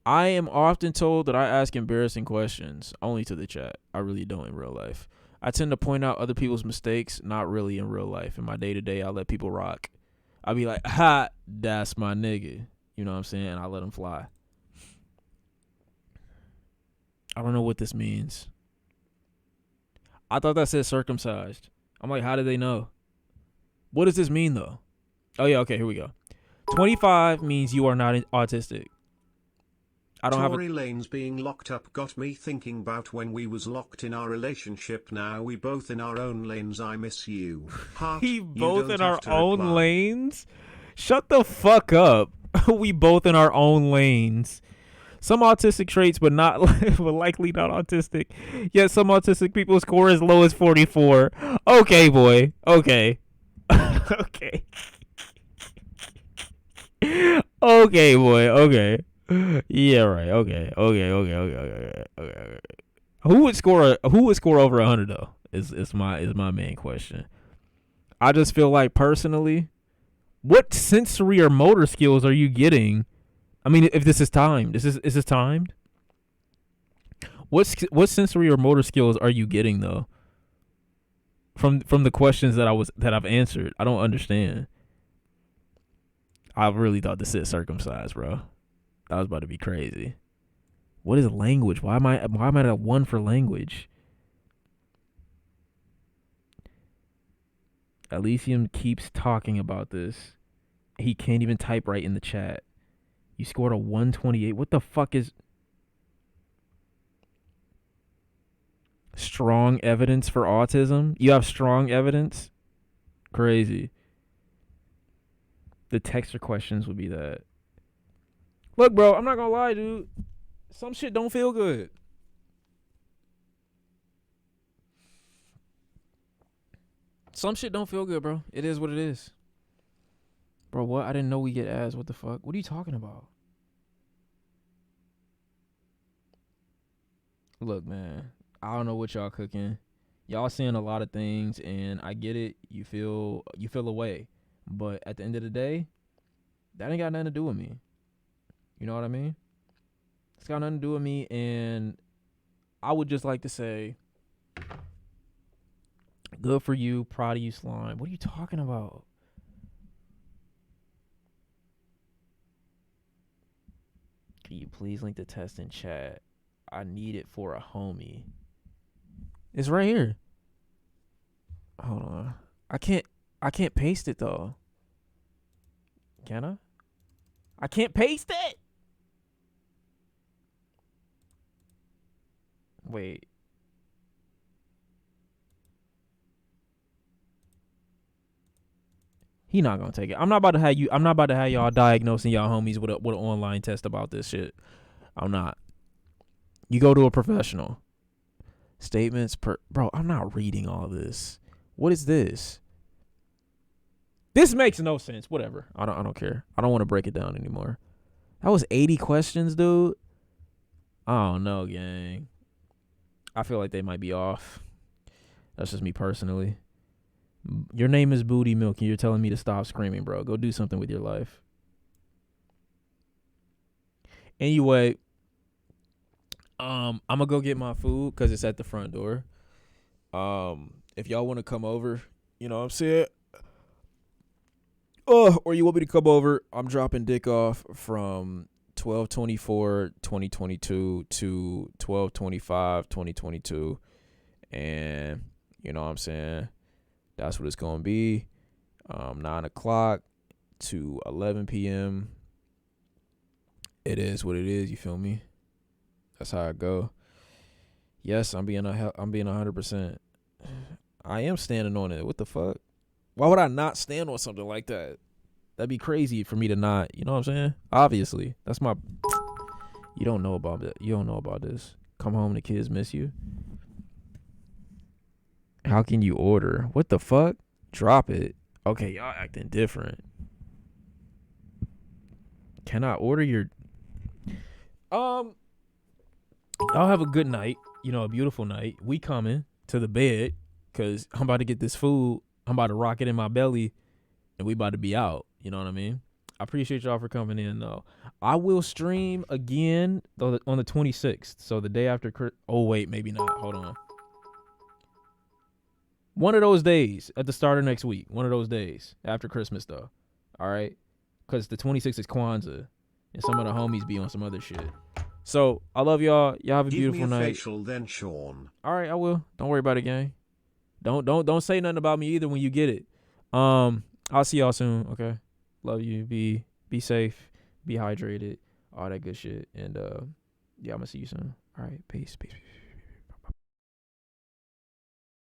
I am often told that I ask embarrassing questions, only to the chat. I really don't in real life. I tend to point out other people's mistakes, not really in real life. In my day-to-day, I let people rock. I'll be like, ha, that's my nigga. You know what I'm saying? I let him fly. I don't know what this means. I thought that said circumcised. I'm like, how did they know? What does this mean, though? Oh, yeah, okay, here we go. 25 means you are not autistic. I don't Tory Lanez being locked up got me thinking about when we was locked in our relationship. Now we both in our own lanes. I miss you. Heart, We you both don't in have our to own reply. lanes? Shut the fuck up. We both in our own lanes. Some autistic traits, but not, but likely not autistic. Yet some autistic people score as low as 44. Okay, boy. Okay. Okay. Okay, boy. Okay. Yeah, right. Okay. Okay. Who would score over 100 though? Is my main question. I just feel like personally, what sensory or motor skills are you getting? I mean, if this is timed, is this timed? What sensory or motor skills are you getting though? From the questions that I've answered, I don't understand. I really thought this said circumcised, bro. That was about to be crazy. What is language? Why am I at 1 for language? Elysium keeps talking about this. He can't even type right in the chat. You scored a 128. What the fuck is strong evidence for autism? You have strong evidence? Crazy. The texture questions would be that. Look, bro, I'm not gonna lie, dude. Some shit don't feel good. Some shit don't feel good, bro. It is what it is. Bro, what? I didn't know we get ads. What the fuck? What are you talking about? Look, man. I don't know what y'all cooking. Y'all seeing a lot of things, and I get it. You feel away. But at the end of the day, that ain't got nothing to do with me. You know what I mean? It's got nothing to do with me, and I would just like to say, good for you, proud of you, Slime. What are you talking about? Can you please link the test in chat? I need it for a homie. It's right here. Hold on. I can't paste it though. Can I? I can't paste it. Wait. He not gonna take it. I'm not about to have y'all diagnosing y'all homies with an online test about this shit. I'm not. You go to a professional. Statements bro, I'm not reading all this. What is this? This makes no sense. Whatever. I don't care. I don't want to break it down anymore. That was 80 questions, dude. I don't know, gang. I feel like they might be off. That's just me personally. Your name is Booty Milk and you're telling me to stop screaming, bro. Go do something with your life. Anyway, I'm gonna go get my food because it's at the front door. If y'all want to come over, you know what I'm saying? Or you want me to come over, I'm dropping dick off from 12/24/2022 to 12/25/2022. And you know what I'm saying? That's what it's going to be. 9 o'clock to 11 p.m. It is what it is. You feel me? That's how I go. Yes, I'm being 100%. I am standing on it. What the fuck? Why would I not stand on something like that? That'd be crazy for me to not. You know what I'm saying? Obviously, that's my. You don't know about it. You don't know about this. Come home, the kids miss you. How can you order? What the fuck? Drop it. Okay, y'all acting different. Can I order your? Y'all have a good night. You know, a beautiful night. We coming to the bed because I'm about to get this food. I'm about to rock it in my belly, and we about to be out. You know what I mean? I appreciate y'all for coming in, though. I will stream again on the 26th. So the day after. Oh, wait, maybe not. Hold on. One of those days at the start of next week. One of those days after Christmas, though. All right? Because the 26th is Kwanzaa. And some of the homies be on some other shit. So, I love y'all. Y'all have a beautiful night. Give me a facial then, Shawn. All right, I will. Don't worry about it, gang. Don't say nothing about me either when you get it. I'll see y'all soon, okay? Love you. Be safe. Be hydrated. All that good shit. And yeah, I'm gonna see you soon. All right, peace.